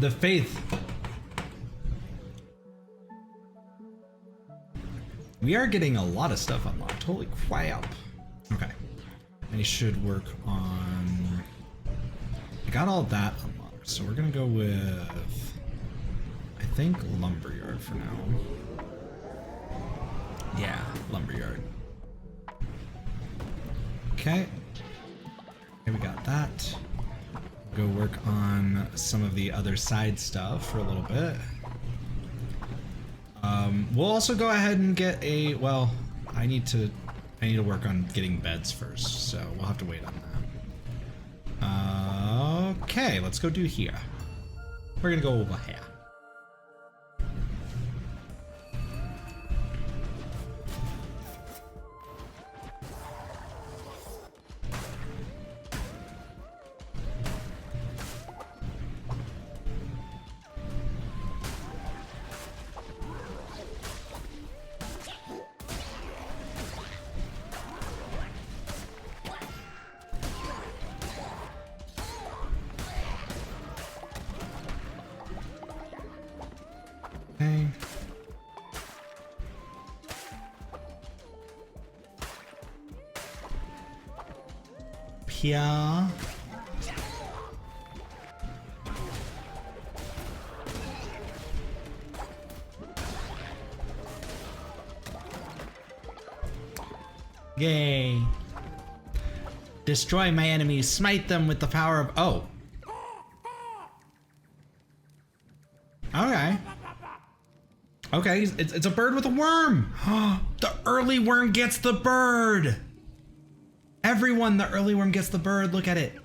The faith. We are getting a lot of stuff unlocked. Holy crap. Okay. And he should work on... I got all that unlocked, so we're gonna go with... I think Lumberyard for now. Yeah, Lumberyard. Okay. Okay, we got that. Go work on some of the other side stuff for a little bit. We'll also go ahead and get a, well, I need to work on getting beds first, so we'll have to wait on that. Okay, let's go do here. We're gonna go over here. Okay. Pia. Yay. Destroy my enemies, smite them with the power of... Oh. Okay. Okay, it's a bird with a worm. The early worm gets the bird. Everyone, the early worm gets the bird. Look at it.